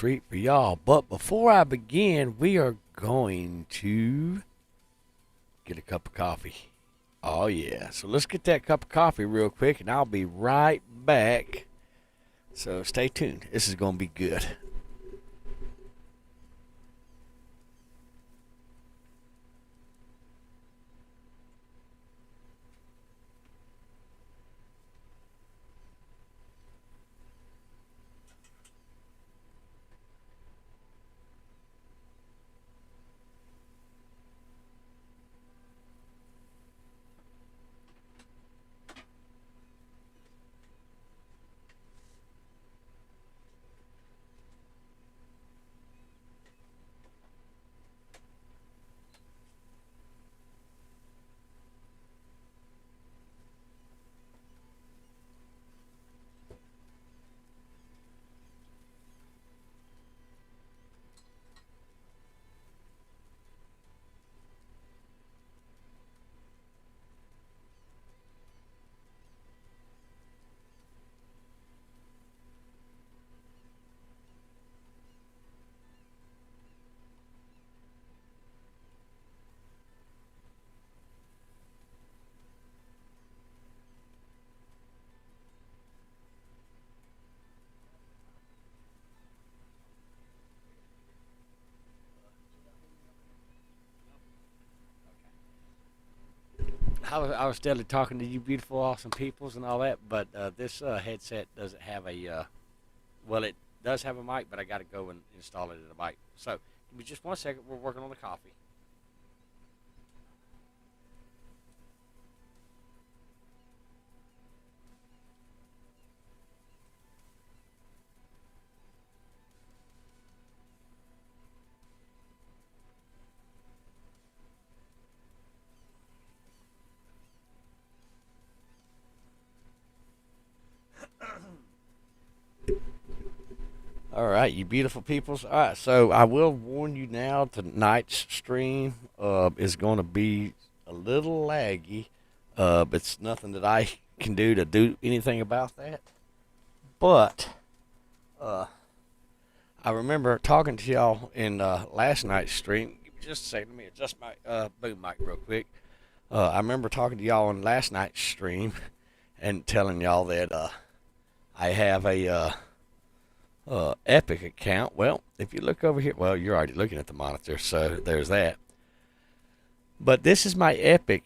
treat for y'all. But before I begin, we are going to get a cup of coffee. Oh, yeah. So let's get that cup of coffee real quick, and I'll be right back. So stay tuned. This is going to be good. I was steadily talking to you beautiful, awesome peoples and all that, but this headset doesn't have well, it does have a mic, but I got to go and install it in a mic. So give me just 1 second. We're working on the coffee. All right, you beautiful peoples. All right, so I will warn you now, tonight's stream is going to be a little laggy. It's nothing that I can do anything about that. But uh, I remember talking to y'all in last night's stream. Just a second, let me adjust my boom mic real quick. I remember talking to y'all on last night's stream and telling y'all that I have a Epic account. Well, if you look over here, well, you're already looking at the monitor, so there's that. But this is my Epic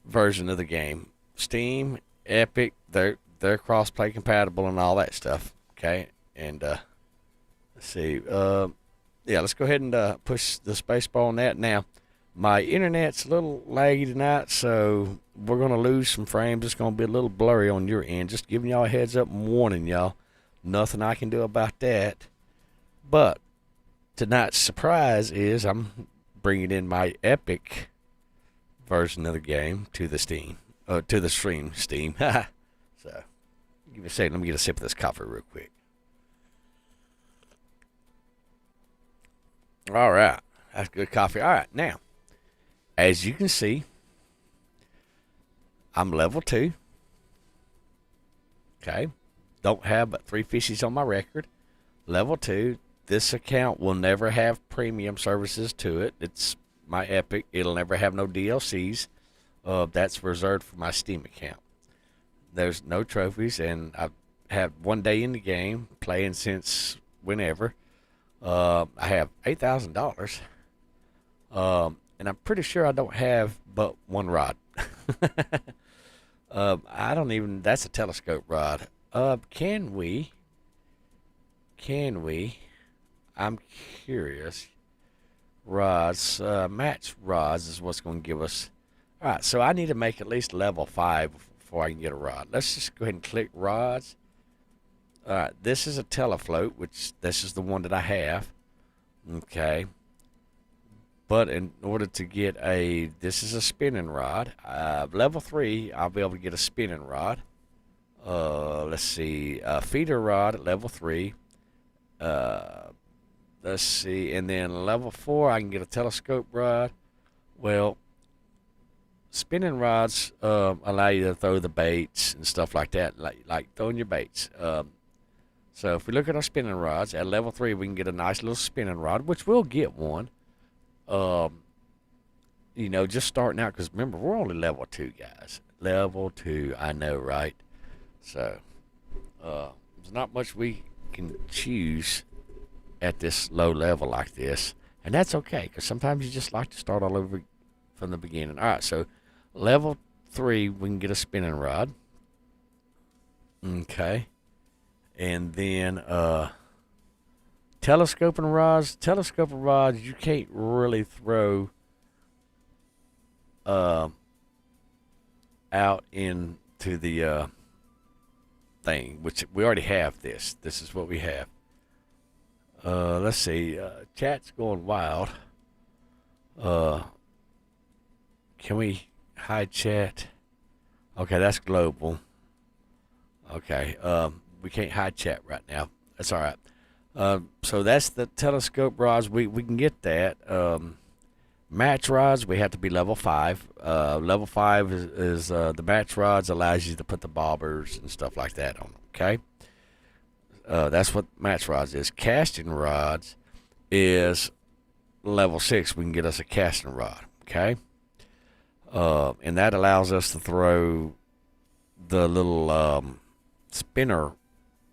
version of the game. Steam, Epic, they're cross-play compatible and all that stuff. Okay, and let's see. Yeah, let's go ahead and push the space bar on that. Now, my internet's a little laggy tonight, so we're gonna lose some frames. It's gonna be a little blurry on your end. Just giving y'all a heads up and warning y'all. Nothing I can do about that. But tonight's surprise is I'm bringing in my Epic version of the game to the stream Steam. So, give me a second. Let me get a sip of this coffee real quick. All right, that's good coffee. All right, now, as you can see, I'm level 2. Okay. Don't have but 3 fishies on my record. Level 2. This account will never have premium services to it. It's my Epic. It'll never have no DLCs. That's reserved for my Steam account. There's no trophies, and I've had 1 day in the game, playing since whenever. I have $8,000. And I'm pretty sure I don't have but 1 rod. I don't even, that's a telescope rod. Can we, I'm curious, rods, match rods is what's going to give us. All right, so I need to make at least level 5 before I can get a rod. Let's just go ahead and click rods. All right, this is a telefloat, which this is the one that I have. Okay. But in order to get this is a spinning rod. Level 3, I'll be able to get a spinning rod. Let's see, feeder rod at level 3. Let's see, and then level 4, I can get a telescope rod. Well, spinning rods allow you to throw the baits and stuff like that, like throwing your baits. So if we look at our spinning rods, at level 3, we can get a nice little spinning rod, which we'll get one. You know, just starting out, because remember, we're only level 2, guys. Level 2, I know, right? So there's not much we can choose at this low level like this. And that's okay, because sometimes you just like to start all over from the beginning. All right, so level 3, we can get a spinning rod. Okay. And then telescoping rods. Telescoping rods, you can't really throw out into the thing, which we already have this. This is what we have. Let's see. Chat's going wild. Can we hide chat? Okay, that's global. Okay. We can't hide chat right now. That's all right. So that's the telescope rods. We can get that. Match rods, we have to be level 5. Level 5 is the match rods allows you to put the bobbers and stuff like that on. Okay. That's what match rods is. Casting rods is level 6. We can get us a casting rod. Okay. And that allows us to throw the little spinner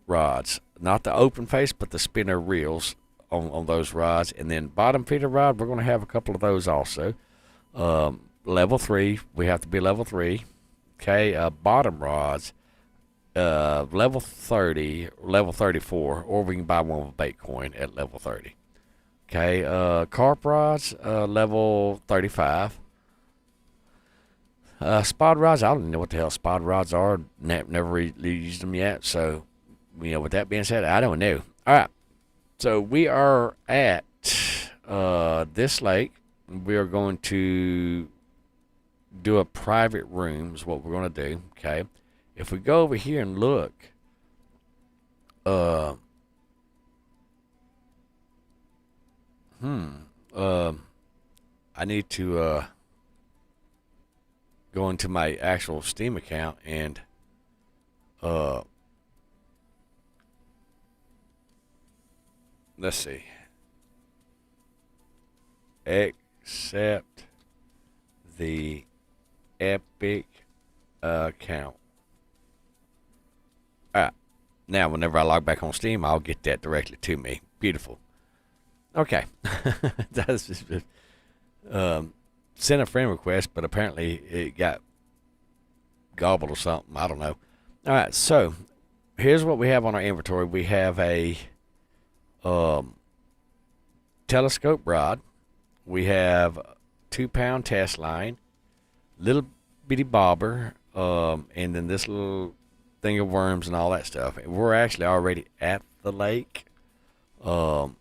rods, not the open face, but the spinner reels on those rods. And then bottom feeder rod, we're going to have a couple of those also. Level 3, we have to be level 3. Okay. Bottom rods, level 30, level 34, or we can buy one with a bait coin at level 30. Okay. Carp rods, level 35. Spod rods, I don't even know what the hell spod rods are. Never really used them yet. So, you know, with that being said, I don't know. All right. So we are at this lake. We are going to do a private room is what we're going to do. Okay. If we go over here and look, I need to go into my actual Steam account and let's see. Accept the Epic account. Alright. Now, whenever I log back on Steam, I'll get that directly to me. Beautiful. Okay. That's just sent a friend request, but apparently it got gobbled or something. I don't know. Alright, so here's what we have on our inventory. We have a telescope rod. We have 2-pound test line, little bitty bobber, and then this little thing of worms and all that stuff. We're actually already at the lake, so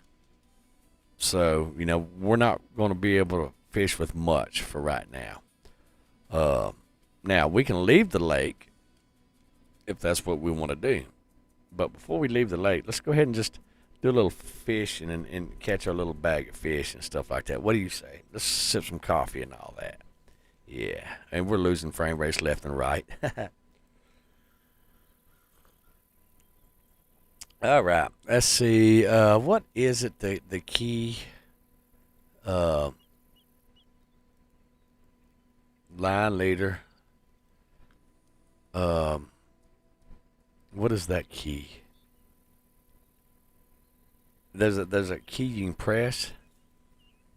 you know we're not going to be able to fish with much for right now. Now we can leave the lake if that's what we want to do, but before we leave the lake, let's go ahead and just do a little fishing and catch our little bag of fish and stuff like that. What do you say? Let's sip some coffee and all that. Yeah, and we're losing frame rates left and right. All right, let's see. What is it? The key line leader. What is that key? There's a key you can press.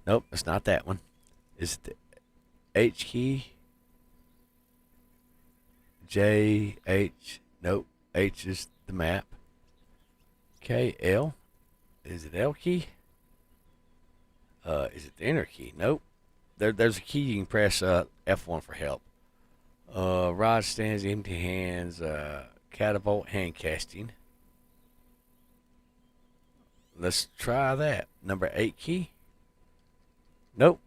Nope, it's not that one. Is it the H key? J, H. Nope, H is the map. Okay, L. Is it L key? Is it the enter key? Nope. There's a key you can press F1 for help. Rod stands, empty hands, catapult, hand casting. Let's try that. Number 8 key. Nope.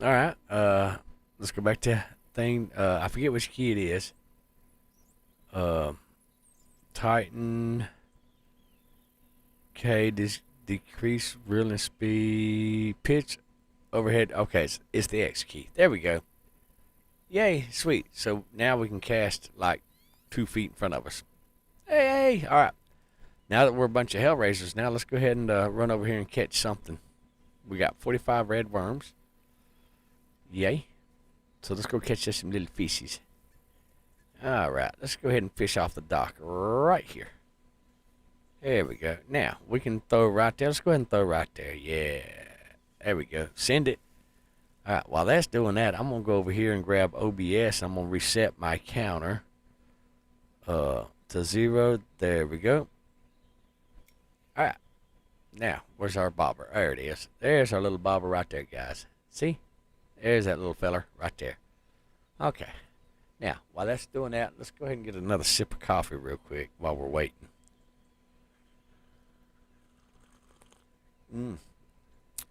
All right. Let's go back to thing. I forget which key it is. Tighten. Okay. Decrease reeling speed. Pitch. Overhead. Okay. It's the X key. There we go. Yay. Sweet. So now we can cast like 2 feet in front of us. Hey. All right. Now that we're a bunch of Hellraisers, now let's go ahead and run over here and catch something. We got 45 red worms. Yay. So let's go catch us some little fishies. All right, let's go ahead and fish off the dock right here. There we go. Now, we can throw right there. Let's go ahead and throw right there. Yeah. There we go. Send it. All right, while that's doing that, I'm going to go over here and grab OBS. I'm going to reset my counter to 0. There we go. All right. Now, where's our bobber? There it is. There's our little bobber right there, guys. See? There's that little feller right there. Okay. Now, while that's doing that, let's go ahead and get another sip of coffee real quick while we're waiting.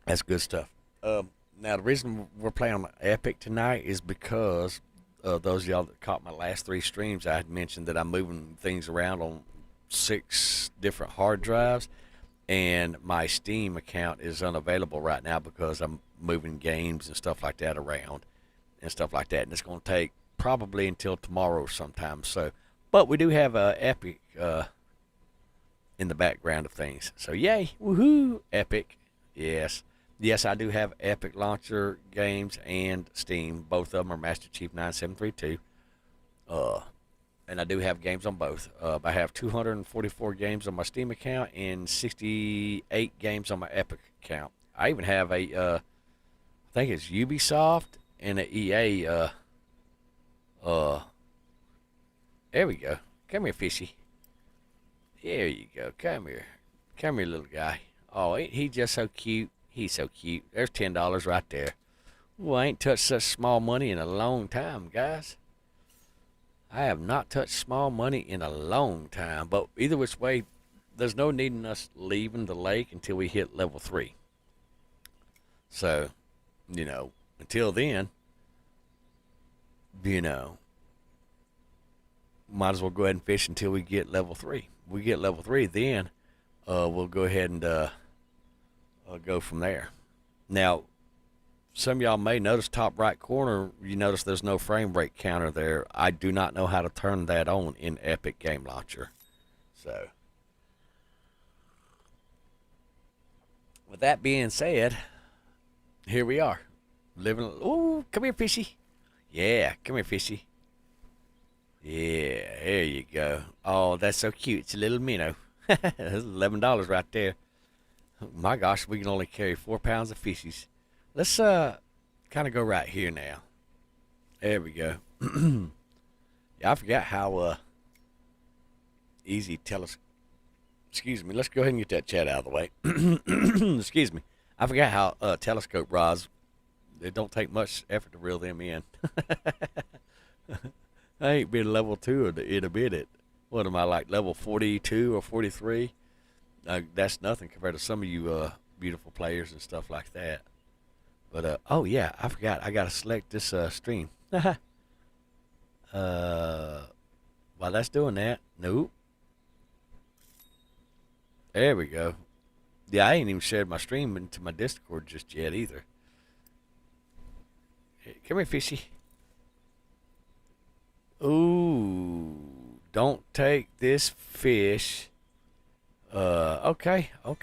That's good stuff. Now, the reason we're playing on Epic tonight is because those of y'all that caught my last 3 streams, I had mentioned that I'm moving things around on 6 different hard drives, and my Steam account is unavailable right now because I'm moving games and stuff like that around and stuff like that, and it's going to take probably until tomorrow sometime. So, but we do have Epic in the background of things. So, yay, woohoo, Epic, yes. Yes, I do have Epic Launcher games and Steam. Both of them are Master Chief 9732. And I do have games on both. I have 244 games on my Steam account and 68 games on my Epic account. I even have I think it's Ubisoft and an EA. There we go. Come here, fishy. There you go. Come here. Come here, little guy. Oh, ain't he just so cute? He's so cute. There's $10 right there. Well, I ain't touched such small money in a long time, guys. I have not touched small money in a long time. But either which way, there's no need in us leaving the lake until we hit level 3. So, you know, until then, you know, might as well go ahead and fish until we get level 3. We get level 3, then we'll go ahead and go from there. Now, some of y'all may notice top right corner, you notice there's no frame rate counter there. I do not know how to turn that on in Epic Game Launcher. So, with that being said, here we are. Living. Ooh, come here, fishy. Yeah, come here, fishy. Yeah, there you go. Oh, that's so cute. It's a little minnow. That's $11 right there. My gosh, we can only carry 4 pounds of fishies. Let's kind of go right here now. There we go. Yeah, I forgot how easy excuse me. Let's go ahead and get that chat out of the way. Excuse me. I forgot how telescope rods. It don't take much effort to reel them in. I ain't been level 2 in a minute. What am I, like level 42 or 43? That's nothing compared to some of you beautiful players and stuff like that. But oh yeah, I forgot. I gotta select this stream. While that's doing that, nope. There we go. Yeah, I ain't even shared my stream into my Discord just yet either. Hey, come here, fishy. Ooh, don't take this fish. Okay. All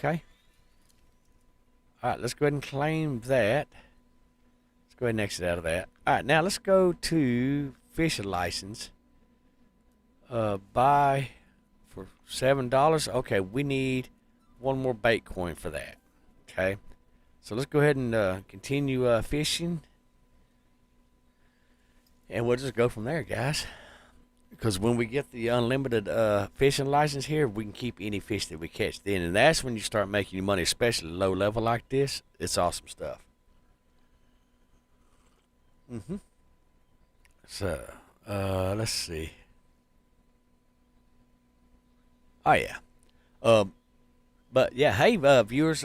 right, let's go ahead and claim that. Let's go ahead and exit out of that. All right, now let's go to fishing license. Buy for $7. Okay, we need 1 more bait coin for that. Okay, so let's go ahead and continue fishing. And we'll just go from there, guys. Because when we get the unlimited fishing license here, we can keep any fish that we catch then. And that's when you start making your money, especially low level like this. It's awesome stuff. So, let's see. Oh, yeah. But, yeah, hey, viewers,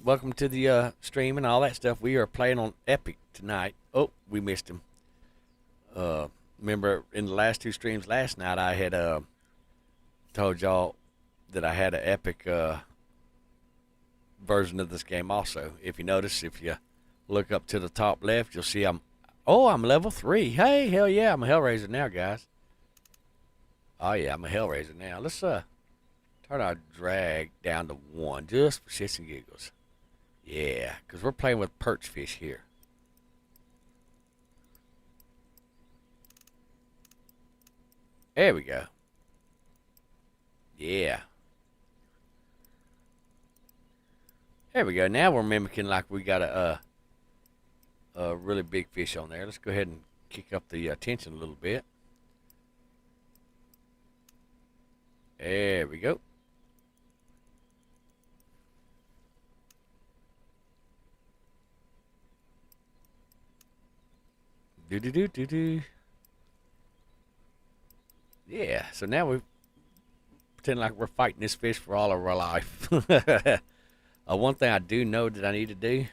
welcome to the stream and all that stuff. We are playing on Epic tonight. Oh, we missed him. Remember in the last 2 streams last night, I had told y'all that I had an Epic version of this game also. If you notice, if you look up to the top left, you'll see I'm level 3. Hey, hell yeah, I'm a Hellraiser now, guys. Oh yeah, I'm a Hellraiser now. Let's turn turn our drag down to 1 just for shits and giggles. Yeah, because we're playing with perch fish here. There we go. Yeah. There we go. Now we're mimicking like we got a really big fish on there. Let's go ahead and kick up the tension a little bit. There we go. Do do do do do. Yeah. So now we pretend like we're fighting this fish for all of our life. One thing I do know that I need to do,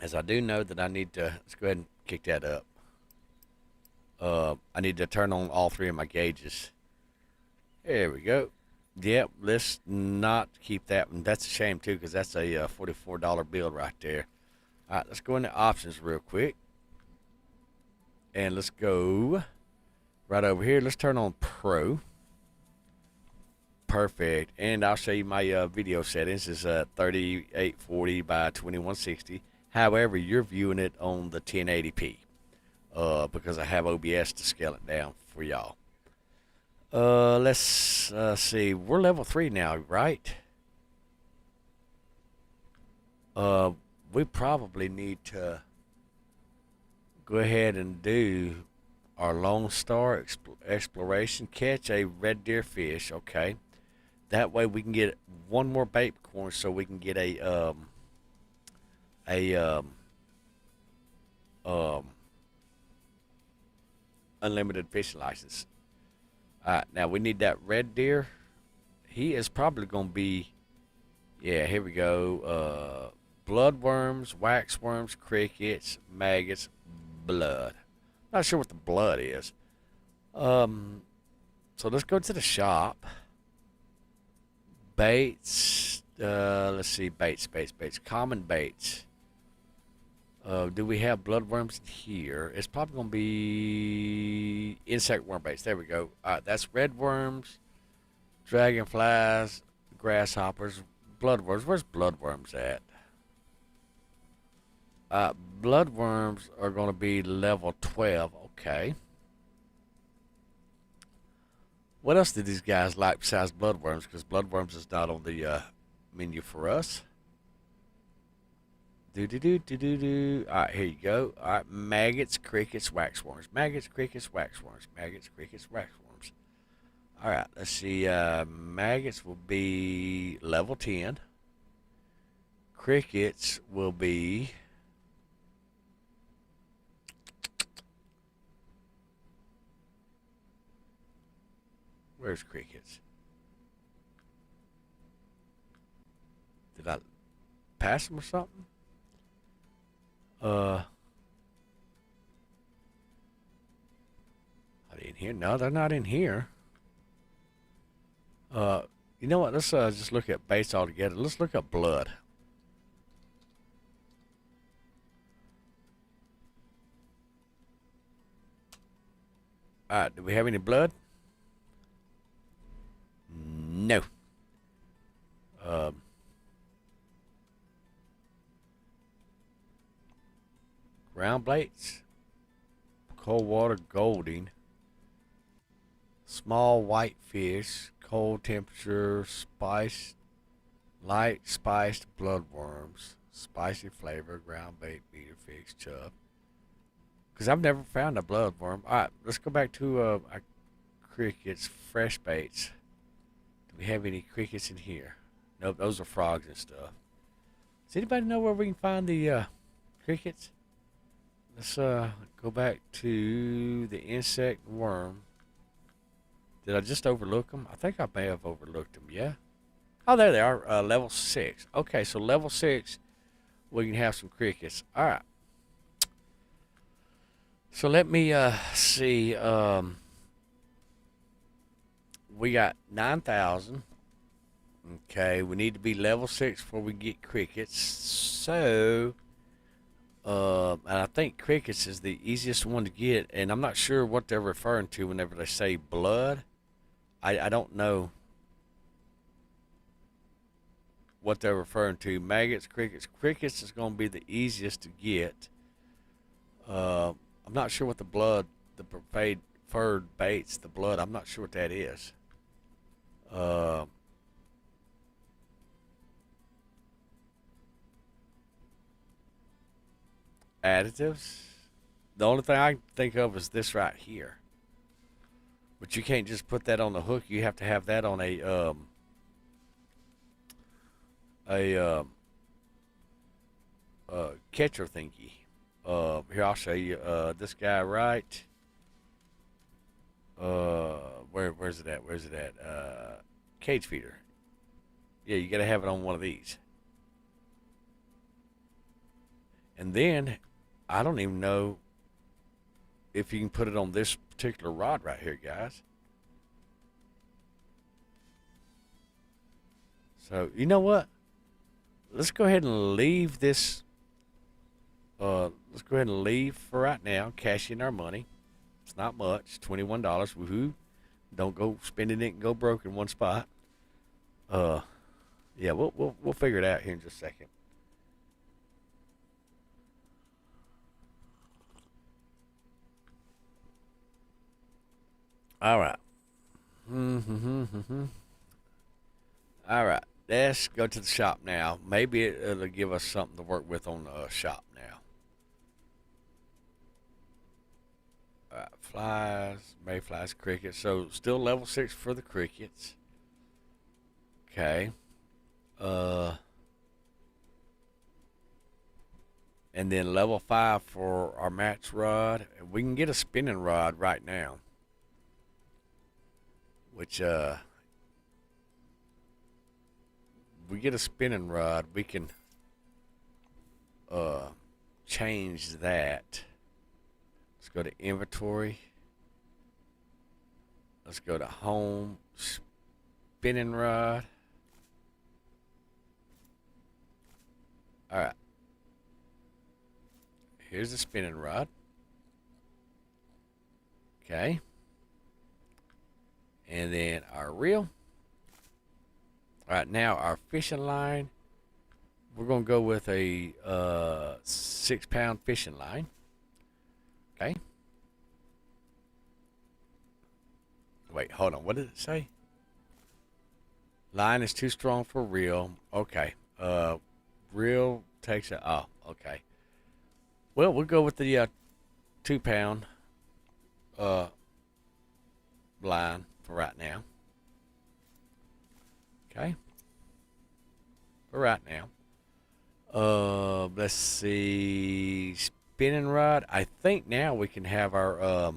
is I do know that I need to. Let's go ahead and kick that up. I need to turn on all 3 of my gauges. There we go. Yep, let's not keep that one. That's a shame, too, because that's a $44 bill right there. All right, let's go into options real quick. And let's go right over here. Let's turn on Pro. Perfect. And I'll show you my video settings. It's 3840 by 2160. However, you're viewing it on the 1080p because I have OBS to scale it down for y'all. Let's see. We're level 3 now, right? We probably need to go ahead and do our Lone Star exploration. Catch a red deer fish. Okay. That way we can get 1 more bait corn, so we can get a unlimited fishing license. Alright, now we need that red deer. He is probably going to be, yeah, here we go. Bloodworms, waxworms, crickets, maggots, blood. Not sure what the blood is. So let's go to the shop. Baits. Let's see, baits. Common baits. Do we have bloodworms here? It's probably going to be insect worm baits. There we go. That's red worms, dragonflies, grasshoppers, bloodworms. Where's bloodworms at? Bloodworms are going to be level 12. Okay. What else did these guys like besides bloodworms? Because bloodworms is not on the menu for us. Do. All right, here you go. All right, maggots, crickets, waxworms. Maggots, crickets, waxworms. Maggots, crickets, waxworms. All right, let's see. Maggots will be level 10. Crickets will be... Where's crickets? Did I pass them or something? Are they in here? No, they're not in here. You know what? Let's just look at baits altogether. Let's look at blood. Alright, do we have any blood? No. Ground plates, cold water golding, small white fish, cold temperature, spice, light spiced bloodworms, spicy flavor, ground bait, beater fish, chub. Because I've never found a bloodworm. All right, let's go back to our crickets, fresh baits. Do we have any crickets in here? Nope, those are frogs and stuff. Does anybody know where we can find the crickets? Let's go back to the insect worm. Did I just overlook them? I think I may have overlooked them, yeah? Oh, there they are, level 6. Okay, so level 6, we can have some crickets. All right. So let me see. We got 9,000. Okay, we need to be level 6 before we get crickets. So... and I think crickets is the easiest one to get, and I'm not sure what they're referring to whenever they say blood. I don't know what they're referring to. Maggots, crickets. Crickets is going to be the easiest to get. I'm not sure what the preferred baits, the blood. I'm not sure what that is. Uh, Additives. The only thing I can think of is this right here. But you can't just put that on the hook. You have to have that on a catcher thingy. Here, I'll show you. This guy right. Where's it at? Where's it at? Cage feeder. Yeah, you gotta have it on one of these. And then I don't even know if you can put it on this particular rod right here, guys. So you know what? Let's go ahead and leave this. Let's go ahead and leave for right now. Cash in our money. It's not much. $21. Woohoo! Don't go spending it and go broke in one spot. Uh, yeah, we'll figure it out here in just a second. All right. All right. Let's go to the shop now. Maybe it'll give us something to work with on the shop now. All right. Flies, mayflies, crickets. So still level 6 for the crickets. Okay. Uh, and then level 5 for our match rod. We can get a spinning rod right now. Which, we get a spinning rod, we can change that. Let's go to inventory. Let's go to home, spinning rod. All right. Here's the spinning rod. Okay. And then our reel. All right, now our fishing line. We're going to go with a 6-pound fishing line. Okay. Wait, hold on. What did it say? Line is too strong for reel. Okay. Reel takes it. Oh, okay. Well, we'll go with the 2-pound line for right now. Okay. For right now. Let's see. Spinning rod. I think now we can have our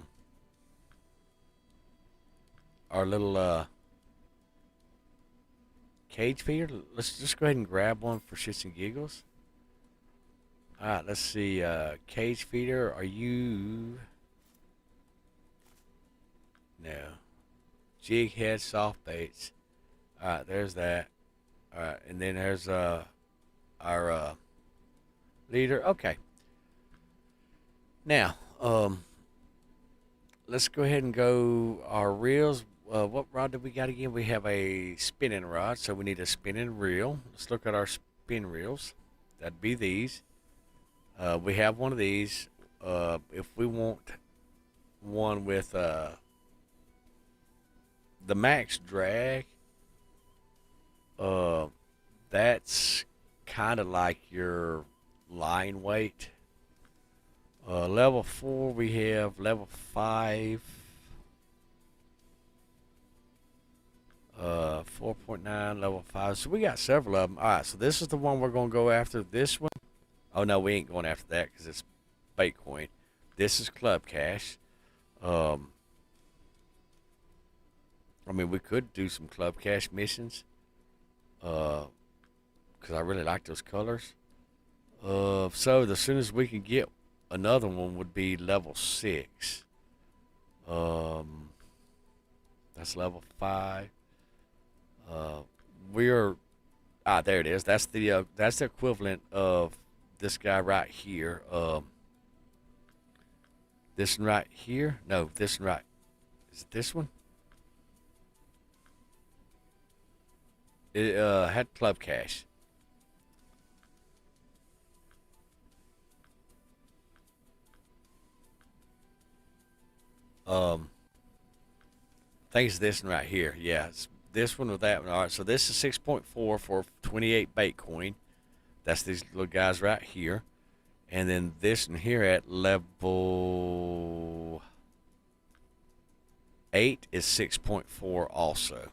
little cage feeder. Let's just go ahead and grab one for shits and giggles. All right, let's see. Cage feeder. Are you? No. Jig head soft baits. All right, there's that. All right, and then there's our leader. Okay. Now, let's go ahead and go our reels. What rod do we got again? We have a spinning rod, so we need a spinning reel. Let's look at our spin reels. That'd be these. We have one of these. If we want one with the max drag, that's kind of like your line weight. Level 4 we have, level 5, 4.9, level 5. So we got several of them. All right, so this is the one we're going to go after. This one, oh no, we ain't going after that because it's bait coin. This is club cash. I mean, we could do some club cash missions. Because I really like those colors. So as soon as we can get another one would be level 6. That's level 5. We're there it is. That's the equivalent of this guy right here. This one right here. No, this one right. Is it this one? It had club cash. Um, I think it's this one right here. Yeah, it's this one or that one. All right, so this is 6.4 for 28 Bitcoin. That's these little guys right here. And then this one here at level 8 is 6.4 also.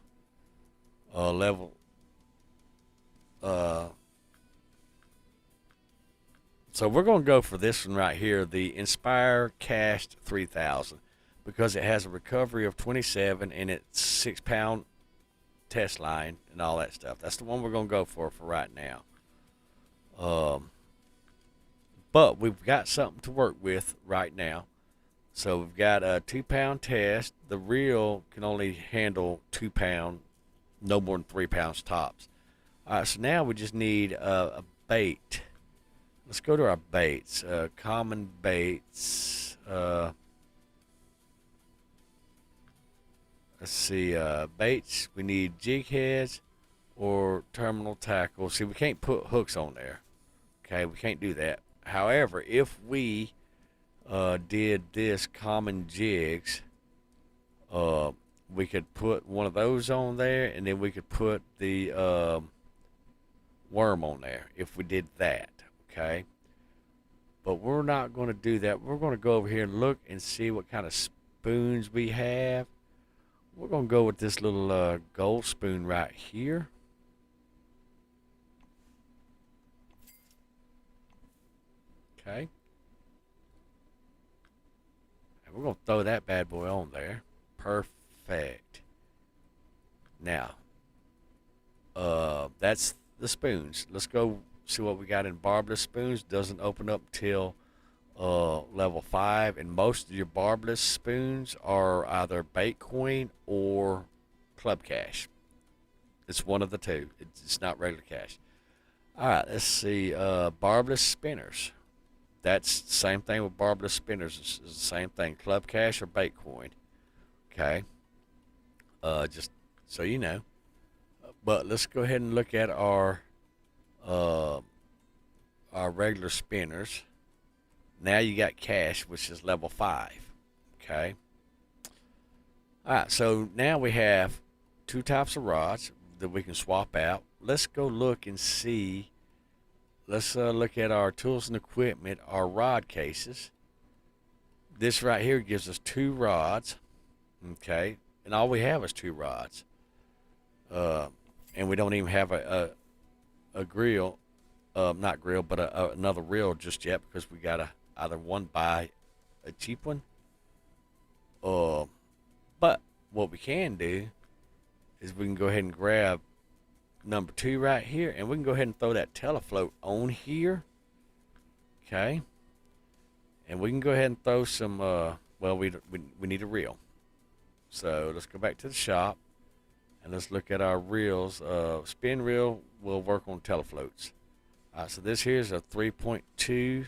Level uh so we're going to go for this one right here, the Inspire Cast 3000, because it has a recovery of 27 and it's 6 pound test line and all that stuff. That's the one we're going to go for right now. But we've got something to work with right now. So we've got a 2 pound test. The reel can only handle 2 pound, no more than 3 pounds tops. All right, so now we just need a bait. Let's go to our baits. Common baits. Let's see. Baits. We need jig heads or terminal tackle. See, we can't put hooks on there. Okay, we can't do that. However, if we did this common jigs, we could put one of those on there, and then we could put the worm on there if we did that. Okay, but we're not going to do that. We're going to go over here and look and see what kind of spoons we have. We're going to go with this little gold spoon right here. Okay, and we're going to throw that bad boy on there. Perfect. Now, that's the spoons. Let's go see what we got in barbless spoons. Doesn't open up till level 5, and most of your barbless spoons are either Bitcoin or club cash. It's one of the two. It's not regular cash. All right, let's see. Barbless spinners. That's the same thing with barbless spinners. It's the same thing. Club cash or Bitcoin. Okay. Just so you know. But let's go ahead and look at uh, our regular spinners. Now you got cash, which is level 5. Okay. All right. So now we have 2 types of rods that we can swap out. Let's go look and see. Let's look at our tools and equipment, our rod cases. This right here gives us 2 rods. Okay. And all we have is 2 rods. And we don't even have a grill, not grill, but another reel just yet, because we got to either one buy a cheap one. But what we can do is we can go ahead and grab number 2 right here, and we can go ahead and throw that telefloat on here. Okay. And we can go ahead and throw some, well, we need a reel. So let's go back to the shop. And let's look at our reels. Spin reel will work on telefloats. So this here's a 3.2.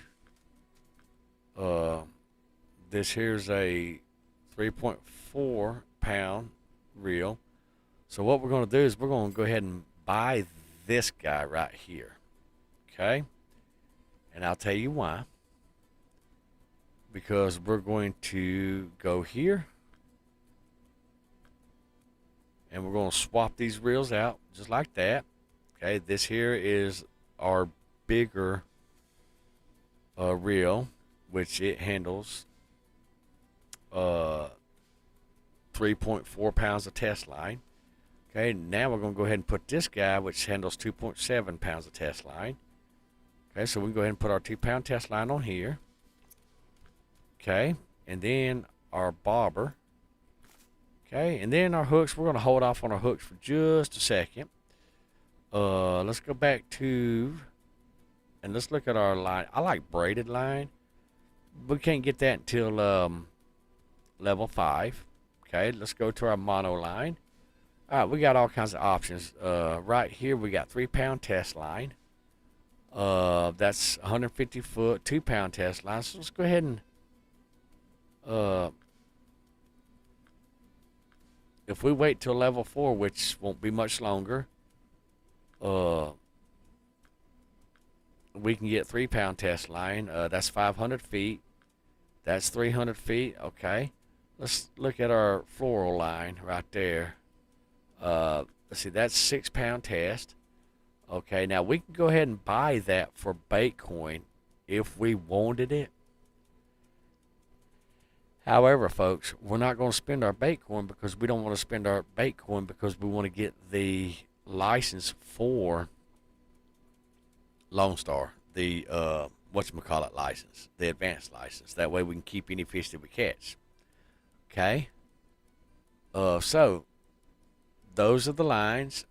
This here's a 3.4 pound reel. So what we're going to do is we're going to go ahead and buy this guy right here. Okay? And I'll tell you why. Because we're going to go here. And we're going to swap these reels out just like that. Okay, this here is our bigger reel, which it handles 3.4 pounds of test line. Okay, now we're going to go ahead and put this guy, which handles 2.7 pounds of test line. Okay, so we can go ahead and put our 2-pound test line on here. Okay, and then our bobber. Okay, and then our hooks, we're going to hold off on our hooks for just a second. Let's go back to, and let's look at our line. I like braided line. We can't get that until level 5. Okay, let's go to our mono line. All right, we got all kinds of options. Right here, we got 3-pound test line. That's 150 foot, 2-pound test line. So let's go ahead and if we wait till level 4, which won't be much longer, uh, we can get 3 pound test line. That's 500 feet. That's 300 feet. Okay. Let's look at our floral line right there. Let's see, that's 6 pound test. Okay, now we can go ahead and buy that for Baitcoin if we wanted it. However, folks, we're not going to spend our Baitcoin because we don't want to spend our Baitcoin because we want to get the license for Lone Star, the whatchamacallit license, the advanced license. That way we can keep any fish that we catch. Okay? So, those are the lines.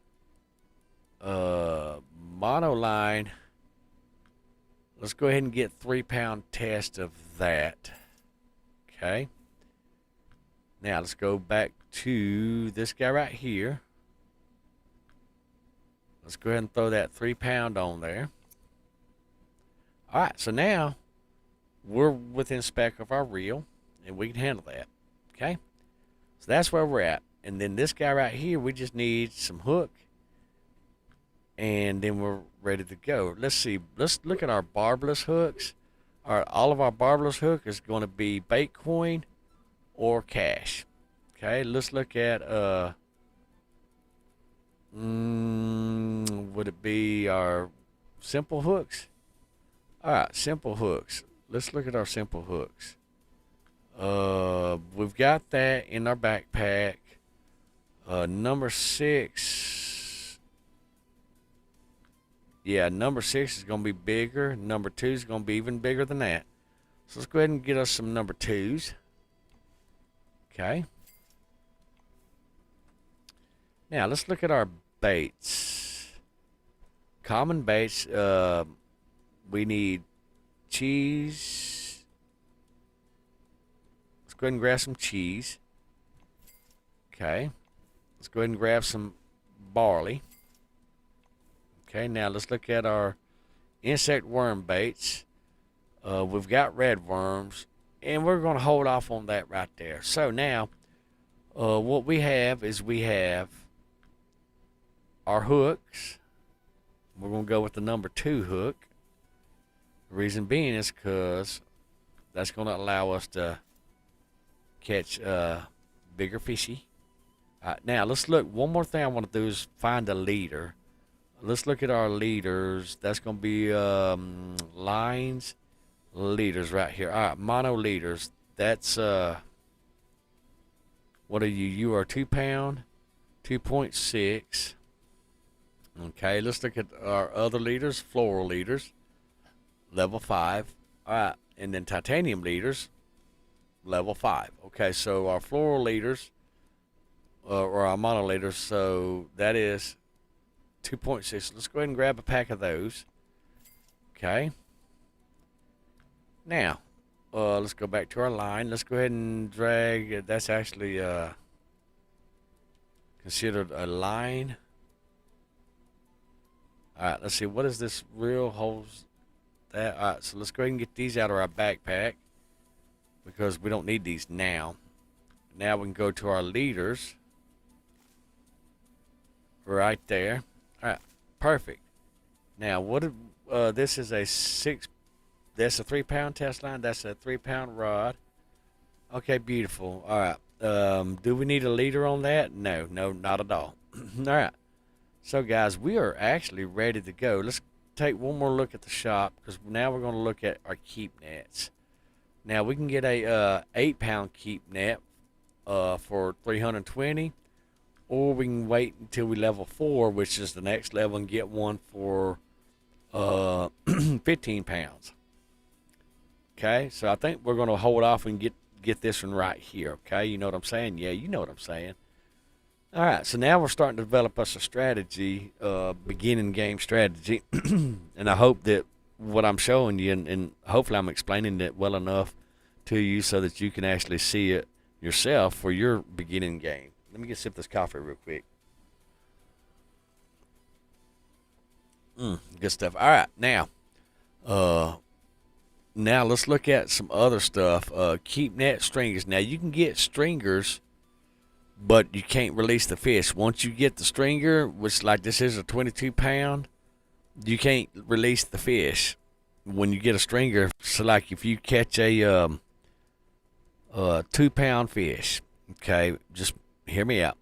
Mono line, let's go ahead and get 3 pound test of that. Okay. Now let's go back to this guy right here. Let's go ahead and throw that 3 pound on there. All right, so now we're within spec of our reel, and we can handle that. Okay. So that's where we're at. And then this guy right here, we just need some hook, and then we're ready to go. Let's see. Let's look at our barbless hooks. All of our barbless hook is going to be Baitcoin or cash. Okay, let's look at would it be our simple hooks? All right, simple hooks. Let's look at our simple hooks. We've got that in our backpack. Number 6. Yeah, number 6 is going to be bigger. Number 2 is going to be even bigger than that. So let's go ahead and get us some number 2s. Okay. Now let's look at our baits. Common baits. We need cheese. Let's go ahead and grab some cheese. Okay. Let's go ahead and grab some barley. Okay, now let's look at our insect worm baits. We've got red worms, and we're going to hold off on that right there. So now, what we have is we have our hooks. We're going to go with the number 2 hook. The reason being is because that's going to allow us to catch bigger fishy. Now, let's look. One more thing I want to do is find a leader. Let's look at our leaders. That's going to be lines, leaders right here. All right, mono leaders. That's, what are you? You are 2 pound, 2.6. Okay, let's look at our other leaders, floral leaders, level 5. All right, and then titanium leaders, level 5. Okay, so our floral leaders, or our mono leaders, so that is 2.6. Let's go ahead and grab a pack of those. Okay. Now, let's go back to our line. Let's go ahead and drag. That's actually considered a line. All right, let's see. What is this reel holds that? All right, so let's go ahead and get these out of our backpack because we don't need these now. Now we can go to our leaders right there. All right, perfect. Now, this is a 6. That's a 3 pound test line. That's a 3 pound rod. Okay, beautiful. All right. Do we need a leader on that? No, not at all. All right. So, guys, we are actually ready to go. Let's take one more look at the shop because now we're going to look at our keep nets. Now, we can get a 8 pound keep net for 320. Or we can wait until we level 4, which is the next level, and get one for 15 pounds. Okay, so I think we're going to hold off and get this one right here. Okay, you know what I'm saying? Yeah, you know what I'm saying. All right, so now we're starting to develop us a strategy, beginning game strategy, and I hope that what I'm showing you, and hopefully I'm explaining it well enough to you so that you can actually see it yourself for your beginning game. Let me get a sip of this coffee real quick. Good stuff. All right, now let's look at some other stuff. Keep net stringers. Now you can get stringers but you can't release the fish. Once you get the stringer, which like this is a 22 pound, you can't release the fish. When you get a stringer, so like if you catch a 2 pound fish, okay, just hear me out,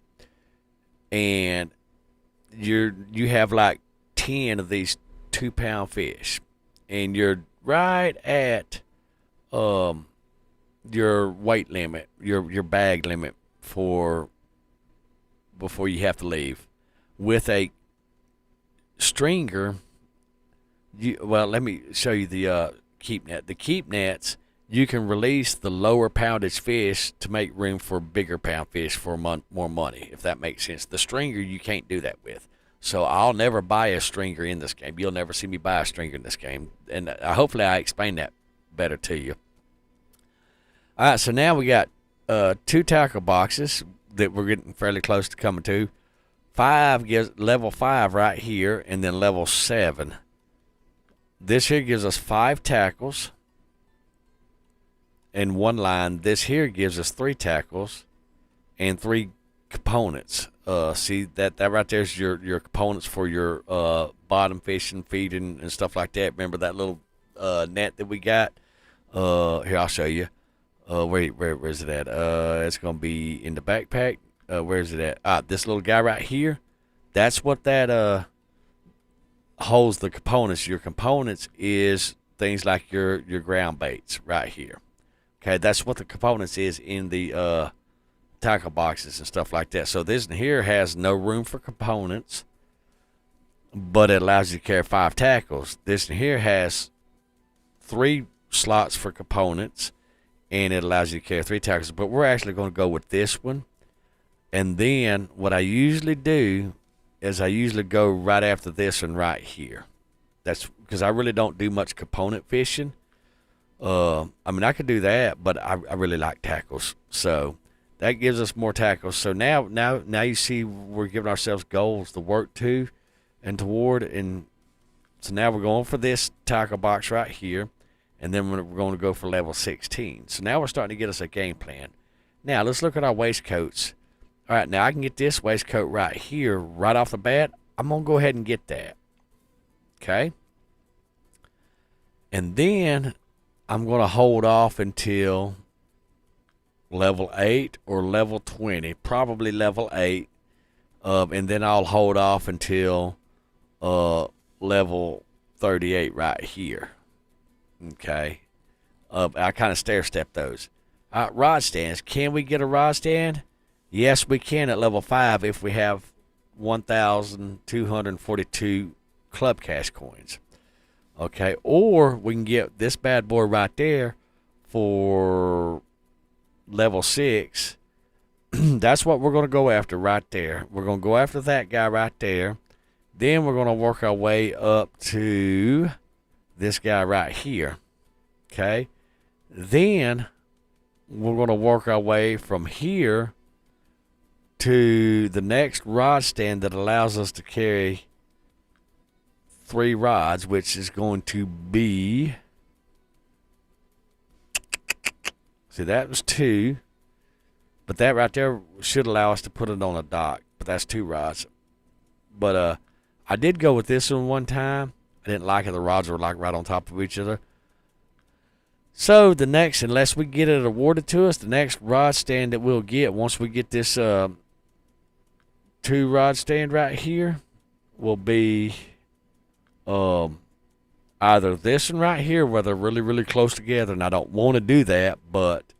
and you have like 10 of these 2 pound fish, and you're right at your weight limit, your bag limit for before you have to leave. With a stringer, well, let me show you the keep net. The keep nets, you can release the lower poundage fish to make room for bigger pound fish for more money, if that makes sense. The stringer, you can't do that with. So I'll never buy a stringer in this game. You'll never see me buy a stringer in this game. And hopefully I explained that better to you. All right, so now we got 2 tackle boxes that we're getting fairly close to coming to. 5 gives level 5 right here, and then level 7. This here gives us 5 tackles and 1 line. This here gives us 3 tackles and 3 components. See that right there is your components for your bottom fishing, feeding, and stuff like that. Remember that little net that we got? Here, I'll show you. Where is it at? It's gonna be in the backpack. Where is it at? This little guy right here. That's what that holds the components. Your components is things like your ground baits right here. Okay, that's what the components is in the tackle boxes and stuff like that. So this here has no room for components, but it allows you to carry 5 tackles. This here has 3 slots for components, and it allows you to carry 3 tackles. But we're actually going to go with this one. And then what I usually do is I usually go right after this one right here. That's because I really don't do much component fishing. I mean, I could do that, but I really like tackles. So that gives us more tackles. So now you see we're giving ourselves goals to work to and toward. And so now we're going for this tackle box right here. And then we're going to go for level 16. So now we're starting to get us a game plan. Now let's look at our waistcoats. All right, now I can get this waistcoat right here, right off the bat. I'm going to go ahead and get that. Okay? And then I'm going to hold off until level 8 or level 20, probably level 8. And then I'll hold off until level 38 right here. Okay? I kind of stair-step those. Rod stands. Can we get a rod stand? Yes, we can at level 5 if we have 1,242 club cash coins. Okay, or we can get this bad boy right there for level 6. That's what we're going to go after right there. We're going to go after that guy right there. Then we're going to work our way up to this guy right here. Okay, then we're going to work our way from here to the next rod stand that allows us to carry 3 rods, which is going to be, see, that was 2, but that right there should allow us to put it on a dock, but that's 2 rods. But I did go with this one time. I didn't like it. The rods were like right on top of each other. So the next, unless we get it awarded to us, the next rod stand that we'll get once we get this 2 rod stand right here will be either this one right here where they're really, really close together, and I don't want to do that, but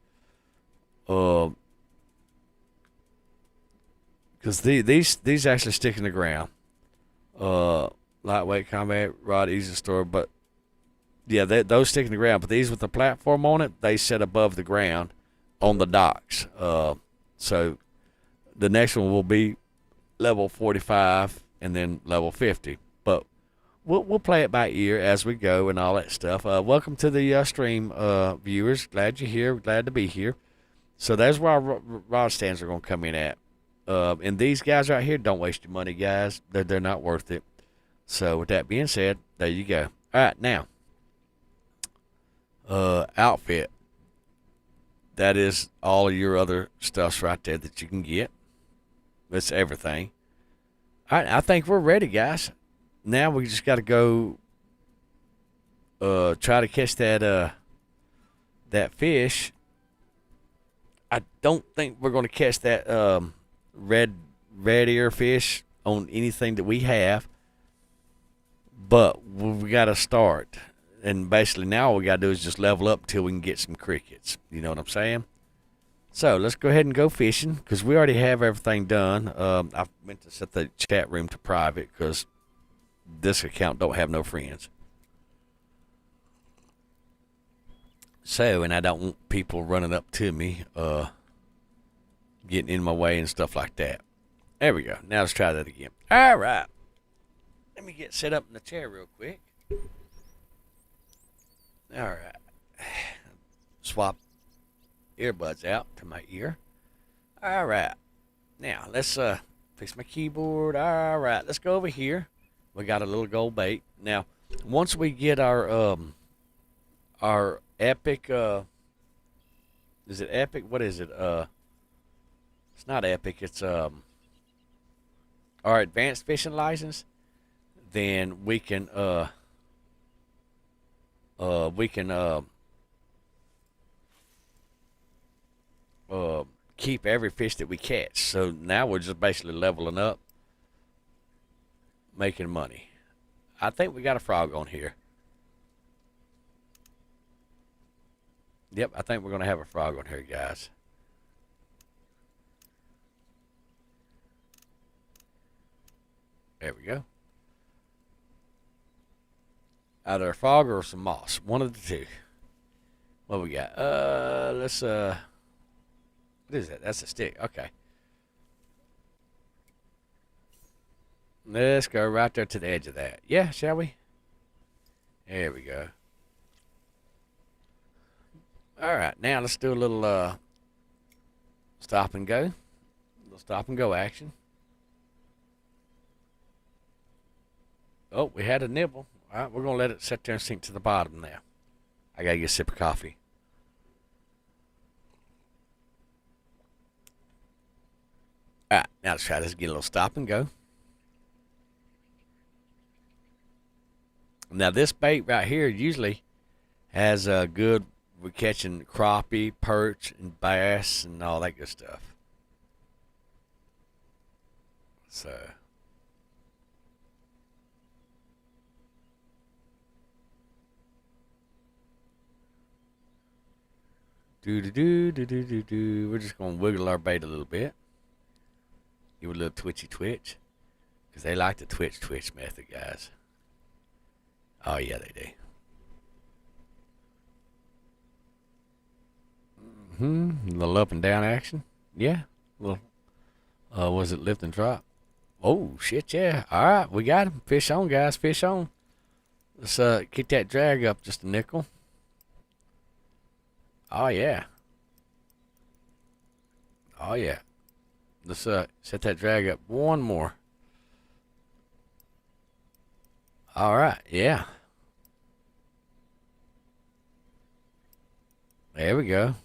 because these actually stick in the ground. Lightweight combat rod, easy to store, but yeah, those stick in the ground. But these with the platform on it, they sit above the ground on the docks. So the next one will be level 45 and then level 50. But we'll play it by ear as we go and all that stuff. Welcome to the stream, viewers. Glad you're here. Glad to be here. So that's where our rod stands are going to come in at. And these guys right here, don't waste your money, guys. They're not worth it. So with that being said, there you go. All right, now, outfit. That is all of your other stuffs right there that you can get. It's everything. All right, I think we're ready, guys. Now we just got to go try to catch that fish. I don't think we're going to catch that red red ear fish on anything that we have, but we got to start. And basically now all we got to do is just level up until we can get some crickets. You know what I'm saying? So let's go ahead and go fishing because we already have everything done. I meant to set the chat room to private because this account don't have no friends. So, and I don't want people running up to me, getting in my way and stuff like that. There we go. Now let's try that again. All right. Let me get set up in the chair real quick. All right. Swap earbuds out to my ear. All right. Now, let's fix my keyboard. All right. Let's go over here. We got a little gold bait. Now, once we get our epic is it epic? What is it? It's not epic. It's our advanced fishing license. Then we can keep every fish that we catch. So now we're just basically leveling up, making money. I think we got a frog on here. Yep, I think we're going to have a frog on here, guys. There we go. Either a frog or some moss. One of the two. What we got? Let's, what is that? That's a stick. Okay. Let's go right there to the edge of that. Yeah, shall we? There we go. All right, now let's do a little stop and go. A little stop and go action. Oh, we had a nibble. All right, we're going to let it sit there and sink to the bottom now. I got to get a sip of coffee. All right, now let's try this again. A little stop and go. Now, this bait right here usually has a good, we're catching crappie, perch, and bass, and all that good stuff. So, do. We're just going to wiggle our bait a little bit. Give it a little twitchy twitch. Because they like the twitch method, guys. Oh, yeah, they do. A little up and down action. Yeah. A little, was it lift and drop? Oh, shit, yeah. All right, we got him. Fish on, guys. Fish on. Let's get that drag up just a nickel. Oh, yeah. Oh, yeah. Let's set that drag up one more. All right, yeah. There we go.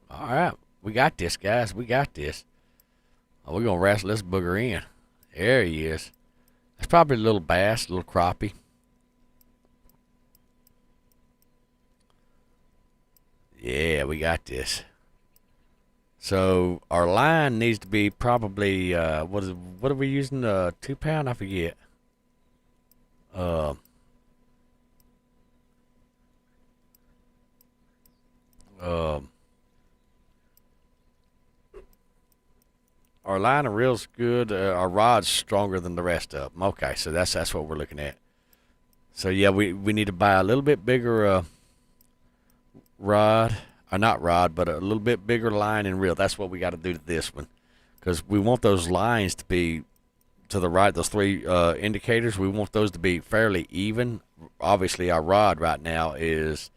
All right, we got this, guys. We got this. Oh, we're going to wrestle this booger in. There he is. That's probably a little bass, a little crappie. Yeah, we got this. So our line needs to be probably what are we using? 2 pound? I forget. Um, um, our line of reel's good. Our rod's stronger than the rest of them. Okay, so that's what we're looking at. So yeah, we need to buy a little bit bigger rod, or not rod, but a little bit bigger line and reel. That's what we got to do to this one, because we want those lines to be to the right. Those 3 indicators, we want those to be fairly even. Obviously, our rod right now is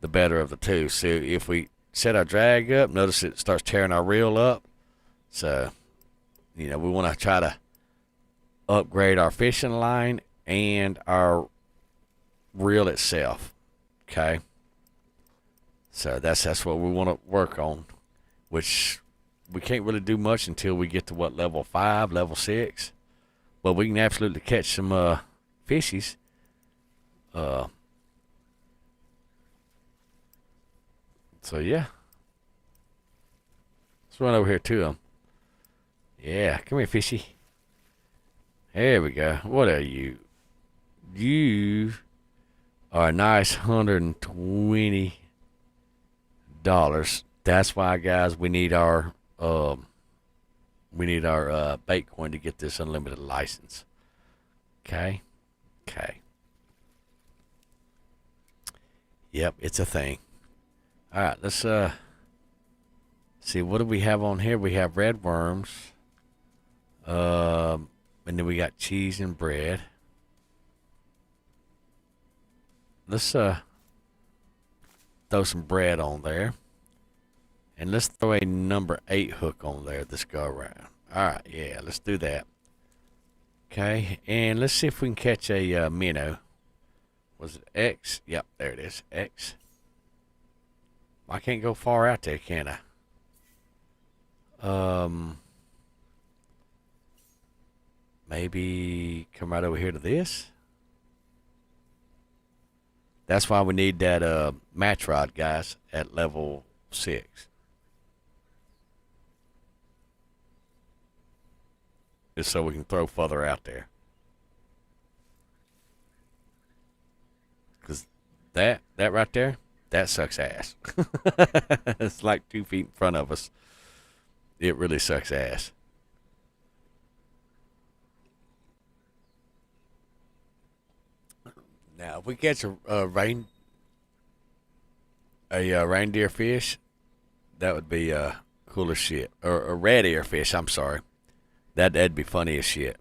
the better of the two. So if we set our drag up, notice it starts tearing our reel up. So, we want to try to upgrade our fishing line and our reel itself. Okay. So that's what we want to work on, which we can't really do much until we get to what, level 5, level 6. But we can absolutely catch some fishies. So yeah, let's run over here to them. Yeah, come here, fishy. There we go. What are you? You are a nice $120. That's why, guys, we need our bait coin to get this unlimited license. Okay. Okay. Yep, it's a thing. All right, let's see, what do we have on here? We have red worms. And then we got cheese and bread. Let's throw some bread on there. And let's throw a number 8 hook on there this go around. Alright, yeah, let's do that. Okay, and let's see if we can catch a minnow. Was it X? Yep, there it is. X. I can't go far out there, can I? Maybe come right over here to this. That's why we need that match rod, guys, at level 6. Just so we can throw further out there. Because that right there, that sucks ass. It's like 2 feet in front of us. It really sucks ass. Now, if we catch a reindeer fish, that would be cool as shit. Or a red ear fish, I'm sorry. That'd be funny as shit.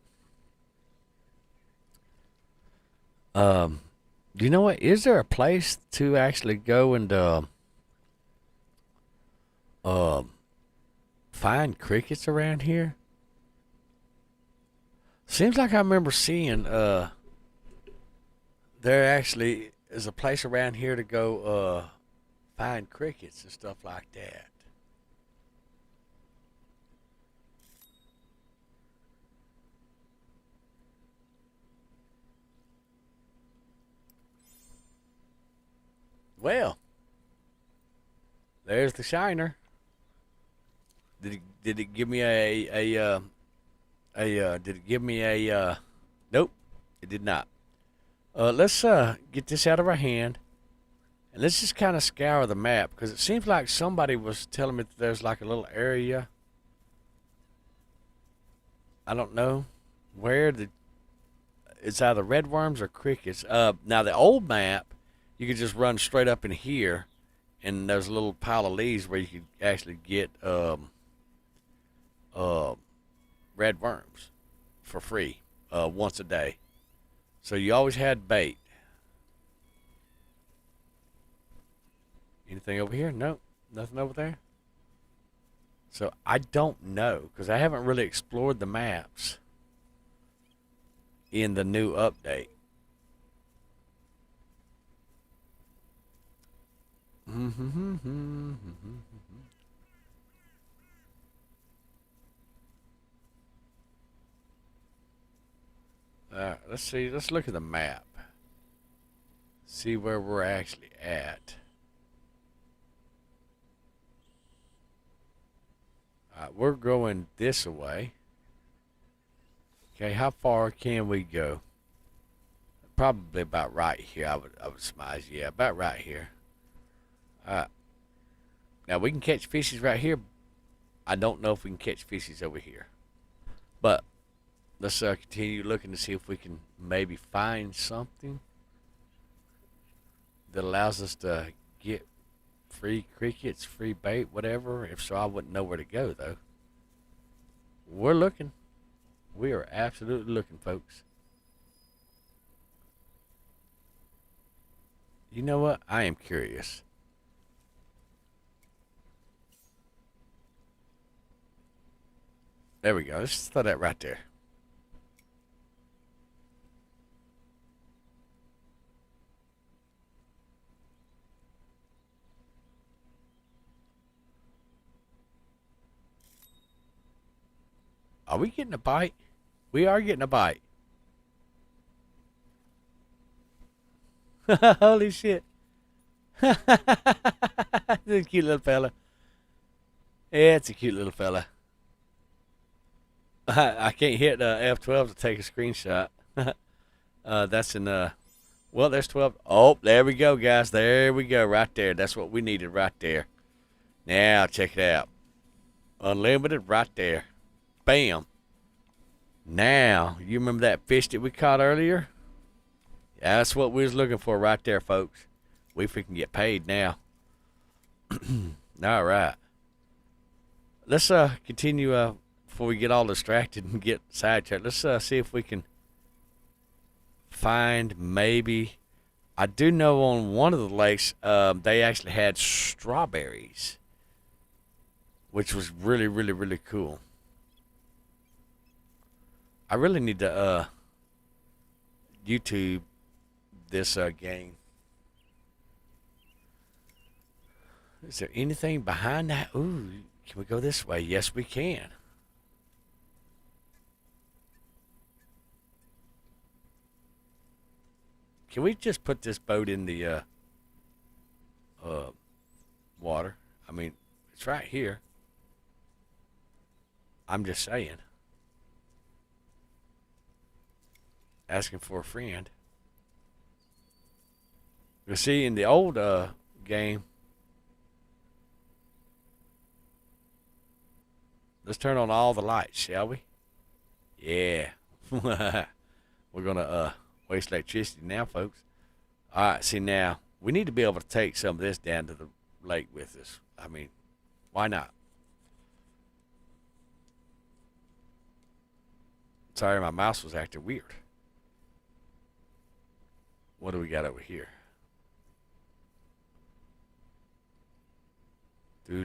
You know what? Is there a place to actually go and find crickets around here? Seems like I remember seeing there actually is a place around here to go find crickets and stuff like that. Well, there's the shiner. Did it give me did it give me a nope, it did not. Let's get this out of our hand, and let's just kind of scour the map, because it seems like somebody was telling me that there's like a little area. I don't know where it's either red worms or crickets. Now the old map, you could just run straight up in here, and there's a little pile of leaves where you could actually get red worms for free once a day. So you always had bait. Anything over here? Nope, nothing over there. So I don't know, because I haven't really explored the maps in the new update. Let's see. Let's look at the map. See where we're actually at. We're going this way. Okay, how far can we go? Probably about right here. I would surmise. Yeah, about right here. Now we can catch fishes right here. I don't know if we can catch fishes over here, but let's continue looking to see if we can maybe find something that allows us to get free crickets, free bait, whatever. If so, I wouldn't know where to go, though. We're looking. We are absolutely looking, folks. You know what? I am curious. There we go. Let's throw that right there. Are we getting a bite? We are getting a bite. Holy shit. This is a cute little fella. Yeah, it's a cute little fella. I can't hit F12 to take a screenshot. That's in well, there's 12. Oh, there we go, guys. There we go, right there. That's what we needed right there. Now check it out. Unlimited right there. Bam. Now, you remember that fish that we caught earlier? Yeah, that's what we was looking for right there, folks. We freaking get paid now. All right. Let's continue before we get all distracted and get sidetracked. Let's see if we can find maybe. I do know on one of the lakes they actually had strawberries, which was really, really, really cool. I really need to YouTube this game. Is there anything behind that? Ooh, can we go this way? Yes, we can. Can we just put this boat in the water? I mean, it's right here. I'm just saying. Asking for a friend. You see, in the old game, let's turn on all the lights, shall we? Yeah. We're going to waste electricity now, folks. All right, see, now, we need to be able to take some of this down to the lake with us. I mean, why not? Sorry, my mouse was acting weird. What do we got over here? Do.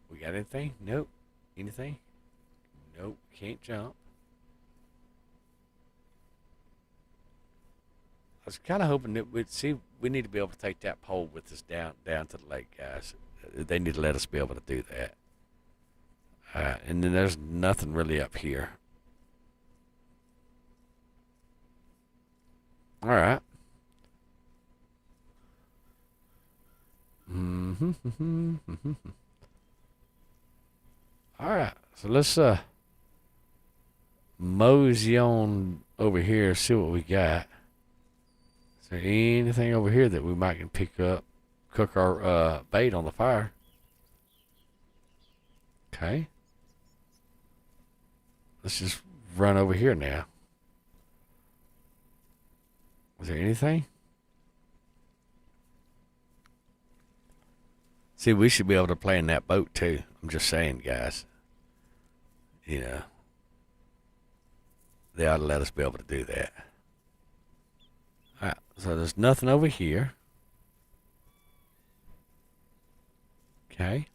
We got anything? Nope. Anything? Nope. Can't jump. I was kind of hoping that we'd see. We need to be able to take that pole with us down to the lake, guys. They need to let us be able to do that. And then there's nothing really up here. All right. All right. So let's mosey on over here, see what we got. Is there anything over here that we might can pick up, cook our bait on the fire? Okay. Let's just run over here now. Is there anything? See, we should be able to play in that boat too. I'm just saying, guys. You know, they ought to let us be able to do that. All right, so there's nothing over here. Okay.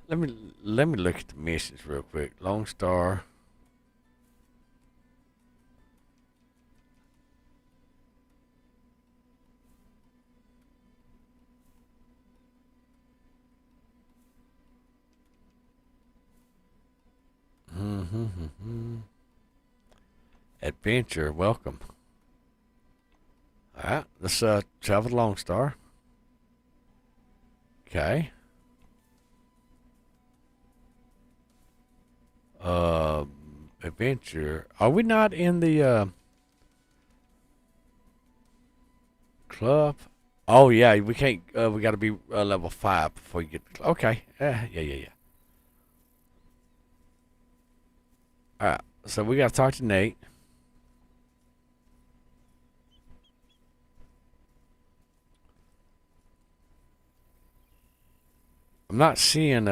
Let me look at the missions real quick. Lone Star. Adventure, welcome. All right, let's travel to Lone Star. Okay. Adventure. Are we not in the club? Oh yeah, we can't. We got to be level 5 before you get. Okay. Yeah. All right. So we got to talk to Nate. I'm not seeing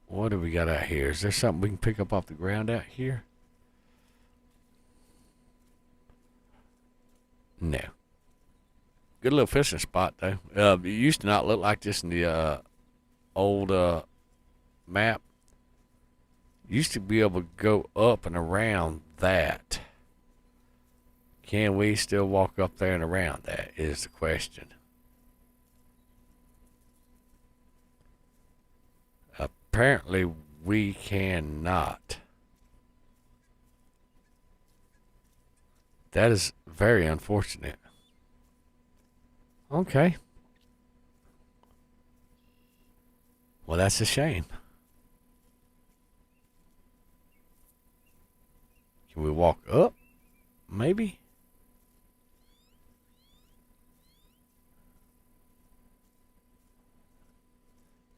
what do we got out here? Is there something we can pick up off the ground out here? No. Good little fishing spot though. It used to not look like this in the old map, used to be able to go up and around that. Can we still walk up there and around that is the question. Apparently we cannot. That is very unfortunate. Okay. Well, that's a shame. Can we walk up? Maybe?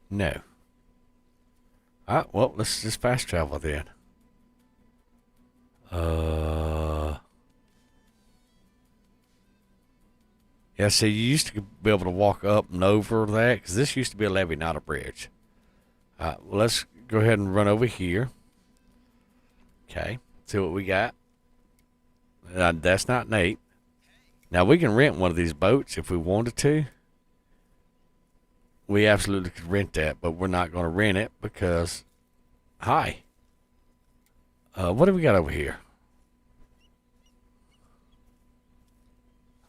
No. Alright, well, let's just fast travel then. Yeah, see, you used to be able to walk up and over that, because this used to be a levee, not a bridge. Alright, well, let's go ahead and run over here. Okay, see what we got. That's not Nate. Now, we can rent one of these boats if we wanted to. We absolutely could rent that, but we're not going to rent it because... Hi. What do we got over here?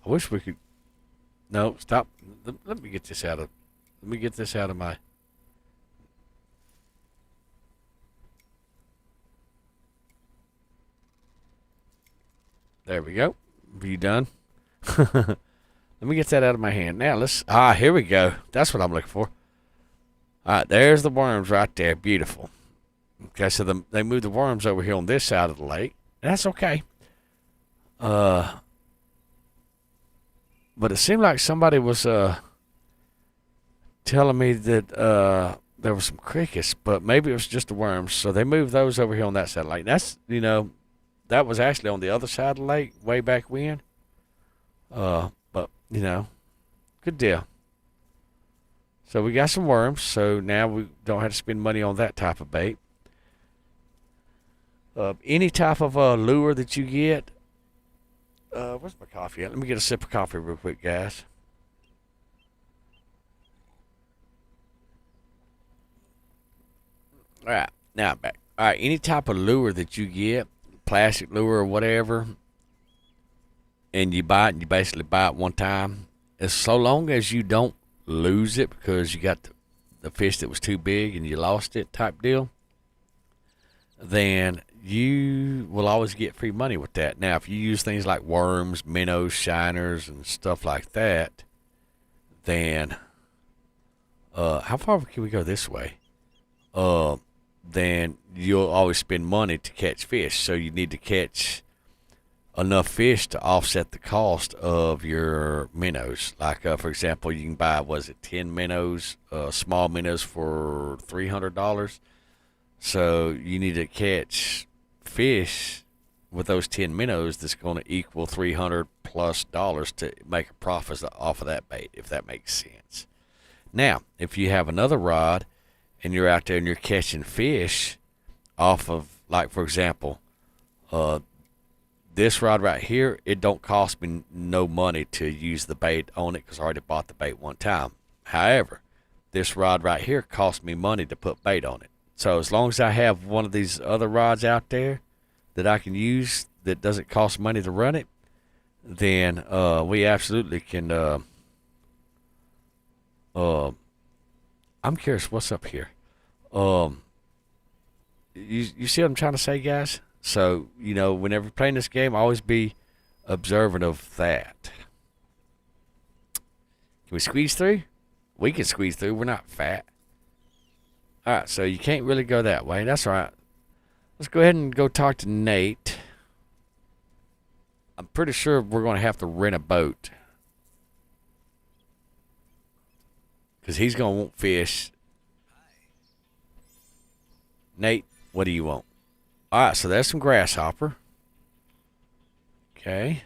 I wish we could... No, stop. Let me get this out of... Let me get this out of my... There we go. Are you done? Let me get that out of my hand. Now, let's... Ah, here we go. That's what I'm looking for. All right, there's the worms right there. Beautiful. Okay, so they moved the worms over here on this side of the lake. That's okay. But it seemed like somebody was telling me that there were some crickets, but maybe it was just the worms. So they moved those over here on that side of the lake. That's, you know, that was actually on the other side of the lake way back when. But, you know, good deal. So we got some worms, so now we don't have to spend money on that type of bait. Any type of lure that you get. Where's my coffee at? Let me get a sip of coffee real quick, guys. All right, now I'm back. All right, any type of lure that you get, plastic lure or whatever, and you buy it, and you basically buy it one time, as so long as you don't lose it because you got the fish that was too big and you lost it type deal, then you will always get free money with that. Now, if you use things like worms, minnows, shiners, and stuff like that, then how far can we go this way? Then you'll always spend money to catch fish. So you need to catch enough fish to offset the cost of your minnows. Like, for example, you can buy, 10 minnows, small minnows for $300. So you need to catch fish with those 10 minnows that's going to equal $300 plus to make a profit off of that bait, if that makes sense. Now, if you have another rod and you're out there and you're catching fish off of, like, for example, this rod right here, it don't cost me no money to use the bait on it because I already bought the bait one time. However, this rod right here cost me money to put bait on it. So as long as I have one of these other rods out there that I can use that doesn't cost money to run it, then we absolutely can. I'm curious what's up here. You see what I'm trying to say, guys? So, you know, whenever playing this game, always be observant of that. Can we squeeze through? We can squeeze through. We're not fat. All right, so you can't really go that way. That's all right. Let's go ahead and go talk to Nate. I'm pretty sure we're going to have to rent a boat, because he's going to want fish. Nate, what do you want? All right, so there's some grasshopper. Okay.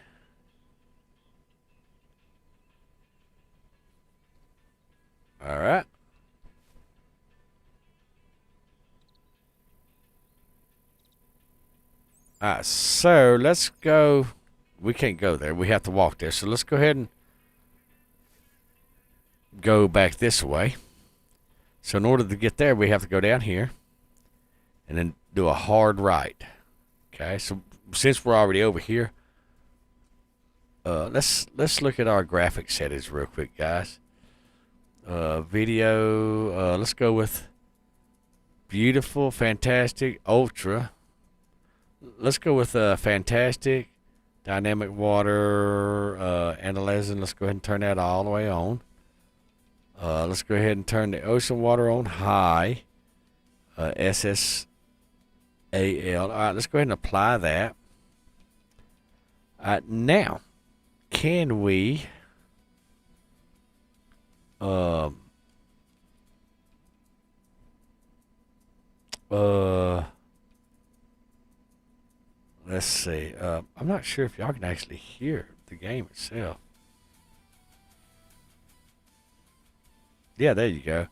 All right. All right, so let's go. We can't go there. We have to walk there. So let's go ahead and go back this way. So in order to get there, we have to go down here and then do a hard right. Okay, so since we're already over here, let's look at our graphic settings real quick, guys. Video. Let's go with beautiful, fantastic, ultra. Let's go with fantastic, dynamic water, analyzing. Let's go ahead and turn that all the way on. Let's go ahead and turn the ocean water on high. SSAL. All right, let's go ahead and apply that. Now, can we let's see. I'm not sure if y'all can actually hear the game itself. Yeah, there you go.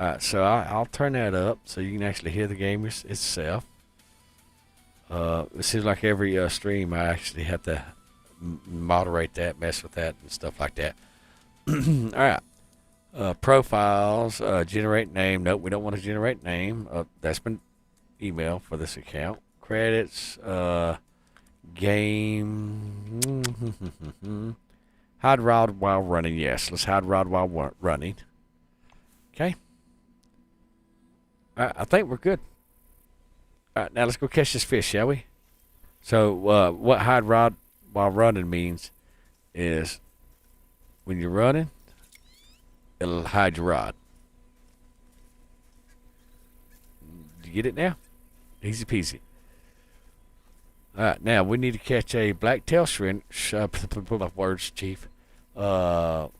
Alright, so I'll turn that up so you can actually hear the game itself. It seems like every stream I actually have to moderate that, mess with that, and stuff like that. Alright. Profiles, generate name. Nope, we don't want to generate name. That's been email for this account. Credits, game. Hide rod while running. Yes, let's hide rod while running. Okay. I think we're good. All right, now let's go catch this fish, shall we? So what hide rod while running means is when you're running, it'll hide your rod. You get it now? Easy peasy. All right, now we need to catch a blacktail shrimp. Pull up words, Chief. Blacktail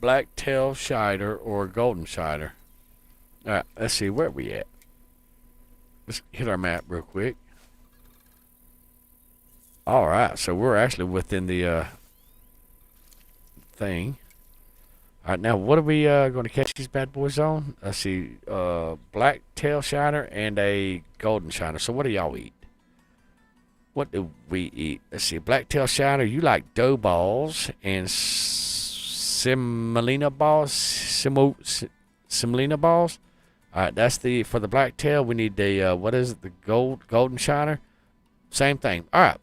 shider or golden shider. All right, let's see where we at. Let's hit our map real quick. All right, so we're actually within the thing. All right, now what are we going to catch these bad boys on? Let's see, blacktail shiner and a golden shiner. So what do y'all eat? What do we eat? Let's see, blacktail shiner. You like dough balls and semolina balls. Semolina balls. All right, that's for the blacktail. We need the what is it? The golden shiner. Same thing. All right,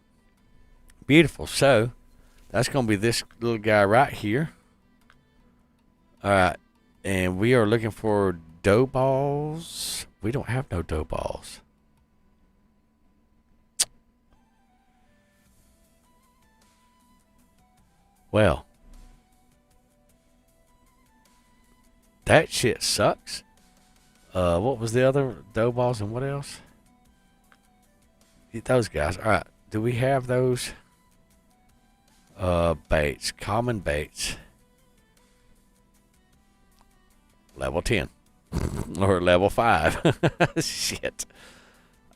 beautiful. So that's gonna be this little guy right here. All right, and we are looking for dough balls. We don't have no dough balls. Well, that shit sucks. What was the other dough balls and what else? Eat those guys. All right. Do we have those? Baits, common baits. Level 10 or level 5. Shit.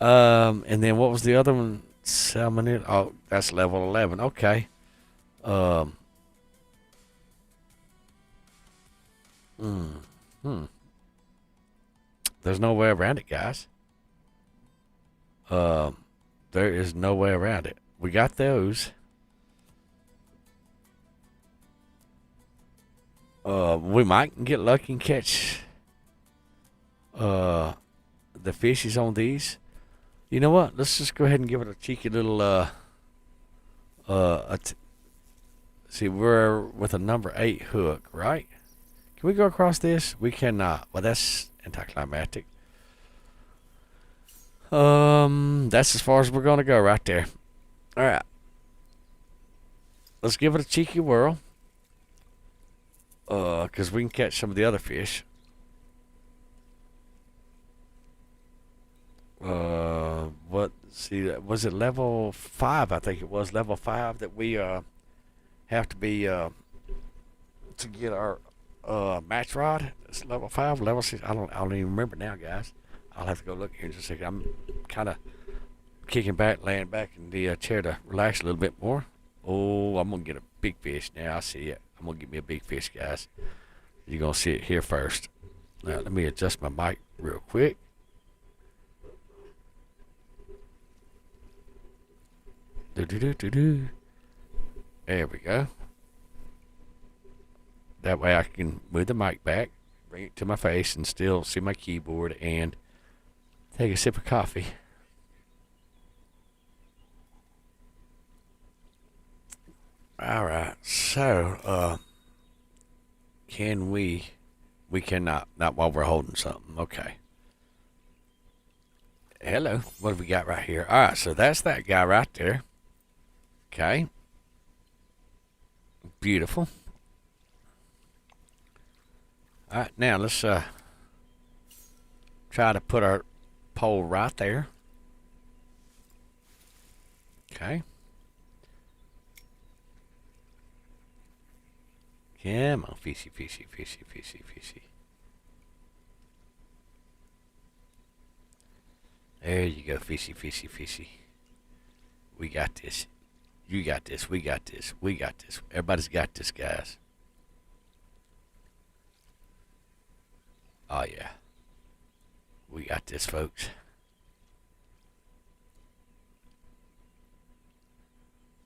And then what was the other one? Salmon. Oh, that's level 11. Okay. There's no way around it, guys. There is no way around it. We got those. We might get lucky and catch the fishies on these. You know what? Let's just go ahead and give it a cheeky little see, we're with a number 8 hook, right? Can we go across this? We cannot. Well, that's anticlimactic. That's as far as we're gonna go right there. All right. Let's give it a cheeky whirl. Because we can catch some of the other fish. What? See, was it level 5? I think it was level 5 that we have to be to get our match rod. It's level 5, level 6. I don't even remember now, guys. I'll have to go look here in just a second. I'm kind of kicking back, laying back in the chair to relax a little bit more. Oh, I'm gonna get a big fish now. I see it. I'm gonna get me a big fish, guys. You're gonna see it here first. Now, let me adjust my mic real quick. Do. There we go. That way I can move the mic back. bring it to my face and still see my keyboard and take a sip of coffee. All right, so can we? We cannot. Not while we're holding something. Okay. Hello. What have we got right here? All right, so that's that guy right there. Okay. Beautiful. All right, now let's try to put our pole right there. Okay. Come on, fishy, fishy, fishy, fishy, fishy. There you go, fishy, fishy, fishy. We got this. You got this. We got this. We got this. Everybody's got this, guys. Oh, yeah. We got this, folks.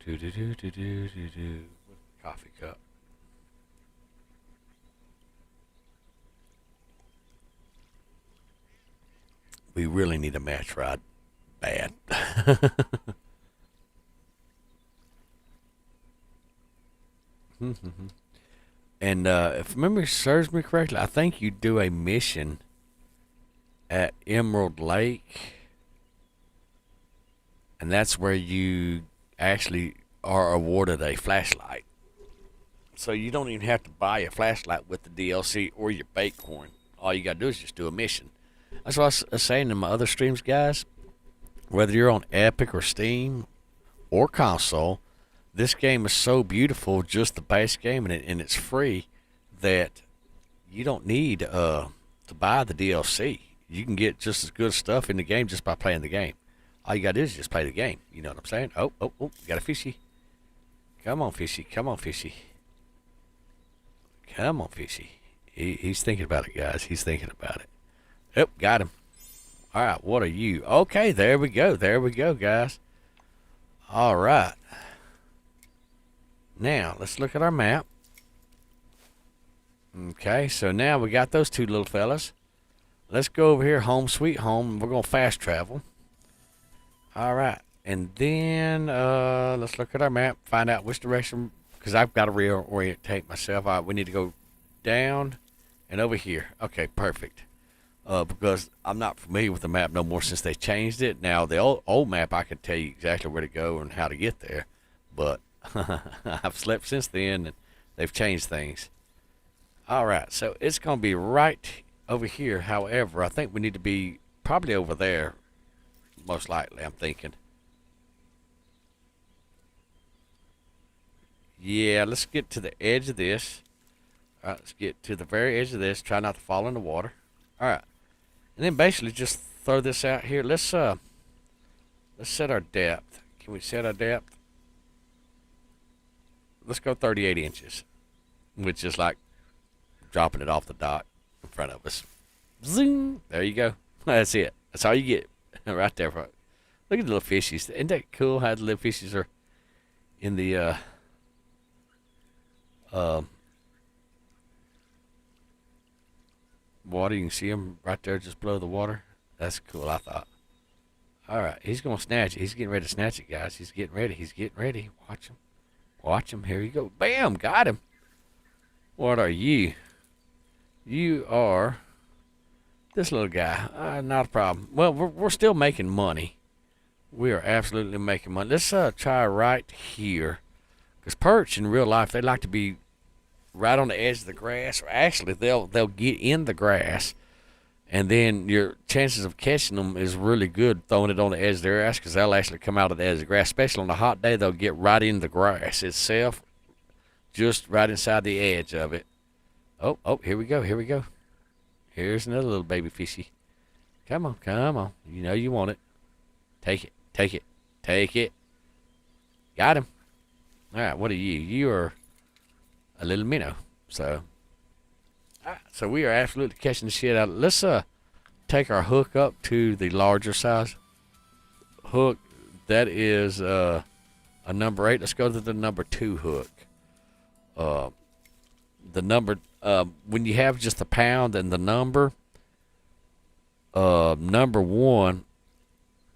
Do. Coffee cup. We really need a match rod. Bad. And if memory serves me correctly, I think you do a mission at Emerald Lake, and that's where you actually are awarded a flashlight. So you don't even have to buy a flashlight with the DLC or your bait coin. All you got to do is just do a mission. That's what I was saying in my other streams, guys. Whether you're on Epic or Steam or console, this game is so beautiful, just the base game, and it's free, that you don't need to buy the DLC. You can get just as good stuff in the game just by playing the game. All you got to do is just play the game. You know what I'm saying? Oh, got a fishy. Come on, fishy. Come on, fishy. Come on, fishy. He's thinking about it, guys. He's thinking about it. Yep, got him. All right, what are you? Okay, there we go. There we go, guys. All right. Now, let's look at our map. Okay, so now we got those two little fellas. Let's go over here, home sweet home. We're going to fast travel. All right. And then let's look at our map, find out which direction, because I've got to reorientate myself. All right, we need to go down and over here. Okay, perfect. Because I'm not familiar with the map no more since they changed it. Now, the old map, I could tell you exactly where to go and how to get there. But I've slept since then, and they've changed things. All right, so it's going to be right over here. However, I think we need to be probably over there, most likely, I'm thinking. Yeah, let's get to the edge of this. All right, let's get to the very edge of this. Try not to fall in the water. All right. And then basically just throw this out here. Let's set our depth. Can we set our depth? Let's go 38 inches, which is like dropping it off the dock in front of us. Zoom. There you go. That's it. That's all you get right there. Look at the little fishies. Isn't that cool how the little fishies are in the water? You can see them right there just below the water. That's cool, I thought. All right, he's going to snatch it. He's getting ready to snatch it, guys. He's getting ready. He's getting ready. Watch him. Watch him. Here you go. Bam! Got him. What are you? You are this little guy. Not a problem. Well, we're still making money. We are absolutely making money. Let's try right here. Because perch in real life, they like to be right on the edge of the grass. Or actually, they'll get in the grass. And then your chances of catching them is really good throwing it on the edge of their ass, because they'll actually come out of the edge of the grass. Especially on a hot day, they'll get right in the grass itself, just right inside the edge of it. Oh, here we go, here we go. Here's another little baby fishy. Come on, come on. You know you want it. Take it, take it, take it. Got him. All right, what are you? You are a little minnow. So we are absolutely catching the shit out of it. Let's take our hook up to the larger size hook. That is a number 8. Let's go to the number 2 hook. the number, when you have just the pound and the number, number one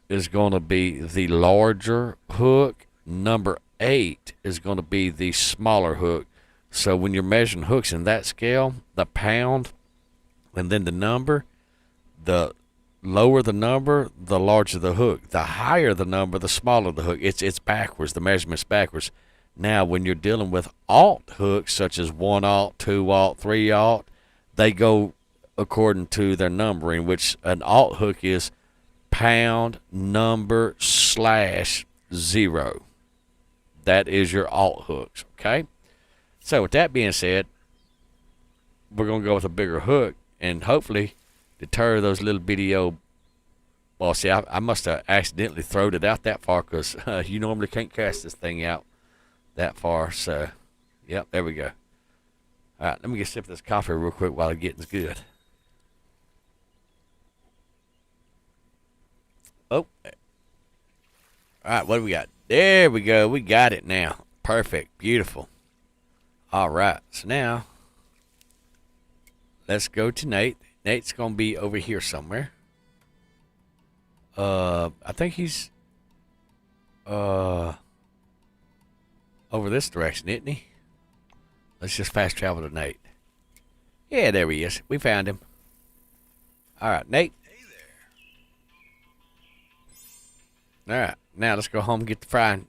is going to be the larger hook. Number 8 is going to be the smaller hook. So when you're measuring hooks in that scale, the pound and then the number, the lower the number, the larger the hook. The higher the number, the smaller the hook. It's backwards. The measurement's backwards. Now, when you're dealing with alt hooks, such as 1 alt, 2 alt, 3 alt, they go according to their numbering, which an alt hook is pound number / 0. That is your alt hooks, okay? So with that being said, we're going to go with a bigger hook and hopefully deter those little bitty old, well, see, I must have accidentally thrown it out that far because you normally can't cast this thing out that far. So, yep, there we go. All right, let me get a sip of this coffee real quick while it gets good. Oh, all right, what do we got? There we go. We got it now. Perfect. Beautiful. All right, so now let's go to Nate. Nate's going to be over here somewhere. I think he's over this direction, isn't he? Let's just fast travel to Nate. Yeah, there he is. We found him. All right, Nate. Hey there. All right, now let's go home and get the frying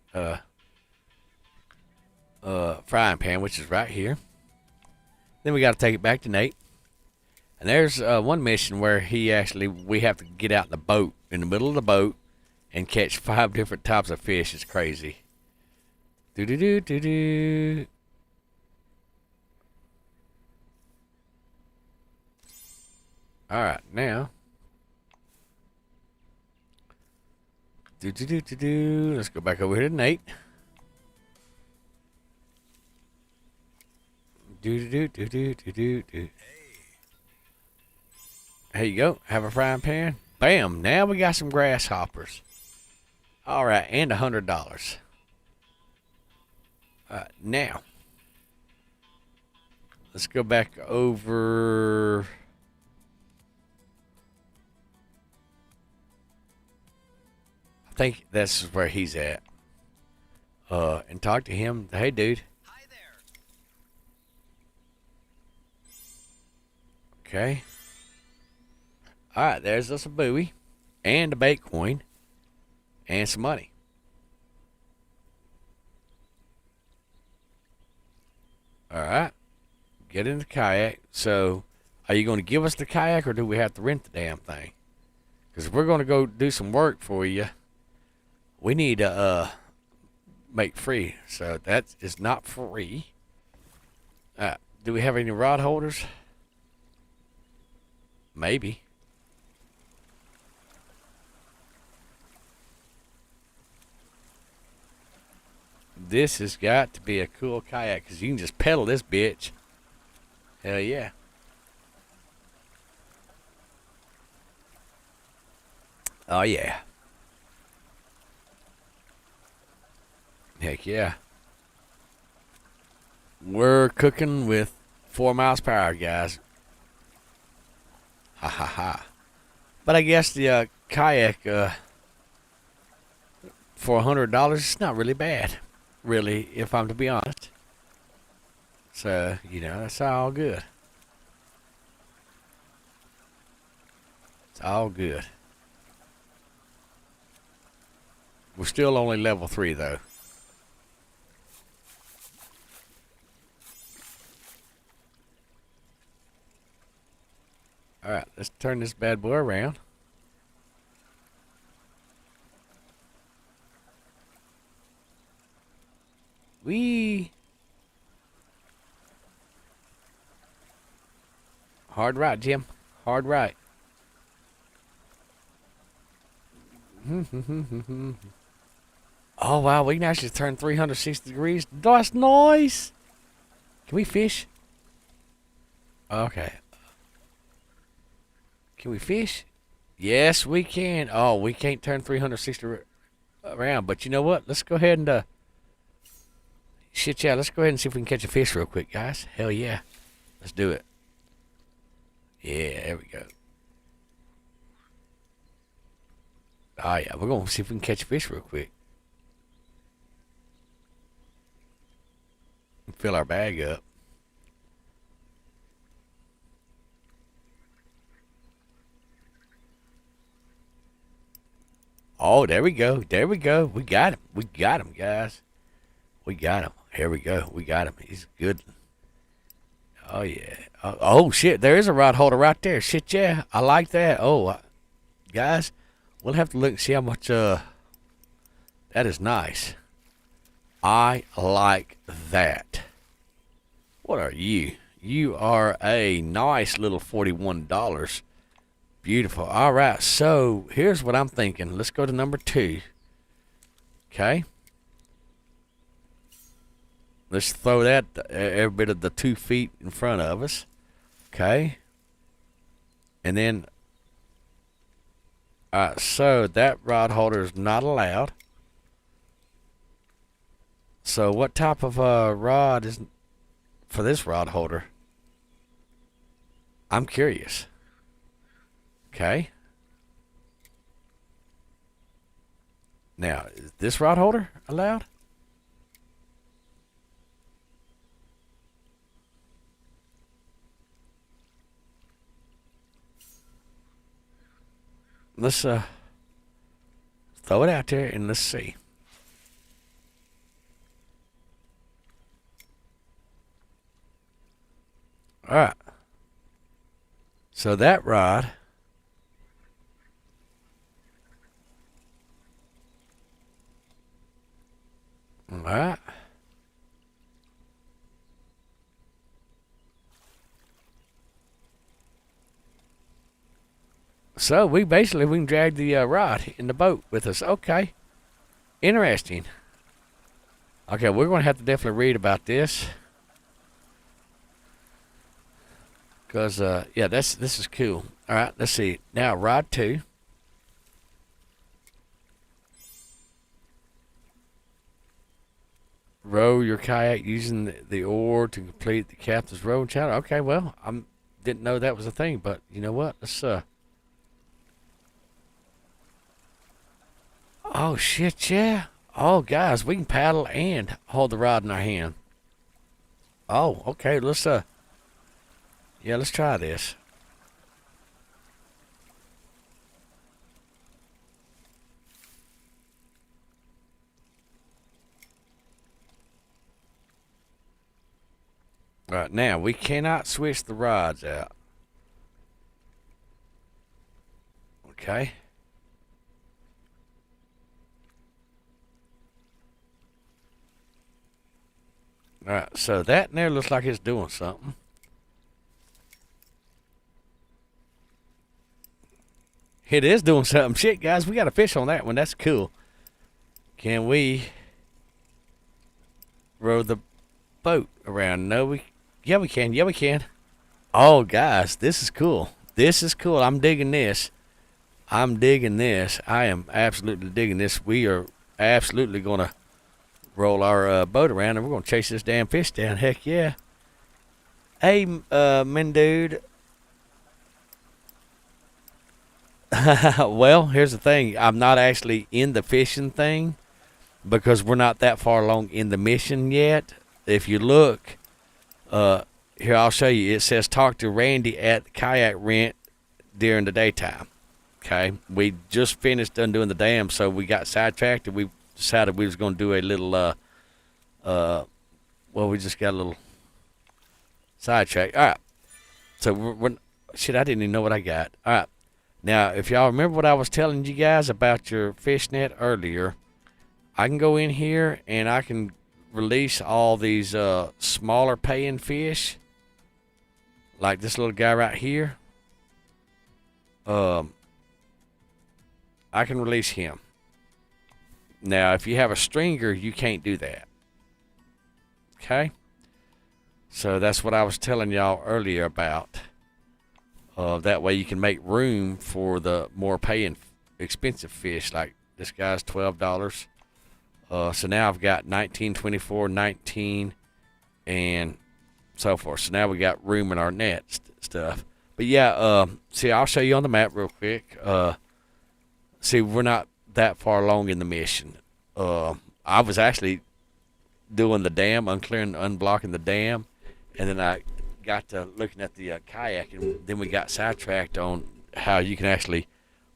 pan, which is right here. Then we got to take it back to Nate. And there's one mission where we have to get out in the boat, in the middle of the boat, and catch 5 different types of fish. It's crazy. Do-do-do-do-do. All right, now. Do-do-do-do-do. Let's go back over here to Nate. Do-do-do-do-do-do-do. There you go. Have a frying pan. Bam. Now we got some grasshoppers. All right. And $100. Now. Let's go back over. I think that's where he's at. And talk to him. Hey, dude. Hi there. Okay. All right, there's us a buoy and a bait coin and some money. All right. Get in the kayak. So, are you going to give us the kayak or do we have to rent the damn thing? Because if we're going to go do some work for you, we need to make free. So, that is not free. Do we have any rod holders? Maybe. This has got to be a cool kayak because you can just pedal this bitch. Hell yeah. Oh yeah. Heck yeah. We're cooking with 4 miles per hour, guys. Ha ha ha. But I guess the kayak for $100 is not really bad. Really, if I'm to be honest. So, that's all good. It's all good. We're still only level 3 though. Alright, let's turn this bad boy around. Wee. Hard right, Jim. Hard right. Oh, wow. We can actually turn 360 degrees. That's nice. Can we fish? Okay. Can we fish? Yes, we can. Oh, we can't turn 360 around. But you know what? Let's go ahead and... Shit, yeah, let's go ahead and see if we can catch a fish real quick, guys. Hell yeah. Let's do it. Yeah, there we go. Oh, yeah, we're going to see if we can catch a fish real quick. Fill our bag up. Oh, there we go. There we go. We got him. We got him, guys. We got him. Here we go. We got him. He's good. Oh, yeah. Oh, shit. There is a rod holder right there. Shit, yeah. I like that. Oh, guys, we'll have to look and see how much, that is nice. I like that. What are you? You are a nice little $41. Beautiful. All right, so here's what I'm thinking. Let's go to number 2. Okay. Let's throw that every bit of the 2 feet in front of us. Okay. And then, all right, so that rod holder is not allowed. So what type of rod is for this rod holder? I'm curious. Okay. Now, is this rod holder allowed? Let's throw it out there and let's see. All right. So that rod all right. So we can drag the rod in the boat with us. Okay. Interesting. Okay, we're going to have to definitely read about this. Because, yeah, this is cool. All right, let's see. Now, rod 2. Row your kayak using the oar to complete the captain's rowing channel. Okay, well, I didn't know that was a thing, but you know what? Let's, oh, shit, yeah. Oh, guys, we can paddle and hold the rod in our hand. Oh, okay, let's, yeah, let's try this. All right, now we cannot switch the rods out. Okay. All right, so that there looks like it's doing something. It is doing something. Shit, guys, we got a fish on that one. That's cool. Can we row the boat around? No, yeah, we can. Yeah, we can. Oh, guys, this is cool. This is cool. I'm digging this. I'm digging this. I am absolutely digging this. We are absolutely going to roll our boat around, and we're going to chase this damn fish down. Heck yeah. Hey, men dude. Well, here's the thing. I'm not actually in the fishing thing because we're not that far along in the mission yet. If you look, here, I'll show you. It says talk to Randy at Kayak Rent during the daytime. Okay. We just finished undoing the dam, so we got sidetracked, and we decided we was going to do a little, well, we just got a little sidetracked. All right. So, shit, I didn't even know what I got. All right. Now, if y'all remember what I was telling you guys about your fish net earlier, I can go in here and I can release all these smaller paying fish, like this little guy right here. I can release him. Now, if you have a stringer, you can't do that. Okay? So that's what I was telling y'all earlier about. That way you can make room for the more paying expensive fish, like this guy's $12. So now I've got 19, 24, 19, and so forth. So now we got room in our net stuff. But yeah, see, I'll show you on the map real quick. See, we're not that far along in the mission. I was actually doing the dam, unblocking the dam, and then I got to looking at the kayak, and then we got sidetracked on how you can actually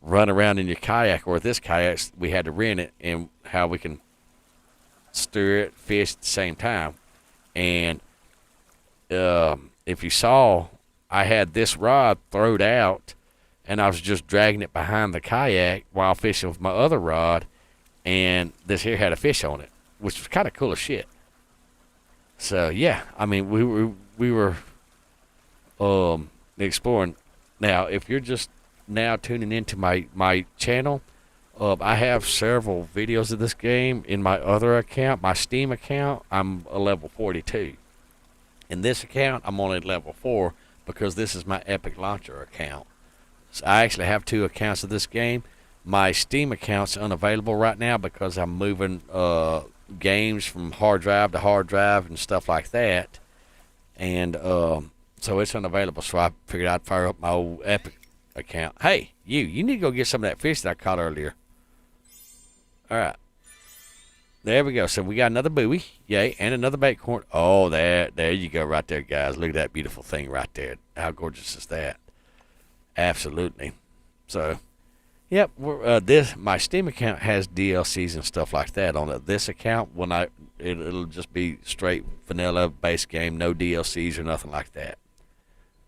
run around in your kayak, or this kayak, we had to rent it, and how we can steer it, fish at the same time. And if you saw, I had this rod throwed out, and I was just dragging it behind the kayak while fishing with my other rod, and this here had a fish on it, which was kind of cool as shit. So yeah, I mean, we were exploring. Now, if you're just now tuning into my channel, I have several videos of this game in my other account, my Steam account. I'm a level 42. In this account, I'm only level 4 because this is my Epic Launcher account. So I actually have 2 accounts of this game. My Steam account's unavailable right now because I'm moving games from hard drive to hard drive and stuff like that. And so it's unavailable, so I figured I'd fire up my old Epic account. Hey, you need to go get some of that fish that I caught earlier. All right. There we go. So we got another buoy, yay, and another bait corn. Oh, there you go right there, guys. Look at that beautiful thing right there. How gorgeous is that? Absolutely. So, yep, my Steam account has DLCs and stuff like that on it. This account, it'll just be straight vanilla base game, no DLCs or nothing like that.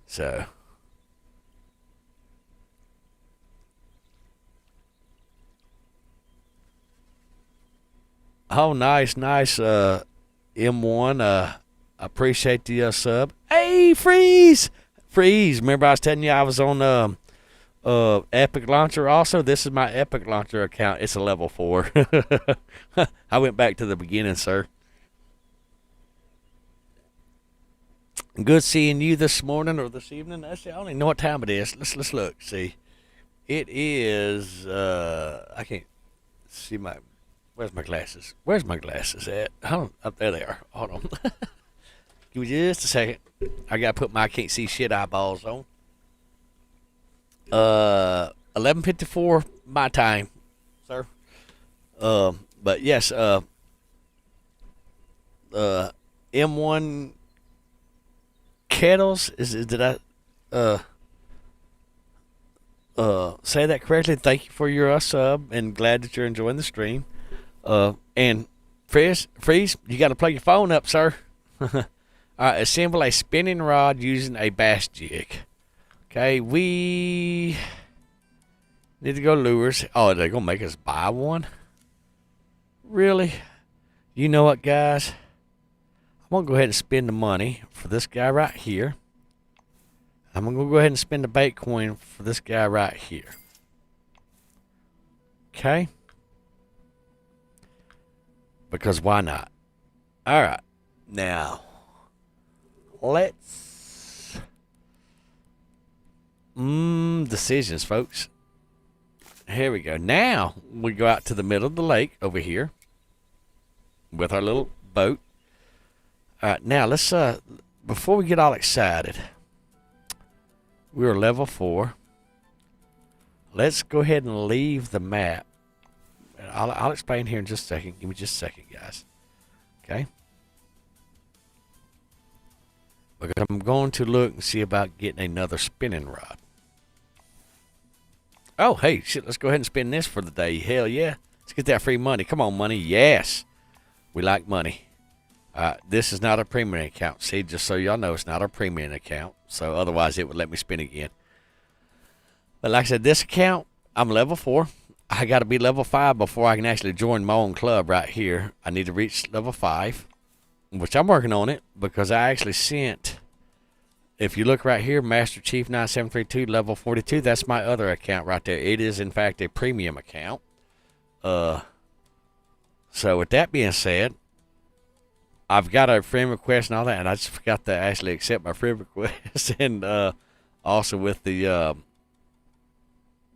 So, oh, nice. M1, appreciate the sub. Hey, Freeze! Remember I was telling you I was on Epic Launcher also? This is my Epic Launcher account. It's a level 4. I went back to the beginning, sir. Good seeing you this morning or this evening. I don't even know what time it is. Let's look. See, it is. I can't see my. Where's my glasses? Where's my glasses at? Up there they are. Hold on. Give me just a second. I gotta put my can't see shit eyeballs on. 11:54 my time, sir. But yes. M1 Kettles did I say that correctly? Thank you for your sub, and glad that you're enjoying the stream. And Freeze, you got to plug your phone up, sir. Assemble a spinning rod using a bass jig. Okay, we need to go lures. Oh, they're gonna make us buy one? Really? You know what, guys? I'm gonna go ahead and spend the money for this guy right here. I'm gonna go ahead and spend the bait coin for this guy right here. Okay? Because why not? Alright. Now, let's... decisions, folks. Here we go. Now, we go out to the middle of the lake over here with our little boat. Alright, now let's, before we get all excited, we're level 4. Let's go ahead and leave the map. I'll explain here in just a second. Give me just a second, guys. Okay? Because I'm going to look and see about getting another spinning rod. Oh, hey, shit, let's go ahead and spin this for the day. Hell yeah. Let's get that free money. Come on, money. Yes. We like money. This is not a premium account. See, just so y'all know, it's not a premium account. So otherwise, it would let me spin again. But like I said, this account, I'm level 4. I got to be level 5 before I can actually join my own club right here. I need to reach level 5, which I'm working on it because I actually sent, if you look right here, Master Chief 9732, level 42, that's my other account right there. It is, in fact, a premium account. So with that being said, I've got a friend request and all that, and I just forgot to actually accept my friend request. And also with the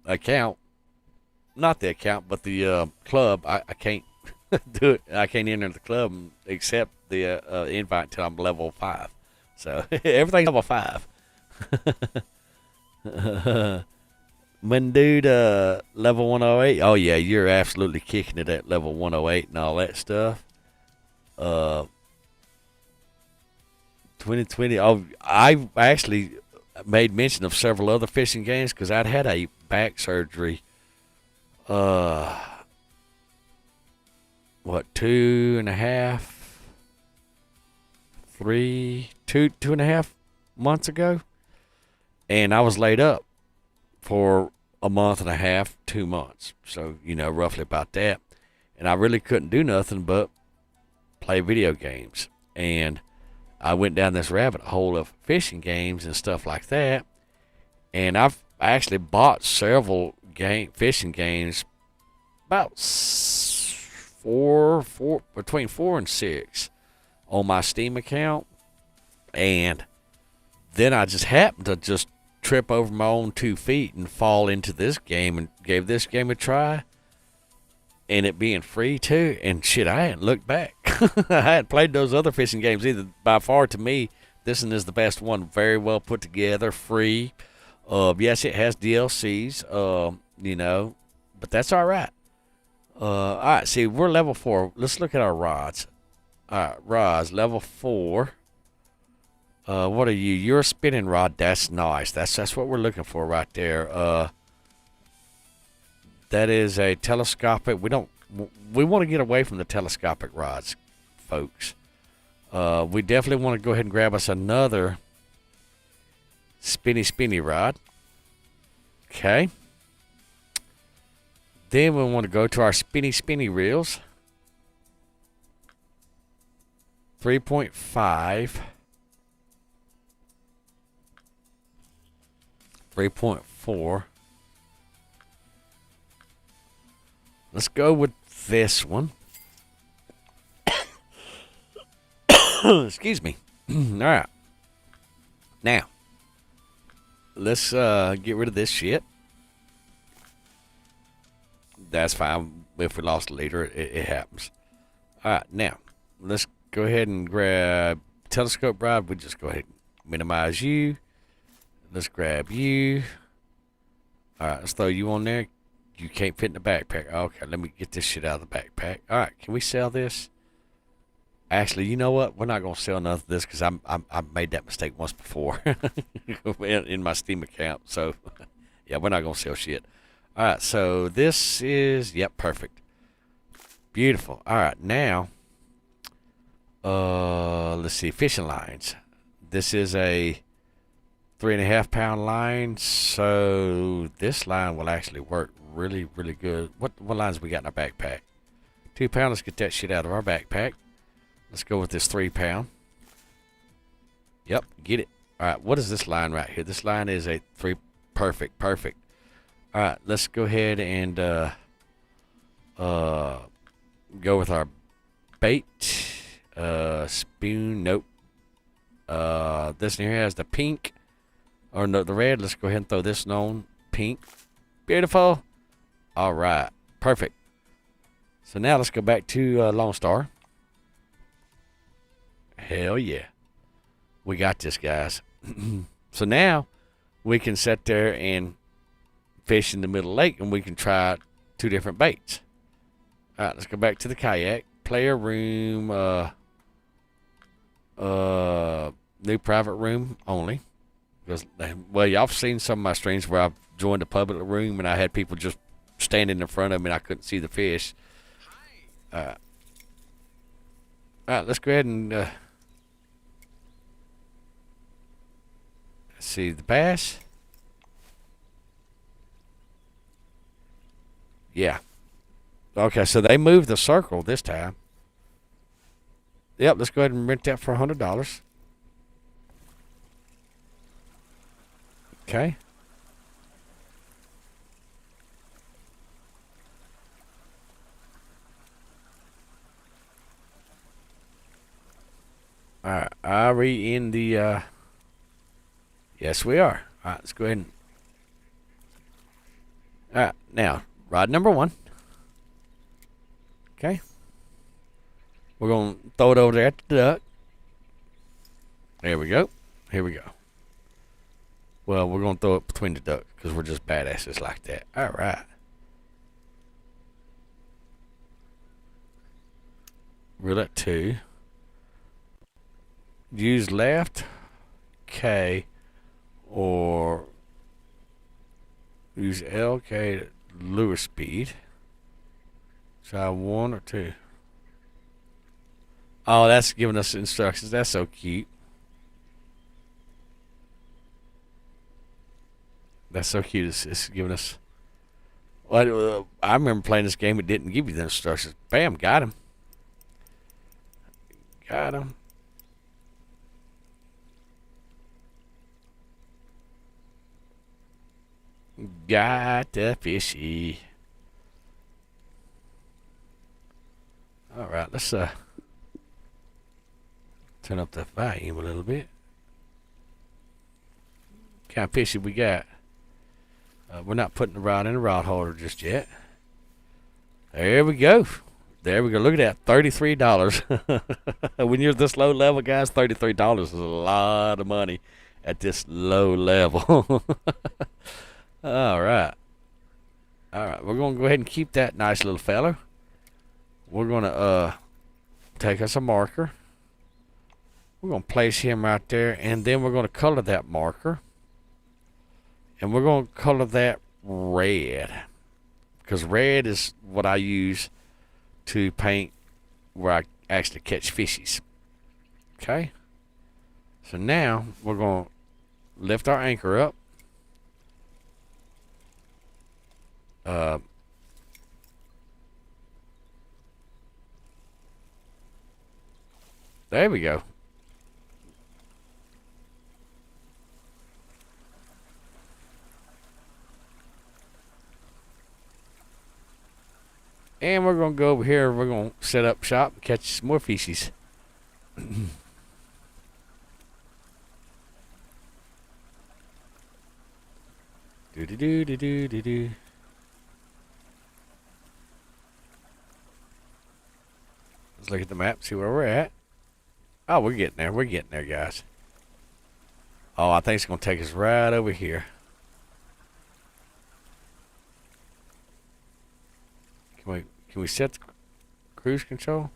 account, not the account, but the club, I can't do it. I can't enter the club and accept the invite until I'm level 5. So everything's level 5. When dude, level 108. Oh yeah, you're absolutely kicking it at level 108 and all that stuff. Uh, 2020. Oh, I actually made mention of several other fishing games because I'd had a back surgery. What, 2.5, 3, 2.5 months ago, and I was laid up for a month and a half, 2 months. So roughly about that, and I really couldn't do nothing but play video games. And I went down this rabbit hole of fishing games and stuff like that. And I actually bought several fishing games, about between 4 and 6 on my Steam account. And then I just happened to just trip over my own 2 feet and fall into this game and gave this game a try. And it being free too, and shit, I hadn't looked back. I hadn't played those other fishing games either. By far, to me, this one is the best one. Very well put together, free. Yes, it has DLCs. But that's all right. All right, see, we're level 4. Let's look at our rods. All right, rods, level 4. What are you? You're a spinning rod. That's nice. That's what we're looking for right there. That is a telescopic. We want to get away from the telescopic rods, folks. We definitely want to go ahead and grab us another spinny rod. Okay. Then we want to go to our spinny reels. 3.5. 3.4. Let's go with this one. Excuse me. All right. Now, let's get rid of this shit. That's fine. If we lost a leader, it happens. All right. Now, let's go ahead and grab telescope rod. We just go ahead and minimize you. Let's grab you. All right. Let's throw you on there. You can't fit in the backpack. Okay, let me get this shit out of the backpack. All right, can we sell this? Actually, you know what? We're not gonna sell none of this because I made that mistake once before in my Steam account. So, yeah, we're not gonna sell shit. All right, so this is perfect, beautiful. All right, now, let's see, fishing lines. This is a 3.5 pound line, so this line will actually work really good. What lines we got in our backpack? 2 pound. Let's get that shit out of our backpack. Let's go with this 3 pound. Yep, get it. All right, what is this line right here? This line is a 3. Perfect. All right, let's go ahead and go with our bait. Spoon. Nope. This one here has the pink. Or no, the red. Let's go ahead and throw this on pink. Beautiful. All right. Perfect. So now let's go back to Lone Star. Hell yeah. We got this, guys. So now we can sit there and fish in the middle lake, and we can try 2 different baits. All right. Let's go back to the kayak. Player room. New private room only. Because, well, y'all have seen some of my streams where I've joined a public room and I had people just standing in front of me and I couldn't see the fish. All right, let's go ahead and see the bass. Yeah. Okay, so they moved the circle this time. Yep, let's go ahead and rent that for $100. Okay. All right. Are we in the, yes, we are. All right, let's go ahead and, all right, now, rod number 1. Okay. We're going to throw it over there at the duck. There we go. Here we go. Well, we're going to throw it between the ducks because we're just badasses like that. All right. Reel at 2. Use left K or use LK to lure speed. Try 1 or 2. Oh, that's giving us instructions. That's so cute. That's so cute. It's giving us. Well, I remember playing this game. It didn't give you the instructions. Bam, got him. Got him. Got the fishy. All right, let's turn up the volume a little bit. What kind of fishy we got? We're not putting the rod in the rod holder just yet. There we go. There we go. Look at that, $33. When you're this low level, guys, $33 is a lot of money at this low level. All right. All right, we're going to go ahead and keep that nice little fellow. We're going to take us a marker. We're going to place him right there, and then we're going to color that marker. And we're going to color that red, because red is what I use to paint where I actually catch fishies. Okay? So now we're going to lift our anchor up. There we go. And we're going to go over here. We're going to set up shop and catch some more fishies. Do-do-do-do-do-do-do. Let's look at the map, see where we're at. Oh, we're getting there. We're getting there, guys. Oh, I think it's going to take us right over here. Can we set the cruise control?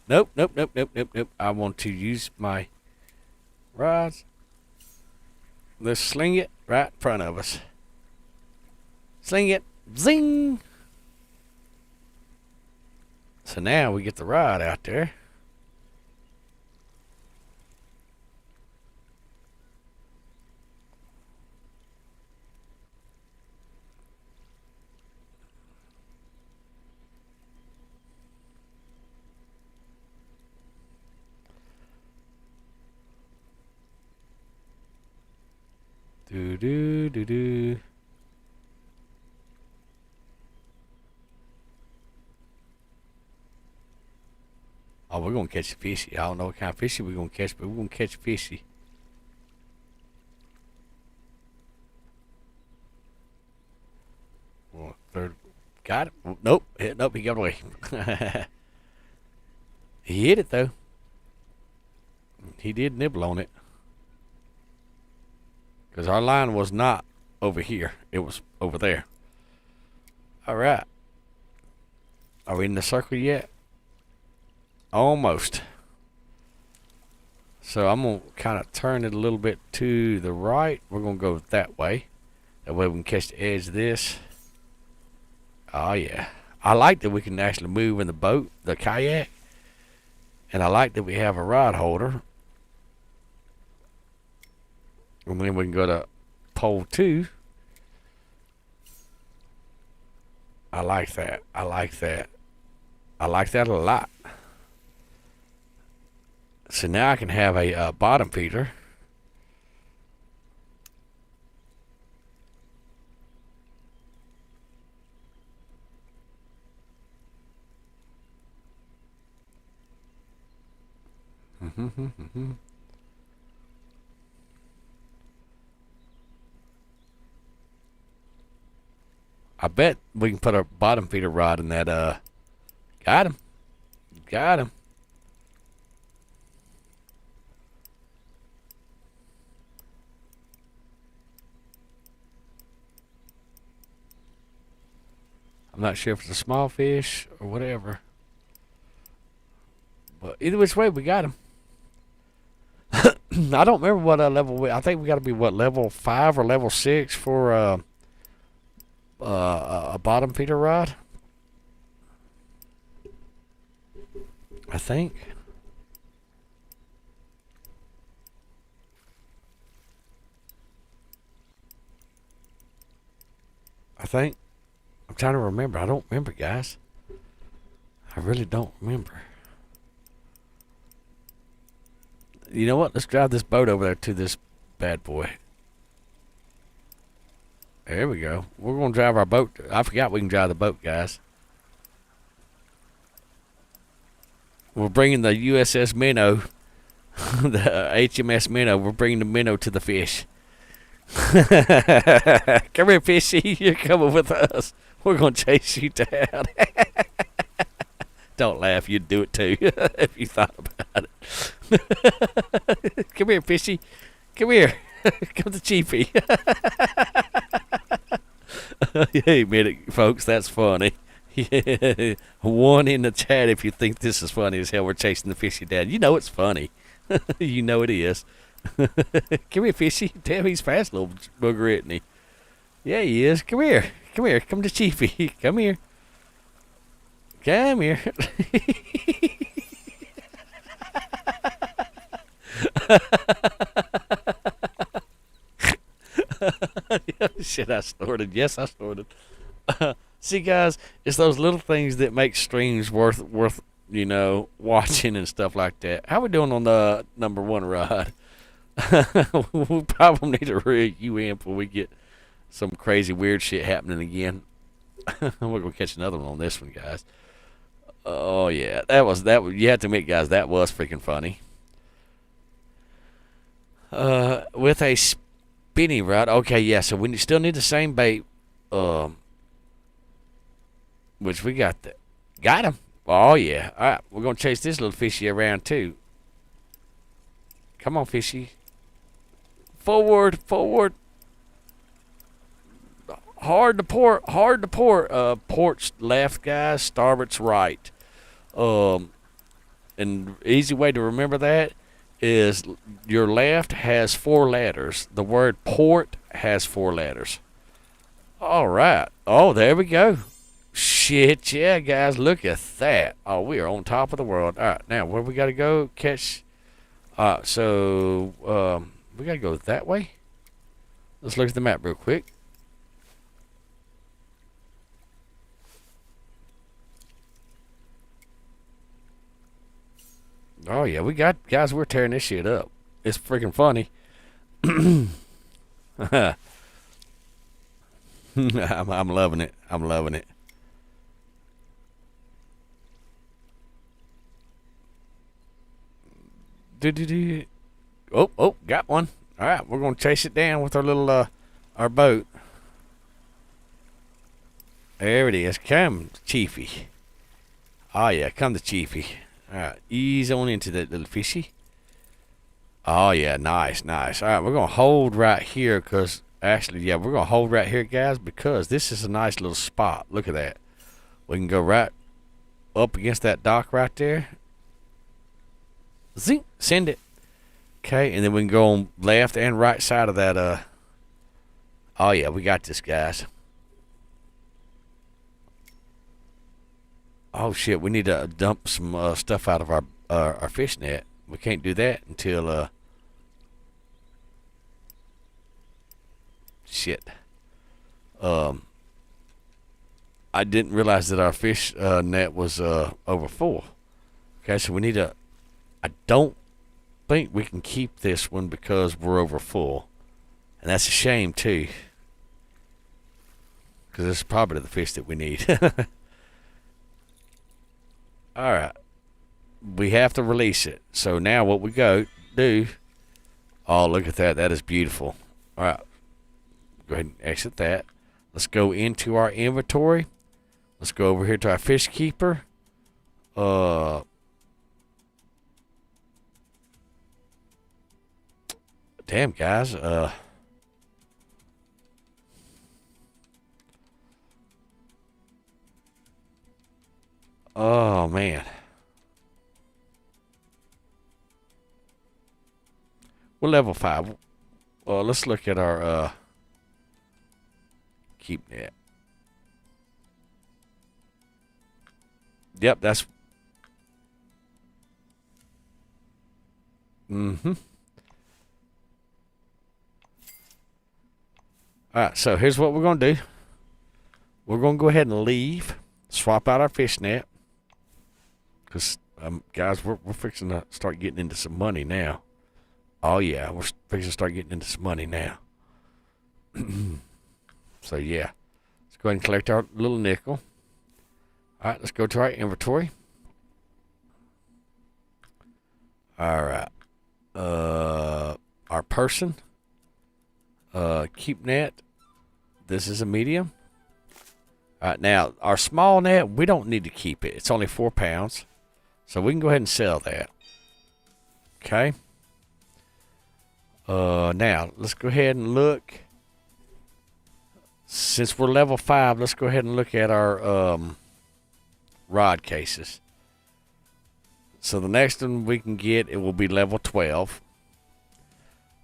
Nope, nope, nope, nope, nope, nope. I want to use my rods. Let's sling it right in front of us. Sling it. Zing! So now we get the rod out there. Do do do do. Oh, we're gonna catch a fishy. I don't know what kind of fishy we're gonna catch, but we're gonna catch a fishy. Well, third, got it. Nope, nope, he got away. He hit it though. He did nibble on it. Because our line was not over here. It was over there. All right. Are we in the circle yet? Almost. So I'm going to kind of turn it a little bit to the right. We're going to go that way. That way we can catch the edge of this. Oh, yeah. I like that we can actually move in the boat, the kayak. And I like that we have a rod holder. And then we can go to pole 2. I like that. I like that. I like that a lot. So now I can have a bottom feeder. I bet we can put a bottom feeder rod in that. Got him. Got him. I'm not sure if it's a small fish or whatever. But either which way, we got him. I don't remember what level. I think we got to be what, level 5 or level 6 for a bottom feeder rod. I think. I'm trying to remember. I don't remember, guys. I really don't remember. You know what? Let's drive this boat over there to this bad boy. There we go. We're going to drive our boat. I forgot we can drive the boat, guys. We're bringing the USS Minnow, the HMS Minnow. We're bringing the Minnow to the fish. Come here, fishy. You're coming with us. We're going to chase you down. Don't laugh. You'd do it too if you thought about it. Come here, fishy. Come here. Come to Chiefy. Hey, admit it, folks. That's funny. Yeah. One in the chat if you think this is funny as hell. We're chasing the fishy down. You know it's funny. You know it is. Come here, fishy. Damn, he's fast, little booger, isn't he? Yeah, he is. Come here. Come here. Come to Chiefy. Come here. Come here. Shit, I snorted. Yes, I snorted. See, guys, it's those little things that make streams worth watching and stuff like that. How we doing on the number 1 rod? We probably need to re-UM before we get some crazy weird shit happening again. We're gonna catch another one on this one, guys. Oh yeah, that was you have to admit, guys, that was freaking funny. With a spinny rod. Okay, yeah. So we still need the same bait. Which we got got him. Oh yeah. All right, we're gonna chase this little fishy around too. Come on, fishy. Forward. Hard to port. Port's left, guys. Starboard's right. And easy way to remember that is your left has 4 letters. The word port has 4 letters. All right. Oh, there we go. Shit, yeah, guys. Look at that. Oh, we are on top of the world. All right, now where we got to go catch? So we got to go that way. Let's look at the map real quick. Oh yeah, we got, guys. We're tearing this shit up. It's freaking funny. I'm loving it. I'm loving it. Oh, got one. All right, we're gonna chase it down with our little our boat. There it is. Come, Chiefy. Oh yeah, come to Chiefy. All right, ease on into that little fishy. Oh yeah, nice. All right, we're gonna hold right here because actually, yeah, we're gonna hold right here, guys, because this is a nice little spot. Look at that. We can go right up against that dock right there. Zing, send it. Okay, and then we can go on left and right side of that. Oh yeah, we got this, guys. Oh shit, we need to dump some stuff out of our fish net. We can't do that until shit. I didn't realize that our fish net was over full. Okay, so we need to. I don't think we can keep this one because we're over full, and that's a shame too. Because it's probably the fish that we need. All right, we have to release it. So now what we do? Oh, look at that! That is beautiful. All right, go ahead and exit that. Let's go into our inventory. Let's go over here to our fish keeper. Damn, guys. Oh, man. We're level 5. Let's look at our keep net. Yep, that's... Mm-hmm. Alright, so here's what we're going to do. We're going to go ahead and leave. Swap out our fish net. Because, guys, we're fixing to start getting into some money now. Oh, yeah, we're fixing to start getting into some money now. So, yeah. Let's go ahead and collect our little nickel. All right, let's go to our inventory. All right. Our person. Keep net. This is a medium. All right, now, our small net, we don't need to keep it. It's only 4 pounds. So we can go ahead and sell that. Okay. Now, let's go ahead and look. Since we're level 5, let's go ahead and look at our rod cases. So the next one we can get, it will be level 12.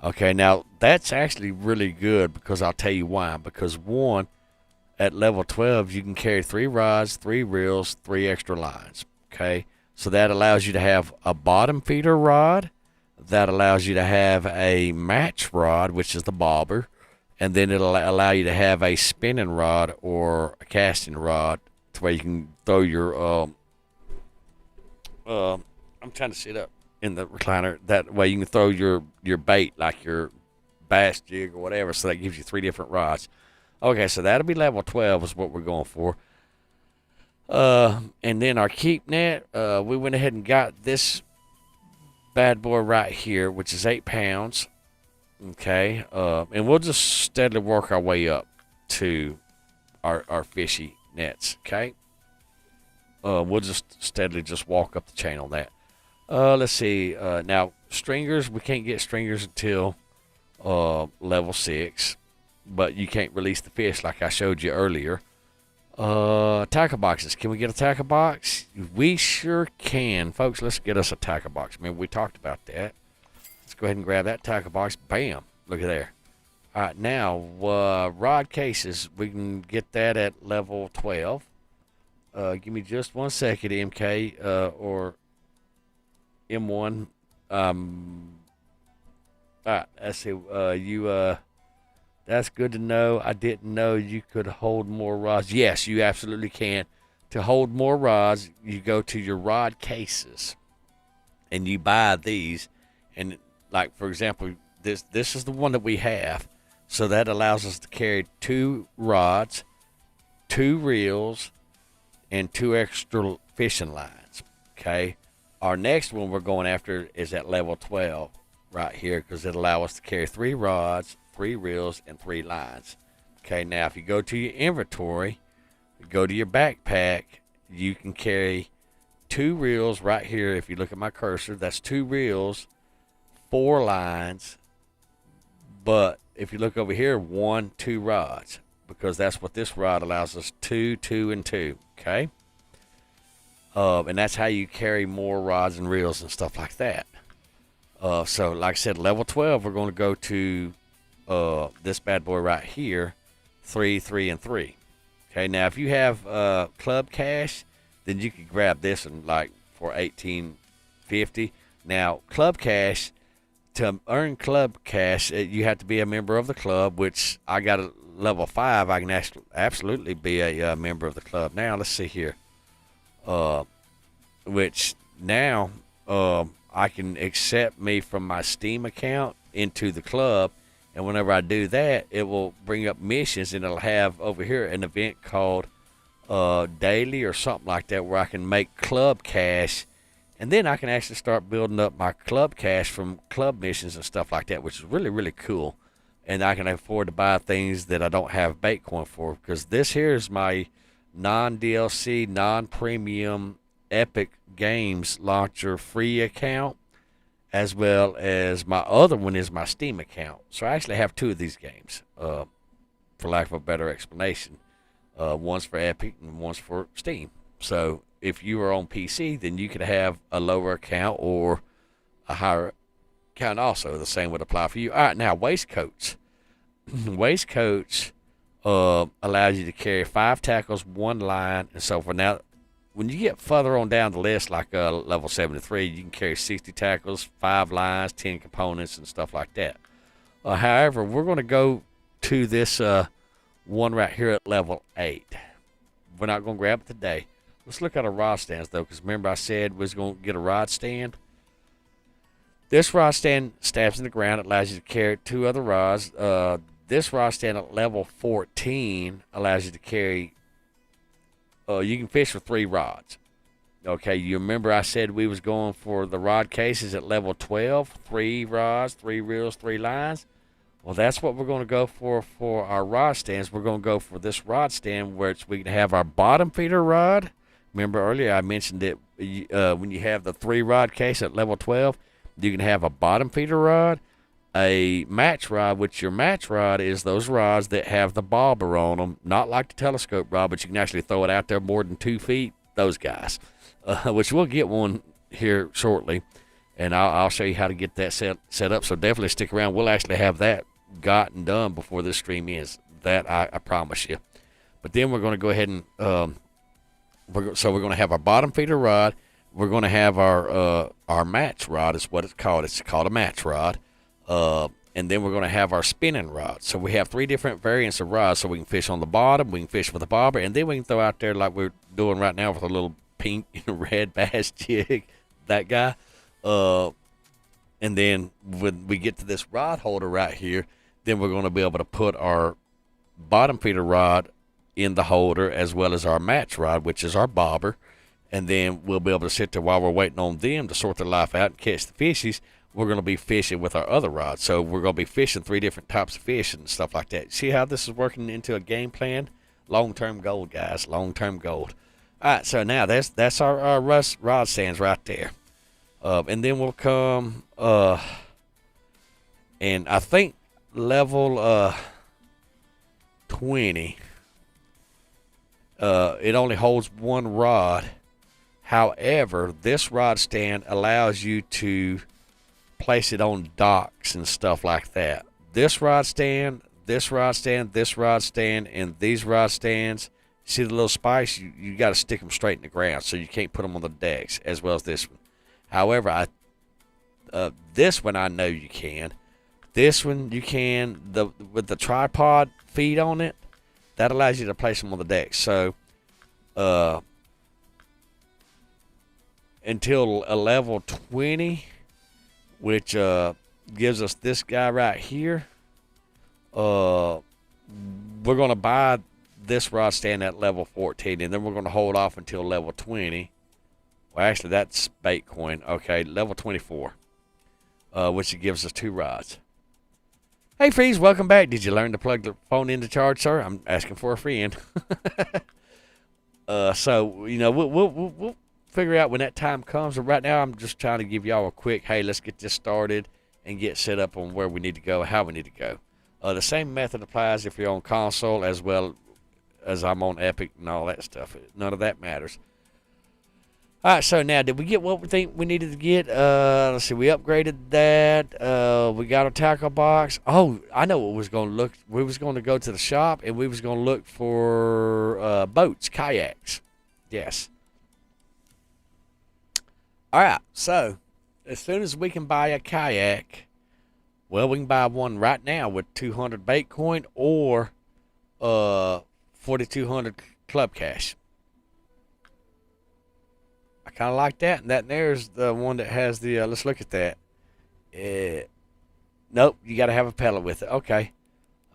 Okay, now that's actually really good because I'll tell you why. Because one, at level 12, you can carry 3 rods, 3 reels, 3 extra lines. Okay, so that allows you to have a bottom feeder rod. That allows you to have a match rod, which is the bobber. And then it'll allow you to have a spinning rod or a casting rod to where you can throw your, I'm trying to sit up in the recliner. That way you can throw your bait, like your bass jig or whatever. So that gives you 3 different rods. Okay, so that'll be level 12 is what we're going for. And then our keep net, we went ahead and got this bad boy right here, which is 8 pounds. Okay, and we'll just steadily work our way up to our fishy nets. Okay, we'll just steadily just walk up the chain on that. Let's see. Now stringers, we can't get stringers until level 6, but you can't release the fish like I showed you earlier. Tackle boxes. Can we get a tackle box? We sure can, folks. Let's get us a tackle box. Remember we talked about that. Let's go ahead and grab that tackle box. Bam. Look at there. All right, now, rod cases. We can get that at level 12. Give me just 1 second, MK, or M1. All right, let's see. That's good to know. I didn't know you could hold more rods. Yes, you absolutely can. To hold more rods, you go to your rod cases, and you buy these, and like, for example, this is the one that we have. So that allows us to carry 2 rods, 2 reels, and 2 extra fishing lines. Okay. Our next one we're going after is at level 12 right here because it allows us to carry 3 rods, 3 reels, and 3 lines. Okay. Now, if you go to your inventory, go to your backpack, you can carry 2 reels right here. If you look at my cursor, that's 2 reels, 4 lines, but if you look over here, 1, 2 rods, because that's what this rod allows us, 2, 2, and 2, okay? And that's how you carry more rods and reels and stuff like that. So, like I said, level 12, we're going to go to this bad boy right here, 3, 3, and 3. Okay, now if you have club cash, then you can grab this one like for $18.50. Now, club cash, to earn club cash, you have to be a member of the club, which I got a level 5. I can absolutely be a member of the club. Now, let's see here. Which now I can accept me from my Steam account into the club. And whenever I do that, it will bring up missions, and it'll have over here an event called Daily or something like that where I can make club cash. And then I can actually start building up my club cash from club missions and stuff like that, which is really, really cool. and I can afford to buy things that I don't have Baitcoin for, because this here is my non-DLC, non-premium Epic Games launcher free account, as well as my other one is my Steam account. So I actually have two of these games, for lack of a better explanation. One's for Epic and one's for Steam. So if you are on PC, then you could have a lower account or a higher account also. The same would apply for you. All right, now waistcoats. Waistcoats allows you to carry 5 tackles, 1 line, and so forth. Now, when you get further on down the list, like level 73, you can carry 60 tackles, 5 lines, 10 components, and stuff like that. However, we're going to go to this one right here at level 8. We're not going to grab it today. Let's look at our rod stands, though, because remember I said we was going to get a rod stand? This rod stand stabs in the ground. It allows you to carry 2 other rods. This rod stand at level 14 allows you to carry, you can fish with 3 rods. Okay, you remember I said we was going for the rod cases at level 12, 3 rods, 3 reels, 3 lines. Well, that's what we're going to go for our rod stands. We're going to go for this rod stand where we can have our bottom feeder rod. Remember earlier I mentioned that when you have the 3 rod case at level 12, you can have a bottom feeder rod, a match rod, which your match rod is those rods that have the bobber on them, not like the telescope rod, but you can actually throw it out there more than 2 feet, those guys, which we'll get one here shortly, and I'll show you how to get that set up, so definitely stick around. We'll actually have that gotten done before this stream ends, that I promise you. But then we're going to go ahead and, we're going to have our bottom feeder rod. We're going to have our match rod is what it's called. It's called a match rod. And then we're going to have our spinning rod. So we have 3 different variants of rods. So we can fish on the bottom, we can fish with a bobber, and then we can throw out there like we're doing right now with a little pink and red bass jig, that guy. And then when we get to this rod holder right here, then we're going to be able to put our bottom feeder rod in the holder, as well as our match rod, which is our bobber. And then we'll be able to sit there while we're waiting on them to sort their life out and catch the fishies. We're going to be fishing with our other rods. So we're going to be fishing 3 different types of fish and stuff like that. See how this is working into a game plan? Long-term goal, guys. Long-term goal. All right, so now that's our rod stands right there. And then we'll come, and I think level 20, it only holds 1 rod. However, this rod stand allows you to place it on docks and stuff like that. This rod stand, this rod stand, this rod stand, and these rod stands, see the little spikes? You got to stick them straight in the ground, so you can't put them on the decks, as well as this one. However, this one I know you can. This one you can, with the tripod feet on it, that allows you to place them on the deck. So, until a level 20, which gives us this guy right here, we're going to buy this rod stand at level 14, and then we're going to hold off until level 20. Well, actually, that's Baitcoin. Okay, level 24, which gives us 2 rods. Hey, Freeze, welcome back. Did you learn to plug the phone into charge, sir? I'm asking for a friend. So, you know, we'll figure out when that time comes. But right now, I'm just trying to give y'all a quick, hey, let's get this started and get set up on where we need to go, how we need to go. The same method applies if you're on console as well as I'm on Epic and all that stuff. None of that matters. All right, so now, did we get what we think we needed to get? Let's see, we upgraded that. We got a tackle box. Oh, I know what we was going to look. We was going to go to the shop, and we was going to look for boats, kayaks. Yes. All right, so as soon as we can buy a kayak, well, we can buy one right now with 200 Baitcoin or 4,200 club cash. I kind of like that. And that there's the one that has the, let's look at that. Nope, you got to have a pellet with it. Okay.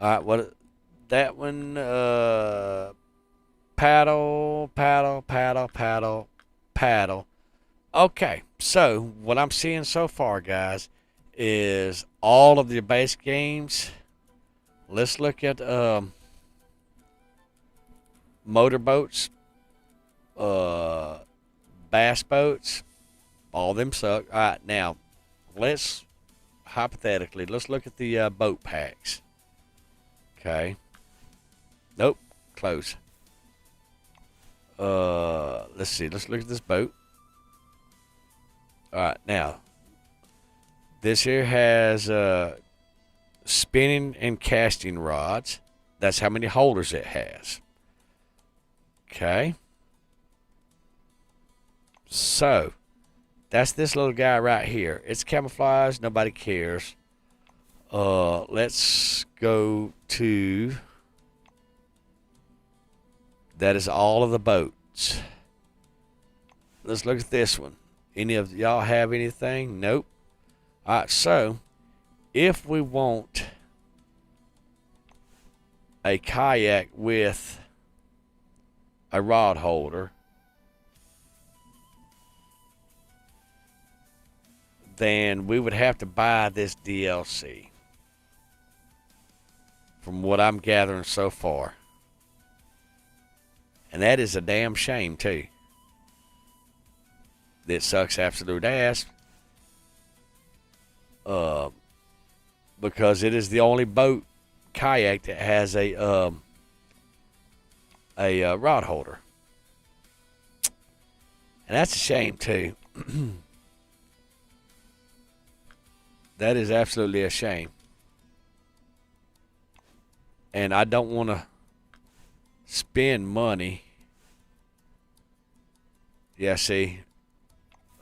All right, what that one, paddle, paddle, paddle, paddle, paddle. Okay, so what I'm seeing so far, guys, is all of the base games let's look at motorboats, uh, bass boats. All them suck. All right, now let's hypothetically let's look at the boat packs. Okay. Nope. Close. Let's see. Let's look at this boat. All right, now this here has spinning and casting rods. That's how many holders it has. Okay. So that's this little guy right here. It's camouflage. Nobody cares. Let's go to. That is all of the boats. Let's look at this one. Any of y'all have anything? Nope. All right, so if we want a kayak with a rod holder, then we would have to buy this DLC. From what I'm gathering so far. And that is a damn shame, too. It sucks absolute ass. Because it is the only boat kayak that has a rod holder. And that's a shame, too. That is absolutely a shame. And I don't want to spend money. Yeah, see,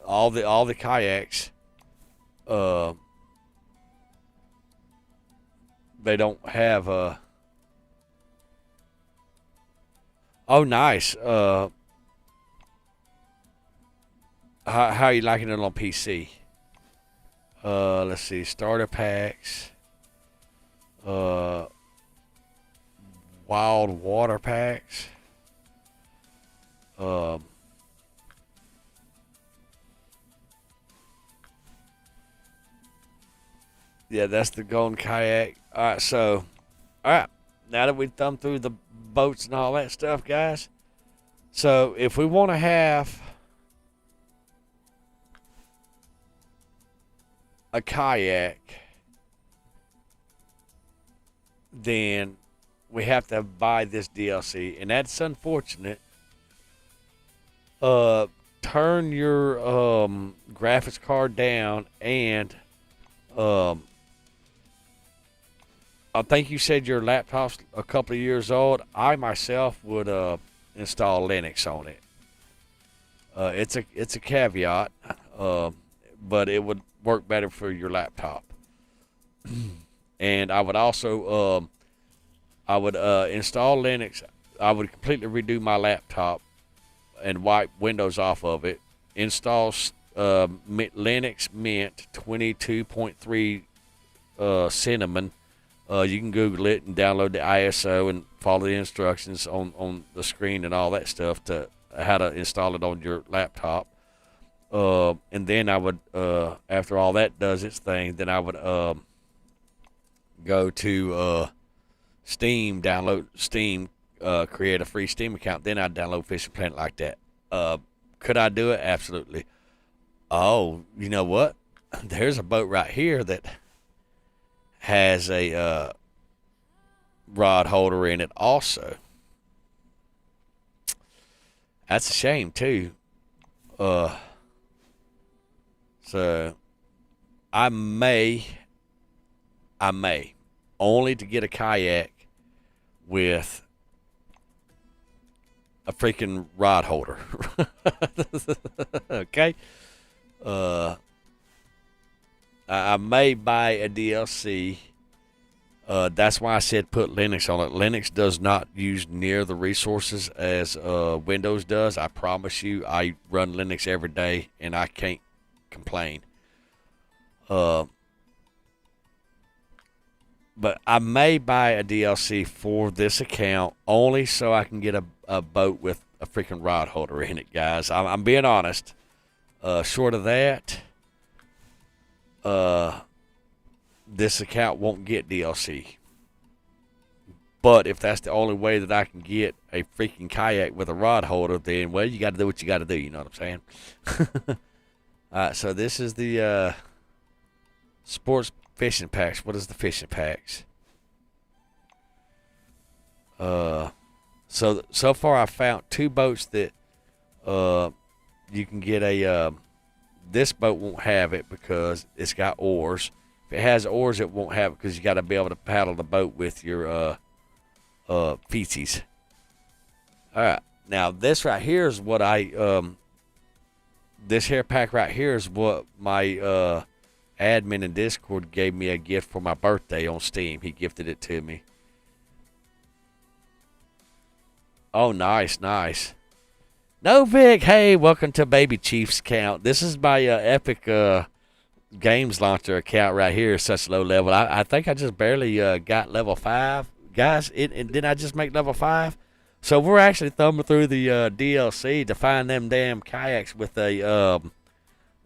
all the kayaks, they don't have Oh, nice. How are you liking it on PC? Let's see, starter packs. Wild water packs. Yeah, that's the golden kayak. All right, so, all right. Now that we've thumbed through the boats and all that stuff, guys. So, if we want to have a kayak, then we have to buy this DLC, and that's unfortunate. Turn your graphics card down, and I think you said your laptop's a couple of years old. I myself would install Linux on it. It's a caveat, but it would work better for your laptop. And I would also install Linux. I would completely redo my laptop and wipe Windows off of it. Install Linux Mint 22.3 Cinnamon. You can Google it and download the ISO and follow the instructions on the screen and all that stuff to how to install it on your laptop. And then I would, after all that does its thing, then I would go to Steam, download Steam, create a free Steam account. Then I'd download Fishing Planet like that. Could I do it? Absolutely. Oh, you know what? There's a boat right here that has a rod holder in it also. That's a shame too. So I may only to get a kayak with a freaking rod holder. Okay. I may buy a DLC. That's why I said put Linux on it. Linux does not use near the resources as Windows does. I promise you, I run Linux every day, and I can't complain. But I may buy a DLC for this account only so I can get a boat with a freaking rod holder in it, guys. I'm being honest. Short of that, this account won't get DLC. But if that's the only way that I can get a freaking kayak with a rod holder, then, well, you got to do what you got to do. You know what I'm saying? All right, so this is the sports fishing packs. What is the fishing packs? So far I found 2 boats that you can get a this boat won't have it because it's got oars. If it has oars, it won't have it because you got to be able to paddle the boat with your feces. All right, now this right here is what this hair pack right here is what my admin in Discord gave me a gift for my birthday on Steam. He gifted it to me. Oh, nice, nice. No, Vic, hey, welcome to Baby Chief's account. This is my Epic Games Launcher account right here. Such low level. I think I just barely got level 5. Guys, didn't I just make level 5? So we're actually thumbing through the DLC to find them damn kayaks with a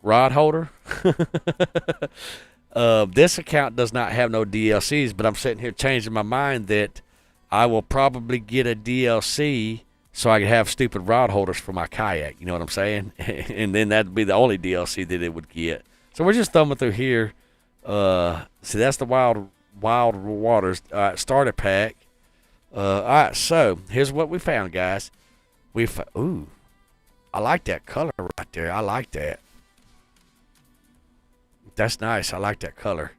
rod holder. This account does not have no DLCs, but I'm sitting here changing my mind that I will probably get a DLC so I can have stupid rod holders for my kayak. You know what I'm saying? And then that'd be the only DLC that it would get. So we're just thumbing through here. See, that's the Wild Waters starter pack. All right, so here's what we found, guys. Ooh, I like that color right there. I like that. That's nice. I like that color.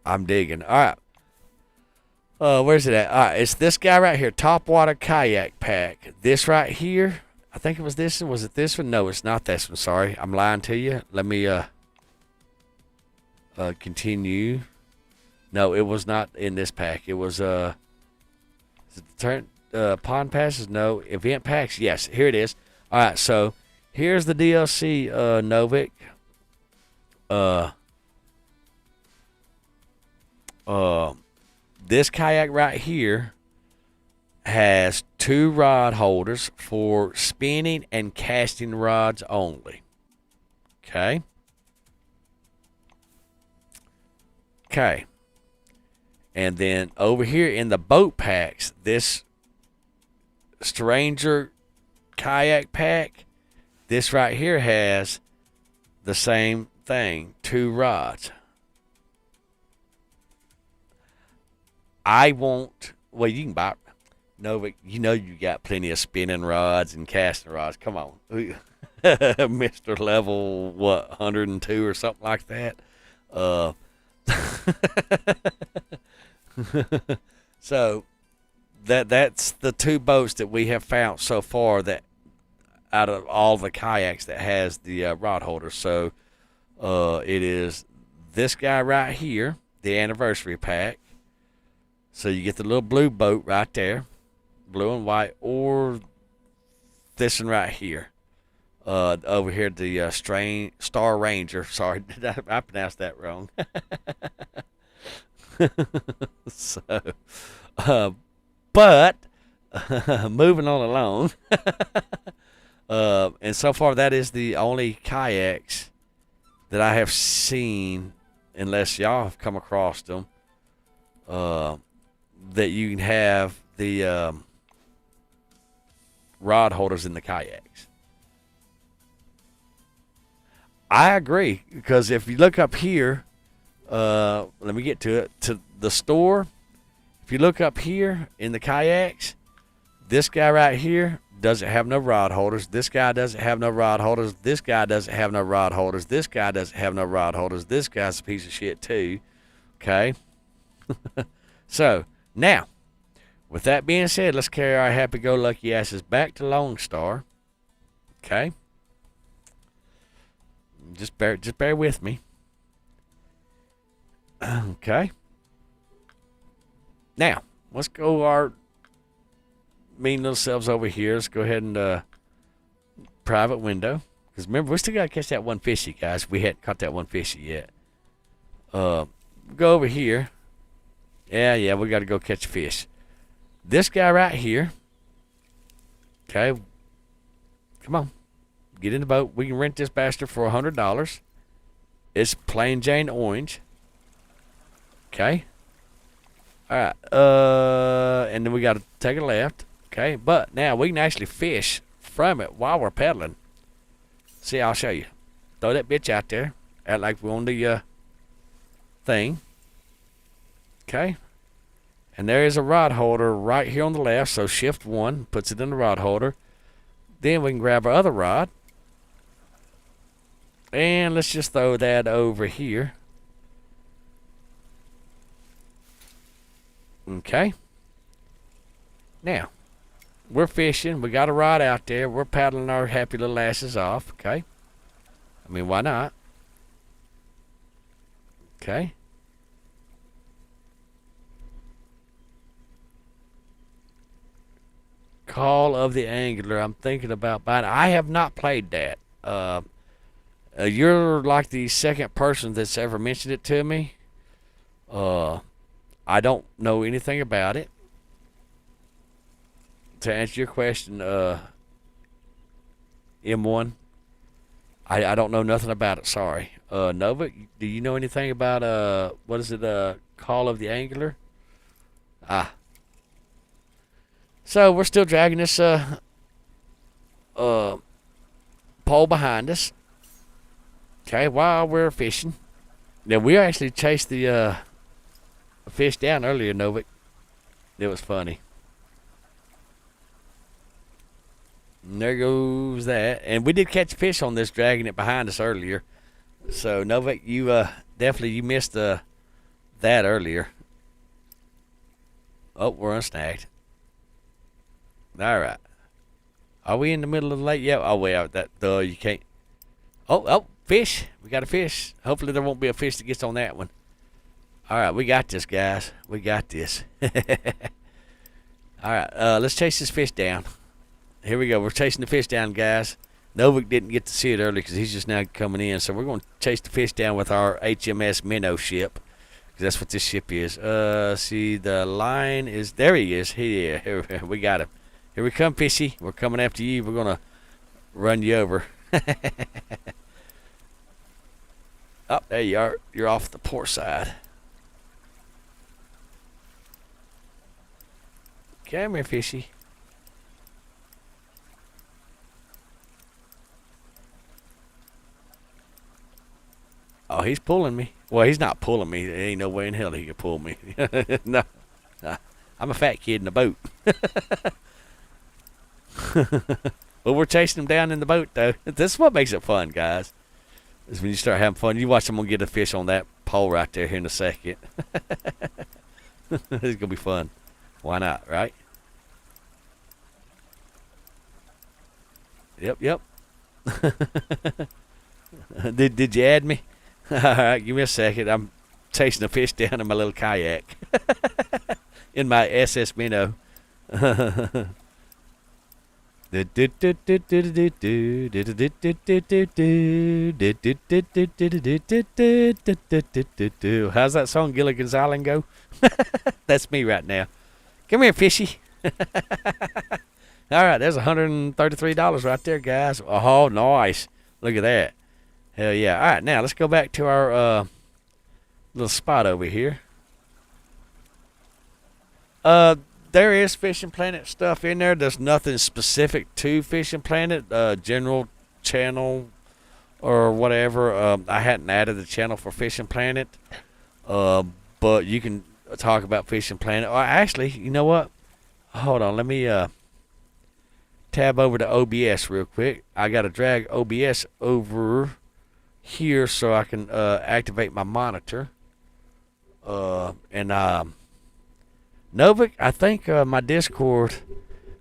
I'm digging. All right. Where's it at? All right, it's this guy right here, Topwater Kayak Pack. This right here, I think it was this one. Was it this one? No, it's not this one. Sorry, I'm lying to you. Let me continue. No, it was not in this pack. It was is it the pond passes? No, event packs. Yes, here it is. All right, so here's the DLC, Novik. This kayak right here has 2 rod holders for spinning and casting rods only. Okay. Okay. And then over here in the boat packs, this Stranger Kayak Pack, this right here has the same thing, 2 rods. I won't. Well, you can buy. No, but you know you got plenty of spinning rods and casting rods. Come on, Mr. Level 102 or something like that. So that's the 2 boats that we have found so far that out of all the kayaks that has the rod holder. So it is this guy right here, the anniversary pack. So you get the little blue boat right there, blue and white, or this one right here. Over here, the Star Ranger. Sorry, did I pronounced that wrong? So, but moving on along, and so far that is the only kayaks that I have seen, unless y'all have come across them. That you can have the rod holders in the kayaks. I agree, because if you look up here, let me get to it, to the store. If you look up here in the kayaks, this guy right here doesn't have no rod holders. This guy doesn't have no rod holders. This guy doesn't have no rod holders. This guy doesn't have no rod holders. This guy's a piece of shit too. Okay? So, now, with that being said, let's carry our happy-go-lucky asses back to Lone Star. Okay? Just bear with me. Okay? Now, let's go our mean little selves over here. Let's go ahead and private window. Because remember, we still got to catch that one fishy, guys. We hadn't caught that one fishy yet. Go over here. Yeah, we got to go catch a fish. This guy right here. Okay. Come on. Get in the boat. We can rent this bastard for $100. It's plain Jane orange. Okay. All right. And then we got to take a left. Okay. But now we can actually fish from it while we're paddling. See, I'll show you. Throw that bitch out there. Act like we're on the thing. Okay. And there is a rod holder right here on the left. So shift 1 puts it in the rod holder. Then we can grab our other rod. And let's just throw that over here. Okay. Now, we're fishing. We got a rod out there. We're paddling our happy little asses off. Okay. I mean, why not? Okay. Call of the Angler. I'm thinking about buying it. I have not played that. You're like the second person that's ever mentioned it to me. I don't know anything about it. To answer your question, M1, I don't know nothing about it. Sorry. Nova, do you know anything about what is it? Call of the Angler? Ah. So we're still dragging this pole behind us. Okay, while we're fishing. Now we actually chased the fish down earlier, Novik. It was funny. And there goes that. And we did catch a fish on this, dragging it behind us earlier. So Novik, you definitely you missed that earlier. Oh, we're unsnagged. All right. Are we in the middle of the lake? Yeah. Oh, well, you can't. Oh, fish. We got a fish. Hopefully there won't be a fish that gets on that one. All right, we got this, guys. We got this. All right, let's chase this fish down. Here we go. We're chasing the fish down, guys. Novik didn't get to see it earlier because he's just now coming in. So we're going to chase the fish down with our HMS Minnow ship. Because that's what this ship is. See, the line is... There he is. Here, we got him. Here we come, fishy. We're coming after you. We're going to run you over. Oh, there you are. You're off the port side. Come here, fishy. Oh, he's pulling me. Well, he's not pulling me. There ain't no way in hell he could pull me. No. I'm a fat kid in a boat. Well, we're chasing him down in the boat, though. This is what makes it fun, guys. Is when you start having fun. You watch someone get a fish on that pole right there here in a second. It's going to be fun. Why not, right? Yep. Did you add me? All right, give me a second. I'm chasing a fish down in my little kayak. In my SS Minnow. How's that song, Gilligan's Island, go? That's me right now. Come here, fishy. All right, there's $133 right there, guys. Oh, nice. Look at that. Hell yeah. All right, now let's go back to our little spot over here. There is Fishing Planet stuff in there. There's nothing specific to Fishing Planet, general channel or whatever. I hadn't added the channel for Fishing Planet, but you can talk about Fishing Planet. Or actually, you know what? Hold on, let me tab over to OBS real quick. I got to drag OBS over here so I can activate my monitor. Novik, I think my Discord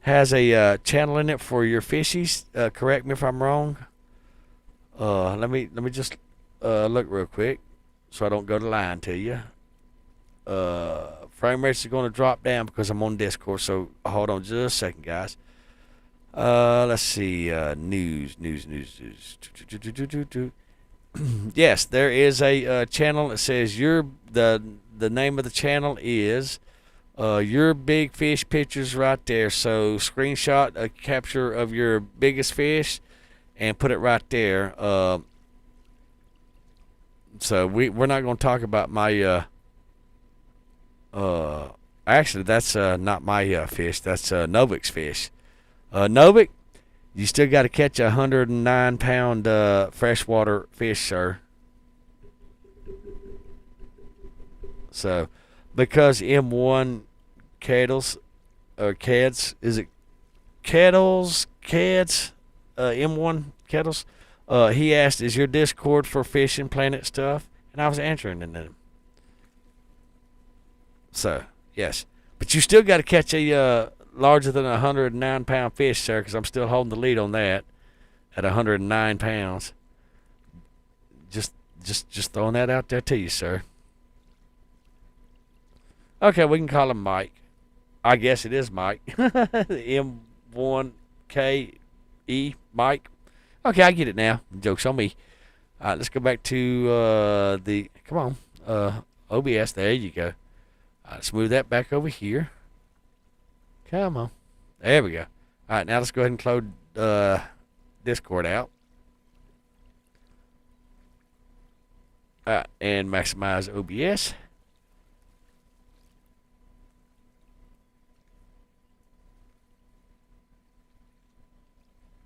has a channel in it for your fishies. Correct me if I'm wrong. Let me just look real quick so I don't go to lying to you. Frame rates are going to drop down because I'm on Discord. So hold on just a second, guys. Let's see. News. Yes, there is a channel that says the name of the channel is your big fish pictures right there. So screenshot a capture of your biggest fish and put it right there. So we're not going to talk about my Actually, that's not my fish. That's Novik's fish. Novik, you still got to catch a 109-pound freshwater fish, sir. So, because M1 Kettles or Cads, is it Kettles, Cads, M1 Kettles? He asked, "Is your Discord for fishing planet stuff?" And I was answering them. So, yes, but you still got to catch a larger than a 109-pound fish, sir, because I'm still holding the lead on that at 109 pounds. Just, just throwing that out there to you, sir. Okay, we can call him Mike. I guess it is Mike. M1KE Mike. Okay, I get it now. Joke's on me. All right, let's go back to the. Come on, OBS. There you go. Let's move that back over here. Come on. There we go. All right, now let's go ahead and close Discord out. All right, and maximize OBS.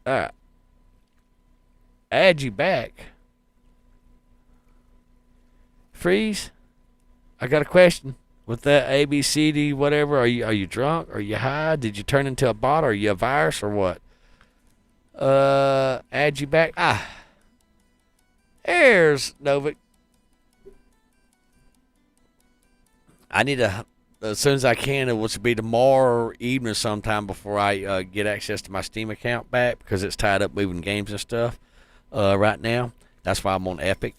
All right. Add you back. Freeze. I got a question. With that ABCD whatever, are you drunk? Are you high? Did you turn into a bot? Are you a virus or what? Add you back. There's Novik. I need to, as soon as I can, which will be tomorrow evening sometime before I get access to my Steam account back because it's tied up moving games and stuff right now. That's why I'm on Epic.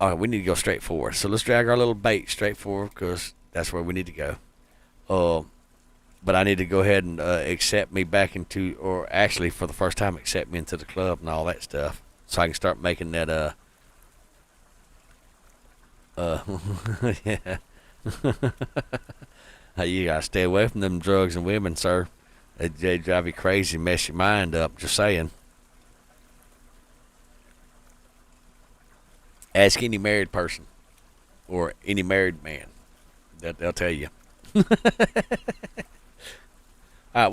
All right, we need to go straight forward. So let's drag our little bait straight forward because that's where we need to go. But I need to go ahead and accept me back into, or actually for the first time accept me into the club and all that stuff, so I can start making that. Yeah. You gotta stay away from them drugs and women, sir. They drive you crazy, mess your mind up. Just saying. Ask any married person or any married man. They'll tell you. We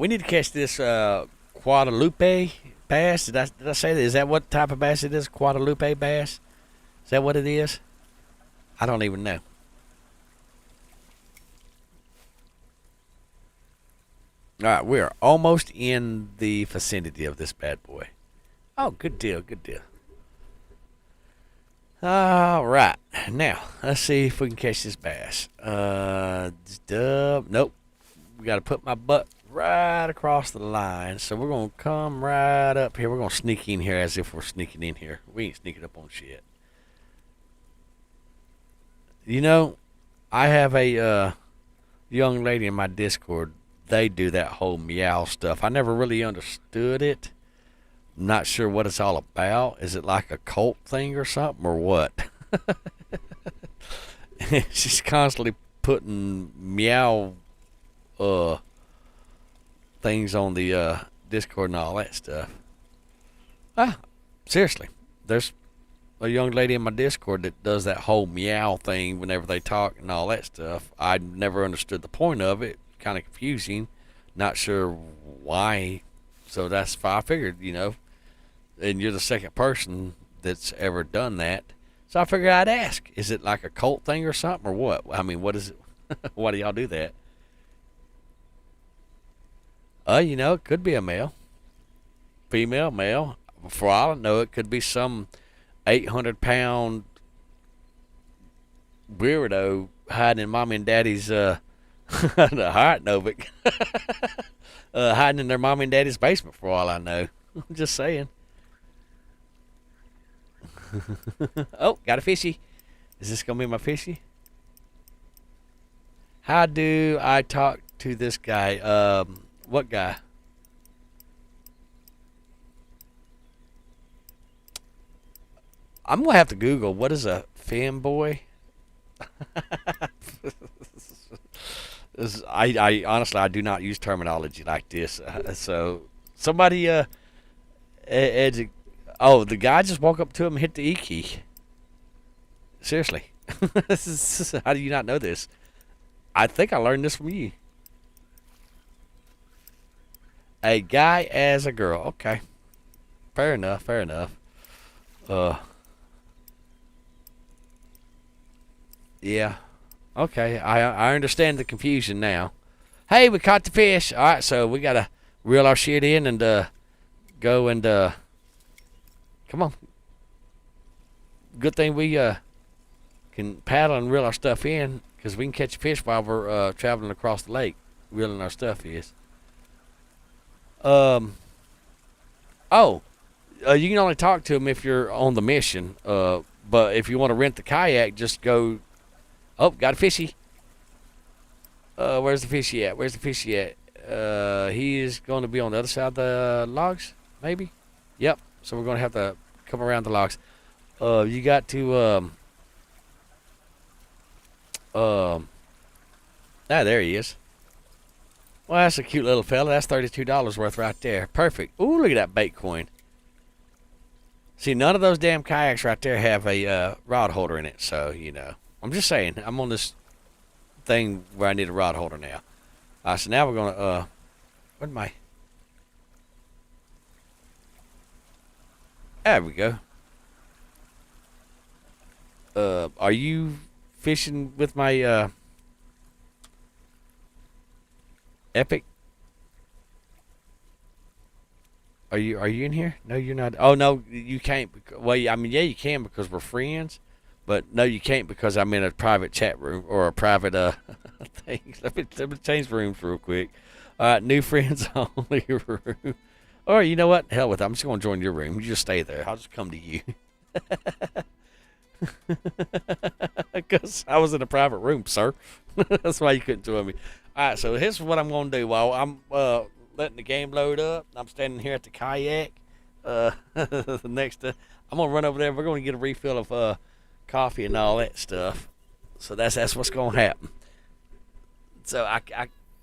need to catch this Guadalupe bass. Did I say that? Is that what type of bass it is? Guadalupe bass? Is that what it is? I don't even know. All right, we are almost in the vicinity of this bad boy. Oh, good deal, good deal. All right, now let's see if we can catch this bass. Nope. We got to put my butt right across the line. So we're gonna come right up here. We're gonna sneak in here as if we're sneaking in here. We ain't sneaking up on shit. You know, I have a young lady in my Discord. They do that whole meow stuff. I never really understood it. I'm not sure what it's all about. Is it like a cult thing or something or what? She's constantly putting meow things on the Discord and all that stuff. Seriously. There's a young lady in my Discord that does that whole meow thing whenever they talk and all that stuff. I never understood the point of it. Kind of confusing. Not sure why. So that's why I figured, and you're the second person that's ever done that. So I figured I'd ask. Is it like a cult thing or something or what? I mean, what is it? Why do y'all do that? It could be a male. Female, male. For all I know, it could be some 800-pound weirdo hiding in mommy and daddy's the heart Novik. Hiding in their mommy and daddy's basement for all I know. I'm just saying. Oh, got a fishy. Is this gonna be my fishy? How do I talk to this guy? What guy? I'm gonna have to Google what is a femboy. I honestly I do not use terminology like this. So somebody oh, the guy just walked up to him and hit the E key. Seriously. How do you not know this? I think I learned this from you. A guy as a girl. Okay. Fair enough. Fair enough. Uh, yeah. Okay. I understand the confusion now. Hey, we caught the fish. All right, so we gotta reel our shit in and go and come on. Good thing we can paddle and reel our stuff in because we can catch a fish while we're traveling across the lake. Reeling our stuff is. Um. Oh, you can only talk to him if you're on the mission. But if you want to rent the kayak, just go. Oh, got a fishy. Where's the fishy at? Where's the fishy at? He is going to be on the other side of the logs, maybe. Yep. So we're going to have to come around the logs. You got to there he is. Well, that's a cute little fella. That's $32 worth right there. Perfect. Ooh, look at that bait coin. See, none of those damn kayaks right there have a rod holder in it. So, I'm just saying. I'm on this thing where I need a rod holder now. So now we're going to, what am I? There we go. Are you fishing with my, Epic? Are you in here? No, you're not. Oh no, you can't. Well, I mean, yeah, you can because we're friends, but no, you can't because I'm in a private chat room or a private thing. Let me change rooms real quick. All right, new friends only room. Or you know what? Hell with it. I'm just gonna join your room. You just stay there. I'll just come to you. Because I was in a private room, sir. That's why you couldn't join me. All right, so here's what I'm gonna do while I'm letting the game load up. I'm standing here at the kayak. Next to, I'm gonna run over there. We're gonna get a refill of coffee and all that stuff. So that's what's gonna happen. So I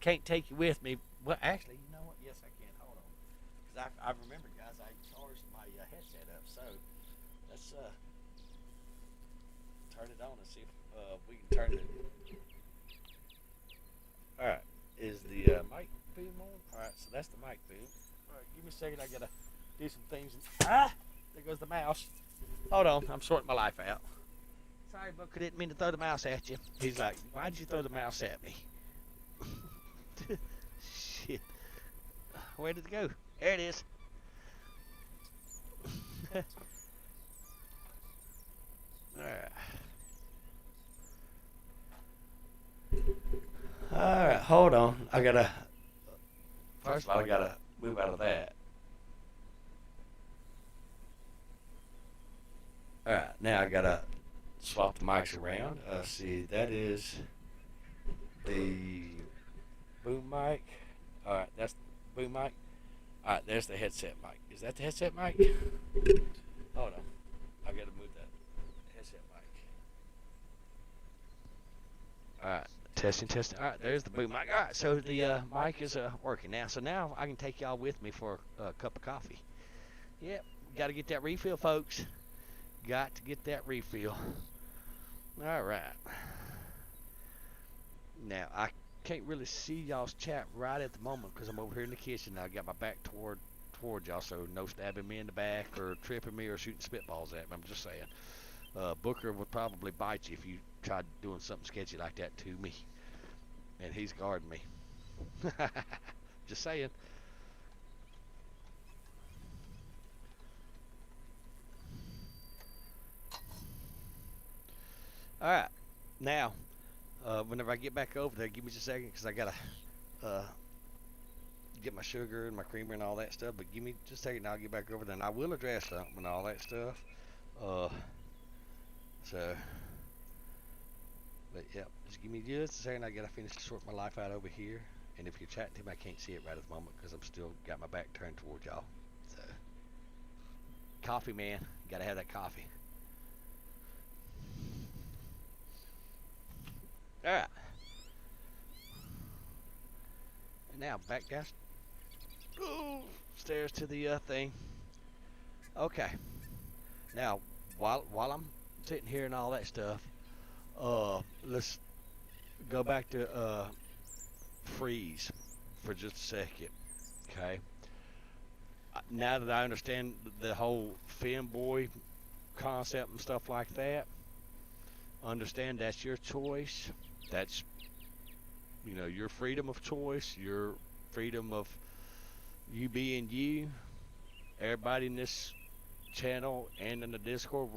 can't take you with me. Well, actually, you know what? Yes, I can. Hold on, because I remember, guys, I charged my headset up. So let's turn it on and see if we can turn it. All right, is the mic boom on? All right, so that's the mic boom. All right, give me a second. I gotta do some things. There goes the mouse. Hold on, I'm sorting my life out. Sorry, Book, I didn't mean to throw the mouse at you. He's like, why'd you throw the mouse at me? Shit. Where did it go? There it is. All right. All right, hold on. First of all, I gotta move out of that. All right, now I gotta swap the mics around. See, that is the boom mic. All right, that's the boom mic. All right, there's the headset mic. Is that the headset mic? Hold on, I gotta move that headset mic. All right. Testing, testing. All right, there's the boom mic. All right, so the mic is working now. So now I can take y'all with me for a cup of coffee. Yep, got to get that refill, folks. Got to get that refill. All right. Now, I can't really see y'all's chat right at the moment because I'm over here in the kitchen. I got my back toward y'all, so no stabbing me in the back or tripping me or shooting spitballs at me. I'm just saying. Booker would probably bite you if you tried doing something sketchy like that to me. And he's guarding me. Just saying. All right. Now, whenever I get back over there, give me just a second because I got to get my sugar and my creamer and all that stuff. But give me just a second and I'll get back over there. And I will address something and all that stuff. So, but yeah, just give me just a second. I gotta finish to sort my life out over here. And if you're chatting to him, I can't see it right at the moment because I'm still got my back turned towards y'all. So, coffee, man, you gotta have that coffee. All right. And now back down stairs to the thing. Okay. Now, while I'm sitting here and all that stuff, let's go back to freeze for just a second, okay? Now that I understand the whole fanboy concept and stuff like that, understand that's your choice. That's, your freedom of choice, your freedom of you being you. Everybody in this channel and in the Discord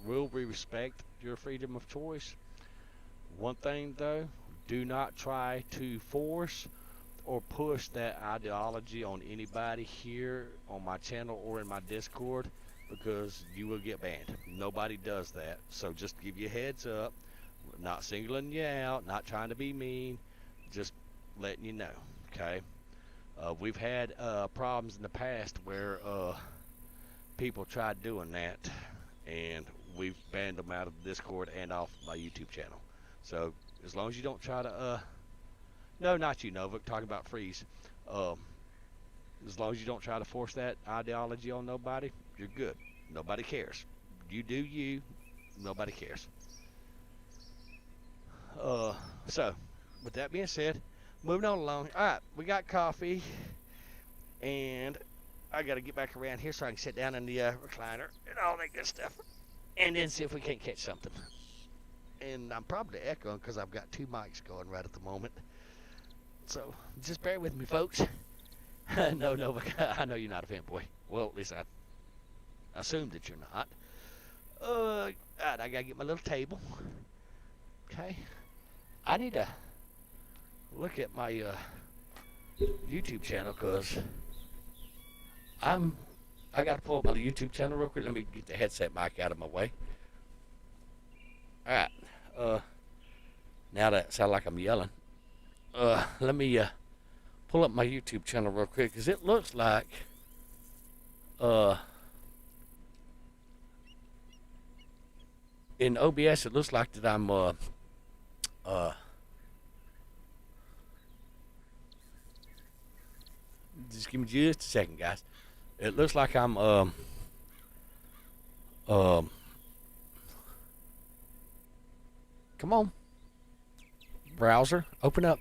will respect your freedom of choice. One thing though, do not try to force or push that ideology on anybody here on my channel or in my Discord, because you will get banned. Nobody does that. So just give you a heads up. Not singling you out, not trying to be mean, just letting you know, okay? We've had problems in the past where people tried doing that, and we've banned them out of the Discord and off my YouTube channel. So as long as you don't try to, no, not you, Nova, talking about freeze. As long as you don't try to force that ideology on nobody, you're good. Nobody cares. You do you, nobody cares. So, with that being said, moving on along. Alright, we got coffee, and I gotta get back around here so I can sit down in the recliner and all that good stuff, and then see if we can't catch something. And I'm probably echoing because I've got two mics going right at the moment. So, just bear with me, folks. No, I know you're not a fanboy. Well, at least I assume that you're not. Alright, I gotta get my little table. Okay. I need to look at my YouTube channel, because I got to pull up my YouTube channel real quick. Let me get the headset mic out of my way. Alright. Now that sounds like I'm yelling. Let me pull up my YouTube channel real quick, because it looks like in OBS it looks like that I'm just give me just a second, guys. It looks like I'm come on, browser, open up.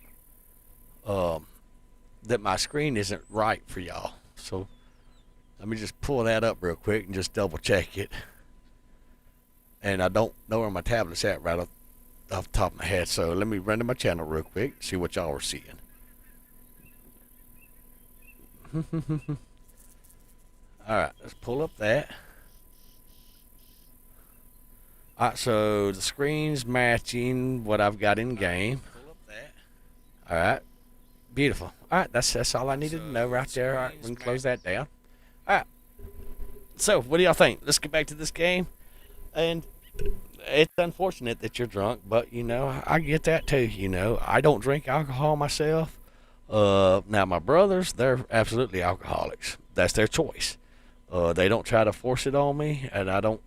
That my screen isn't right for y'all, so let me just pull that up real quick and just double check it. And I don't know where my tablet's at right off the top of my head, so let me run to my channel real quick, see what y'all are seeing. Alright, let's pull up that. Alright, so the screen's matching what I've got in game. Alright, beautiful. Alright, that's all I needed to know right there. Alright, we can close that down. Alright, so what do y'all think? Let's get back to this game. And it's unfortunate that you're drunk, but I get that too. I don't drink alcohol myself. Now my brothers, they're absolutely alcoholics. That's their choice. They don't try to force it on me, and I don't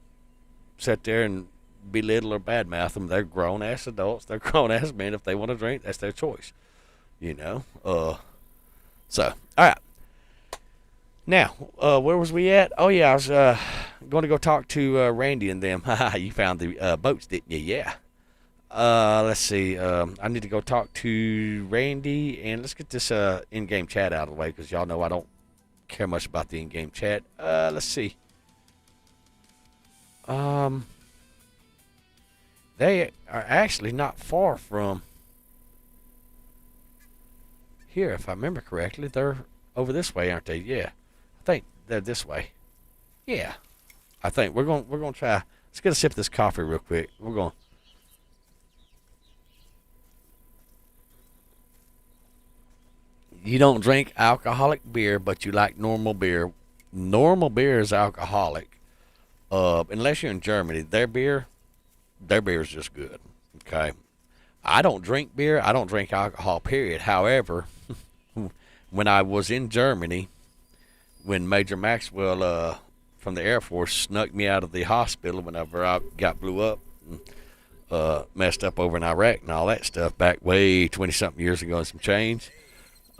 sit there and belittle or badmouth them. They're grown ass adults. They're grown ass men. If they want to drink, that's their choice. So all right. Now, where was we at? Oh yeah, I was going to go talk to Randy and them. You found the boats, didn't you? Yeah. Let's see. I need to go talk to Randy, and let's get this in-game chat out of the way, because y'all know I don't care much about the in-game chat. Let's see. They are actually not far from here, if I remember correctly. They're over this way, aren't they? Yeah, I think they're this way. Yeah, I think we're going to try. Let's get a sip of this coffee real quick. We're going. You don't drink alcoholic beer, but you like normal beer. Normal beer is alcoholic. Unless you're in Germany, their beer is just good. Okay. I don't drink beer. I don't drink alcohol, period. However, when I was in Germany, when Major Maxwell from the Air Force snuck me out of the hospital whenever I got blew up, and, messed up over in Iraq and all that stuff back way 20-something years ago and some change.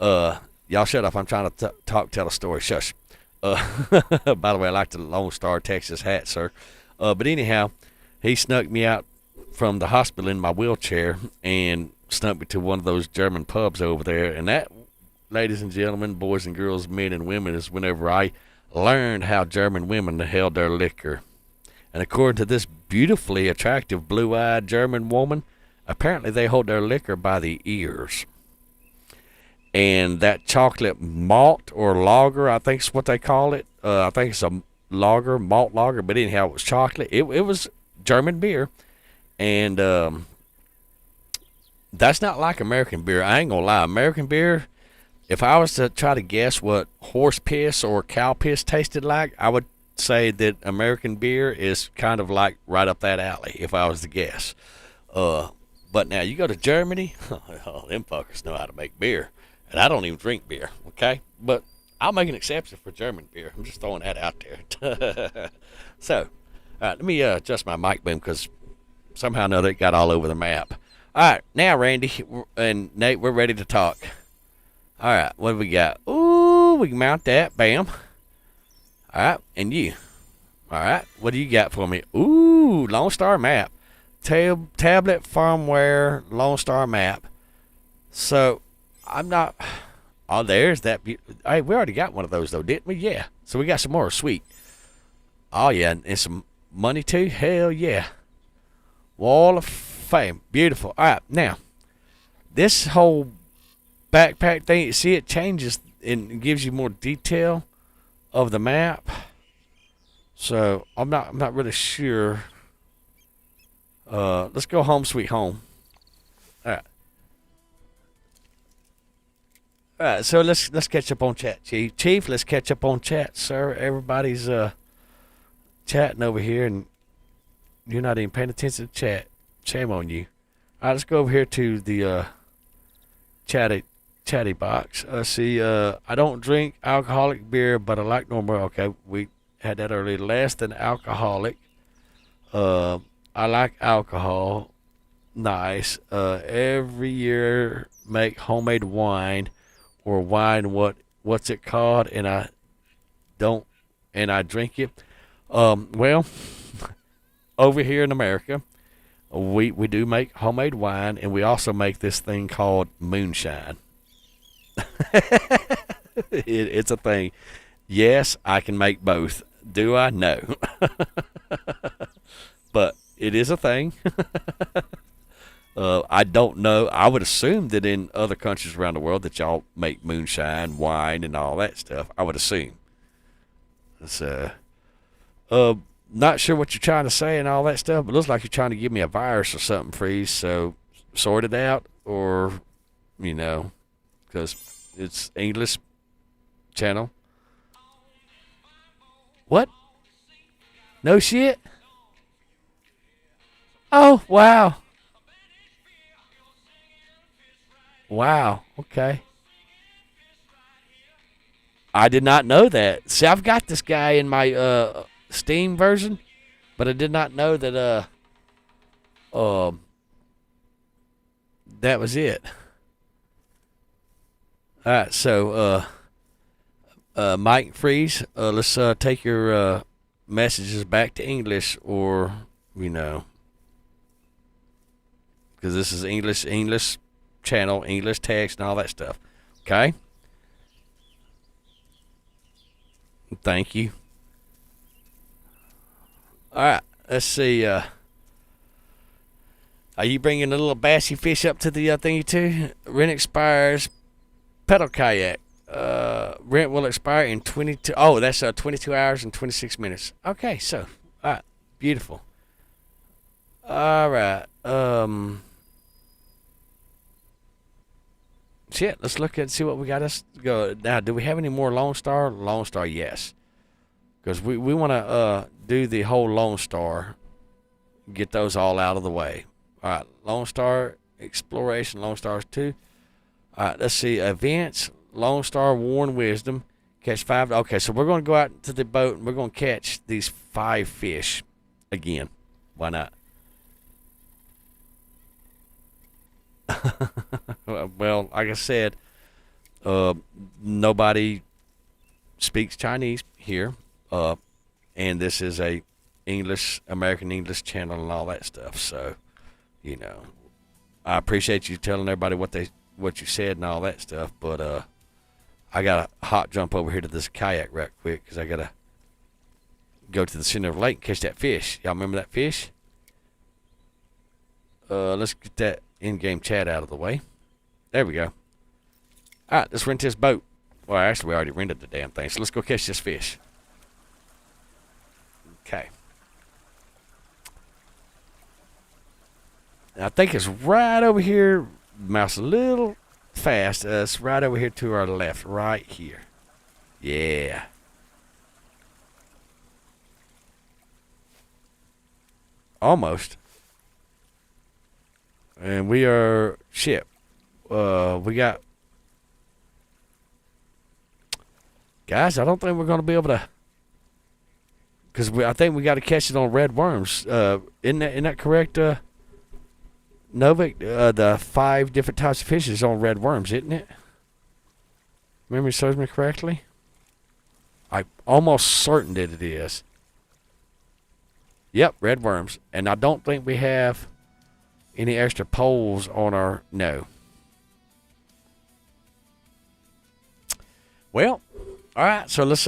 Y'all shut up. I'm trying to tell a story. Shush. By the way, I like the Lone Star Texas hat, sir. But anyhow, he snuck me out from the hospital in my wheelchair, and snuck me to one of those German pubs over there, and that, ladies and gentlemen, boys and girls, men and women, is whenever I learned how German women held their liquor. And according to this beautifully attractive blue-eyed German woman, apparently they hold their liquor by the ears. And that chocolate malt or lager, I think is what they call it. I think it's a lager, malt lager, but anyhow, it was chocolate. It was German beer. And that's not like American beer. I ain't gonna lie. American beer, if I was to try to guess what horse piss or cow piss tasted like, I would say that American beer is kind of like right up that alley, if I was to guess. But now you go to Germany, oh, them fuckers know how to make beer. And I don't even drink beer, okay? But I'll make an exception for German beer. I'm just throwing that out there. So, all right, let me adjust my mic boom because somehow or another it got all over the map. All right, now, Randy and Nate, we're ready to talk. All right, what do we got? Ooh, we can mount that. Bam. All right, and you. All right, what do you got for me? Ooh, Lone Star map. Tablet firmware Lone Star map. So, I'm not. Oh, there's that. Hey, we already got one of those, though, didn't we? Yeah. So, we got some more. Sweet. Oh, yeah, and some money, too? Hell, yeah. Wall of Fame. Beautiful. All right, now, this whole backpack thing, see, it changes and gives you more detail of the map. So, I'm not really sure. Let's go home, sweet home. All right. All right, so let's catch up on chat, Chief. Chief, let's catch up on chat, sir. Everybody's chatting over here, and you're not even paying attention to chat. Shame on you. All right, let's go over here to the chatty box. See, I don't drink alcoholic beer, but I like normal. Okay, we had that earlier. Less than alcoholic. I like alcohol. Nice. Every year make homemade wine. Or wine, what's it called? And I drink it. Well, over here in America, we do make homemade wine, and we also make this thing called moonshine. It's a thing. Yes, I can make both. Do I? No. But it is a thing. I don't know. I would assume that in other countries around the world that y'all make moonshine, wine, and all that stuff. I would assume. So, not sure what you're trying to say and all that stuff, but it looks like you're trying to give me a virus or something, Freeze. So, sort it out, or, because it's English channel. What? No shit? Oh, wow. Wow. Okay. I did not know that. See, I've got this guy in my Steam version, but I did not know that that was it. All right, so Mike Freeze, let's take your messages back to English, or because this is English channel, English text, and all that stuff. Okay? Thank you. All right. Let's see. Are you bringing a little bassy fish up to the thingy too? Rent expires. Pedal kayak. Rent will expire in 22. Oh, that's 22 hours and 26 minutes. Okay, so all right, beautiful. All right. Shit, let's look at see what we got. Us go now. Do we have any more Lone Star? Lone Star, yes, because we want to do the whole Lone Star, get those all out of the way. All right, Lone Star exploration, Lone Stars 2. All right, let's see events. Lone Star Warn Wisdom, catch 5. Okay, so we're going to go out to the boat and we're going to catch these 5 fish again. Why not? Well, like I said, nobody speaks Chinese here, and this is a American English channel and all that stuff. So, I appreciate you telling everybody what you said and all that stuff, but I got a hot jump over here to this kayak right quick because I got to go to the center of the lake and catch that fish. Y'all remember that fish? Let's get that in-game chat out of the way. There we go. All right, let's rent this boat. Well, actually, we already rented the damn thing, so let's go catch this fish. Okay. I think it's right over here. Mouse a little fast. It's right over here to our left, right here. Yeah. Almost. And we are shit. We got guys. I don't think we're gonna be able to, because I think we got to catch it on red worms. Isn't that correct? Novik, the 5 different types of fish is on red worms, isn't it? Memory serves me correctly. I'm almost certain that it is. Yep, red worms. And I don't think we have any extra poles on our... No. Well, all right. So let's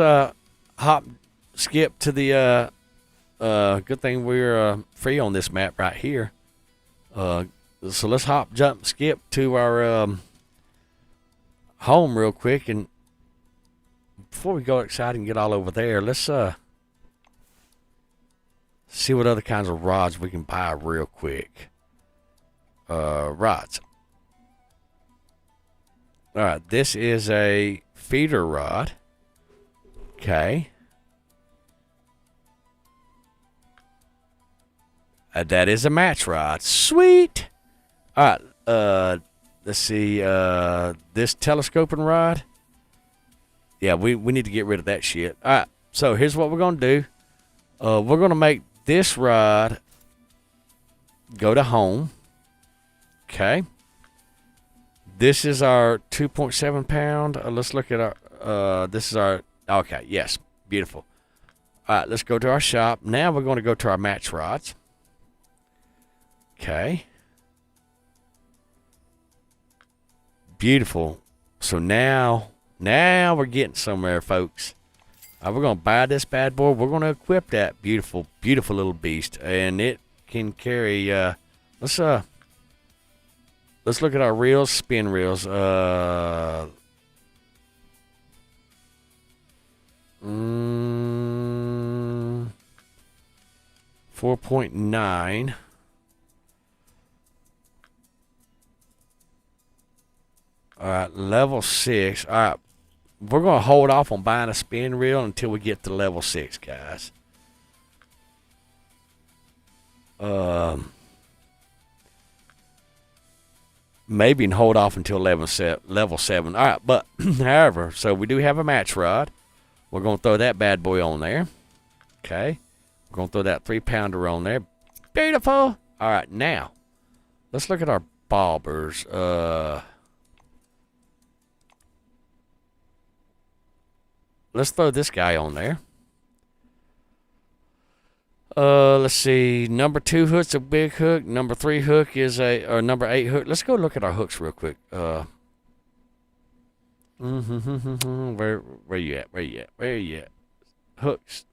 skip to the... good thing we're free on this map right here. So let's skip to our home real quick, and before we go excited and get all over there, let's see what other kinds of rods we can buy real quick. Rods. All right, this is a feeder rod. Okay. That is a match rod. Sweet. All right. Let's see. This telescoping rod. Yeah, we need to get rid of that shit. All right. So here's what we're gonna do. We're gonna make this rod go to home. Okay. This is our 2.7 pound. Let's look at our. This is our. Okay. Yes. Beautiful. All right. Let's go to our shop. Now we're going to go to our match rods. Okay. Beautiful. So now we're getting somewhere, folks. We're going to buy this bad boy. We're going to equip that beautiful, beautiful little beast. And it can carry, let's look at our reels, spin reels. 4.9. All right, level 6. All right, we're going to hold off on buying a spin reel until we get to level 6, guys. Maybe and hold off until level 7. All right, but however, so we do have a match rod. We're going to throw that bad boy on there. Okay. We're going to throw that 3-pounder on there. Beautiful. All right, now let's look at our bobbers. Let's throw this guy on there. Let's see. Number 2 hook's a big hook. Number 3 hook is or number 8 hook. Let's go look at our hooks real quick. Where you at? Where you at? Hooks.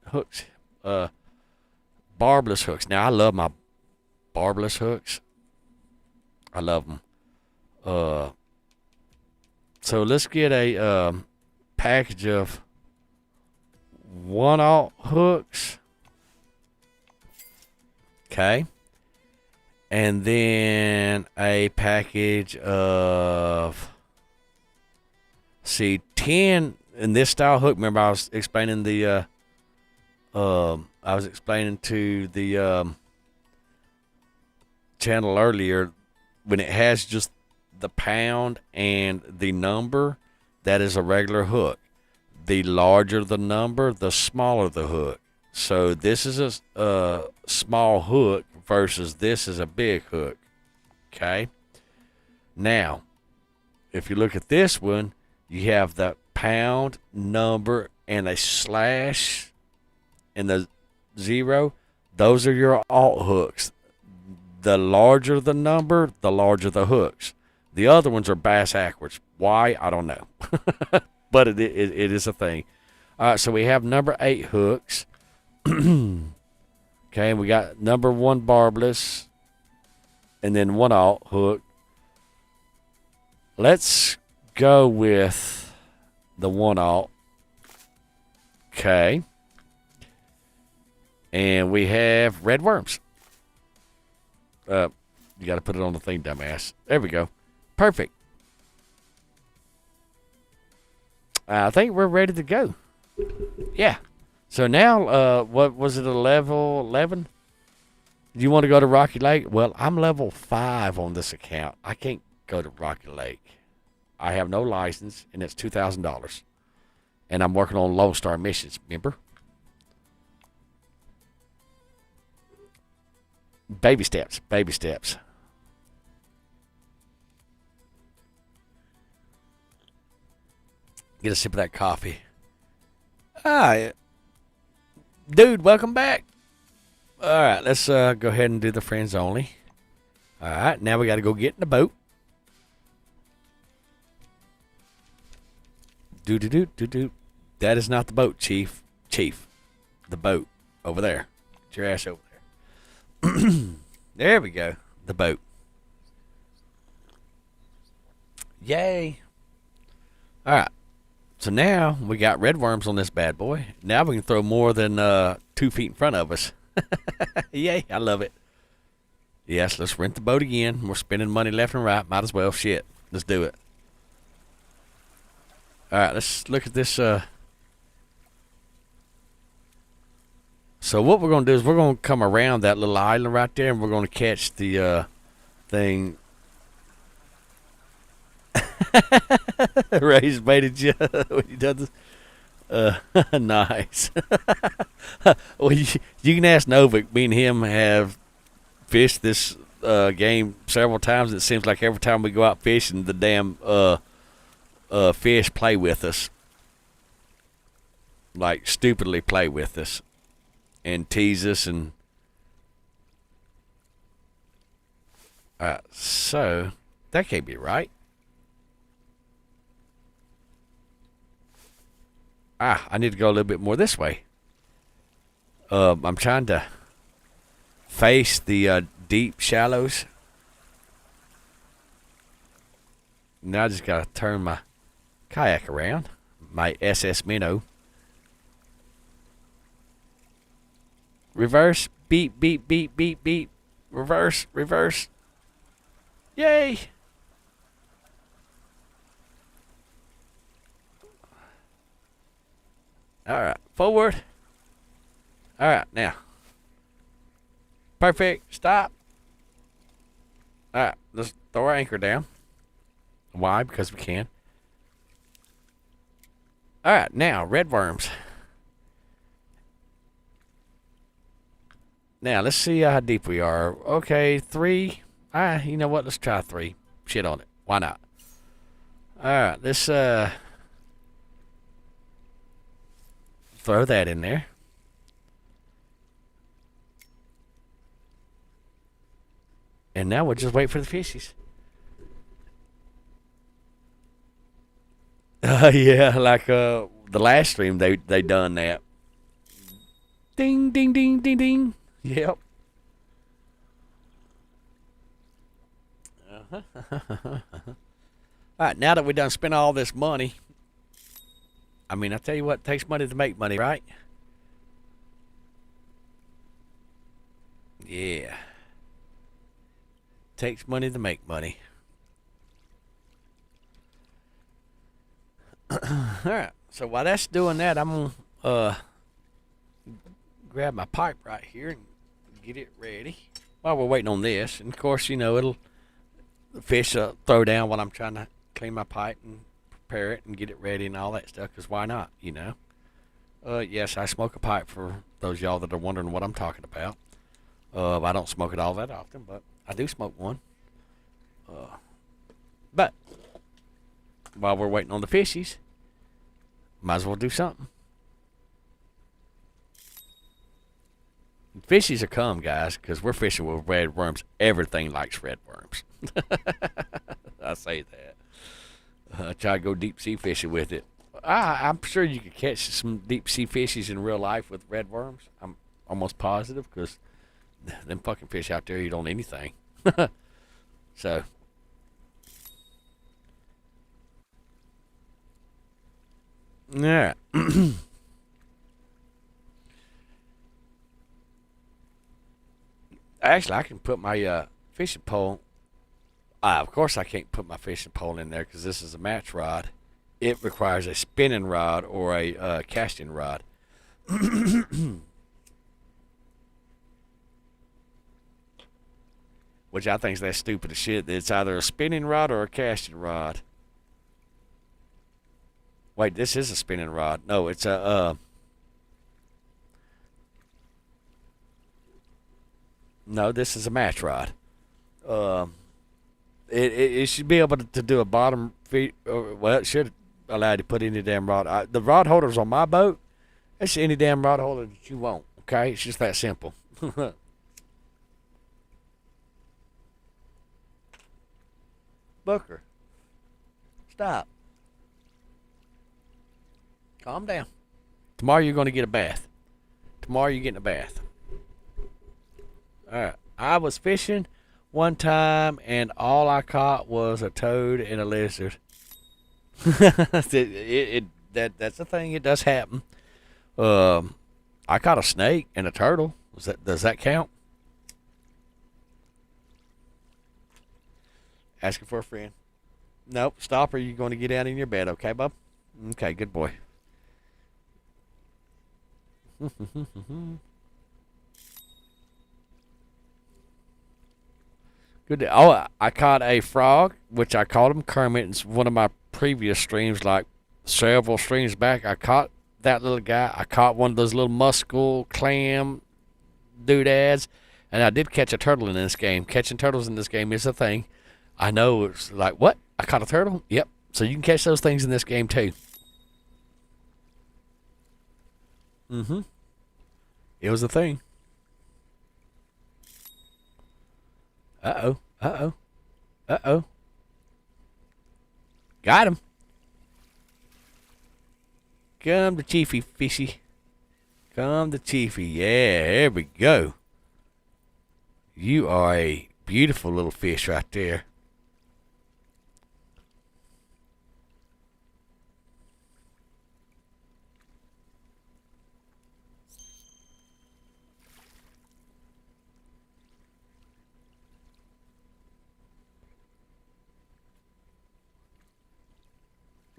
Barbless hooks. Now I love my barbless hooks. I love them. So let's get a package of 1/0 hooks. Okay. And then a package of 10 in this style hook. Remember I was explaining to the channel earlier, when it has just the pound and the number, that is a regular hook. The larger the number, the smaller the hook. So this is a small hook versus this is a big hook. Okay. Now, if you look at this one, you have the pound, number, and a slash and the 0. Those are your alt hooks. the larger the number, the larger the hooks. The other ones are bass backwards. Why? I don't know. But it is a thing. All right, so we have number 8 hooks. Okay, we got number 1 barbless and then 1 alt hook. Let's go with the 1 alt. Okay. And we have red worms. You got to put it on the thing, dumbass. There we go. Perfect. I think we're ready to go. Yeah. So now, what was it, a level 11? Do you want to go to Rocky Lake? Well, I'm level 5 on this account. I can't go to Rocky Lake. I have no license, and it's $2,000. And I'm working on Lone Star missions, remember? Baby steps, baby steps. Get a sip of that coffee. Hi. Dude, welcome back. All right, let's go ahead and do the friends only. All right, now we got to go get in the boat. Do. That is not the boat, Chief. Chief. The boat. Over there. Get your ass over there. There we go. The boat. Yay. All right. So now we got red worms on this bad boy. Now we can throw more than 2 feet in front of us. Yay. I love it. Yes, let's rent the boat again. We're spending money left and right. Might as well. Shit. Let's do it. All right, let's look at this. So what we're going to do is we're going to come around that little island right there, and we're going to catch the thing. Ray's baited you when you done this. Nice. Well, you can ask Novik. Me and him have fished this game several times. It seems like every time we go out fishing, the damn fish play with us, like stupidly play with us and tease us. And so that can't be right. I need to go a little bit more this way. I'm trying to face the deep shallows. Now I just gotta turn my kayak around, my SS Minnow. Reverse, beep, beep, beep, beep, beep. Reverse, reverse. Yay! Alright, forward. Alright, now. Perfect, stop. Alright, let's throw our anchor down. Why? Because we can. Alright, now, red worms. Now, let's see how deep we are. Okay, 3. You know what? Let's try 3. Shit on it. Why not? Alright, let's throw that in there. And now we'll just wait for the fishies. Yeah, like the last stream they done that. Ding, ding, ding, ding, ding. Yep. All right, now that we done spent all this money, I mean, I tell you what, it takes money to make money, right? Yeah. Takes money to make money. Alright, so while that's doing that, I'm gonna grab my pipe right here and get it ready while we're waiting on this. And of course, you know, the fish throw down while I'm trying to clean my pipe and prepare it and get it ready and all that stuff, because why not, you know? Yes, I smoke a pipe, for those y'all that are wondering what I'm talking about. I don't smoke it all that often, but I do smoke one. But while we're waiting on the fishies, might as well do something. Fishies are come, guys, because we're fishing with red worms. Everything likes red worms. I say that. Try to go deep sea fishing with it. I'm sure you could catch some deep sea fishies in real life with red worms. I'm almost positive because them fucking fish out there eat on anything. So, yeah. Actually, I can put my fishing pole. Of course, I can't put my fishing pole in there because this is a match rod. It requires a spinning rod or a casting rod. Which I think is that stupid as shit. It's either a spinning rod or a casting rod. Wait, this is a spinning rod. No, it's a. No, this is a match rod. Um, it should be able to do a bottom feet. Well, it should allow you to put any damn rod. The rod holders on my boat, it's any damn rod holder that you want. Okay, it's just that simple. Booker, stop. Calm down. Tomorrow you're going to get a bath. Tomorrow you're getting a bath. All right. I was fishing one time and all I caught was a toad and a lizard. That's the thing. It does happen. I caught a snake and a turtle. Does that count? Asking for a friend. Nope. Stop or you're going to get out in your bed. Okay, bub? Okay, good boy. Good. Oh, I caught a frog, which I called him Kermit. It's one of my previous streams, like several streams back. I caught that little guy. I caught one of those little muscle clam doodads, and I did catch a turtle in this game. Catching turtles in this game is a thing. I know it's like, what? I caught a turtle? Yep. So you can catch those things in this game too. Mm-hmm. It was a thing. Uh-oh. Uh-oh. Uh-oh. Got him. Come to Chiefy, fishy. Come to Chiefy. Yeah, there we go. You are a beautiful little fish right there.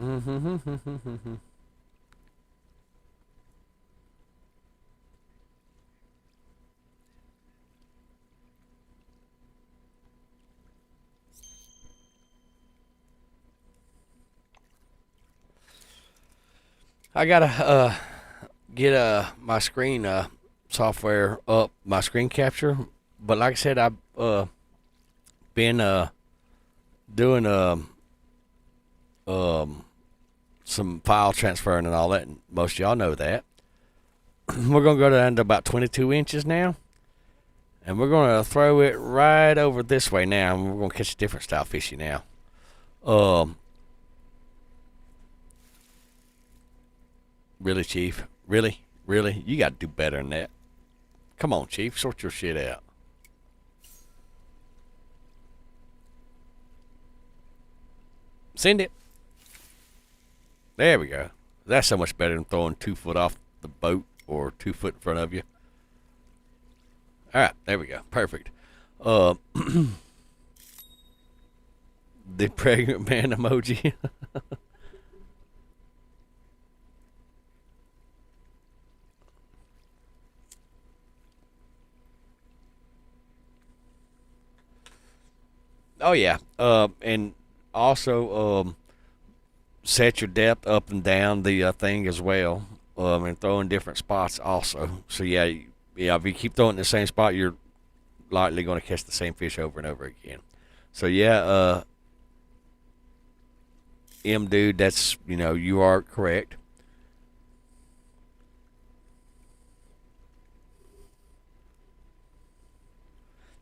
Mm-hmm. I gotta get my screen software up, my screen capture. But like I said, I've been doing um some file transferring and all that. And most of y'all know that. We're gonna go down to about 22 inches now, and we're gonna throw it right over this way now, and we're gonna catch a different style fishy now. Um, really, Chief? Really? Really? You gotta do better than that. Come on, Chief, sort your shit out. Send it. There we go. That's so much better than throwing 2 foot off the boat or 2 foot in front of you. All right, there we go. Perfect. Uh, the pregnant man emoji. Oh yeah. And also set your depth up and down the thing as well. And throw in different spots also. So yeah, yeah. If you keep throwing in the same spot, you're likely going to catch the same fish over and over again. So yeah, dude, that's you are correct.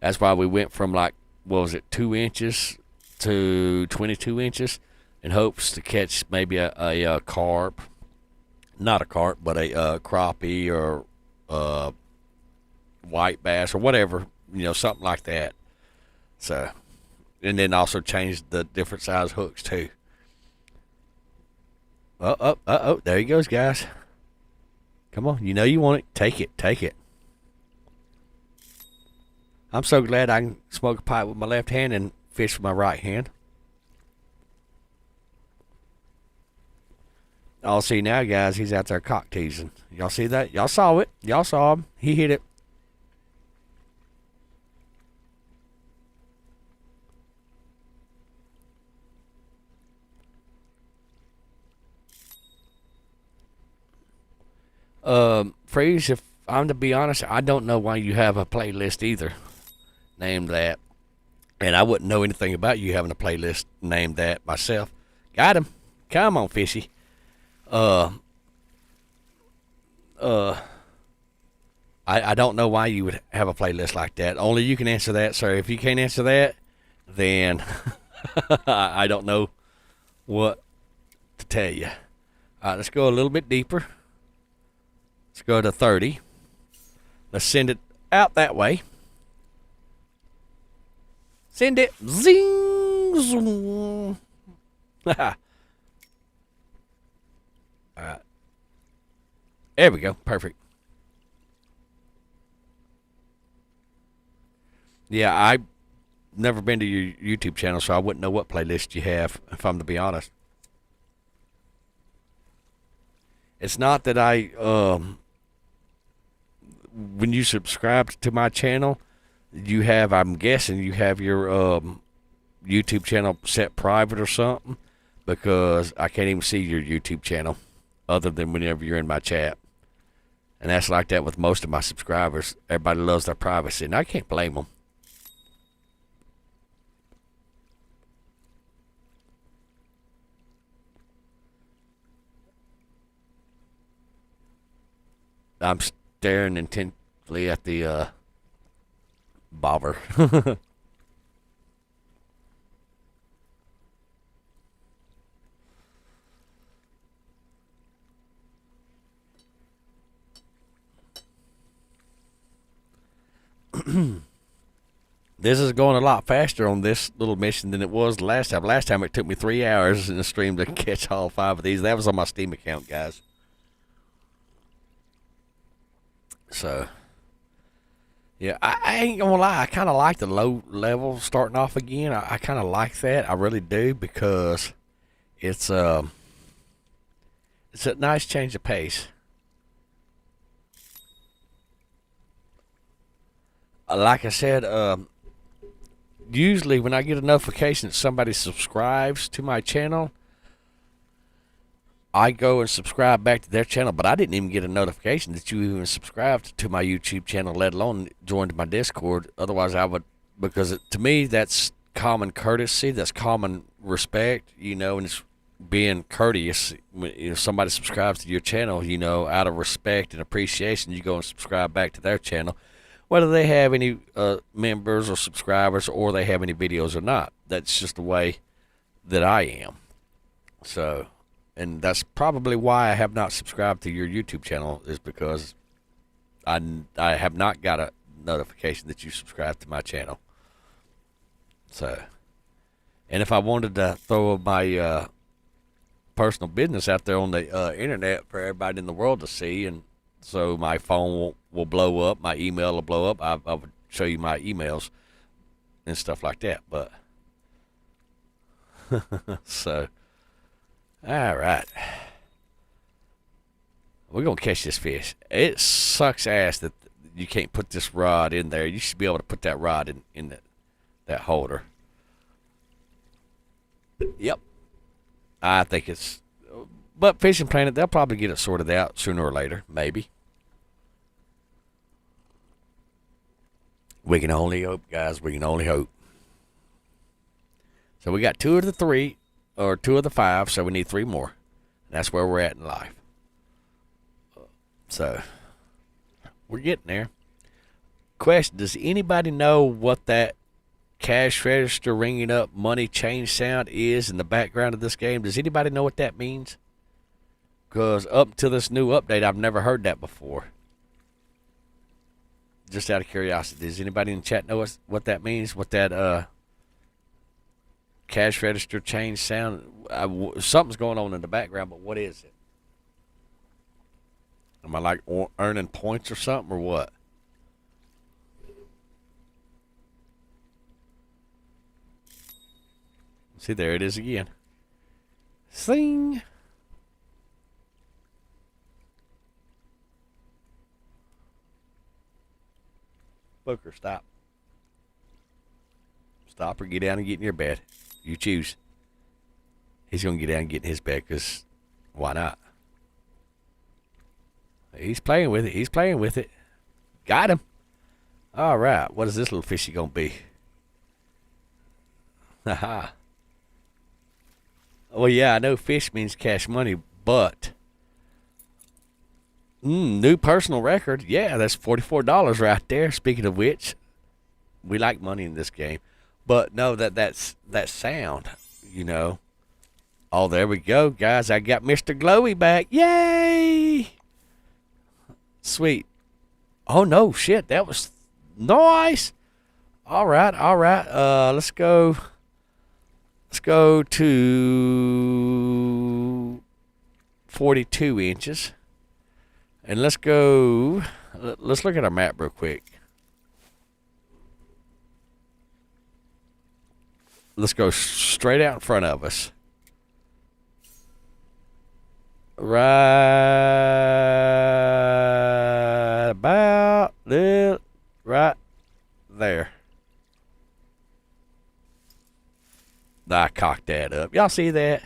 That's why we went from like, what was it, 2 inches to 22 inches in hopes to catch maybe a carp. Not a carp, but a crappie or white bass or whatever, something like that. So, and then also changed the different size hooks too. Oh, there he goes, guys. Come on, you want it. Take it. I'm so glad I can smoke a pipe with my left hand and fish with my right hand. I'll see now, guys, he's out there cock teasing. Y'all see that? Y'all saw it. Y'all saw him. He hit it. Freeze, if I'm to be honest, I don't know why you have a playlist either named that. And I wouldn't know anything about you having a playlist named that myself. Got him. Come on, fishy. I don't know why you would have a playlist like that. Only you can answer that, sir. If you can't answer that, then I don't know what to tell you. All right, let's go a little bit deeper. Let's go to 30. Let's send it out that way. Send it. Zing. Zoom. All right. There we go. Perfect. Yeah, I've never been to your YouTube channel, so I wouldn't know what playlist you have, if I'm to be honest. It's not that when you subscribe to my channel, I'm guessing you have your YouTube channel set private or something, because I can't even see your YouTube channel other than whenever you're in my chat. And that's like that with most of my subscribers. Everybody loves their privacy, and I can't blame them. I'm staring intently at the bobber. This is going a lot faster on this little mission than it was last time. Last time it took me 3 hours in the stream to catch all 5 of these. That was on my Steam account, guys. So, yeah, I ain't gonna lie. I kind of like the low level starting off again. I kind of like that. I really do, because it's a nice change of pace. Like I said, usually when I get a notification that somebody subscribes to my channel, I go and subscribe back to their channel, but I didn't even get a notification that you even subscribed to my YouTube channel, let alone joined my Discord. Otherwise, I would, because to me, that's common courtesy, that's common respect, and it's being courteous. When somebody subscribes to your channel, out of respect and appreciation, you go and subscribe back to their channel, whether they have any members or subscribers or they have any videos or not. That's just the way that I am. So, and that's probably why I have not subscribed to your YouTube channel, is because I have not got a notification that you subscribed to my channel. So, and if I wanted to throw my personal business out there on the internet for everybody in the world to see, and so my phone will blow up, my email will blow up, I would show you my emails and stuff like that. But so, all right, we're gonna catch this fish. It sucks ass that you can't put this rod in there. You should be able to put that rod in that holder. Yep, I think it's. But Fishing Planet, they'll probably get it sorted out sooner or later, maybe. We can only hope, guys. We can only hope. So we got 2 of the 3, or 2 of the 5, so we need 3 more. And that's where we're at in life. So, we're getting there. Of question: does anybody know what that cash register ringing up money change sound is in the background of this game? Does anybody know what that means? Because up to this new update, I've never heard that before. Just out of curiosity, does anybody in the chat know what that means? What that cash register change sound? Something's going on in the background, but what is it? Am I like earning points or something, or what? See, there it is again. Sing. Booker, stop. Stop or get down and get in your bed. You choose. He's going to get down and get in his bed because why not? He's playing with it. He's playing with it. Got him. All right. What is this little fishy going to be? Haha. Well, yeah, I know fish means cash money, but new personal record. Yeah, that's $44 right there. Speaking of which, we like money in this game. But no, that's that sound, you know. Oh, there we go, guys. I got Mr. Glowy back. Yay! Sweet. Oh, no, shit. That was nice. All right, all right. Let's go. Let's go to 42 inches. And let's go. Let's look at our map real quick. Let's go straight out in front of us. Right about there. Right there. I cocked that up. Y'all see that?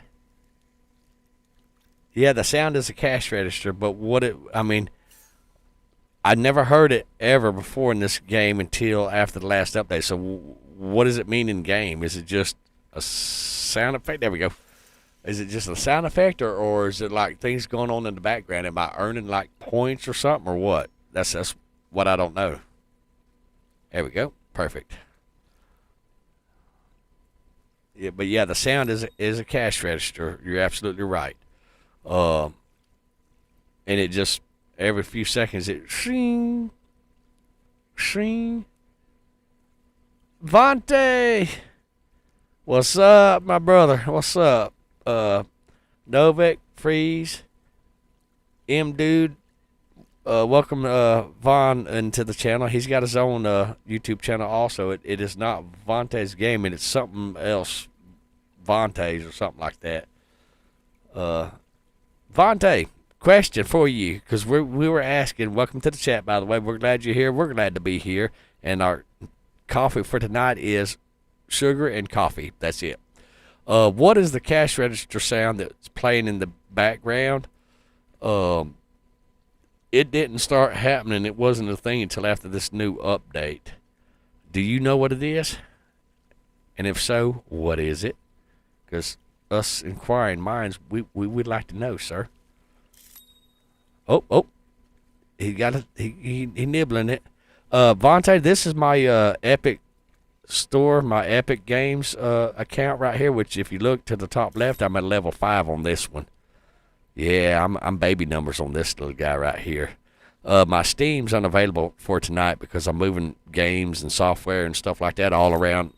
Yeah, the sound is a cash register, but I never heard it ever before in this game until after the last update. So what does it mean in game? Is it just a sound effect? There we go. Is it just a sound effect, or is it like things going on in the background? Am I earning like points or something, or what? That's what I don't know. There we go. Perfect. Yeah, but yeah, the sound is a cash register. You're absolutely right. And it just every few seconds it shing, shing. Vontae, what's up, my brother? What's up? Novik, Freeze, M Dude. Welcome Von into the channel. He's got his own YouTube channel also. It is not Vontae's Gaming. It's something else. Vontae's or something like that. Vontae, question for you, because we were asking. Welcome to the chat, by the way. We're glad you're here. We're glad to be here. And our coffee for tonight is sugar and coffee. That's it. What is the cash register sound that's playing in the background? It didn't start happening. It wasn't a thing until after this new update. Do you know what it is? And if so, what is it? Because us inquiring minds, we would like to know, sir. Oh, he got it. He nibbling it. Vontae, this is my Epic Store, my Epic Games account right here. Which, if you look to the top left, I'm at level 5 on this one. Yeah, I'm baby numbers on this little guy right here. My Steam's unavailable for tonight because I'm moving games and software and stuff like that all around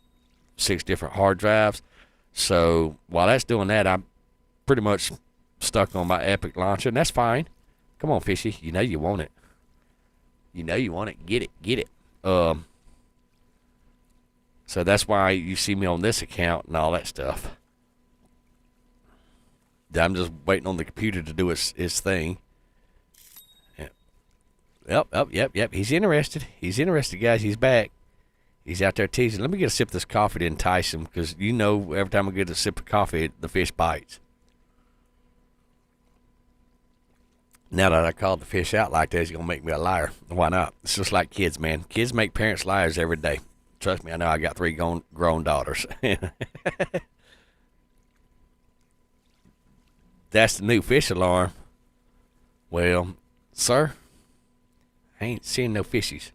6 different hard drives. So while that's doing that, I'm pretty much stuck on my Epic launcher, and that's fine. Come on, Fishy. You know you want it. You know you want it. Get it. Get it. So that's why you see me on this account and all that stuff. I'm just waiting on the computer to do its thing. Yep. He's interested. He's interested, guys. He's back. He's out there teasing. Let me get a sip of this coffee to entice him, because you know every time I get a sip of coffee, the fish bites. Now that I called the fish out like that, he's going to make me a liar. Why not? It's just like kids, man. Kids make parents liars every day. Trust me, I know. I got 3 grown daughters. That's the new fish alarm. Well, sir, I ain't seeing no fishies.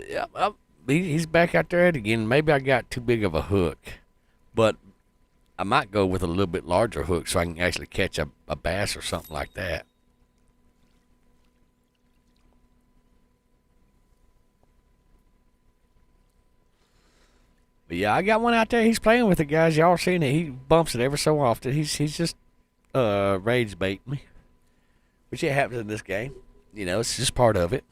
Yeah, he's back out there at it again. Maybe I got too big of a hook, but I might go with a little bit larger hook so I can actually catch a bass or something like that. But yeah, I got one out there. He's playing with it, guys. Y'all seen it? He bumps it every so often. He's just rage baiting me, which it happens in this game. You know, it's just part of it.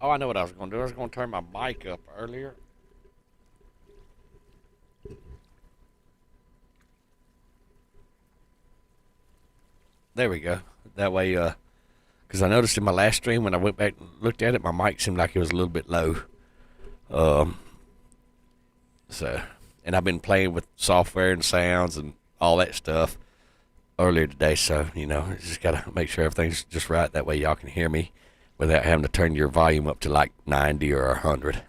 Oh, I know what I was going to do. I was going to turn my mic up earlier. There we go. That way, because I noticed in my last stream when I went back and looked at it, my mic seemed like it was a little bit low. Um, so, and I've been playing with software and sounds and all that stuff earlier today. So, you know, just got to make sure everything's just right. That way y'all can hear me without having to turn your volume up to like 90 or 100.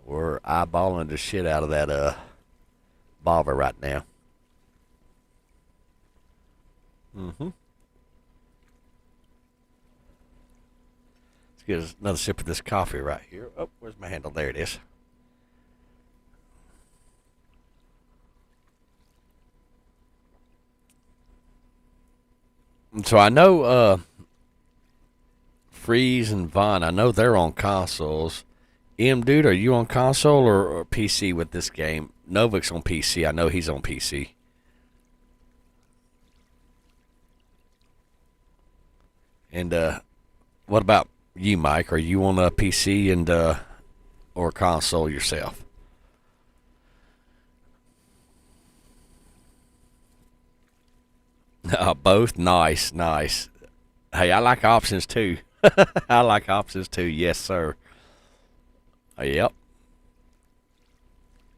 We're eyeballing the shit out of that bobber right now. Let's get another sip of this coffee right here. Oh, where's my handle? There it is. And so I know Freeze and Vaughn, I know they're on consoles. Dude, are you on console or PC with this game? Novik's on PC. I know he's on PC. And what about you, Mike? Are you on a PC and or console yourself? Both? Nice, nice. Hey, I like options too. I like options too. Yes, sir. Yep.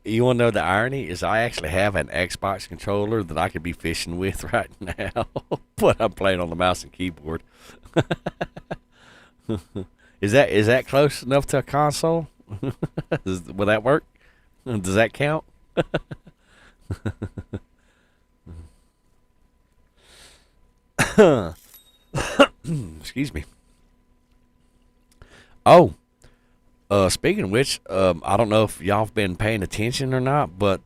You want to know the irony is I actually have an Xbox controller that I could be fishing with right now, but I'm playing on the mouse and keyboard. Is that close enough to a console? Will that work? Does that count? Excuse me. Oh, speaking of which, I don't know if y'all have been paying attention or not, but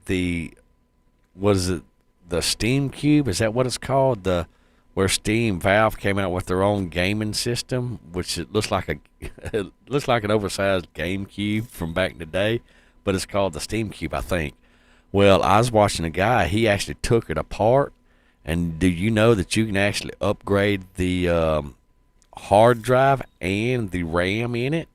what is it? The Steam Cube, is that what it's called? The where Steam Valve came out with their own gaming system, which it looks like it looks like an oversized GameCube from back in the day, but it's called the Steam Cube, I think. Well, I was watching a guy. He actually took it apart, and do you know that you can actually upgrade the hard drive and the RAM in it?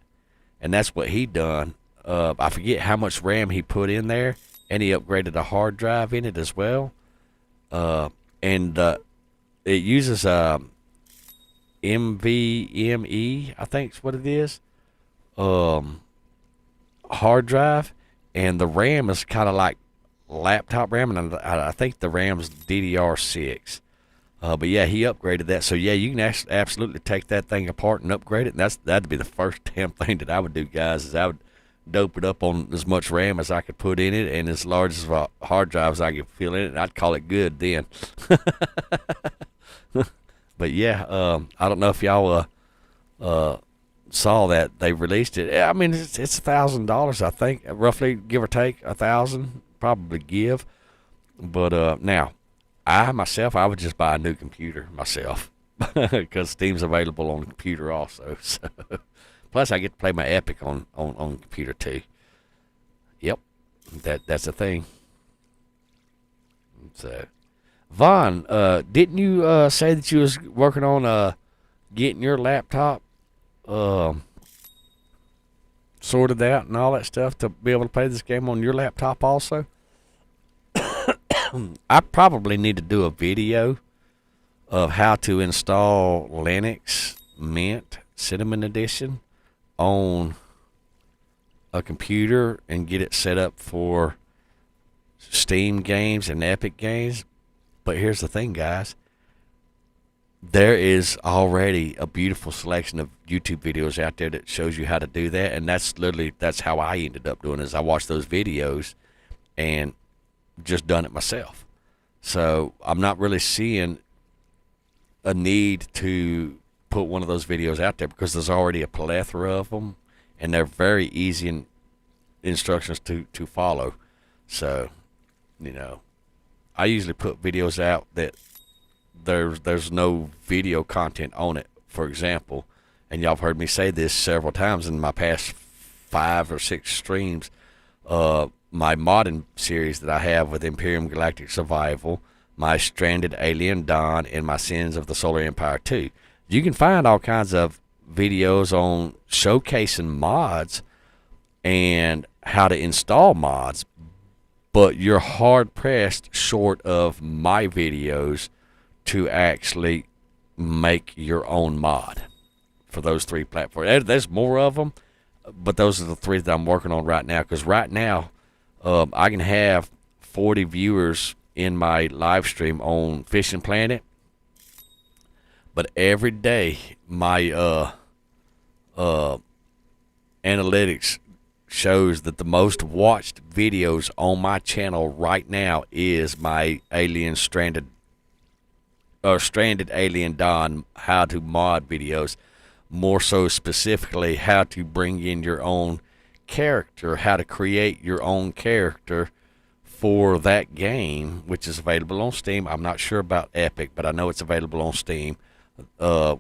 And that's what he done. I forget how much RAM he put in there, and he upgraded a hard drive in it as well. And it uses NVMe, I think is what it is, hard drive, and the RAM is kind of like laptop RAM, and I think the RAM's DDR6. But yeah, he upgraded that. So yeah, you can absolutely take that thing apart and upgrade it. And that'd be the first damn thing that I would do, guys. Is I would dope it up on as much RAM as I could put in it, and as large as a hard drive as I could fill in it. And I'd call it good then. But yeah, I don't know if y'all saw that they released it. I mean, it's $1,000, I think, roughly, give or take 1,000, probably give. But now, I would just buy a new computer myself because Steam's available on the computer also. So, plus, I get to play my Epic on computer too. Yep, that's the thing. So, Vaughn, didn't you say that you was working on getting your laptop sorted out and all that stuff to be able to play this game on your laptop also? I probably need to do a video of how to install Linux Mint Cinnamon Edition on a computer and get it set up for Steam games and Epic games. But here's the thing, guys. There is already a beautiful selection of YouTube videos out there that shows you how to do that, and that's how I ended up doing it. Is I watched those videos, and just done it myself. So I'm not really seeing a need to put one of those videos out there because there's already a plethora of them, and they're very easy instructions to follow. So, I usually put videos out that there's no video content on it, for example, and y'all have heard me say this several times in my past 5 or 6 streams. My modding series that I have with Imperium Galactic Survival, my Stranded Alien Dawn, and my Sins of the Solar Empire 2. You can find all kinds of videos on showcasing mods and how to install mods, but you're hard pressed short of my videos to actually make your own mod for those 3 platforms. There's more of them, but those are the 3 that I'm working on right now, because right now I can have 40 viewers in my live stream on Fishing Planet, but every day my analytics shows that the most watched videos on my channel right now is my Stranded Alien Dawn how to mod videos, more so specifically how to bring in your own character, how to create your own character for that game, which is available on Steam. I'm not sure about Epic, but I know it's available on Steam,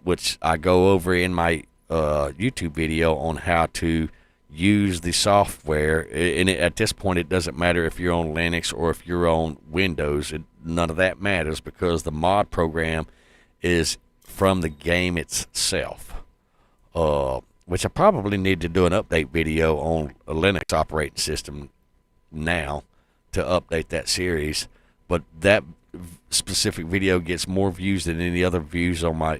which I go over in my YouTube video on how to use the software. And at this point, it doesn't matter if you're on Linux or if you're on Windows. None of that matters, because the mod program is from the game itself, which I probably need to do an update video on a Linux operating system now to update that series. But that specific video gets more views than any other views on my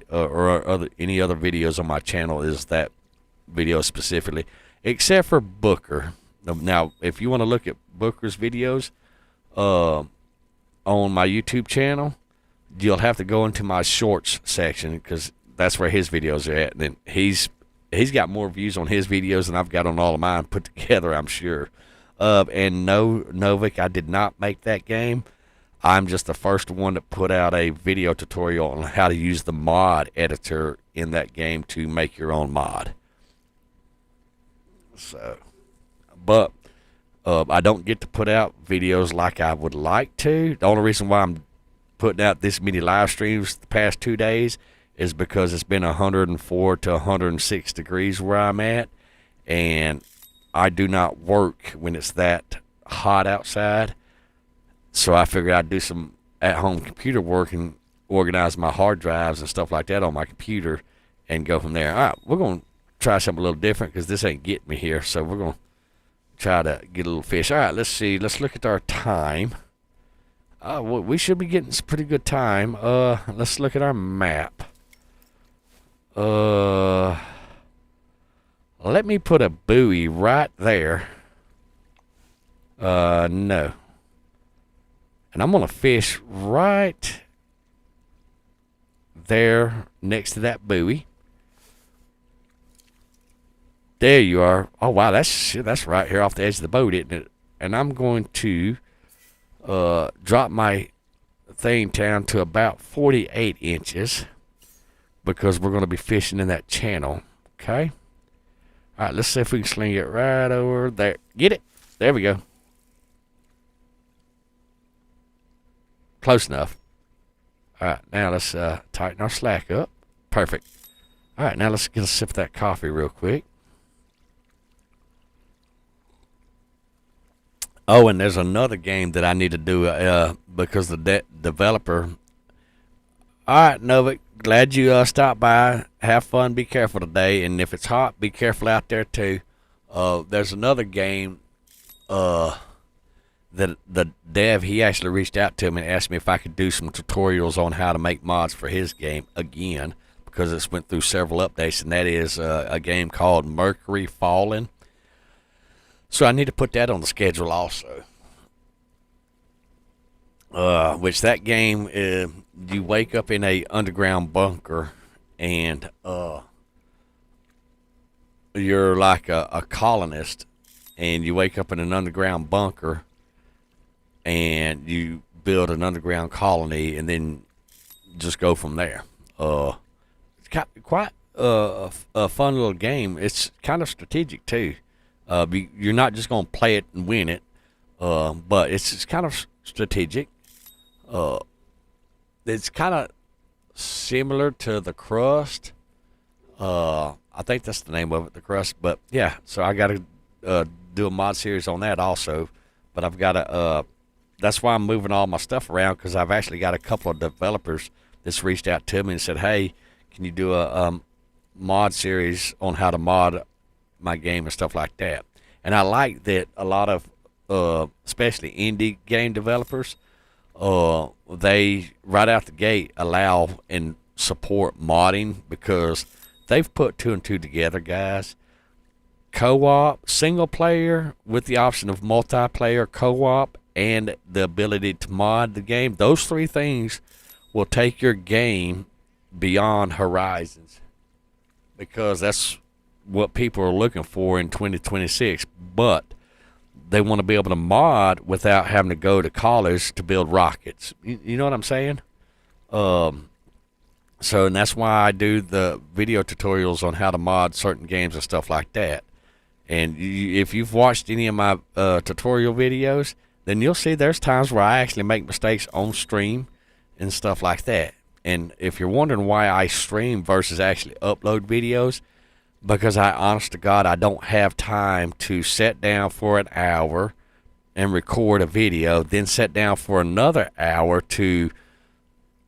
any other videos on my channel, is that video specifically, except for Booker. Now, if you want to look at Booker's videos on my YouTube channel, you'll have to go into my shorts section, because that's where his videos are at. And then he's got more views on his videos than I've got on all of mine put together, I'm sure. And no, Novik, I did not make that game. I'm just the first one to put out a video tutorial on how to use the mod editor in that game to make your own mod. So, but I don't get to put out videos like I would like to. The only reason why I'm putting out this many live streams the past 2 days is because it's been 104 to 106 degrees where I'm at, and I do not work when it's that hot outside. So I figured I'd do some at-home computer work and organize my hard drives and stuff like that on my computer and go from there. All right, we're going to try something a little different, because this ain't getting me here. So we're going to try to get a little fish. All right, let's see. Let's look at our time. Well, we should be getting some pretty good time. Let's look at our map. Let me put a buoy right there. No. And I'm going to fish right there next to that buoy. There you are. Oh, wow, that's right here off the edge of the boat, isn't it? And I'm going to drop my thing down to about 48 inches, because we're going to be fishing in that channel. Okay? All right, let's see if we can sling it right over there. Get it? There we go. Close enough. All right, now let's tighten our slack up. Perfect. All right, now let's get a sip of that coffee real quick. Oh, and there's another game that I need to do because the developer. All right, Novik, glad you stopped by. Have fun. Be careful today. And if it's hot, be careful out there, too. There's another game that the dev, he actually reached out to me and asked me if I could do some tutorials on how to make mods for his game again, because it's went through several updates, and that is a game called Mercury Fallen. So I need to put that on the schedule also. Which that game, you wake up in a underground bunker, and you're like a colonist, and you wake up in an underground bunker, and you build an underground colony, and then just go from there. It's quite a fun little game. It's kind of strategic too. You're not just going to play it and win it, but it's kind of strategic. Uh, it's kind of similar to the Crust. I think that's the name of it, the Crust. But yeah, so I got to do a mod series on that also. But I've got to. That's why I'm moving all my stuff around, because I've actually got a couple of developers that's reached out to me and said, "Hey, can you do a mod series on how to mod my game and stuff like that?" And I like that a lot of, especially indie game developers, they right out the gate allow and support modding, because they've put two and two together, guys. Co-op, single player with the option of multiplayer co-op, and the ability to mod the game. Those three things will take your game beyond horizons, because that's what people are looking for in 2026. But they want to be able to mod without having to go to college to build rockets. You know what I'm saying? So, and that's why I do the video tutorials on how to mod certain games and stuff like that. And if you've watched any of my tutorial videos, then you'll see there's times where I actually make mistakes on stream and stuff like that. And if you're wondering why I stream versus actually upload videos, because honest to God, I don't have time to sit down for an hour and record a video, then sit down for another hour to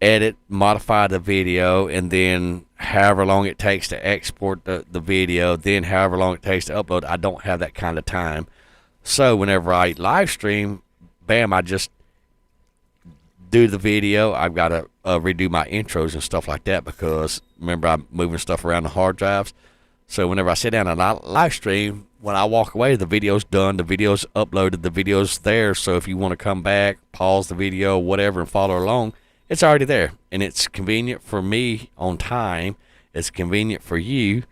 edit, modify the video, and then however long it takes to export the video, then however long it takes to upload. I don't have that kind of time. So whenever I live stream, bam, I just do the video. I've got to redo my intros and stuff like that, because remember, I'm moving stuff around the hard drives. So whenever I sit down and I live stream, when I walk away, the video's done, the video's uploaded, the video's there. So if you want to come back, pause the video, whatever, and follow along, it's already there. And it's convenient for me on time. It's convenient for you.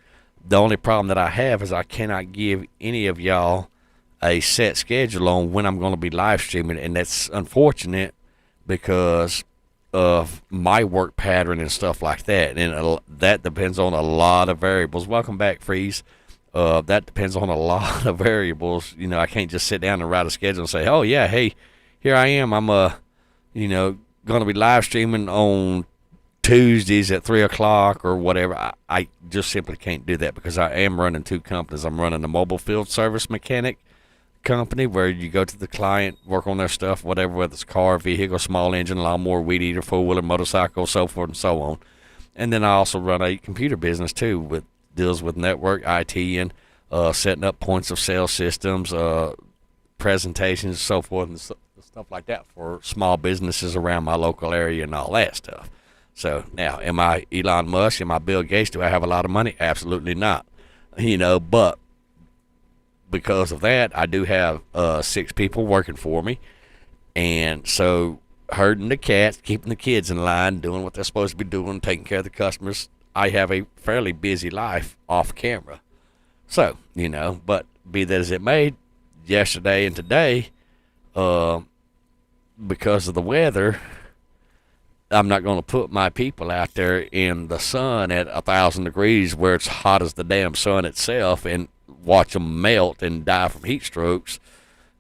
The only problem that I have is I cannot give any of y'all a set schedule on when I'm going to be live streaming, and that's unfortunate because of my work pattern and stuff like that, and that depends on a lot of variables. Welcome back, Freeze. That depends on a lot of variables. You know, I can't just sit down and write a schedule and say, oh yeah, hey, here I am. I'm going to be live streaming on Tuesdays at 3 o'clock or whatever. I just simply can't do that, because I am running two companies. I'm running a mobile field service mechanic company where you go to the client, work on their stuff, whatever, whether it's car, vehicle, small engine, lawnmower, weed eater, four-wheeler, motorcycle, so forth and so on. And then I also run a computer business too, with deals with network, IT, and setting up points of sale systems, presentations, so forth and stuff like that for small businesses around my local area and all that stuff. So now, am I Elon Musk? Am I Bill Gates? Do I have a lot of money? Absolutely not. But because of that, I do have 6 people working for me. And so herding the cats, keeping the kids in line, doing what they're supposed to be doing, taking care of the customers, I have a fairly busy life off camera. So, but be that as it may, yesterday and today, because of the weather, I'm not going to put my people out there in the sun at 1,000 degrees where it's hot as the damn sun itself and watch them melt and die from heat strokes,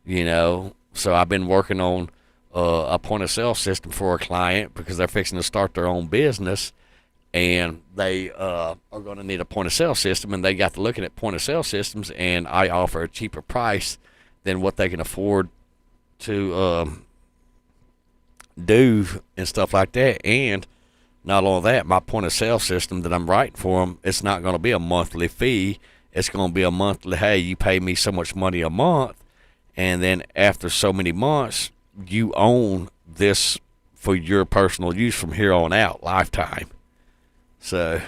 So I've been working on a point of sale system for a client, because they're fixing to start their own business, and they are going to need a point of sale system, and they got to looking at point of sale systems, and I offer a cheaper price than what they can afford to do and stuff like that. And not only that, my point of sale system that I'm writing for them, it's not going to be a monthly fee. It's going to be a monthly, hey, you pay me so much money a month, and then after so many months, you own this for your personal use from here on out, lifetime. So,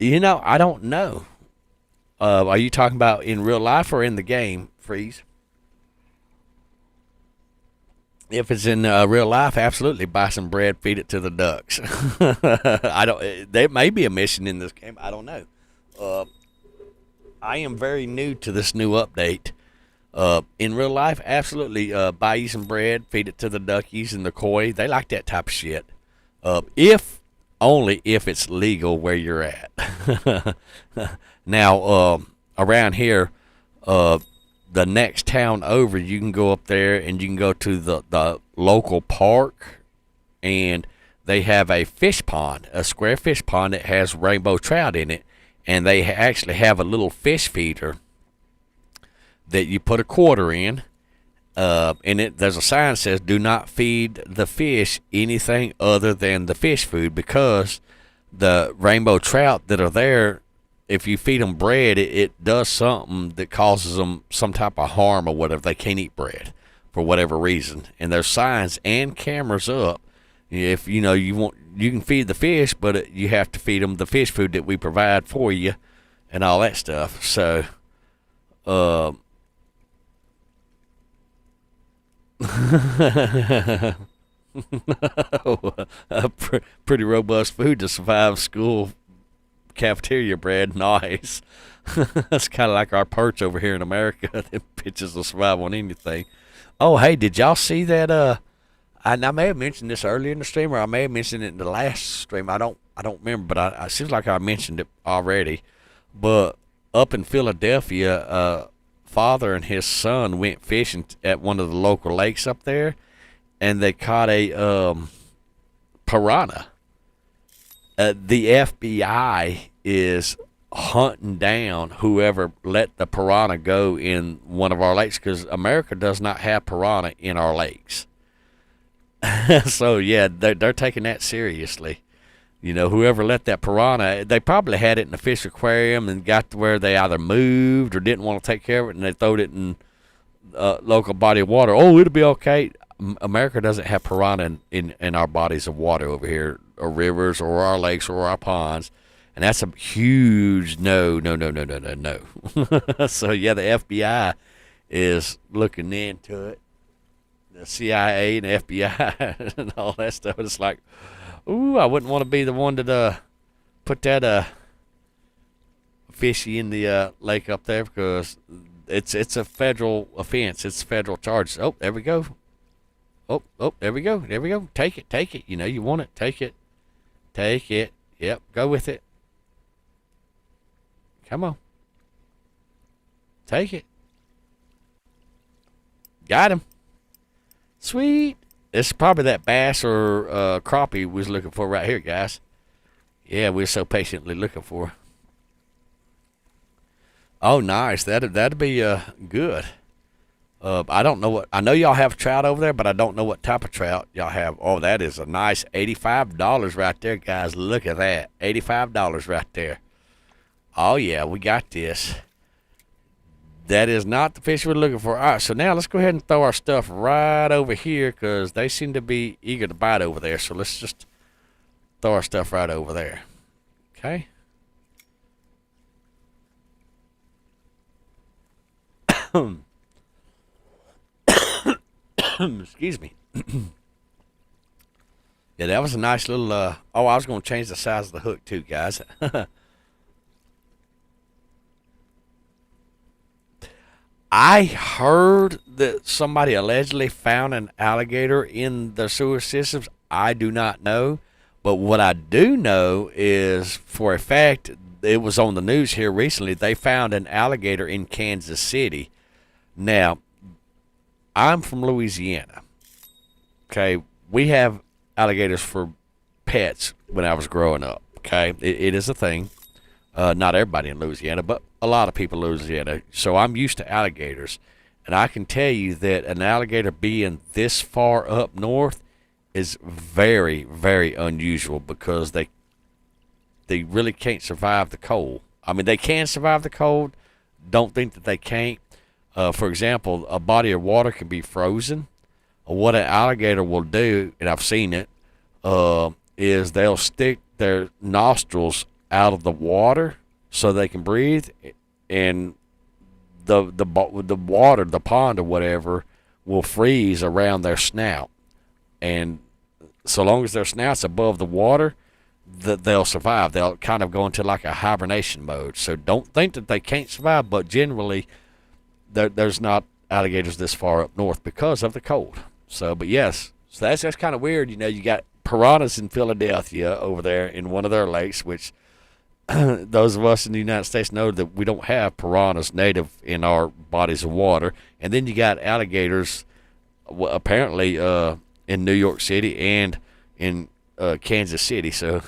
I don't know. Are you talking about in real life or in the game, Freeze? If it's in real life, absolutely buy some bread, feed it to the ducks. There may be a mission in this game. I don't know. I am very new to this new update, In real life, absolutely. Buy you some bread, feed it to the duckies and the koi. They like that type of shit. If only if it's legal where you're at. Now, around here, the next town over, you can go up there and you can go to the local park, and they have a fish pond, a square fish pond that has rainbow trout in it, and they actually have a little fish feeder that you put a quarter in, and there's a sign that says, "Do not feed the fish anything other than the fish food," because the rainbow trout that are there, if you feed them bread, it does something that causes them some type of harm or whatever. They can't eat bread for whatever reason, and there's signs and cameras up. If you know you want, you can feed the fish, but you have to feed them the fish food that we provide for you, and all that stuff. So, pretty robust food to survive school cafeteria bread. Nice. That's kind of like our perch over here in America. Them pitches will survive on anything. Oh, hey, did y'all see that? I may have mentioned this earlier in the stream, or I may have mentioned it in the last stream. I don't remember, but it seems like I mentioned it already. But up in Philadelphia, father and his son went fishing at one of the local lakes up there, and they caught a piranha. The FBI is hunting down whoever let the piranha go in one of our lakes, because America does not have piranha in our lakes. So yeah, they're taking that seriously. You know, whoever let that piranha, they probably had it in the fish aquarium and got to where they either moved or didn't want to take care of it, and they throwed it in local body of water. Oh, it'll be okay. America doesn't have piranha in our bodies of water over here, or rivers, or our lakes, or our ponds, and that's a huge no. So yeah, the FBI is looking into it. The CIA and the FBI and all that stuff. It's like, ooh, I wouldn't want to be the one to put that fishy in the lake up there, because it's a federal offense. It's federal charges. Oh, there we go. Oh, there we go. Take it. You know you want it. Take it. Yep, go with it. Come on. Take it. Got him. Sweet. It's probably that bass or crappie we was looking for right here, guys. Yeah, we're so patiently looking for. Oh, nice. That'd be good. I don't know what. I know y'all have trout over there, but I don't know what type of trout y'all have. Oh, that is a nice $85 right there, guys. Look at that. $85 right there. Oh, yeah, we got this. That is not the fish we're looking for. All right, so now let's go ahead and throw our stuff right over here, because they seem to be eager to bite over there. So let's just throw our stuff right over there. Okay. Excuse me. Yeah, that was a nice little, oh, I was going to change the size of the hook too, guys. I heard that somebody allegedly found an alligator in the sewer systems. I do not know. But what I do know is, for a fact, it was on the news here recently, they found an alligator in Kansas City. Now, I'm from Louisiana. Okay, we have alligators for pets when I was growing up. Okay, it is a thing. Not everybody in Louisiana, but a lot of people in Louisiana. So I'm used to alligators. And I can tell you that an alligator being this far up north is very, very unusual, because they really can't survive the cold. I mean, they can survive the cold. Don't think that they can't. For example, a body of water can be frozen. What an alligator will do, and I've seen it, is they'll stick their nostrils out of the water so they can breathe, and the water, the pond or whatever, will freeze around their snout, and so long as their snout's above the water, they'll survive. They'll kind of go into like a hibernation mode. So don't think that they can't survive, but generally there's not alligators this far up north because of the cold. So, but yes, so that's kind of weird. You know, you got piranhas in Philadelphia over there in one of their lakes, which those of us in the United States know that we don't have piranhas native in our bodies of water. And then you got alligators, apparently, in New York City and in Kansas City. So,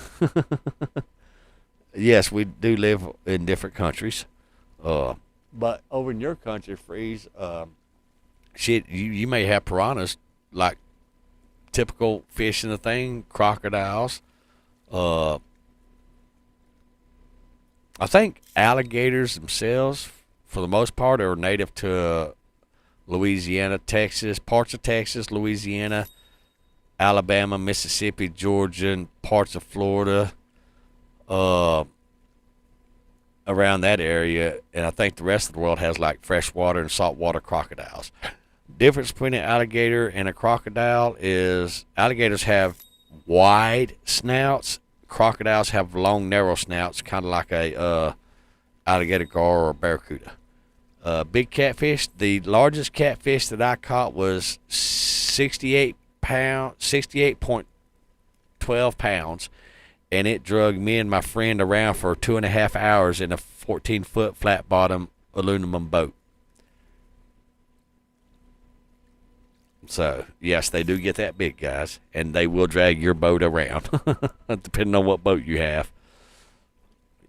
yes, we do live in different countries. But over in your country, Freeze, shit, you may have piranhas like typical fish in the thing, crocodiles. Uh, I think alligators themselves, for the most part, are native to Louisiana, Texas, parts of Texas, Louisiana, Alabama, Mississippi, Georgia, and parts of Florida, around that area. And I think the rest of the world has like freshwater and saltwater crocodiles. Difference between an alligator and a crocodile is alligators have wide snouts. Crocodiles have long, narrow snouts, kind of like a alligator gar or barracuda. Big catfish. The largest catfish that I caught was 68 pounds, 68.12 pounds, and it drug me and my friend around for 2.5 hours in a 14-foot flat bottom aluminum boat. So, yes, they do get that big, guys, and they will drag your boat around, depending on what boat you have.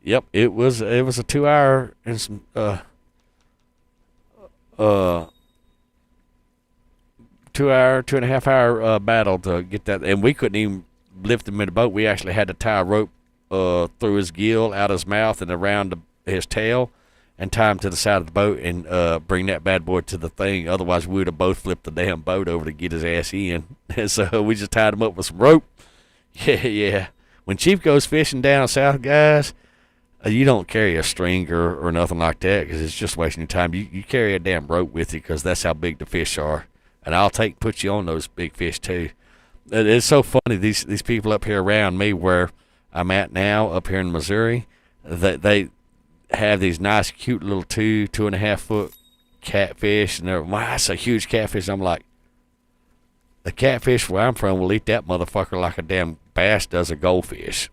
Yep, it was a 2 hour and some uh 2 hour, 2.5 hour battle to get that, and we couldn't even lift him in the boat. We actually had to tie a rope through his gill, out his mouth, and around his tail, and tie him to the side of the boat and bring that bad boy to the thing. Otherwise, we would have both flipped the damn boat over to get his ass in. And so we just tied him up with some rope. Yeah, yeah. When Chief goes fishing down south, guys, you don't carry a string or nothing like that because it's just wasting your time. You carry a damn rope with you because that's how big the fish are. And I'll put you on those big fish too. It's so funny, these people up here around me where I'm at now, up here in Missouri, they have these nice, cute little 2.5 foot catfish, and they're, wow, that's a huge catfish. I'm like, the catfish where I'm from will eat that motherfucker like a damn bass does a goldfish.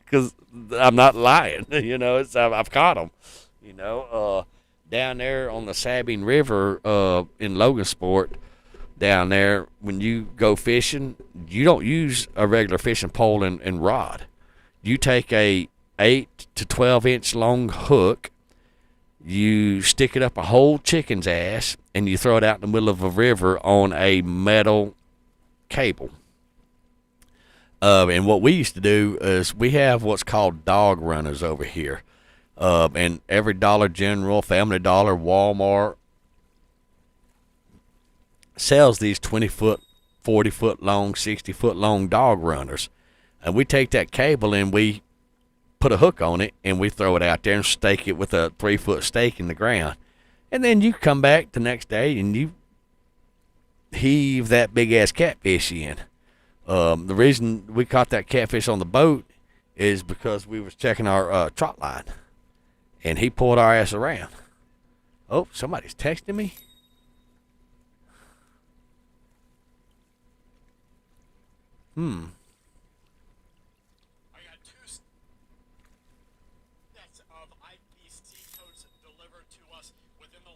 Because I'm not lying, you know. I've caught them, you know. Down there on the Sabine River in Logansport, down there, when you go fishing, you don't use a regular fishing pole and rod. You take a 8 to 12-inch long hook, you stick it up a whole chicken's ass, and you throw it out in the middle of a river on a metal cable. And what we used to do is we have what's called dog runners over here. And every Dollar General, Family Dollar, Walmart sells these 20-foot, 40-foot long, 60-foot long dog runners. And we take that cable and we put a hook on it and we throw it out there and stake it with a 3-foot stake in the ground. And then you come back the next day and you heave that big-ass catfish in. The reason we caught that catfish on the boat is because we was checking our trot line. And he pulled our ass around. Oh, somebody's texting me. I got 2 sets of IPC codes delivered to us within the...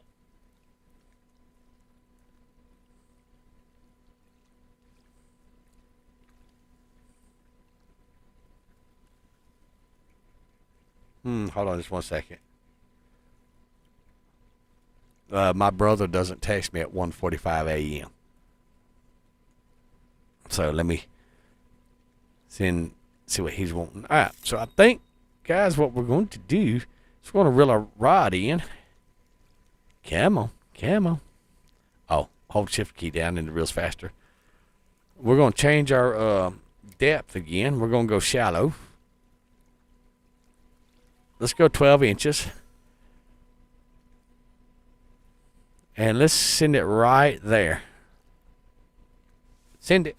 Hold on just 1 second. My brother doesn't text me at 1:45 a.m. So let me see what he's wanting. All right, so I think, guys, what we're going to do is we're going to reel a rod in. Come on. Oh, hold shift key down and it reels faster. We're going to change our depth again. We're going to go shallow. Let's go 12 inches. And let's send it right there. Send it.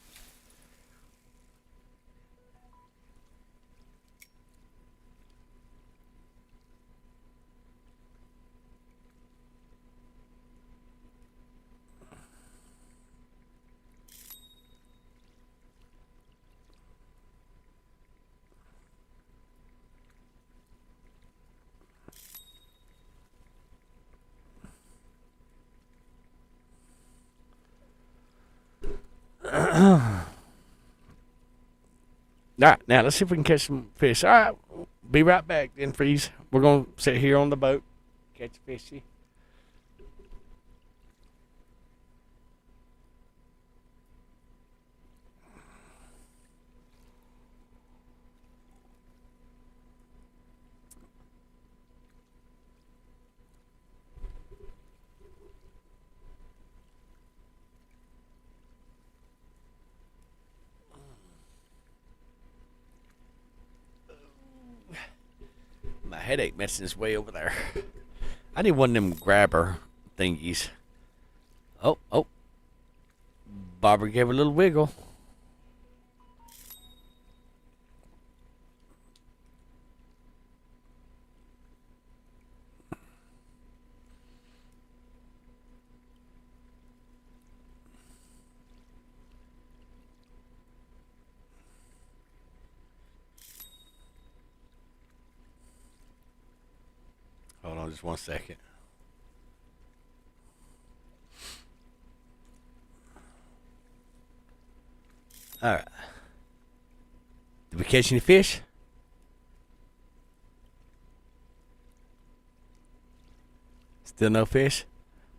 All right, now let's see if we can catch some fish. All right, be right back then, Freeze. We're going to sit here on the boat, catch a fishy. My headache medicine is way over there. I need one of them grabber thingies. Oh. Barbara gave a little wiggle. Hold on just 1 second. All right. Did we catch any fish? Still no fish?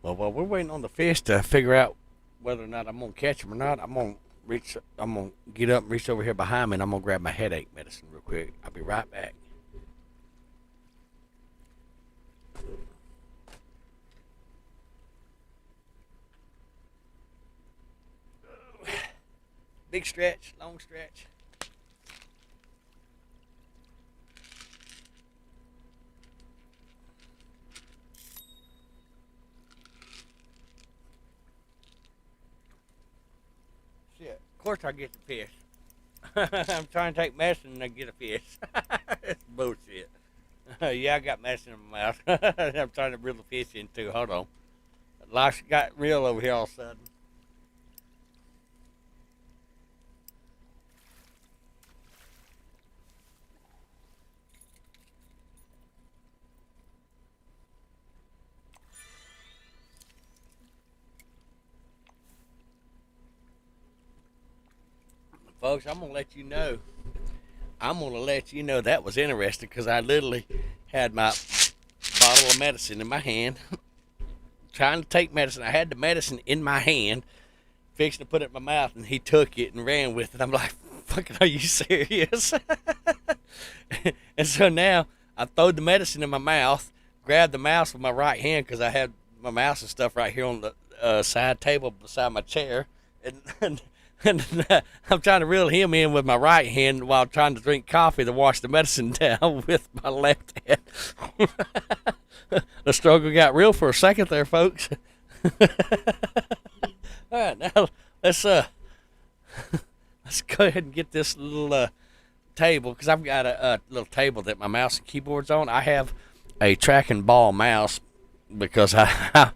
Well, while we're waiting on the fish to figure out whether or not I'm gonna catch them or not, I'm gonna get up and reach over here behind me, and I'm gonna grab my headache medicine real quick. I'll be right back. Big stretch, long stretch. Shit. Of course I get the fish. I'm trying to take medicine and I get a fish. That's bullshit. Yeah, I got medicine in my mouth. I'm trying to reel the fish in too. Hold on. Life got real over here all of a sudden. Folks, I'm going to let you know. That was interesting because I literally had my bottle of medicine in my hand, trying to take medicine. I had the medicine in my hand, fixing to put it in my mouth, and he took it and ran with it. I'm like, fucking, are you serious? And so now I throwed the medicine in my mouth, grabbed the mouse with my right hand because I had my mouse and stuff right here on the side table beside my chair, and I'm trying to reel him in with my right hand while trying to drink coffee to wash the medicine down with my left hand. The struggle got real for a second there, folks. All right, now let's go ahead and get this little table, because I've got a little table that my mouse and keyboard's on. I have a tracking ball mouse because I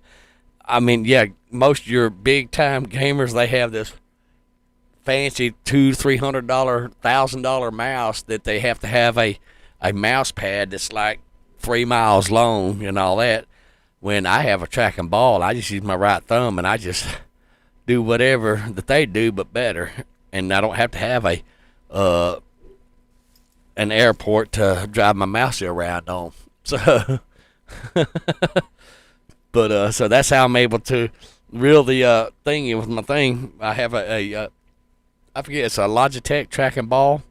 mean, yeah, most of your big time gamers, they have this fancy $200-$300 $1,000 mouse that they have to have a mouse pad that's like 3 miles long and all that. When I have a tracking ball, I just use my right thumb and I just do whatever that they do but better, and I don't have to have an airport to drive my mouse around on. So but so that's how I'm able to reel the thing in with my thing. I have I forget, it's a Logitech tracking ball.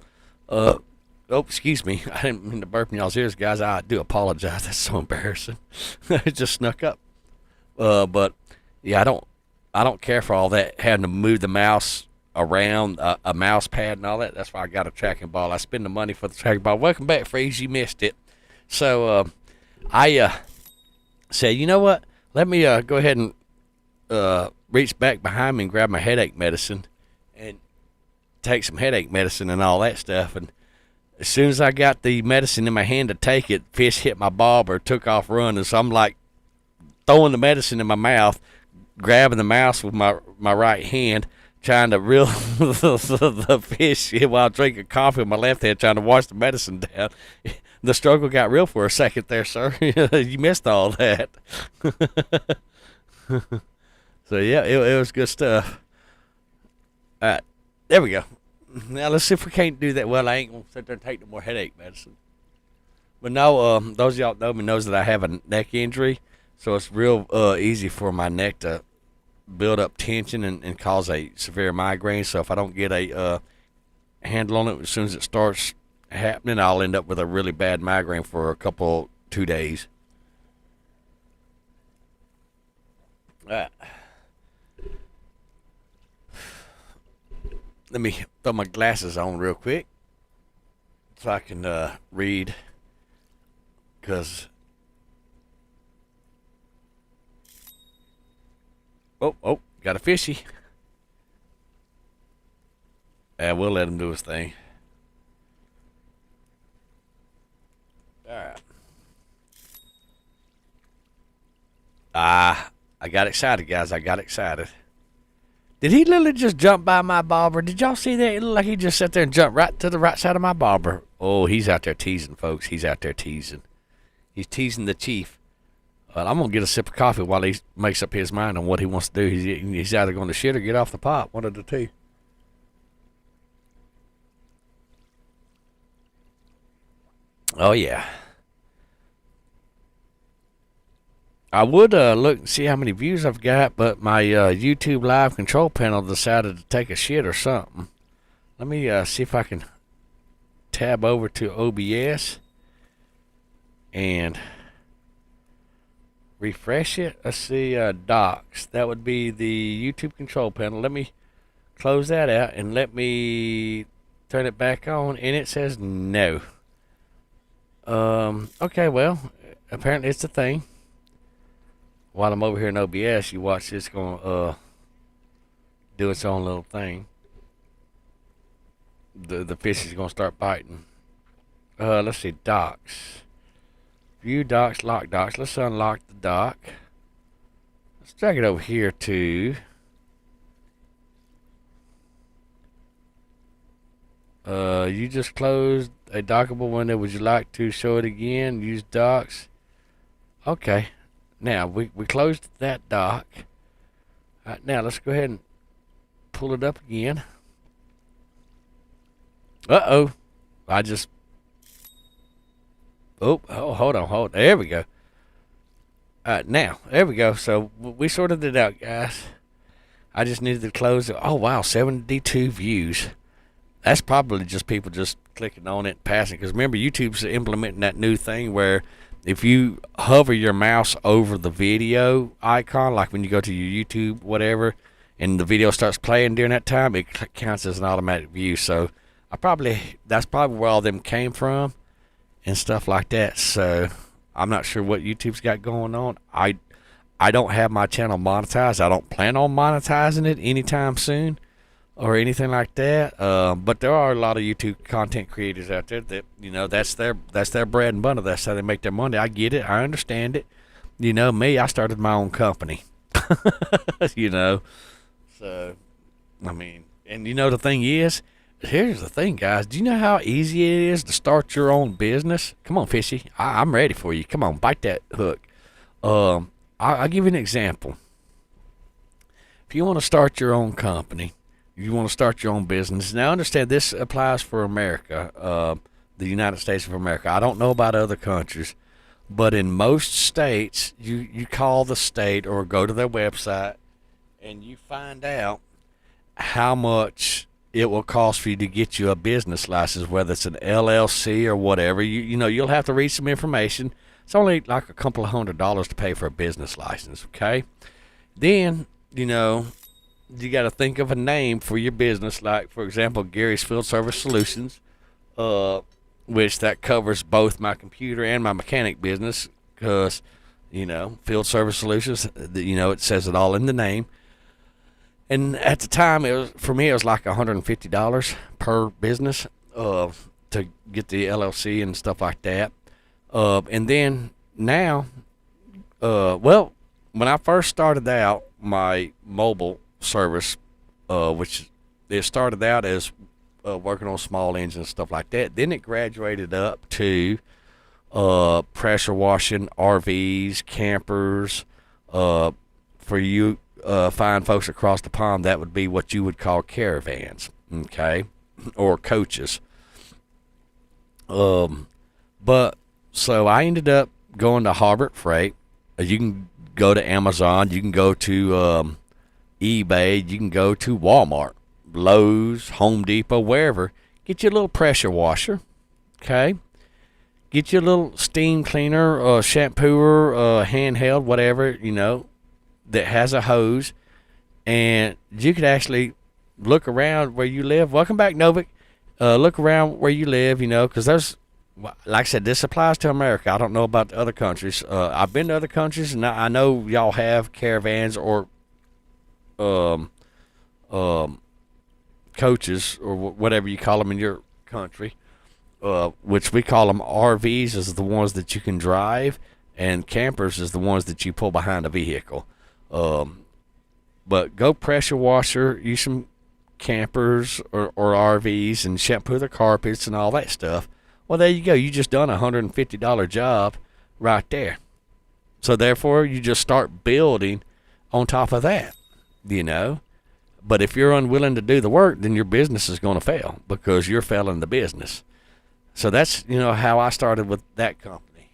Oh, excuse me. I didn't mean to burp in y'all's ears, guys. I do apologize. That's so embarrassing. It just snuck up. But yeah, I don't care for all that, having to move the mouse around a mouse pad and all that. That's why I got a tracking ball. I spend the money for the tracking ball. Welcome back, Freeze. You missed it. So I said, you know what? Let me go ahead and reach back behind me and grab my headache medicine and take some headache medicine and all that stuff. And as soon as I got the medicine in my hand to take it, fish hit my bobber, took off running. So I'm like throwing the medicine in my mouth, grabbing the mouse with my right hand, trying to reel the fish while drinking coffee with my left hand, trying to wash the medicine down. The struggle got real for a second there, sir. You missed all that. So yeah, it was good stuff. All right, there we go. Now let's see if we can't do that. Well, I ain't gonna sit there and take no more headache medicine. But no, those of y'all that know me knows that I have a neck injury, so it's real easy for my neck to build up tension and cause a severe migraine. So if I don't get a handle on it as soon as it starts happening, I'll end up with a really bad migraine for a couple 2 days. Uh, Let me throw my glasses on real quick so I can read, because oh, got a fishy. We'll let him do his thing. All right. I got excited, guys. I got excited. Did he literally just jump by my bobber? Did y'all see that? It looked like he just sat there and jumped right to the right side of my bobber. Oh, he's out there teasing, folks. He's out there teasing. He's teasing the chief. I'm going to get a sip of coffee while he makes up his mind on what he wants to do. He's either going to shit or get off the pot. One of the two. Oh, yeah. I would look and see how many views I've got, but my YouTube live control panel decided to take a shit or something. Let me see if I can tab over to OBS and refresh it. Let's see, docs. That would be the YouTube control panel. Let me close that out and let me turn it back on, and it says no. Okay, well, apparently it's a thing. While I'm over here in OBS, you watch this gonna do its own little thing. The fish is gonna start biting. Let's see, docs. View docs, lock docs. Let's unlock the dock. Let's drag it over here to you just closed a dockable window. Would you like to show it again? Use docs. Okay. Now, we closed that dock. All right, now, let's go ahead and pull it up again. Uh-oh. I just... Oh, hold on. There we go. All right, now, there we go. So, we sorted it out, guys. I just needed to close it. Oh, wow, 72 views. That's probably just people just clicking on it and passing. Because remember, YouTube's implementing that new thing where if you hover your mouse over the video icon, like when you go to your YouTube, whatever, and the video starts playing during that time, it counts as an automatic view. So that's probably where all them came from and stuff like that. So I'm not sure what YouTube's got going on. I don't have my channel monetized. I don't plan on monetizing it anytime soon or anything like that. But there are a lot of YouTube content creators out there that, that's their bread and butter. That's how they make their money. I get it. I understand it. Me, I started my own company. So, I mean, and the thing is, here's the thing, guys. Do you know how easy it is to start your own business? Come on, Fishy. I'm ready for you. Come on, bite that hook. I'll give you an example. If you want to start your own company, you want to start your own business. Now, understand this applies for America, the United States of America. I don't know about other countries, but in most states, you call the state or go to their website and you find out how much it will cost for you to get you a business license, whether it's an LLC or whatever. You'll have to read some information. It's only like a couple of $100 to pay for a business license, okay? Then, you got to think of a name for your business, like, for example, Gary's Field Service Solutions, which that covers both my computer and my mechanic business because, Field Service Solutions, it says it all in the name. And at the time, for me, it was like $150 per business to get the LLC and stuff like that. And then now, when I first started out my mobile service, which it started out as working on small engines and stuff like that. Then it graduated up to pressure washing RVs, campers. For you fine folks across the pond, that would be what you would call caravans. Okay, or coaches. But so I ended up going to Harbor Freight. You can go to Amazon. You can go to eBay. You can go to Walmart, Lowe's, Home Depot, wherever. Get you a little pressure washer. Okay. Get you a little steam cleaner, shampooer, handheld, whatever, that has a hose. And you could actually look around where you live. Welcome back, Novik. Look around where you live, because there's, like I said, this applies to America. I don't know about the other countries. I've been to other countries, and I know y'all have caravans or coaches or whatever you call them in your country, which we call them RVs, is the ones that you can drive, and campers is the ones that you pull behind a vehicle. But go pressure washer, use some campers or RVs and shampoo the carpets and all that stuff. Well, there you go. You just done a $150 job right there. So therefore, you just start building on top of that, But if you're unwilling to do the work, then your business is going to fail because you're failing the business. So that's, how I started with that company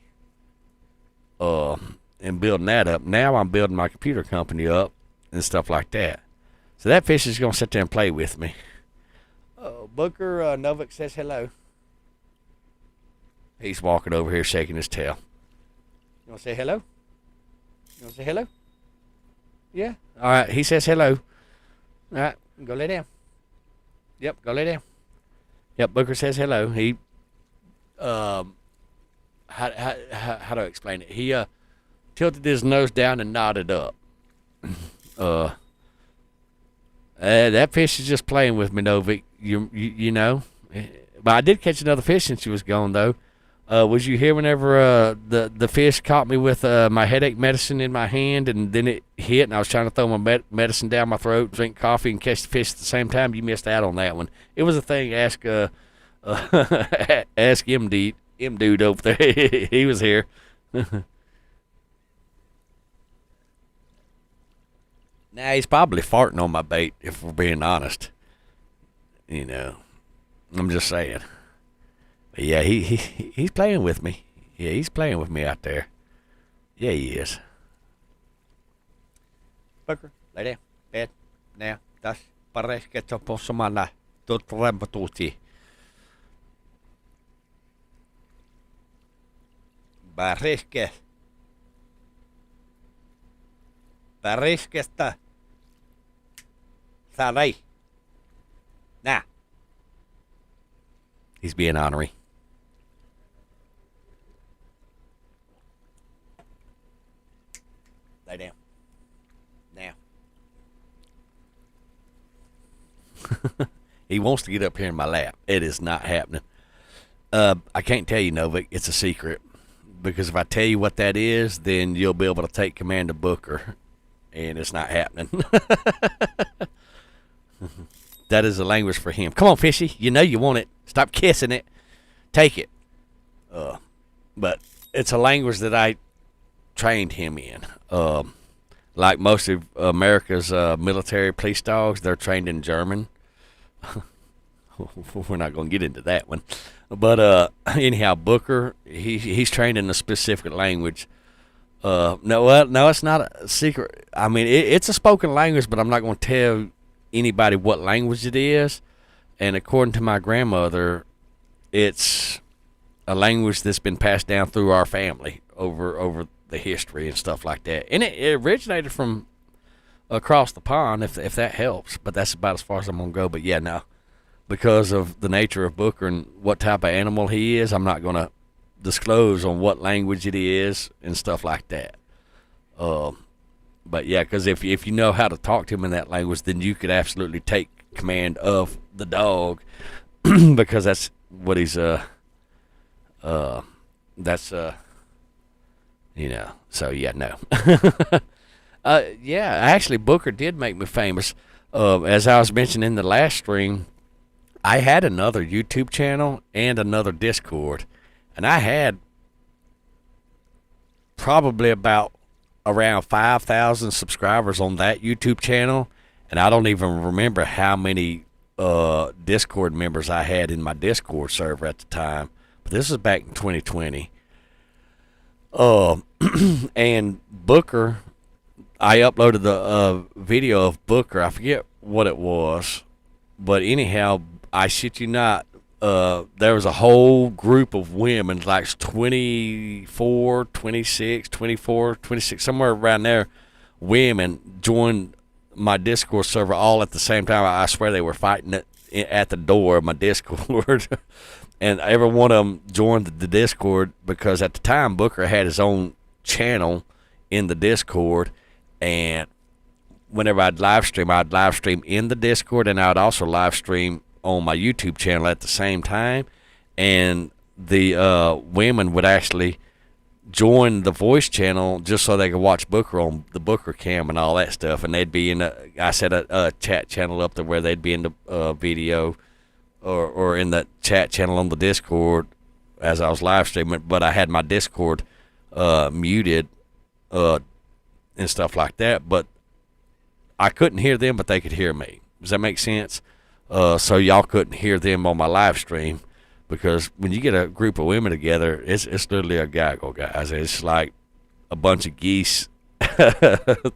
and building that up. Now I'm building my computer company up and stuff like that. So that fish is going to sit there and play with me. Booker Novik says hello. He's walking over here shaking his tail. You want to say hello? You want to say hello? Yeah? All right, he says hello. All right, go lay down. Yep, go lay down. Yep, Booker says hello. He, how do I explain it? He tilted his nose down and nodded up. That fish is just playing with me, Novik. You know. But I did catch another fish since she was gone, though. Was you here whenever the fish caught me with my headache medicine in my hand, and then it hit, and I was trying to throw my medicine down my throat, drink coffee, and catch the fish at the same time? You missed out on that one. It was a thing. Ask M dude over there. He was here. Nah, he's probably farting on my bait, if we're being honest. I'm just saying. But yeah, he's playing with me. Yeah, he's playing with me out there. Yeah, he is. Booker, lay down. Bed. Now. Das parece po semana. Dotrembo tutti. Parece. Parece está. Sarai. Nah. He's being ornery. Lay down. Now. He wants to get up here in my lap. It is not happening. I can't tell you, Novik. It's a secret. Because if I tell you what that is, then you'll be able to take command of Booker. And it's not happening. That is a language for him. Come on, fishy. You know you want it. Stop kissing it. Take it. But it's a language that I trained him in. Like most of America's military police dogs, they're trained in German. We're not going to get into that one. But anyhow, Booker, he's trained in a specific language. No, it's not a secret. I mean, it's a spoken language, but I'm not going to tell anybody what language it is. And according to my grandmother, it's a language that's been passed down through our family over the history and stuff like that. And it originated from across the pond, if that helps. But that's about as far as I'm going to go. But yeah, no. Because of the nature of Booker and what type of animal he is, I'm not going to disclose on what language it is and stuff like that. But yeah, because if you know how to talk to him in that language, then you could absolutely take command of the dog, because that's what he's So yeah, no. Yeah, actually, Booker did make me famous. As I was mentioning in the last stream, I had another YouTube channel and another Discord. And I had probably about around 5,000 subscribers on that YouTube channel. And I don't even remember how many Discord members I had in my Discord server at the time. But this was back in 2020. And Booker, I uploaded the video of Booker. I forget what it was, but anyhow, I shit you not, there was a whole group of women, like 24, 26, 24, 26, somewhere around there, women joined my Discord server all at the same time. I swear they were fighting at the door of my Discord. And every one of them joined the Discord because at the time Booker had his own channel in the Discord, and whenever I'd live stream in the Discord, and I'd also live stream on my YouTube channel at the same time. And the women would actually join the voice channel just so they could watch Booker on the Booker cam and all that stuff. And they'd be in I set a chat channel up there where they'd be in the video or in the chat channel on the Discord as I was live streaming. But I had my Discord muted and stuff like that. But I couldn't hear them, but they could hear me. Does that make sense? So y'all couldn't hear them on my live stream, because when you get a group of women together, it's literally a gaggle, guys. It's like a bunch of geese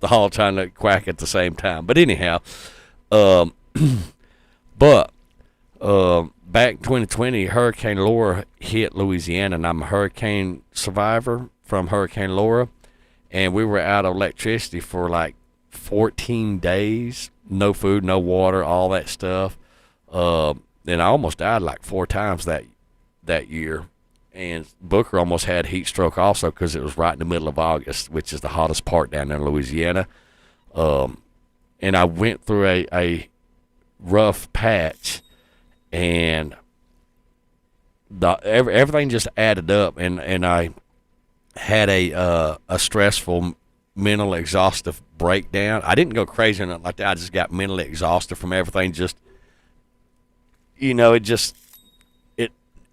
all trying to quack at the same time. But anyhow, back in 2020, Hurricane Laura hit Louisiana, and I'm a hurricane survivor from Hurricane Laura, and we were out of electricity for like 14 days, no food, no water, all that stuff. And I almost died like 4 times that year. And Booker almost had heat stroke also, because it was right in the middle of August, which is the hottest part down there in Louisiana. And I went through a rough patch, and everything just added up, and I had a stressful, mental, exhaustive breakdown. I didn't go crazy or nothing like that. I just got mentally exhausted from everything. Just,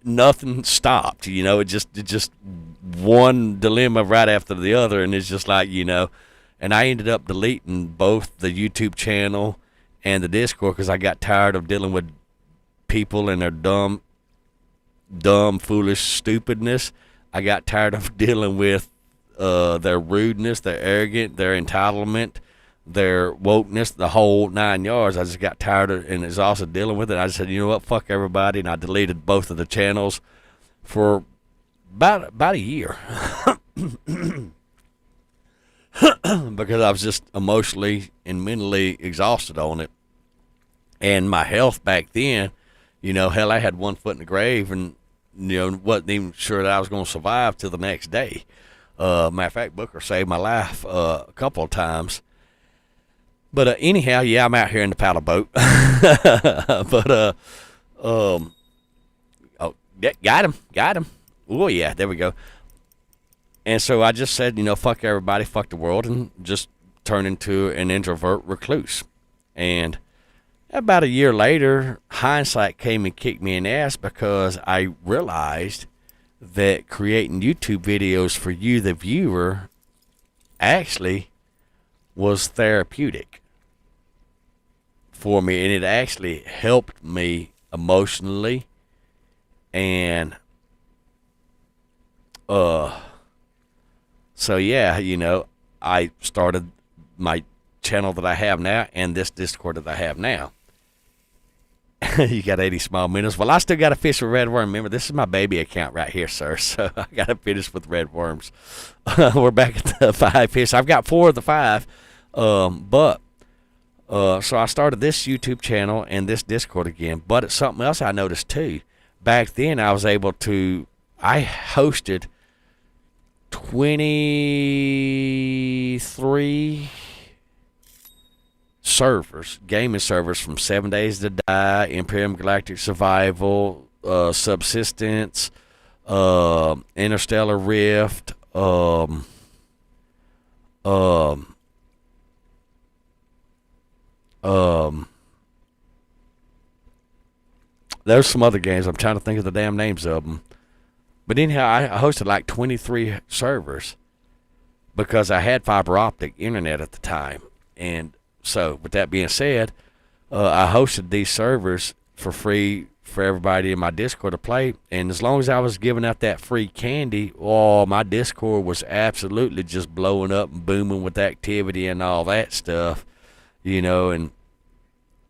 nothing stopped. It just one dilemma right after the other, and it's just like, and I ended up deleting both the YouTube channel and the Discord because I got tired of dealing with people and their dumb, foolish stupidness. I got tired of dealing with their rudeness, their arrogance, their entitlement, their wokeness, the whole 9 yards. I just got tired of and exhausted dealing with it. I just said, you know what, fuck everybody, and I deleted both of the channels for about a year because I was just emotionally and mentally exhausted on it. And my health back then, hell, I had 1 foot in the grave, and wasn't even sure that I was going to survive till the next day. Matter of fact, Booker saved my life a couple of times. But anyhow, yeah, I'm out here in the paddle boat. But got him. Oh yeah, there we go. And so I just said, fuck everybody, fuck the world, and just turned into an introvert recluse. And about a year later, hindsight came and kicked me in the ass, because I realized that creating YouTube videos for you, the viewer, actually was therapeutic for me, and it actually helped me emotionally. And so yeah, I started my channel that I have now and this Discord that I have now. You got 80 small minutes. Well, I still got to fish with red worm. Remember, this is my baby account right here, sir. So I got to finish with red worms. We're back at the 5 fish. I've got 4 of the 5. So I started this YouTube channel and this Discord again. But it's something else I noticed too. Back then, I hosted 23 servers, gaming servers, from 7 Days to Die, Imperium Galactic Survival, Subsistence, Interstellar Rift, there's some other games. I'm trying to think of the damn names of them. But anyhow, I hosted like 23 servers because I had fiber optic internet at the time. And so, with that being said, I hosted these servers for free for everybody in my Discord to play. And as long as I was giving out that free candy, oh, my Discord was absolutely just blowing up and booming with activity and all that stuff, And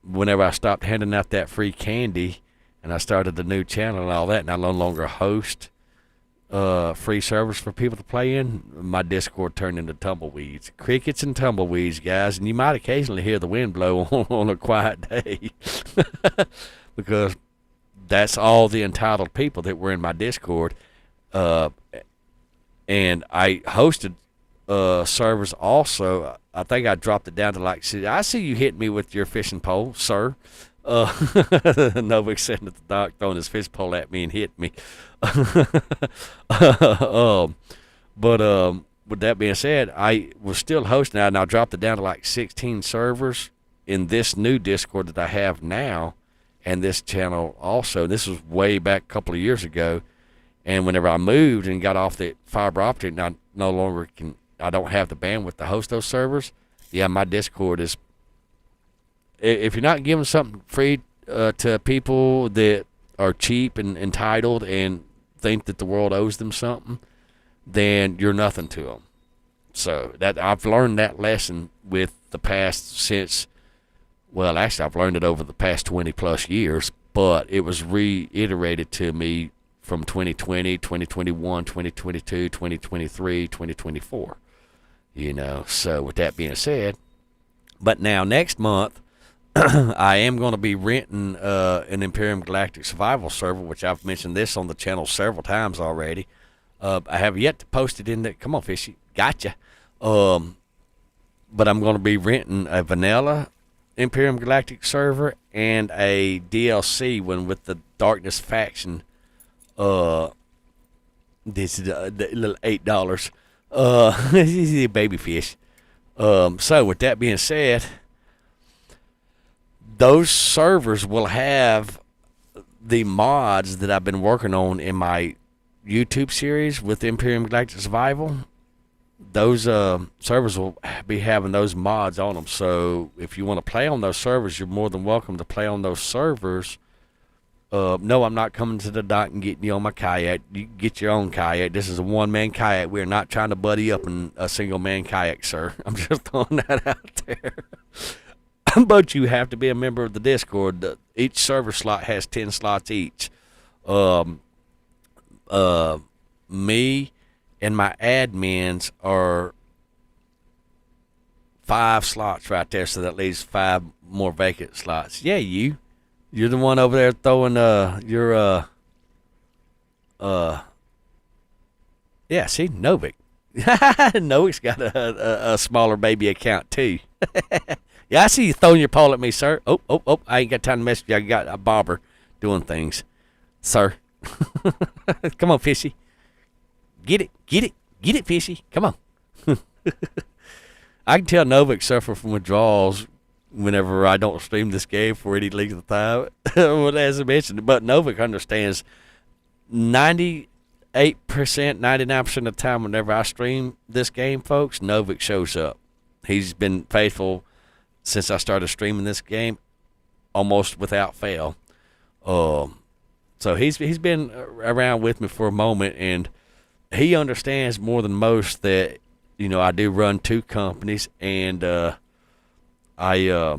whenever I stopped handing out that free candy and I started the new channel and all that, and I no longer host free servers for people to play in, my Discord turned into tumbleweeds. Crickets and tumbleweeds, guys. And you might occasionally hear the wind blow on a quiet day because that's all the entitled people that were in my Discord. And I hosted servers also. I think I dropped it down to I see you hitting me with your fishing pole, sir. Novik sitting at the dock throwing his fish pole at me and hit me. But with that being said, I was still hosting that, and I dropped it down to 16 servers in this new Discord that I have now, and this channel also. This was way back a couple of years ago, and whenever I moved and got off the fiber optic, I no longer can. I don't have the bandwidth to host those servers. Yeah, my Discord is. If you're not giving something free to people that are cheap and entitled and think that the world owes them something, then you're nothing to them. So that I've learned that lesson with the past since. Well, actually, I've learned it over the past 20 plus years, but it was reiterated to me from 2020, 2021, 2022, 2023, 2024. So with that being said, but now next month, I am going to be renting an Imperium Galactic Survival server, which I've mentioned this on the channel several times already. I have yet to post it in there. Come on, Fishy. Gotcha. But I'm going to be renting a vanilla Imperium Galactic server and a DLC one with the Darkness faction. This is the little $8. This is a baby fish. So with that being said, those servers will have the mods that I've been working on in my YouTube series with Imperium Galactic Survival. Those servers will be having those mods on them. So if you want to play on those servers, you're more than welcome to play on those servers. No, I'm not coming to the dock and getting you on my kayak. You get your own kayak. This is a one-man kayak. We're not trying to buddy up in a single-man kayak, sir. I'm just throwing that out there. But you have to be a member of the Discord. Each server slot has 10 slots each. Me and my admins are 5 slots right there, so that leaves 5 more vacant slots. Yeah, you're the one over there throwing your yeah, see, Novik. Novik's got a smaller baby account too. Yeah, I see you throwing your pole at me, sir. Oh, I ain't got time to mess with you. I got a bobber doing things, sir. Come on, Fishy. Get it, Fishy. Come on. I can tell Novik suffer from withdrawals whenever I don't stream this game for any length of time. Well, as I mentioned, but Novik understands 98%, 99% of the time whenever I stream this game, folks, Novik shows up. He's been faithful since I started streaming this game, almost without fail. So he's been around with me for a moment, and he understands more than most that, I do run 2 companies, and I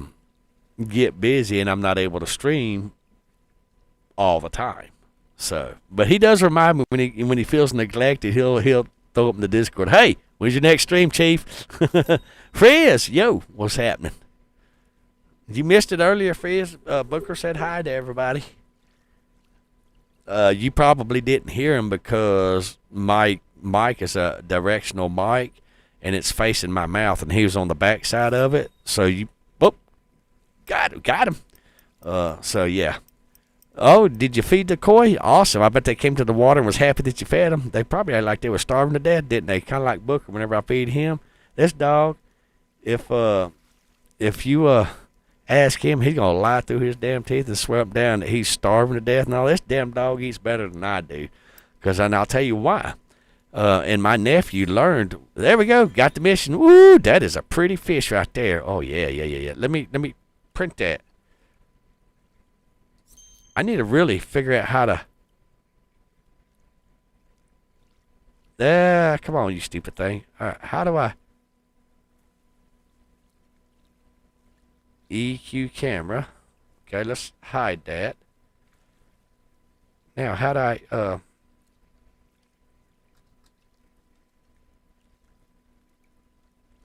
get busy, and I'm not able to stream all the time. So, but he does remind me when he feels neglected, he'll throw up in the Discord, "Hey, when's your next stream, Chief?" Frizz, yo, what's happening? You missed it earlier, Frizz. Booker said hi to everybody. You probably didn't hear him because my mic is a directional mic, and it's facing my mouth, and he was on the back side of it. So got him. So yeah. Oh, did you feed the koi? Awesome. I bet they came to the water and was happy that you fed them. They probably acted like they were starving to death, didn't they? Kind of like Booker whenever I feed him. This dog, if you ask him, he's going to lie through his damn teeth and swear up down that he's starving to death. No, this damn dog eats better than I do. And I'll tell you why. And my nephew learned, there we go, got the mission. Woo, that is a pretty fish right there. Oh, yeah. Let me print that. I need to really figure out how to. Come on, you stupid thing. All right, how do I EQ camera? Okay, let's hide that. Now, how do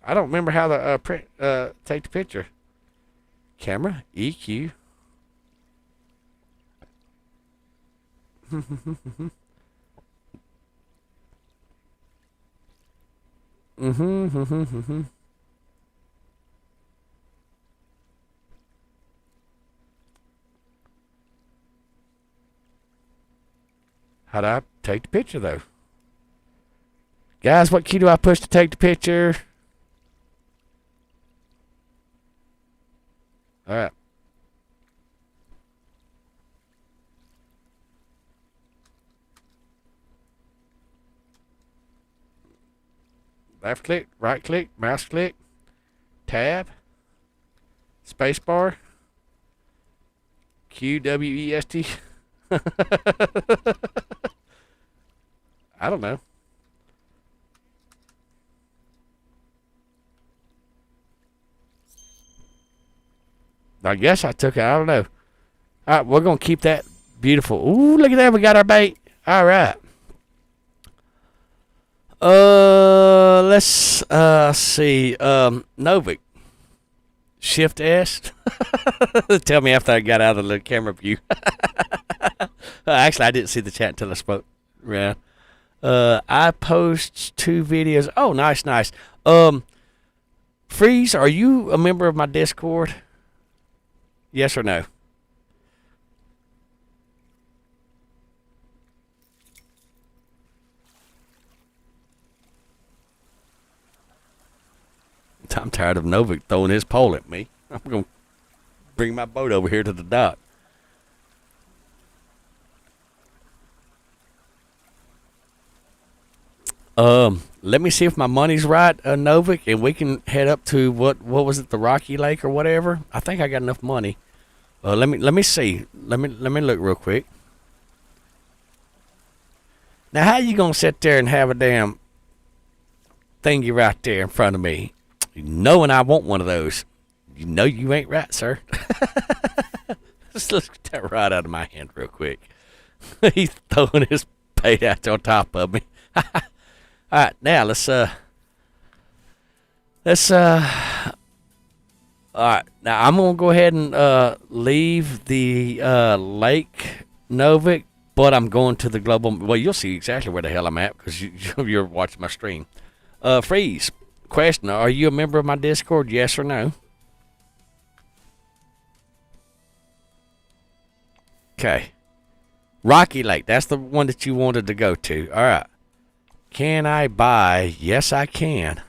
I don't remember how to take the picture. Camera, EQ. How do I take the picture, though? Guys, what key do I push to take the picture? All right. Left click, right click, mouse click, tab, space bar, QWEST. I don't know. I guess I took it. I don't know. All right, we're going to keep that beautiful. Ooh, look at that. We got our bait. All right. Let's see. Novik. Shift S. Tell me after I got out of the camera view. Actually, I didn't see the chat until I spoke around. I post 2 videos. Oh, nice. Freeze, are you a member of my Discord? Yes or no? I'm tired of Novik throwing his pole at me. I'm going to bring my boat over here to the dock. Let me see if my money's right, Novik, and we can head up to what was it, the Rocky Lake or whatever. I think I got enough money. Let me see. Let me look real quick. Now, how you gonna sit there and have a damn thingy right there in front of me, knowing I want one of those? You know you ain't right, sir. Let's get that right out of my hand real quick. He's throwing his bait out on top of me. All right, now let's all right, now I'm gonna go ahead and leave the lake, Novik, but I'm going to the global. Well, you'll see exactly where the hell I'm at because you're watching my stream. Freeze. Question: are you a member of my Discord? Yes or no? Okay. Rocky Lake. That's the one that you wanted to go to. All right. Can I buy? Yes, I can.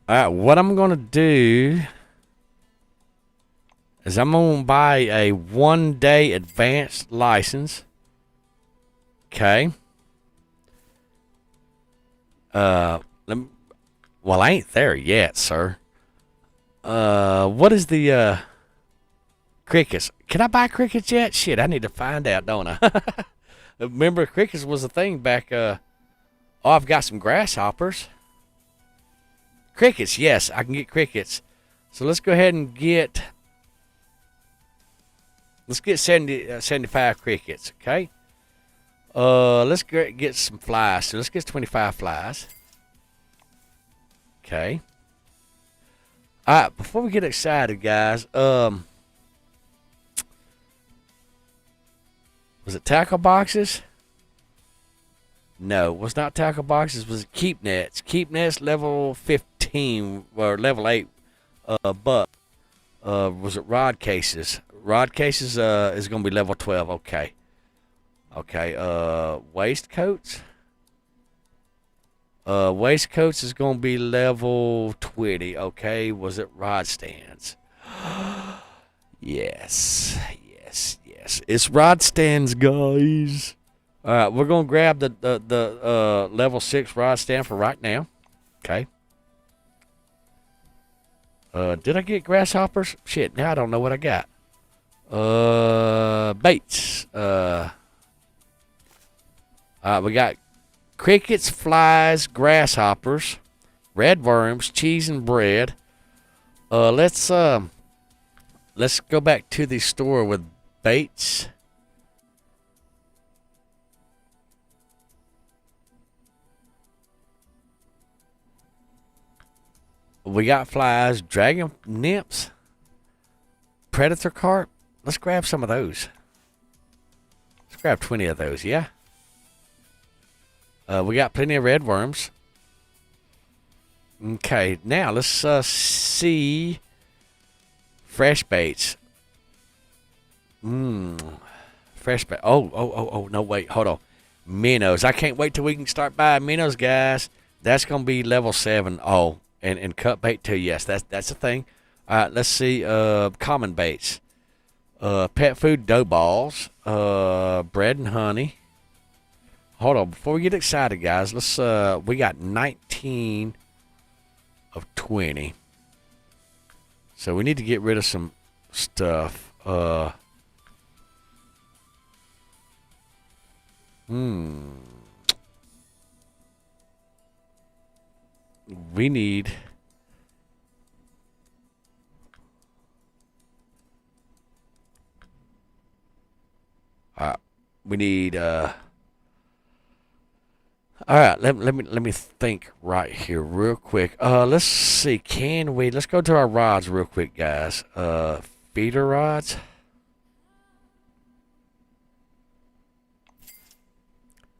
All right. What I'm going to do is I'm going to buy a 1-day advanced license. Okay. Well, I ain't there yet, sir. What is the crickets? Can I buy crickets yet? Shit, I need to find out, don't I? Remember, crickets was a thing back. Oh, I've got some grasshoppers. Crickets, yes, I can get crickets. So let's go ahead and get. Let's get 75 crickets, okay? Let's get some flies. So let's get 25 flies. Okay. All right, before we get excited, guys, was it tackle boxes? No, it was not tackle boxes. It was keep nets. Keep nets level 15 or level 8. But was it rod cases? Rod cases is going to be level 12. Okay. Okay. Waistcoats. Waistcoats is going to be level 20. Okay. Was it rod stands? Yes. It's rod stands, guys. All right, we're gonna grab the level 6 rod stand for right now. Okay. Did I get grasshoppers? Shit, now I don't know what I got. Baits. We got crickets, flies, grasshoppers, red worms, cheese, and bread. Let's go back to the store with baits. We got flies, dragon nymphs, predator carp. Let's grab some of those. Let's grab 20 of those, yeah? We got plenty of red worms. Okay, now let's see fresh baits. Fresh bait. Oh, no, wait, hold on. Minnows. I can't wait till we can start buying minnows, guys. That's going to be level 7. Oh, and cut bait too. Yes, that's a thing. All right, let's see. Common baits. Pet food dough balls. Bread and honey. Hold on, before we get excited, guys, let's we got 19 of 20. So we need to get rid of some stuff. We need all right, let me think right here real quick. Let's see. Let's go to our rods real quick, guys. Feeder rods.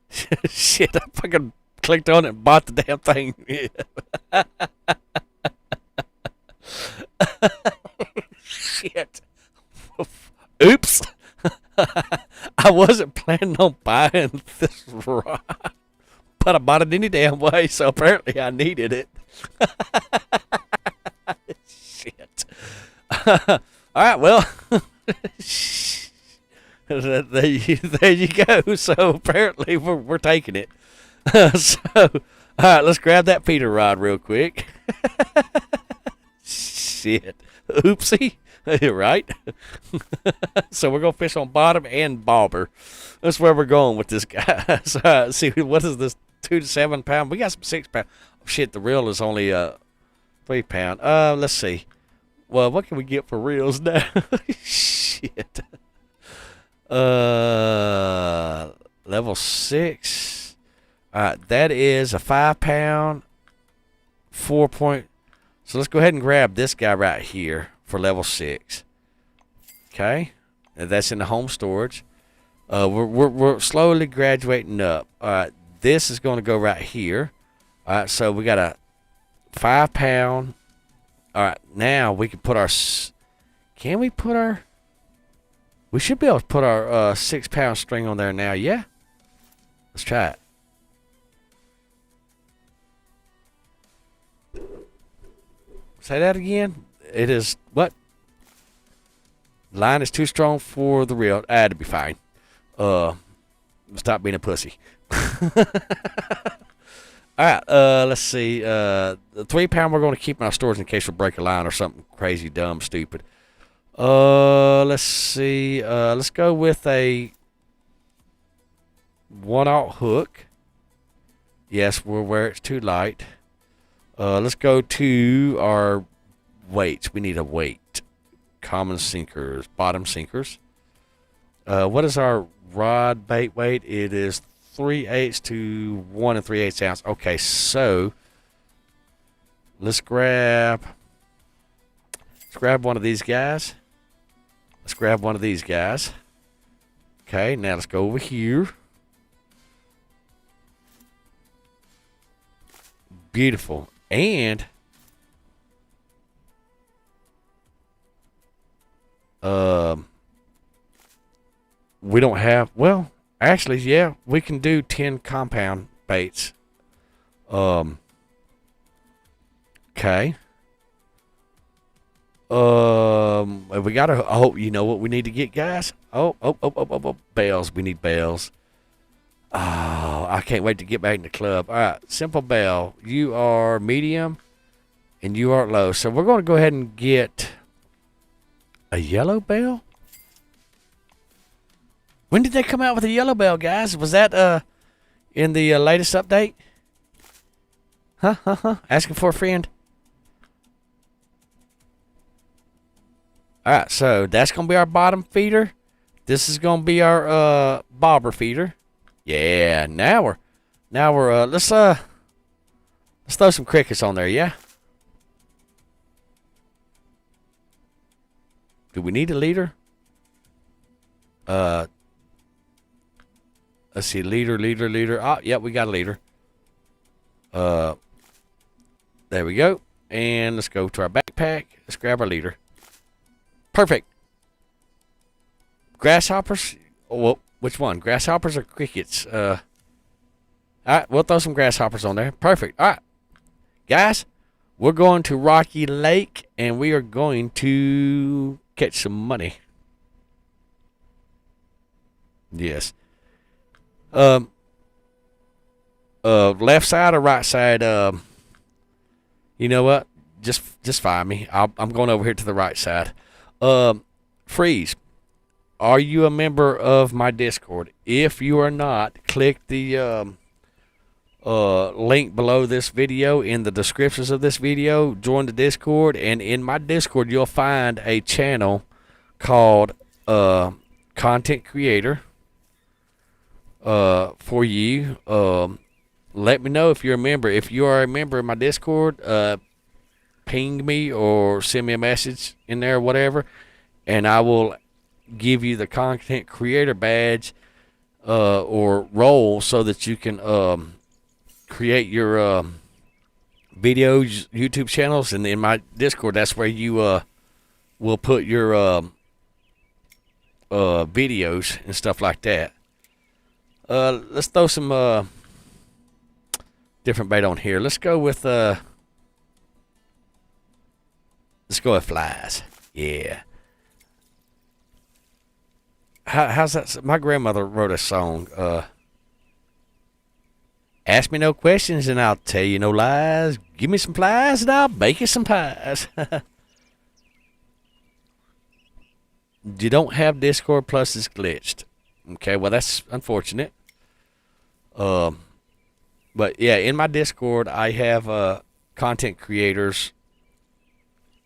Shit, I fucking clicked on it and bought the damn thing. Shit. Oops. I wasn't planning on buying this rod, but I bought it any damn way, so apparently I needed it. Shit. All right, well, there you go. So apparently we're taking it. So, all right, let's grab that feeder rod real quick. Shit. Oopsie. Right? So we're going to fish on bottom and bobber. That's where we're going with this guy. So, see, what is this? 2 to 7 pound? We got some 6 pound. Oh, shit, the reel is only 3 pound. Let's see. Well, what can we get for reels now? Shit. Level 6. All right, that is a 5 pound, 4 point. So let's go ahead and grab this guy right here for level 6. Okay, and that's in the home storage. We're slowly graduating up. All right, this is going to go right here. All right, so we got a 5 pound. All right, now we can put our. Can we put our? We should be able to put our 6 pound string on there now. Yeah, let's try it. Say that again. It is what? Line is too strong for the reel. It'll be fine. Stop being a pussy. All right. Let's see. The 3 pound we're going to keep in our stores in case we break a line or something crazy, dumb, stupid. Let's see. Let's go with a 1/0 hook. Yes, we're where it's too light. Let's go to our weights. We need a weight. Common sinkers, bottom sinkers. What is our rod bait weight? It is 3/8 to 1 3/8 ounce. Okay, so let's grab one of these guys. Let's grab one of these guys. Okay, now let's go over here. Beautiful. And we don't have, well, actually, yeah, we can do 10 compound baits. Okay. We got to, oh, you know what we need to get, guys? Oh, bells. We need bells. Oh, I can't wait to get back in the club. All right, simple bell. You are medium, and you are low. So we're going to go ahead and get a yellow bell. When did they come out with the yellow bell, guys? Was that in the latest update? Huh? Asking for a friend. All right, so that's gonna be our bottom feeder. This is gonna be our bobber feeder. Yeah, now we're let's throw some crickets on there. Yeah. Do we need a leader? Let's see, leader. Oh, yeah, we got a leader. There we go. And let's go to our backpack. Let's grab our leader. Perfect. Grasshoppers? Oh, well, which one? Grasshoppers or crickets? All right, we'll throw some grasshoppers on there. Perfect. All right, guys, we're going to Rocky Lake, and we are going to catch some money. Yes. Left side or right side? You know what? Just find me. I'm going over here to the right side. Freeze. Are you a member of my Discord? If you are not, click the link below this video in the descriptions of this video. Join the Discord, and in my Discord you'll find a channel called Content Creator for you. Let me know if you're a member. If you are a member of my Discord, ping me or send me a message in there or whatever, and I will give you the content creator badge or role so that you can create your videos, YouTube channels. And in my Discord, that's where you will put your videos and stuff like that. Let's throw some different bait on here. Let's go with flies. Yeah. How's that? My grandmother wrote a song. Ask me no questions and I'll tell you no lies. Give me some flies and I'll bake you some pies. You don't have Discord Plus is glitched. Okay, well that's unfortunate. But yeah, in my Discord I have content creators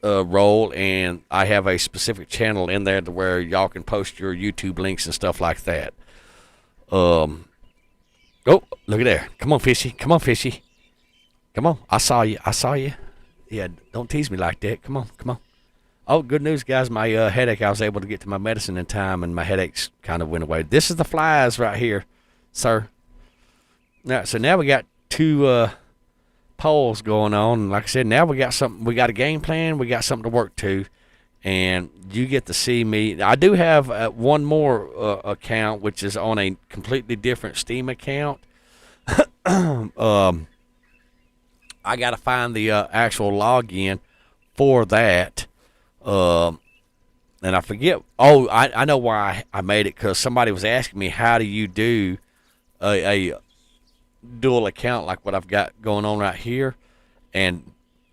role, and I have a specific channel in there to where y'all can post your YouTube links and stuff like that. Oh, look at there. Come on, fishy. Come on. I saw you. Yeah, don't tease me like that. Come on. Oh, good news, guys. My headache, I was able to get to my medicine in time, and my headaches kind of went away. This is the flies right here, sir. Now, so now we got two polls going on, and like I said, now we got something. We got a game plan. We got something to work to, and you get to see me. I do have one more account, which is on a completely different Steam account. I got to find the actual login for that, and I forget. Oh, I know why I made it, because somebody was asking me, how do you do a dual account like what I've got going on right here, and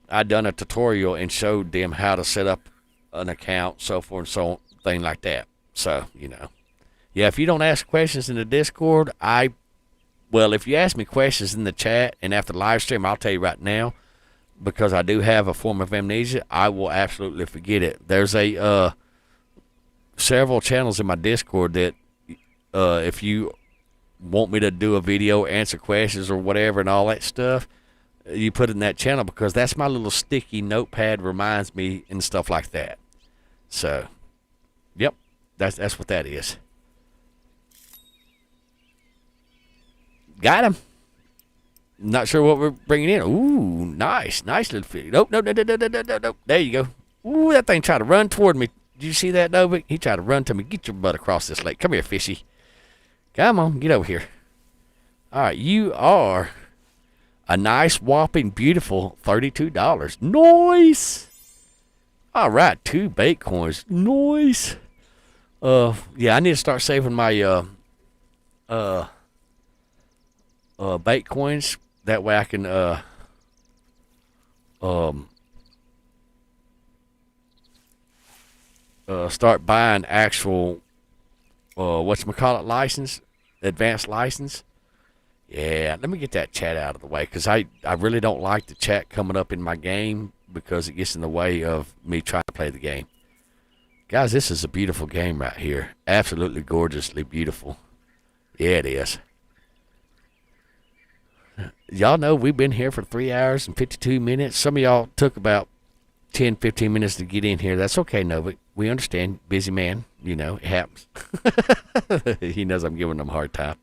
I done a tutorial and showed them how to set up an account, so forth and so on, thing like that. So, you know, yeah, if you don't ask questions in the Discord, well, if you ask me questions in the chat and after the live stream, I'll tell you right now, because I do have a form of amnesia, I will absolutely forget it. There's a several channels in my Discord that if you want me to do a video, answer questions or whatever and all that stuff, you put it in that channel, because that's my little sticky notepad, reminds me and stuff like that. So, yep, that's what that is. Got him. Not sure what we're bringing in. Ooh, nice little fish. Nope. There you go. Ooh, that thing tried to run toward me. Did you see that, Novik? He tried to run to me. Get your butt across this lake. Come here, fishy. Come on, get over here. All right, you are a nice, whopping, beautiful $32. Nice. All right, 2 bait coins. Nice. Yeah, I need to start saving my bait coins. That way I can start buying actual whatchamacallit license, advanced license. Yeah, let me get that chat out of the way because I really don't like the chat coming up in my game because it gets in the way of me trying to play the game. Guys, this is a beautiful game right here. Absolutely gorgeously beautiful. Yeah, it is. Y'all know we've been here for 3 hours and 52 minutes. Some of y'all took about 10, 15 minutes to get in here. That's okay, Novik. We understand. Busy man. You know, it happens. He knows I'm giving him a hard time.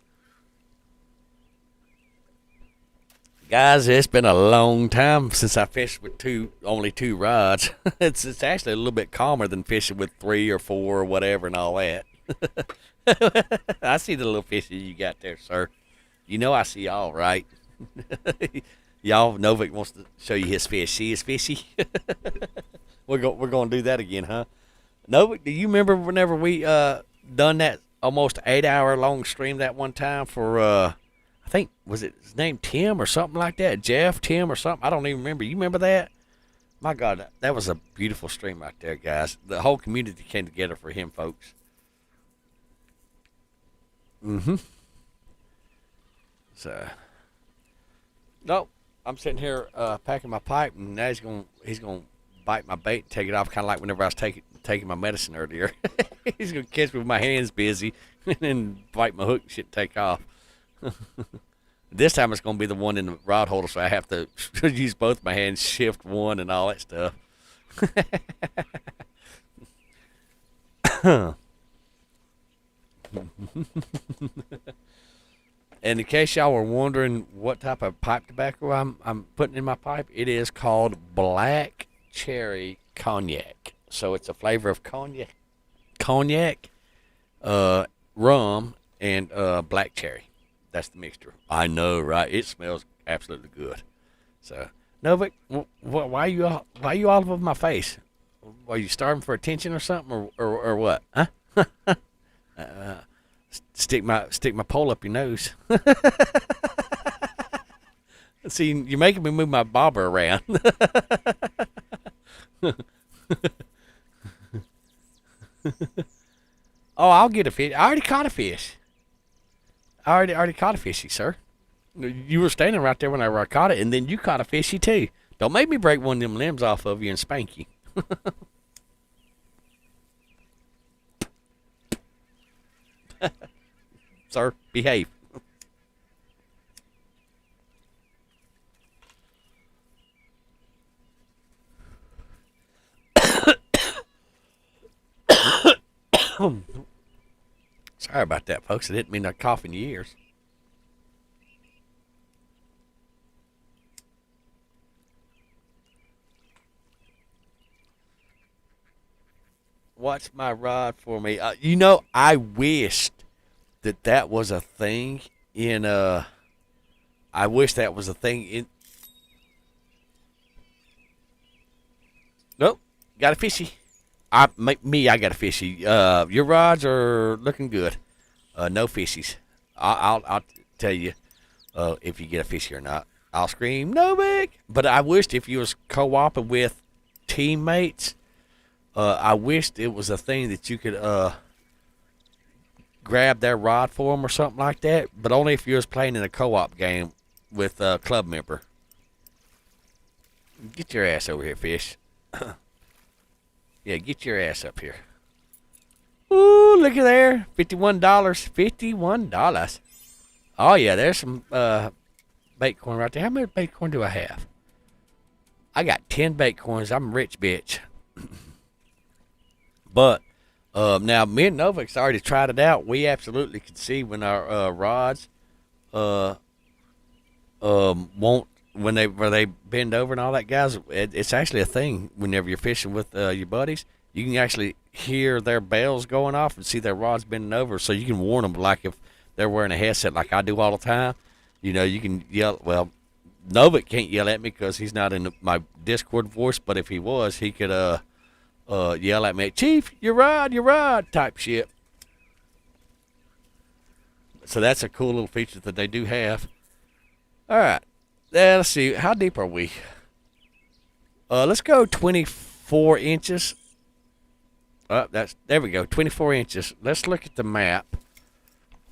Guys, it's been a long time since I fished with only two rods. It's actually a little bit calmer than fishing with 3 or 4 or whatever and all that. I see the little fishes you got there, sir. You know I see y'all, right? Y'all, Novik wants to show you his fish. See his fishy? We're going to do that again, huh? Novik, do you remember whenever we done that almost 8-hour long stream that one time for I think, was it his name Tim or something like that? Jeff, Tim or something? I don't even remember. You remember that? My God, that was a beautiful stream right there, guys. The whole community came together for him, folks. Mm-hmm. So, no, I'm sitting here packing my pipe, and now he's gonna bite my bait and take it off, kind of like whenever I was taking my medicine earlier. He's gonna catch me with my hands busy, and then bite my hook and shit and take off. This time it's going to be the one in the rod holder, so I have to use both my hands, shift one, and all that stuff. And in case y'all were wondering what type of pipe tobacco I'm putting in my pipe, it is called Black Cherry Cognac. So it's a flavor of cognac, rum, and black cherry. That's the mixture. I know, right? It smells absolutely good. So, no, but why you all over my face? Are you starving for attention or something, or what? Huh? Stick my pole up your nose. See, you're making me move my bobber around. Oh, I'll get a fish. I already caught a fish. I already caught a fishy, sir. You were standing right there whenever I caught it, and then you caught a fishy too. Don't make me break one of them limbs off of you and spank you. Sir, behave. Sorry about that, folks. I didn't mean to cough in your ears. Watch my rod for me. You know, I wished that was a thing in I wish that was a thing in. Nope, got a fishy. I got a fishy. Your rods are looking good. No fishies. I'll tell you if you get a fishy or not. I'll scream no big. But I wished if you was co-oping with teammates, I wished it was a thing that you could grab their rod for them or something like that. But only if you was playing in a co-op game with a club member. Get your ass over here, fish. Yeah, get your ass up here. Ooh, look at there. $51. $51. Oh, yeah, there's some bait corn right there. How many bait corn do I have? I got 10 bait corns. I'm a rich bitch. But now, me and Novik's already tried it out. We absolutely can see when our rods won't, when they bend over and all that, guys. It's actually a thing whenever you're fishing with your buddies. You can actually hear their bells going off and see their rods bending over, so you can warn them. Like if they're wearing a headset, like I do all the time, you know, you can yell. Well, Novik can't yell at me because he's not in my Discord voice, but if he was, he could yell at me, "Chief, your rod," type shit. So that's a cool little feature that they do have. All right. Let's see. How deep are we? Let's go 24 inches. There we go, 24 inches. Let's look at the map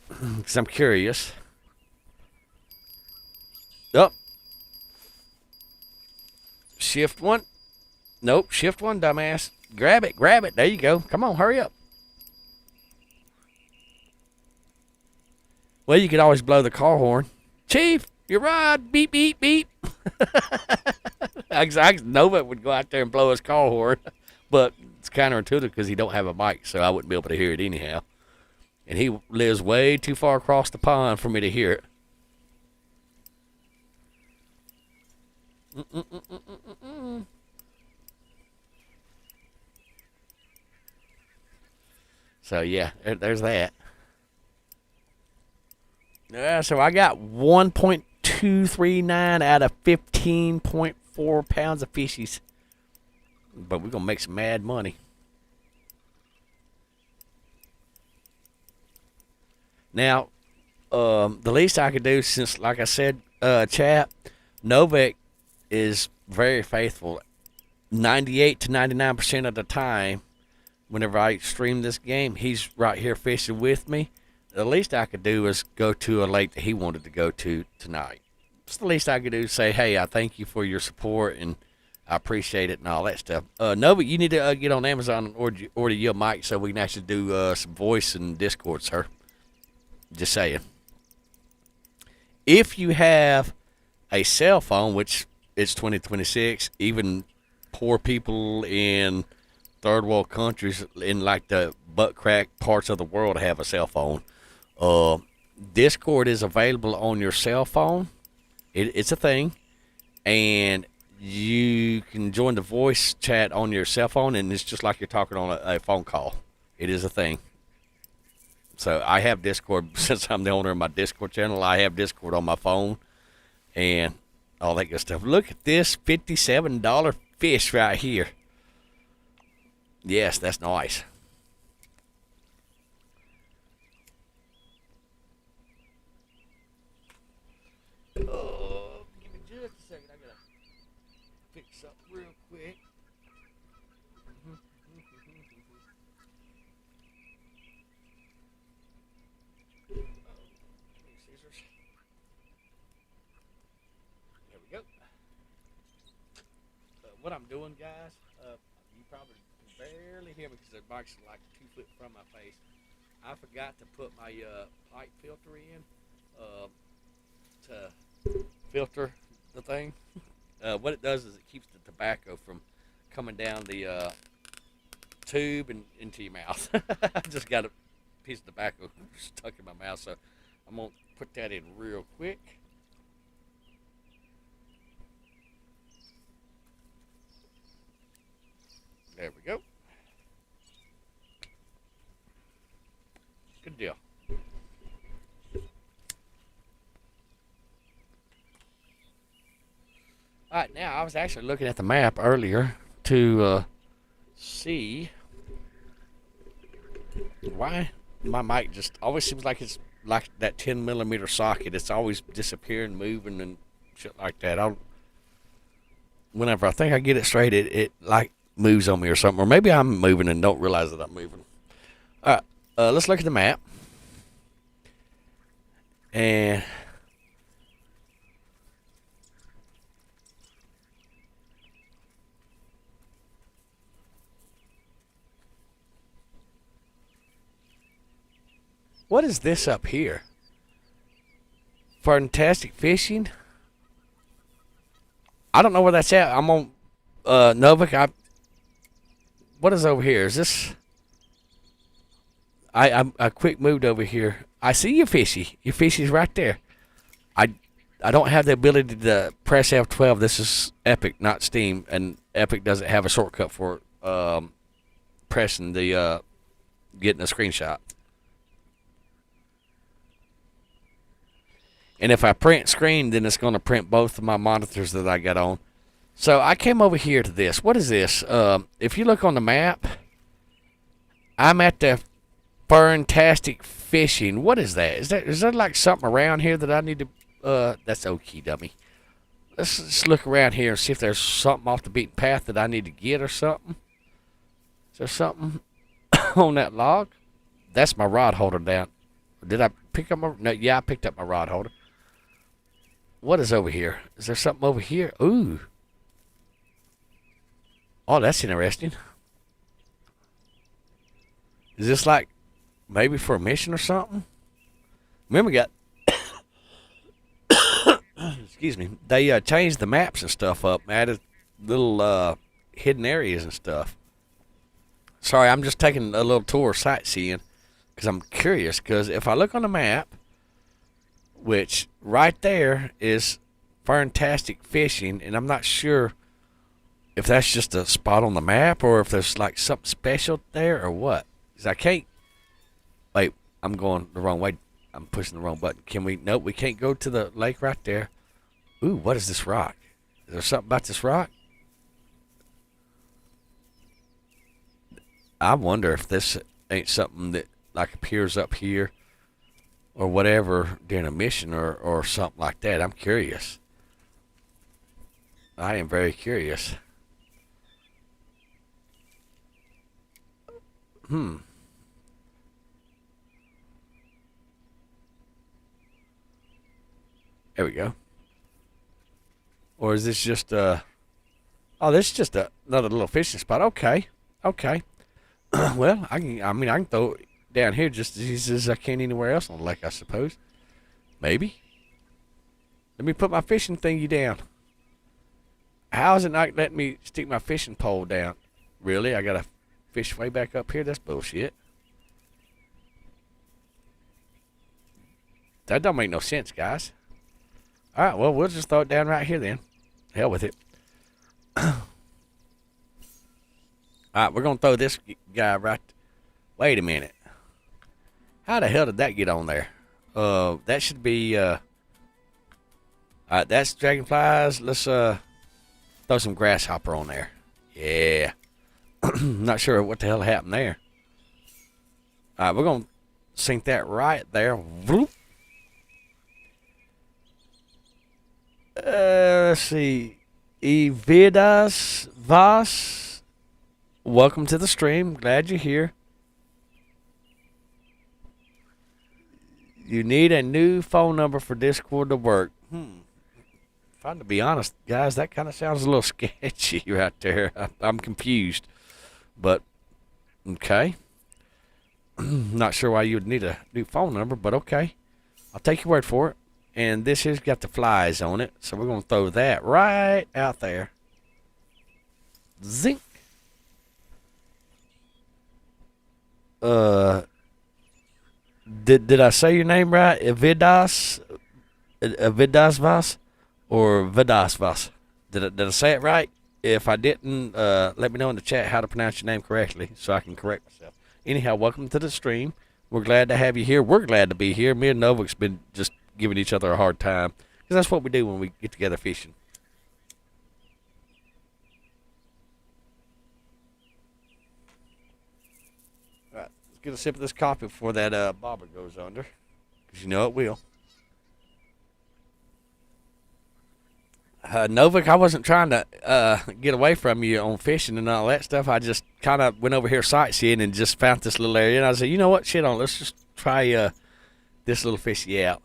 because I'm curious. Oh, shift one. Nope, shift one, dumbass. Grab it, grab it. There you go. Come on, hurry up. Well, you could always blow the car horn. Chief, your ride. Beep, beep, beep. I know it would go out there and blow his car horn, but it's counterintuitive because he don't have a mic, so I wouldn't be able to hear it anyhow. And he lives way too far across the pond for me to hear it. So yeah, there's that. So I got 1.239 out of 15.4 pounds of fishies. But we're going to make some mad money. Now, the least I could do, since, like I said, chat, Novak is very faithful. 98 to 99% of the time, whenever I stream this game, he's right here fishing with me. The least I could do is go to a lake that he wanted to go to tonight. It's the least I could do. Say, hey, I thank you for your support and I appreciate it and all that stuff. Nova, you need to get on Amazon and order your mic so we can actually do some voice and Discord, sir. Just saying. If you have a cell phone, which it's 2026, even poor people in third world countries in like the butt crack parts of the world have a cell phone. Discord is available on your cell phone. It's a thing, and you can join the voice chat on your cell phone, and it's just like you're talking on a phone call. It is a thing. So I have Discord since I'm the owner of my Discord channel. I have Discord on my phone, and all that good stuff. Look at this $57 fish right here. Yes, that's nice. Give me just a second. I gotta fix something real quick. Scissors. There we go. What I'm doing, guys, you probably can barely hear me because the mic's like 2 foot from my face. I forgot to put my pipe filter in to filter the thing. What it does is it keeps the tobacco from coming down the tube and into your mouth. I just got a piece of tobacco stuck in my mouth, so I'm going to put that in real quick. There we go. Good deal. All right, now I was actually looking at the map earlier to see why my mic just always seems like it's like that 10mm socket. It's always disappearing, moving, and shit like that. Whenever I think I get it straight, it like moves on me or something, or maybe I'm moving and don't realize that I'm moving. All right, let's look at the map. And what is this up here? Fantastic fishing. I don't know where that's at. I'm on Novak. What is over here? Is this? I quick moved over here. I see your fishy. Your fishy's right there. I don't have the ability to press F12. This is Epic, not Steam, and Epic doesn't have a shortcut for pressing the getting a screenshot. And if I print screen, then it's going to print both of my monitors that I got on. So I came over here to this. What is this? If you look on the map, I'm at the Fantastic Fishing. What is that? Is there like something around here that I need to? That's okay, dummy. Let's just look around here and see if there's something off the beaten path that I need to get or something. Is there something? on that log. That's my rod holder down. Did I pick up my... No, yeah, I picked up my rod holder. What is over here? Is there something over here? Ooh. Oh, that's interesting. Is this like maybe for a mission or something? Remember, we got... Excuse me. They changed the maps and stuff up. Added little hidden areas and stuff. Sorry, I'm just taking a little tour sightseeing because I'm curious. Because if I look on the map, which right there is fantastic fishing, and I'm not sure if that's just a spot on the map or if there's like something special there or what. Because I can't. Wait, I'm going the wrong way. I'm pushing the wrong button. Can we? Nope, we can't go to the lake right there. Ooh, what is this rock? Is there something about this rock? I wonder if this ain't something that like appears up here or whatever during a mission or something like that. I'm curious. I am very curious. There we go. Or is this just oh, this is just another little fishing spot. Okay. Okay. Well, I can throw it down here just as easy as I can anywhere else on the lake, I suppose. Maybe. Let me put my fishing thingy down. How is it not letting me stick my fishing pole down? Really? I gotta fish way back up here? That's bullshit. That don't make no sense, guys. Alright, well, we'll just throw it down right here then. Hell with it. Alright, we're going to throw this guy right... Wait a minute. How the hell did that get on there? That should be... Alright, that's dragonflies. Let's throw some grasshopper on there. Yeah. Not sure what the hell happened there. Alright, we're going to sink that right there. Vroom. Let's see. Evidas Vas. Welcome to the stream. Glad you're here. You need a new phone number for Discord to work. If I'm to be honest, guys, that kind of sounds a little sketchy right there. I'm confused. But, okay. Not sure why you would need a new phone number, but okay. I'll take your word for it. And this here's got the flies on it, so we're going to throw that right out there. Zink. Did I say your name right? Evidas Vas or Vidas Vas? Did I say it right? If I didn't, let me know in the chat how to pronounce your name correctly so I can correct myself. Anyhow, welcome to the stream. We're glad to have you here. We're glad to be here. Me and Novik's been just giving each other a hard time because that's what we do when we get together fishing. All right, let's get a sip of this coffee before that bobber goes under, because you know it will. Novik, I wasn't trying to get away from you on fishing and all that stuff. I just kind of went over here sightseeing and just found this little area, and I said, you know what, shit on, let's just try this little fishy out.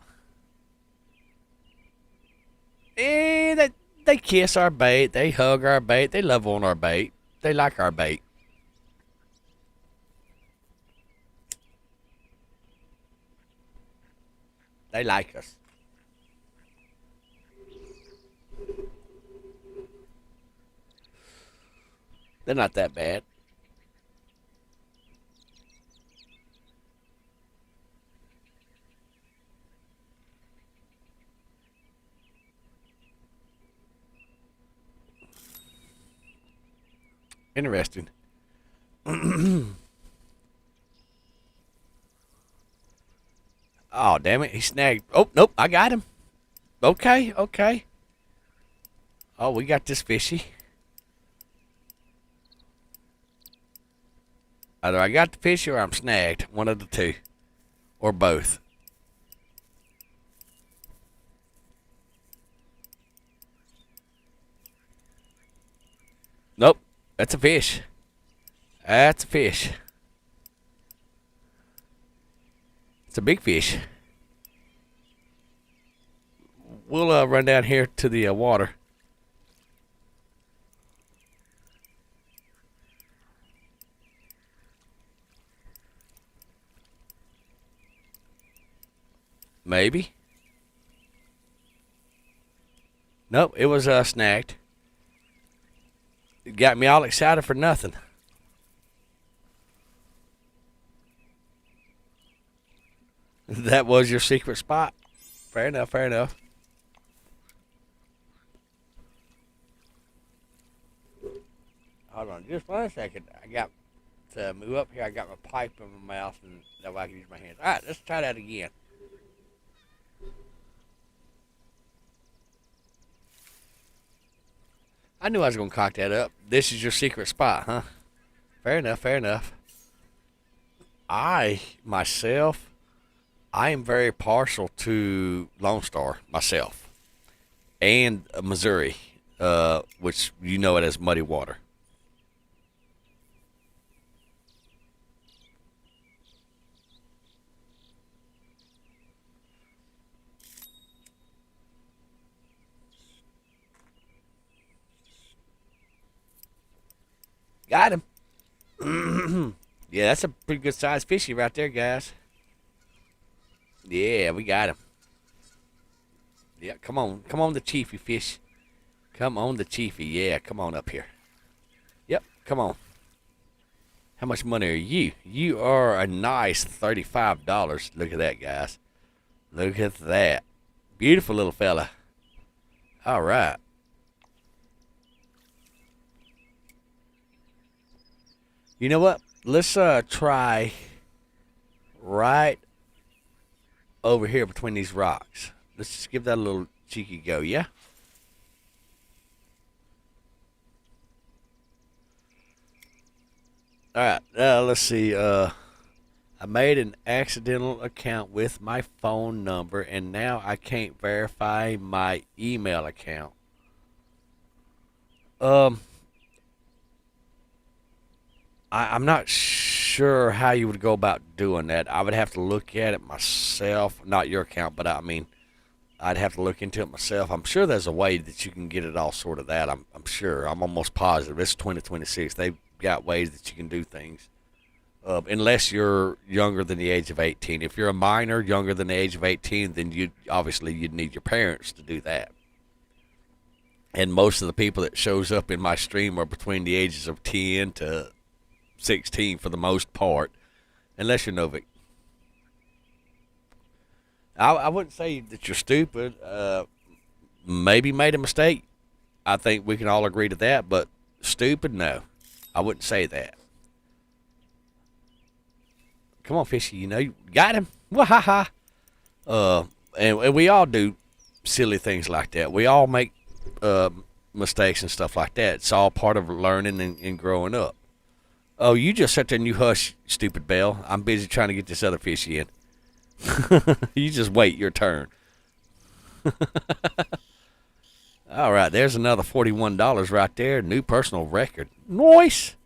And they kiss our bait, they hug our bait, they love on our bait, they like our bait. They like us. They're not that bad. Interesting. Oh, damn it. He snagged. Oh, nope. I got him. Okay, okay. Oh, we got this fishy. Either I got the fishy or I'm snagged. One of the two. Or both. Nope. That's a fish. That's a fish. a big fish. We'll run down here to the water. Maybe. Nope, it was snagged. It got me all excited for nothing. That was your secret spot. Fair enough, fair enough. Hold on just 1 second. I got to move up here. I got my pipe in my mouth, and that way I can use my hands. All right, let's try that again. I knew I was going to cock that up. This is your secret spot, huh? Fair enough, fair enough. Myself, I am very partial to Lone Star, myself. And Missouri, which you know it as muddy water. Got him. Yeah, that's a pretty good sized fishy right there, guys. Yeah, we got him. Yeah, come on, the chiefy fish. Come on, the chiefy. Yeah, come on up here. Yep, come on. How much money are you? You are a nice $35. Look at that, guys. Look at that. Beautiful little fella. All right. You know what? Let's try right over here between these rocks. Let's just give that a little cheeky go, yeah? All right, let's see. I made an accidental account with my phone number, and now I can't verify my email account. Um, I'm not sure how you would go about doing that. I would have to look at it myself. Not your account, but I mean, I'd have to look into it myself. I'm sure there's a way that you can get it all sorted out. I'm sure. I'm almost positive. It's 2026. They've got ways that you can do things. Unless you're younger than the age of 18. If you're a minor younger than the age of 18, then you'd need your parents to do that. And most of the people that shows up in my stream are between the ages of 10 to 16 for the most part, unless you're Novik. I wouldn't say that you're stupid. Maybe made a mistake. I think we can all agree to that, but stupid, no. I wouldn't say that. Come on, fishy, you got him. Wahaha. And we all do silly things like that. We all make mistakes and stuff like that. It's all part of learning and growing up. Oh, you just sat there and you hush, stupid Bell. I'm busy trying to get this other fishy in. You just wait your turn. All right, there's another $41 right there. New personal record. Nice.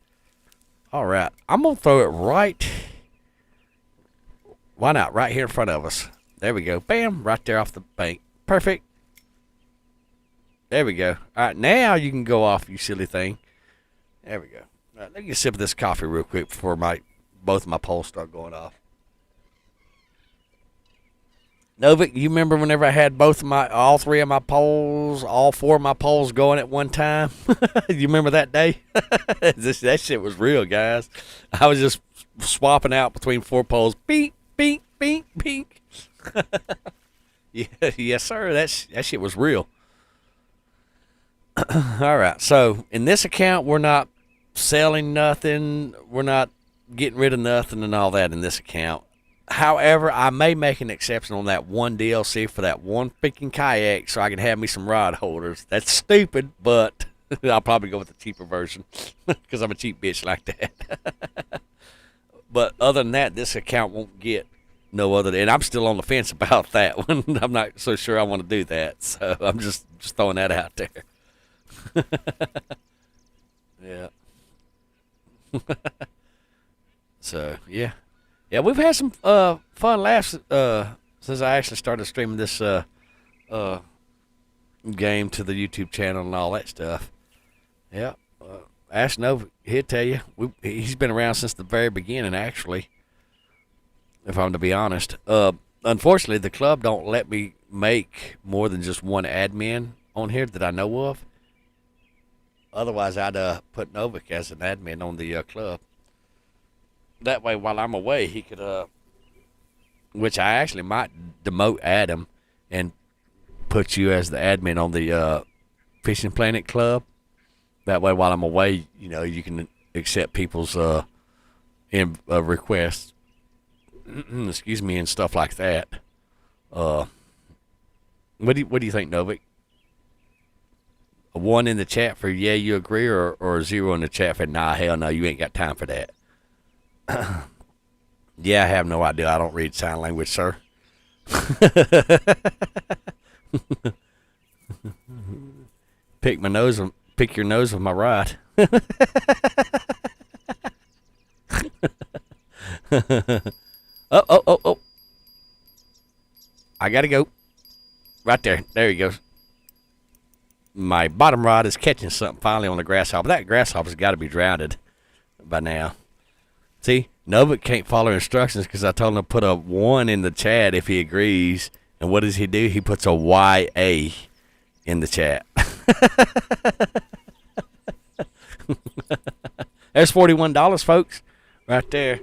All right, I'm going to throw it right. Why not? Right here in front of us. There we go. Bam, right there off the bank. Perfect. There we go. All right, now you can go off, you silly thing. There we go. All right, let me get a sip of this coffee real quick before both of my poles start going off. Novik, you remember whenever I had all three of my poles, all four of my poles going at one time? You remember that day? That shit was real, guys. I was just swapping out between four poles. Beep, beep, beep, beep. Yeah, yes, sir. That shit was real. All right. So in this account, we're not selling nothing. We're not getting rid of nothing and all that in this account. However, I may make an exception on that one DLC for that one freaking kayak so I can have me some rod holders. That's stupid, but I'll probably go with the cheaper version because I'm a cheap bitch like that. But other than that, this account won't get no other. And I'm still on the fence about that one. I'm not so sure I want to do that. So I'm just throwing that out there. Yeah. So, yeah. Yeah, we've had some fun laughs since I actually started streaming this uh, game to the YouTube channel and all that stuff. Yeah. Ask Nova, he'll tell you. He's been around since the very beginning, actually, if I'm to be honest. Unfortunately, the club don't let me make more than just one admin on here that I know of. Otherwise, I'd put Novik as an admin on the club. That way, while I'm away, he could, which I actually might demote Adam and put you as the admin on the Fishing Planet Club. That way, while I'm away, you can accept people's requests, excuse me, and stuff like that. What do you think, Novik? A 1 in the chat for yeah, you agree, or a 0 in the chat for nah, hell no, you ain't got time for that. Yeah, I have no idea. I don't read sign language, sir. Pick your nose with my rod. Oh. I gotta go. Right there. There he goes. My bottom rod is catching something finally on the grasshopper. That grasshopper's got to be drowned by now. See, Novik can't follow instructions because I told him to put a 1 in the chat if he agrees. And what does he do? He puts a YA in the chat. There's $41, folks, right there.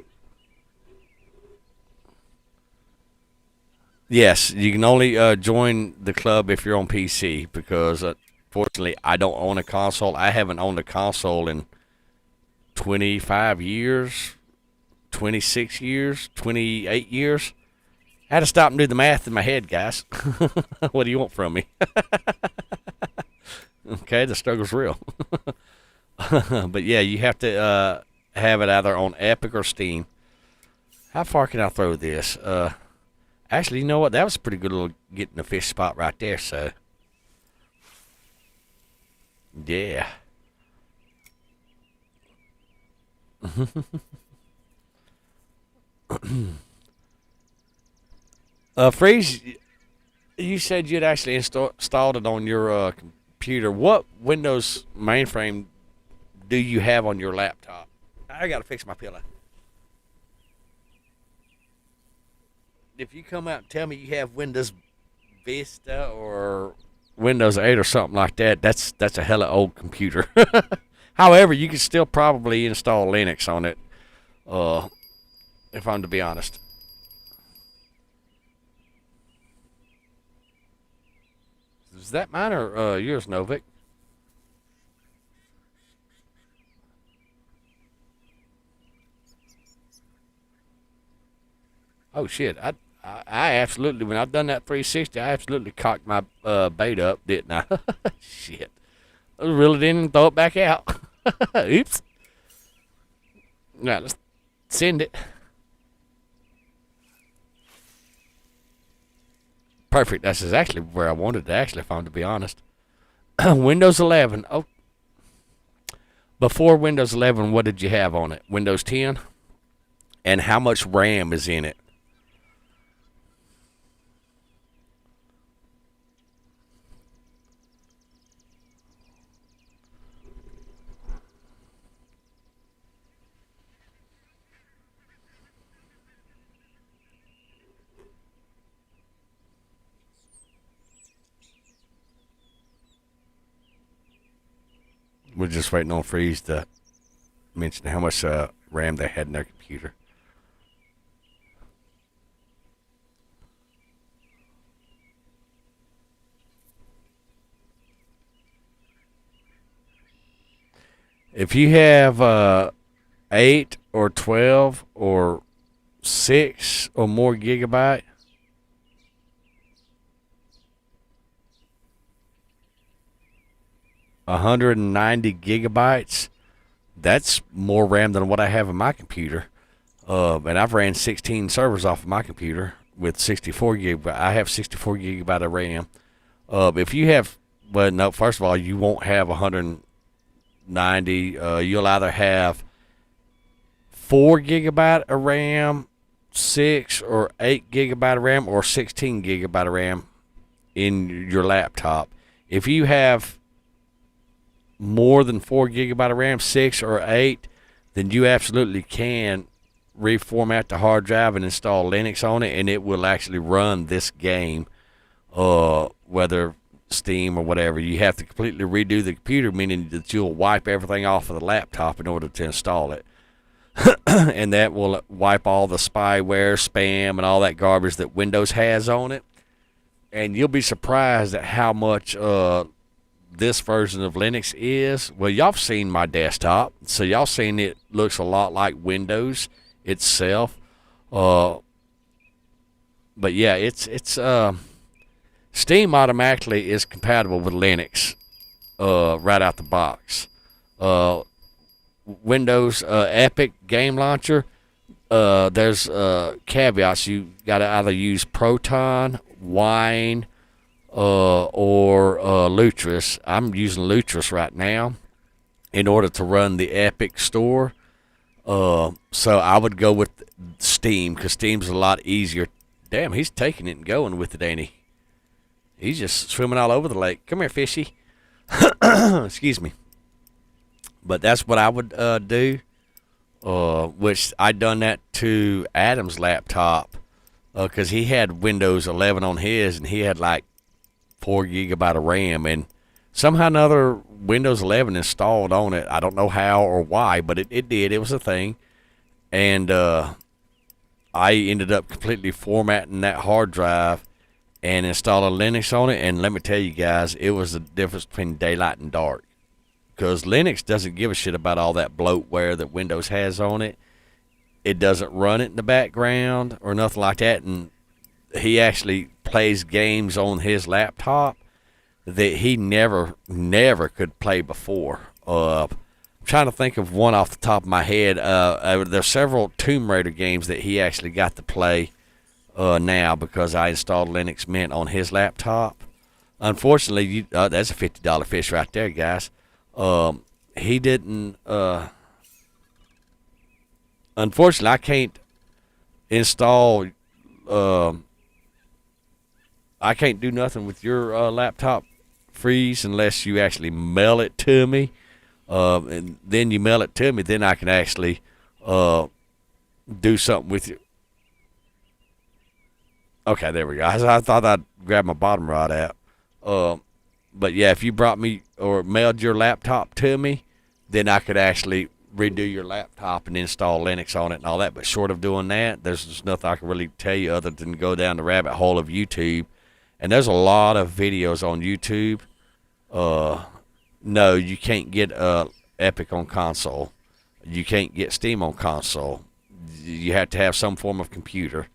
Yes, you can only join the club if you're on PC because, fortunately, I don't own a console. I haven't owned a console in 25 years, 26 years, 28 years. I had to stop and do the math in my head, guys. What do you want from me? Okay, the struggle's real. But yeah, you have to have it either on Epic or Steam. How far can I throw this? Actually, you know what? That was a pretty good little getting a fish spot right there, so. Yeah. Freeze, you said you'd actually installed it on your computer. What Windows mainframe do you have on your laptop? I gotta fix my pillow. If you come out and tell me you have Windows Vista or Windows 8 or something like that, that's a hella old computer. However, you can still probably install Linux on it, if I'm to be honest. Is that mine or yours, Novik? Oh shit! I absolutely, when I've done that 360, I absolutely cocked my bait up, didn't I? Shit, I really didn't throw it back out. Oops. Now let's send it. Perfect. That's exactly where I wanted it, actually, if I'm to be honest. Windows 11. Oh, before Windows 11, what did you have on it? Windows 10? And how much RAM is in it? We're just waiting on Freeze to mention how much RAM they had in their computer. If you have 8 or 12 or 6 or more gigabyte, $190 that's more RAM than what I have in my computer. And I've ran 16 servers off of my computer with 64 gigabyte. I have 64 gigabyte of RAM. If you have, well, no, first of all, you won't have 190. You'll either have 4 gigabyte of RAM 6 or 8 gigabyte of RAM or 16 gigabyte of RAM in your laptop. If you have more than 4 gigabyte of RAM, 6 or 8, then you absolutely can reformat the hard drive and install Linux on it, and it will actually run this game, whether Steam or whatever. You have to completely redo the computer, meaning that you'll wipe everything off of the laptop in order to install it. And that will wipe all the spyware, spam, and all that garbage that Windows has on it. And you'll be surprised at how much this version of Linux is. Well, y'all have seen my desktop, so y'all seen it looks a lot like Windows itself. But yeah, it's Steam automatically is compatible with Linux right out the box. Windows Epic Game Launcher, there's caveats. You got to either use Proton, Wine, or Lutris. I'm using Lutris right now in order to run the Epic store. So I would go with Steam because Steam's a lot easier. Damn, he's taking it and going with it, ain't he? He's just swimming all over the lake. Come here, fishy. Excuse me. But that's what I would do, which I done that to Adam's laptop because he had Windows 11 on his, and he had like 4 gigabyte of RAM, and somehow another Windows 11 installed on it. I don't know how or why, but it did. It was a thing. And I ended up completely formatting that hard drive and installing Linux on it. And let me tell you guys, it was the difference between daylight and dark. Because Linux doesn't give a shit about all that bloatware that Windows has on it. It doesn't run it in the background or nothing like that. And he actually plays games on his laptop that he never could play before. I'm trying to think of one off the top of my head. There's several Tomb Raider games that he actually got to play now because I installed Linux Mint on his laptop. Unfortunately, that's a $50 fish right there, guys. He didn't. Unfortunately, I can't install. I can't do nothing with your laptop freeze unless you actually mail it to me. And then you mail it to me, then I can actually do something with you. Okay, there we go. I thought I'd grab my bottom rod out. But yeah, if you brought me or mailed your laptop to me, then I could actually redo your laptop and install Linux on it and all that. But short of doing that, there's just nothing I can really tell you other than go down the rabbit hole of YouTube. And there's a lot of videos on YouTube. No, you can't get Epic on console. You can't get Steam on console. You have to have some form of computer.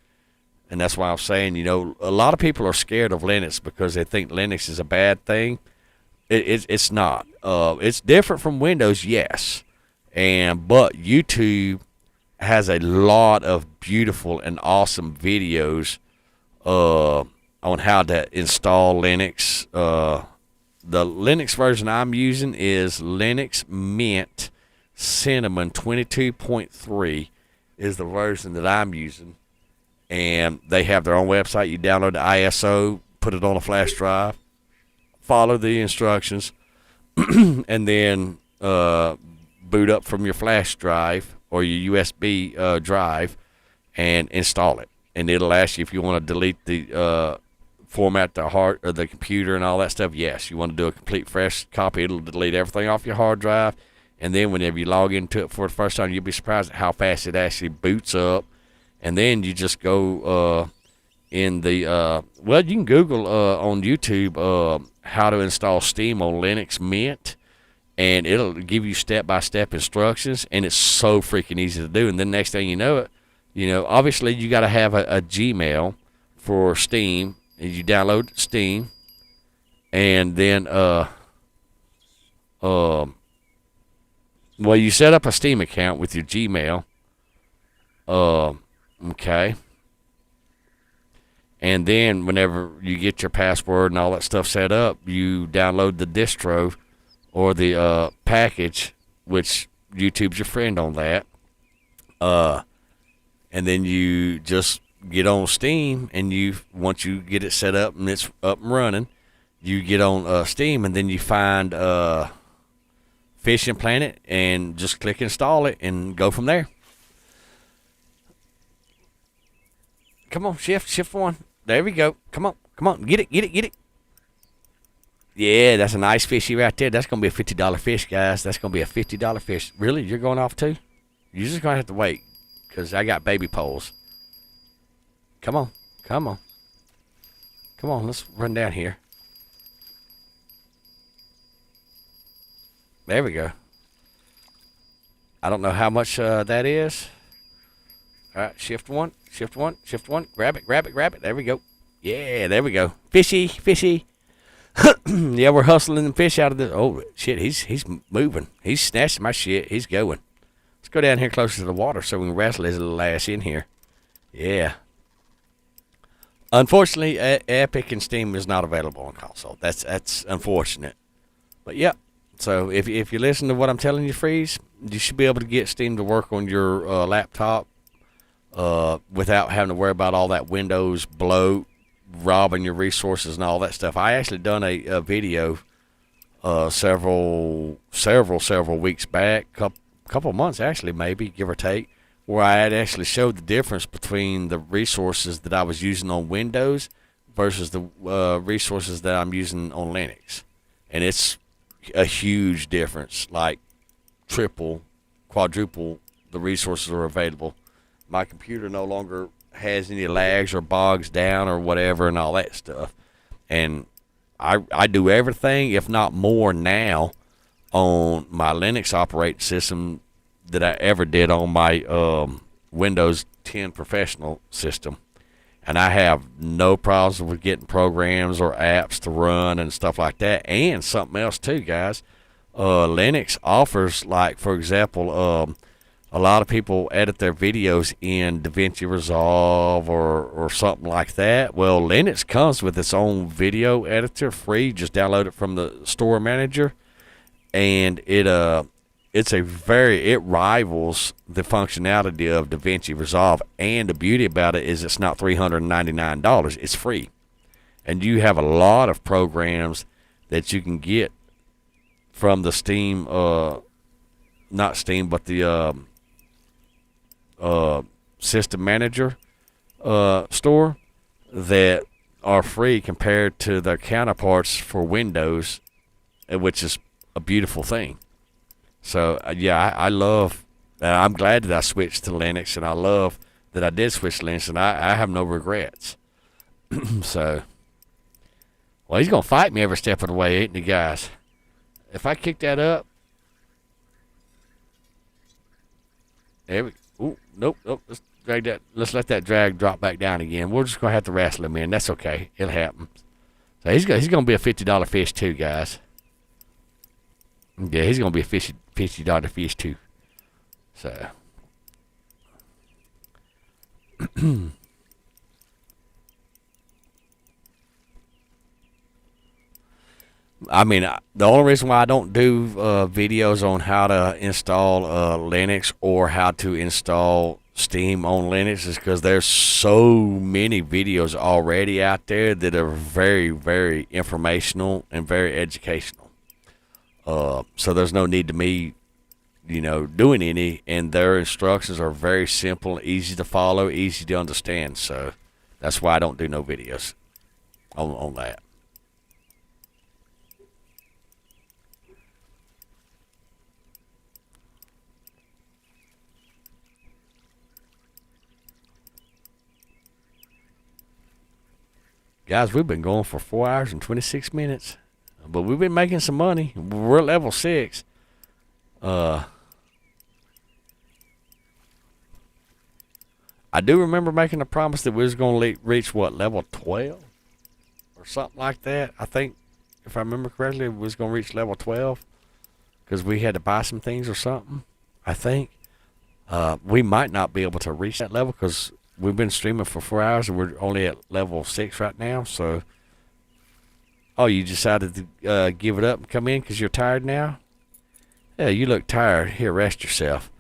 And that's why I'm saying, a lot of people are scared of Linux because they think Linux is a bad thing. It's not. It's different from Windows, yes. But YouTube has a lot of beautiful and awesome videos on how to install Linux. The Linux version I'm using is Linux Mint Cinnamon 22.3 is the version that I'm using. And they have their own website. You download the ISO, put it on a flash drive, follow the instructions, and then boot up from your flash drive or your USB drive and install it. And it'll ask you if you want to delete the format the hard or the computer and all that stuff. Yes, you want to do a complete fresh copy. It'll delete everything off your hard drive. And then whenever you log into it for the first time, you'll be surprised at how fast it actually boots up. And then you just go in the, you can Google on YouTube how to install Steam on Linux Mint, and it'll give you step-by-step instructions, and it's so freaking easy to do. And then next thing you know it, obviously you got to have a Gmail for Steam, and you download Steam, and then, you set up a Steam account with your Gmail, okay. And then whenever you get your password and all that stuff set up, you download the distro or the and YouTube's your friend on that. And and then you just get on Steam, and once you get it set up and it's up and running, you get on Steam, and then you find Fishing Planet and just click install it and go from there. Come on, shift one. There we go. Come on, get it. Yeah, that's a nice fishy right there. That's gonna be a $50 fish, guys. That's gonna be a $50 fish. Really, you're going off too? You're just gonna have to wait, cause I got baby poles. Come on. Let's run down here. There we go. I don't know how much that is. All right, shift one. Grab it. There we go. Yeah, there we go. Fishy. Yeah, we're hustling the fish out of the. Oh shit, he's moving. He's snatching my shit. He's going. Let's go down here closer to the water so we can wrestle his little ass in here. Yeah. Unfortunately, Epic and Steam is not available on console. That's unfortunate. But yeah. So if you listen to what I'm telling you, Freeze, you should be able to get Steam to work on your laptop without having to worry about all that Windows bloat, robbing your resources and all that stuff. I actually done a video several weeks back, couple months actually, maybe, give or take, where I had actually showed the difference between the resources that I was using on Windows versus the resources that I'm using on Linux. And it's a huge difference, like triple, quadruple the resources are available. My computer no longer has any lags or bogs down or whatever and all that stuff. And I do everything, if not more now, on my Linux operating system that I ever did on my Windows 10 professional system. And I have no problems with getting programs or apps to run and stuff like that. And something else too, guys. Linux offers, like, for example, a lot of people edit their videos in DaVinci Resolve or something like that. Well, Linux comes with its own video editor free. Just download it from the store manager. And it rivals the functionality of DaVinci Resolve, and the beauty about it is it's not $399. It's free, and you have a lot of programs that you can get from the Steam, not Steam, but the System Manager store that are free compared to their counterparts for Windows, which is a beautiful thing. So, yeah, I love, I'm glad that I switched to Linux, and I love that I did switch to Linux, and I have no regrets. So, well, he's going to fight me every step of the way, ain't he, guys? If I kick that up, there we go. Ooh, nope, let's let that drag drop back down again. We're just going to have to wrestle him in. That's okay. It'll happen. So, he's going to be a $50 fish, too, guys. Yeah, he's going to be a $50 fish too. So, I mean, the only reason why I don't do videos on how to install Linux or how to install Steam on Linux is because there's so many videos already out there that are very, very informational and very educational. So there's no need to me, doing any, and their instructions are very simple, easy to follow, easy to understand. So that's why I don't do no videos on that. Guys, we've been going for 4 hours and 26 minutes. But we've been making some money. We're at level 6. I do remember making a promise that we was going to reach, level 12? Or something like that. I think, if I remember correctly, we was going to reach level 12. Because we had to buy some things or something, I think. We might not be able to reach that level because we've been streaming for 4 hours and we're only at level 6 right now, so... Oh, you decided to give it up and come in because you're tired now? Yeah, you look tired. Here, rest yourself.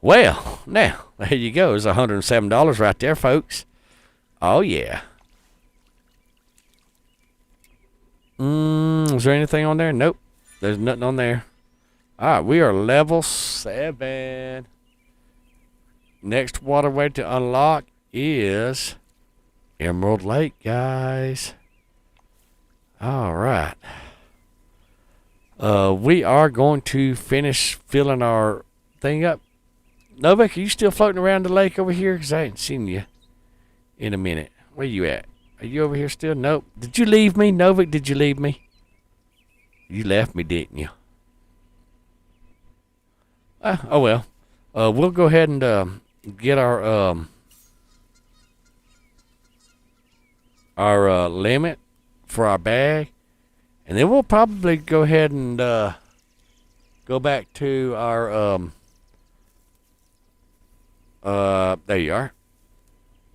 Well, now, there you go. It's $107 right there, folks. Oh, yeah. Is there anything on there? Nope. There's nothing on there. All right, we are level 7. Next waterway to unlock is Emerald Lake, guys. All right. We are going to finish filling our thing up. Novak, are you still floating around the lake over here? Because I ain't seen you in a minute. Where you at? Are you over here still? Nope. Did you leave me? Novak, did you leave me? You left me, didn't you? Oh, well. We'll go ahead and get our limit for our bag. And then we'll probably go ahead and go back to our there you are.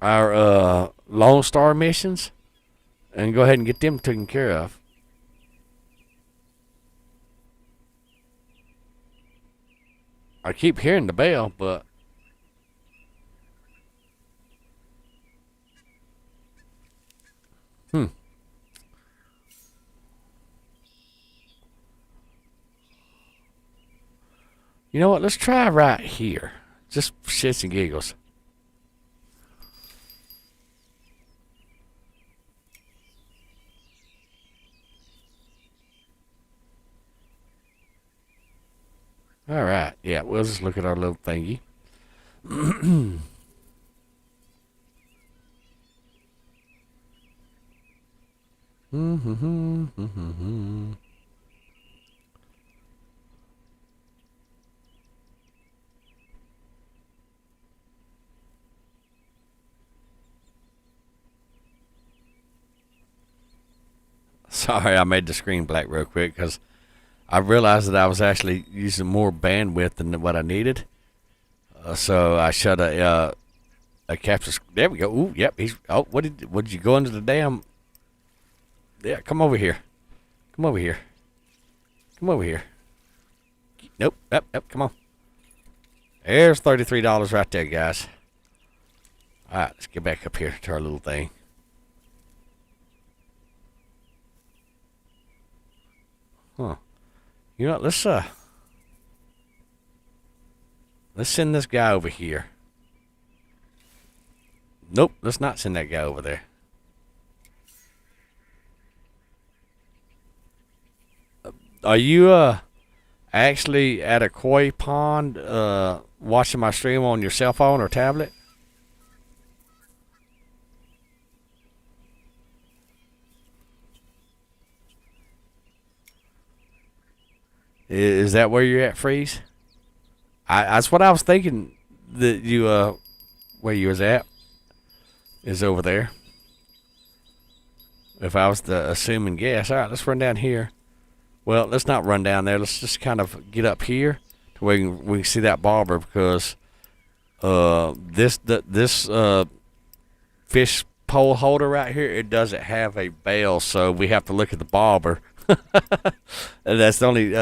Our Lone Star missions, and go ahead and get them taken care of. I keep hearing the bell, but you know what? Let's try right here, just for shits and giggles. All right, yeah, we'll just look at our little thingy. Sorry, I made the screen black real quick because I realized that I was actually using more bandwidth than what I needed. So I shut a capture. There we go. Ooh, yep. He's. Oh, what did you go into the damn? Yeah, come over here. Come over here. Come over here. Nope. Yep. Come on. There's $33 right there, guys. All right, let's get back up here to our little thing. Huh. You know what? Let's send this guy over here. Nope, let's not send that guy over there. Are you actually at a koi pond watching my stream on your cell phone or tablet? Is that where you're at, Freeze? That's what I was thinking. That you where you was at is over there. If I was to assume and guess, all right, let's run down here. Well, let's not run down there. Let's just kind of get up here to where we can see that bobber, because this fish pole holder right here, it doesn't have a bail, so we have to look at the bobber. And that's the only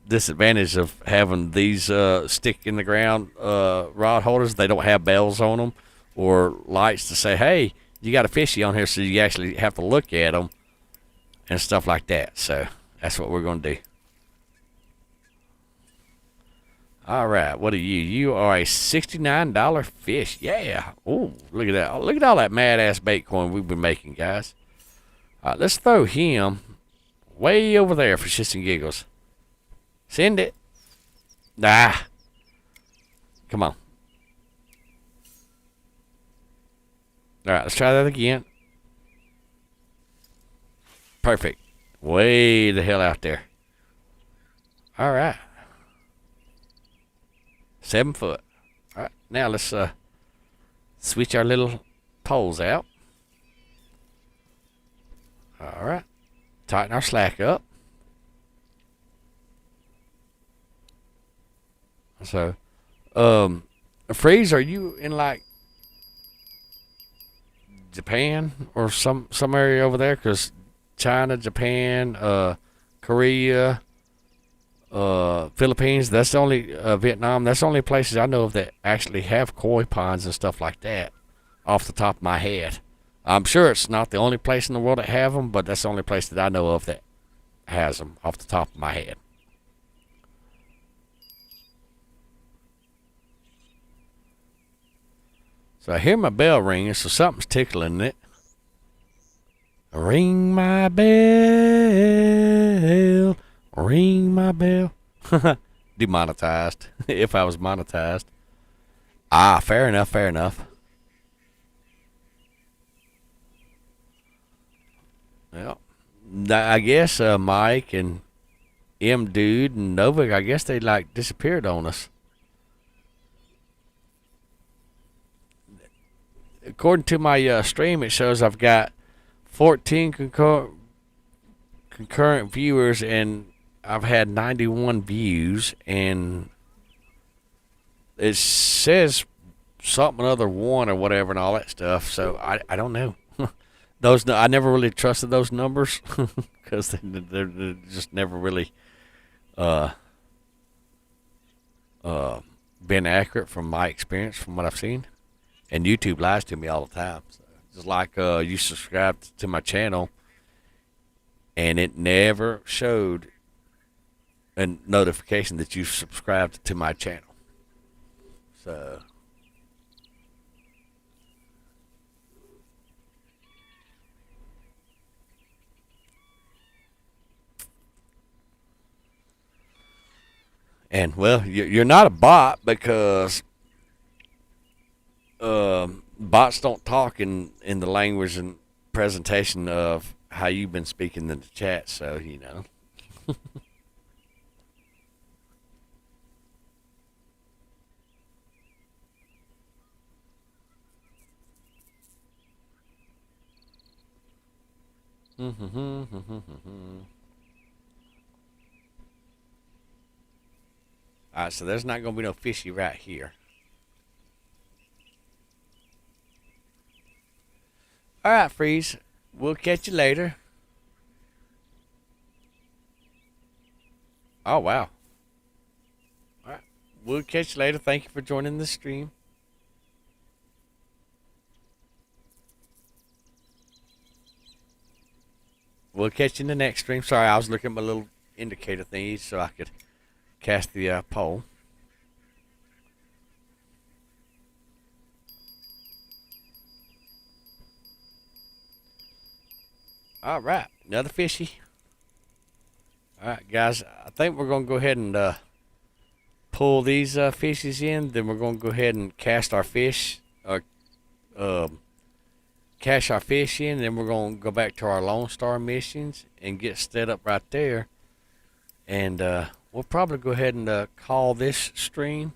disadvantage of having these stick in the ground rod holders. They don't have bells on them or lights to say, hey, you got a fishy on here, so you actually have to look at them and stuff like that. So that's what we're going to do. All right, what are you? You are a $69 fish. Yeah. Oh, look at that. Look at all that mad-ass bait coin we've been making, guys. All right, let's throw him way over there for shits and giggles. Send it. Ah. Come on. All right, let's try that again. Perfect. Way the hell out there. All right. 7 foot. All right, now let's switch our little poles out. All right. Tighten our slack up. So, Freeze, are you in like Japan or some area over there? Because China, Japan, Korea, Philippines. That's the only Vietnam. That's the only places I know of that actually have koi ponds and stuff like that. Off the top of my head, I'm sure it's not the only place in the world that have them, but that's the only place that I know of that has them off the top of my head. So I hear my bell ringing, so something's tickling it. Ring my bell, ring my bell. Demonetized. If I was monetized. Ah, fair enough, fair enough. Well, I guess Mike and M Dude and Novik, I guess they like disappeared on us. According to my stream, it shows I've got 14 concurrent viewers, and I've had 91 views, and it says something other one or whatever and all that stuff. So I don't know. Those I never really trusted those numbers because they're just never really uh, been accurate from my experience, from what I've seen. And YouTube lies to me all the time. So just like you subscribed to my channel, and it never showed a notification that you subscribed to my channel. So and well, you're not a bot because bots don't talk in the language and presentation of how you've been speaking in the chat. So you know. All right, so there's not going to be no fishy right here. All right, Freeze. We'll catch you later. Oh, wow. All right. We'll catch you later. Thank you for joining the stream. We'll catch you in the next stream. Sorry, I was looking at my little indicator thingy so I could cast the poll. All right, another fishy. All right, guys, I think we're going to go ahead and pull these fishes in. Then we're going to go ahead and cast our fish, or cash our fish in. Then we're going to go back to our Lone Star missions and get set up right there. And we'll probably go ahead and call this stream.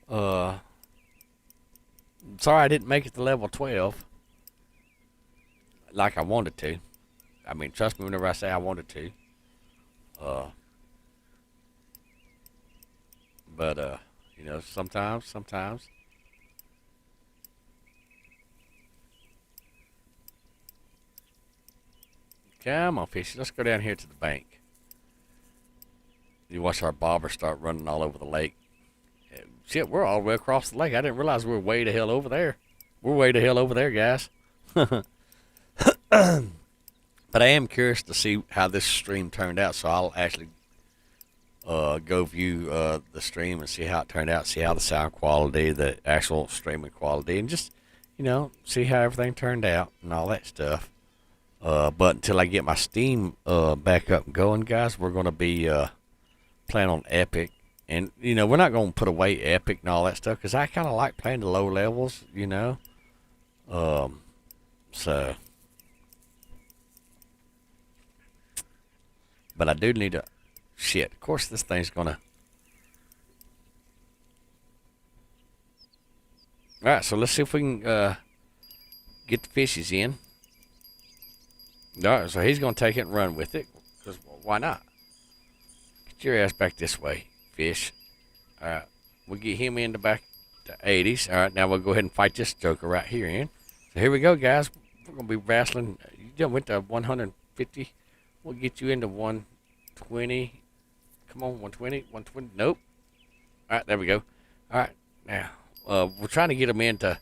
Sorry I didn't make it to level 12 like I wanted to. I mean, trust me whenever I say I wanted to. But you know, sometimes. Come on, fishy. Let's go down here to the bank. You watch our bobber start running all over the lake. Shit, we're all the way across the lake. I didn't realize we were way the hell over there. We're way the hell over there, guys. But I am curious to see how this stream turned out, so I'll actually go view the stream and see how it turned out, see how the sound quality, the actual streaming quality, and just, you know, see how everything turned out and all that stuff. But until I get my Steam back up and going, guys, we're going to be playing on Epic. And, you know, we're not going to put away Epic and all that stuff because I kind of like playing the low levels, you know. So... But I do need to... Shit, of course this thing's gonna... Alright, so let's see if we can get the fishes in. Alright, so he's gonna take it and run with it. Because why not? Get your ass back this way, fish. Alright, we'll get him in the back to 80s. Alright, now we'll go ahead and fight this joker right here in. So here we go, guys. We're gonna be wrestling. You just went to 150. We'll get you into 120, Come on, 120, 120. Nope. All right, there we go. All right, now we're trying to get them into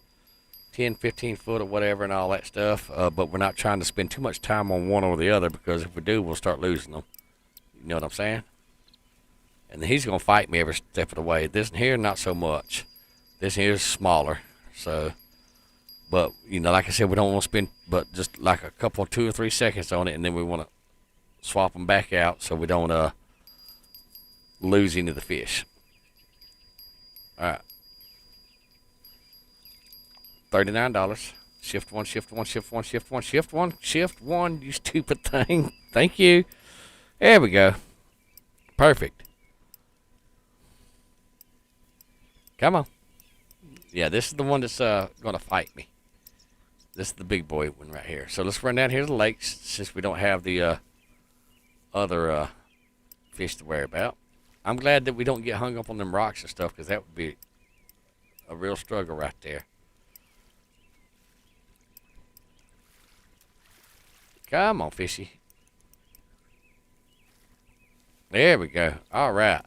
10, 15 foot or whatever and all that stuff, but we're not trying to spend too much time on one or the other because if we do, we'll start losing them. You know what I'm saying? And he's going to fight me every step of the way. This here, not so much. This here is smaller. So, but, you know, like I said, we don't want to spend but just like a couple, 2 or 3 seconds on it, and then we want to swap them back out so we don't lose any of the fish. All right. $39. Shift one, shift one, shift one, shift one, shift one, shift one, you stupid thing. Thank you. There we go. Perfect. Come on. Yeah, this is the one that's going to fight me. This is the big boy one right here. So let's run down here to the lakes since we don't have the other fish to worry about. I'm glad that we don't get hung up on them rocks and stuff because that would be a real struggle right there. Come on, fishy. There we go. All right.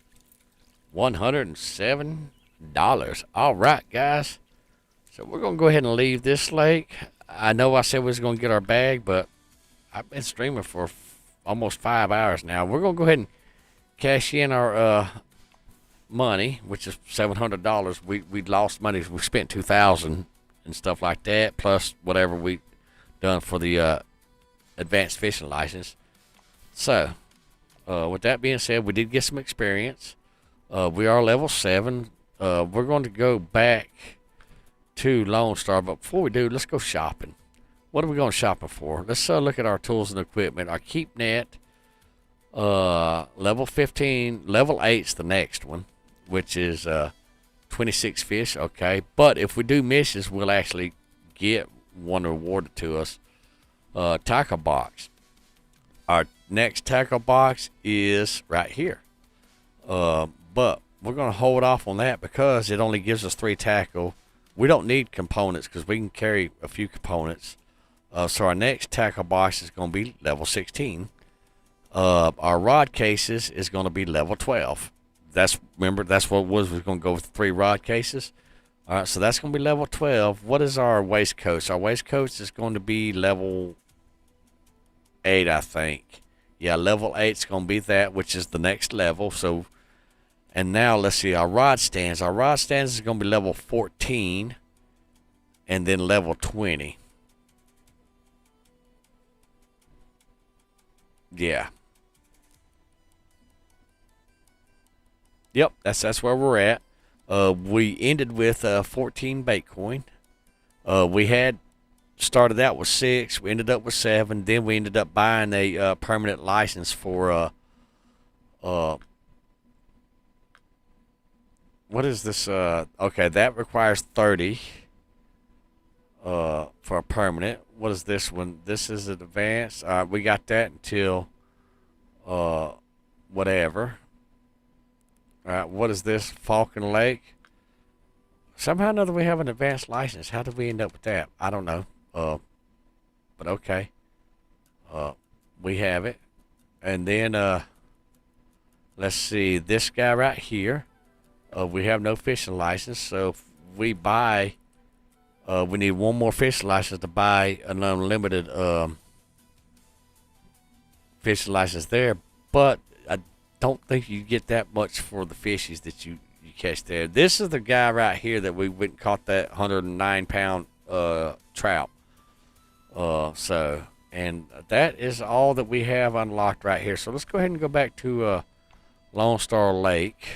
$107. All right, guys. So we're going to go ahead and leave this lake. I know I said we was going to get our bag, but I've been streaming for almost 5 hours now. We're going to go ahead and cash in our money, which is $700. We lost money. We spent $2,000 and stuff like that, plus whatever we done for the advanced fishing license. So, with that being said, we did get some experience. We are level 7. We're going to go back to Lone Star, but before we do, let's go shopping. What are we going shopping for? Let's look at our tools and equipment. Our keep net, level 15, level 8's the next one, which is 26 fish. Okay, but if we do missions, we'll actually get one rewarded to us. Tackle box. Our next tackle box is right here. But we're going to hold off on that because it only gives us 3 tackle. We don't need components because we can carry a few components. So our next tackle box is going to be level 16. Our rod cases is going to be level 12. Remember, that's what it was. We're going to go with 3 rod cases. All right, so that's going to be level 12. What is our waistcoats? Our waistcoats is going to be level 8, I think. Yeah, level 8 is going to be that, which is the next level. So, and now let's see, our rod stands. Our rod stands is going to be level 14 and then level 20. Yeah. Yep, that's where we're at. We ended with 14 Baitcoin. We had started out with 6. We ended up with 7. Then we ended up buying a permanent license for what is this? Okay, that requires 30 for a permanent. What is this one? This is an advanced. We got that until whatever. All right, what is this? Falcon Lake. Somehow or another we have an advanced license. How did we end up with that? I don't know. But okay. We have it. And then let's see, this guy right here. We have no fishing license, so if we buy we need one more fishing license to buy an unlimited fishing license there, but I don't think you get that much for the fishies that you catch there. This is the guy right here that we went and caught that 109-pound trout. So, and that is all that we have unlocked right here. So let's go ahead and go back to Lone Star Lake.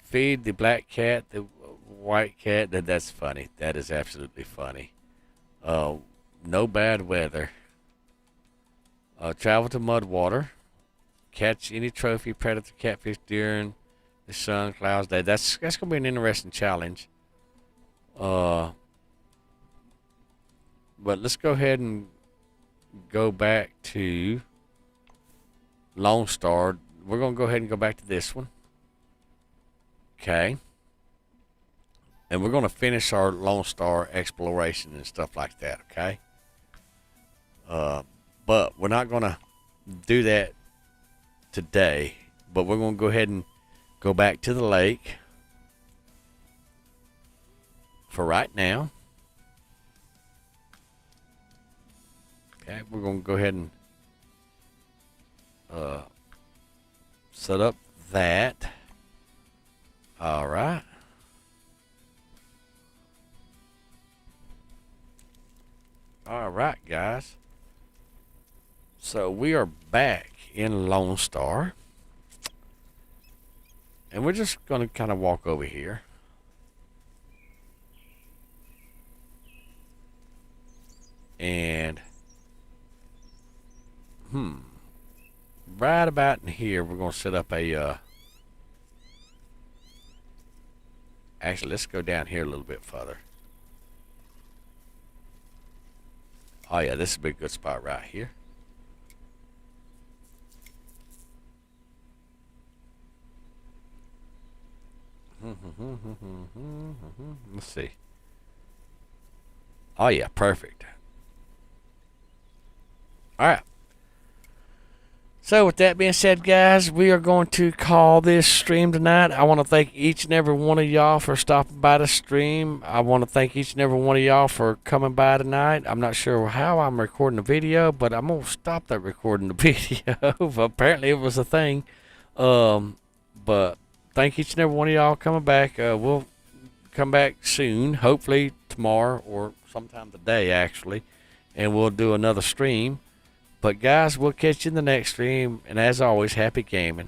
Feed the black cat, the white cat. That's funny. That is absolutely funny. No bad weather. Travel to Mudwater. Catch any trophy predator catfish during the sun clouds day. That's gonna be an interesting challenge. But let's go ahead and go back to Lone Star. We're gonna go ahead and go back to this one. Okay. And we're gonna finish our Lone Star exploration and stuff like that. Okay. But we're not gonna do that today. But we're going to go ahead and go back to the lake for right now. Okay, we're going to go ahead and set up that. All right. All right, guys. So we are back in Lone Star. And we're just going to kind of walk over here. And, right about in here, we're going to set up a, actually, let's go down here a little bit further. Oh, yeah, this would be a good spot right here. Let's see. Oh, yeah, perfect. All right. So with that being said, guys, we are going to call this stream tonight. I want to thank each and every one of y'all for stopping by the stream. I want to thank each and every one of y'all for coming by tonight. I'm not sure how I'm recording the video, but I'm going to stop that recording the video. Apparently it was a thing. But thank each and every one of y'all coming back. We'll come back soon, hopefully tomorrow or sometime today, actually, and we'll do another stream. But guys, we'll catch you in the next stream, and as always, happy gaming.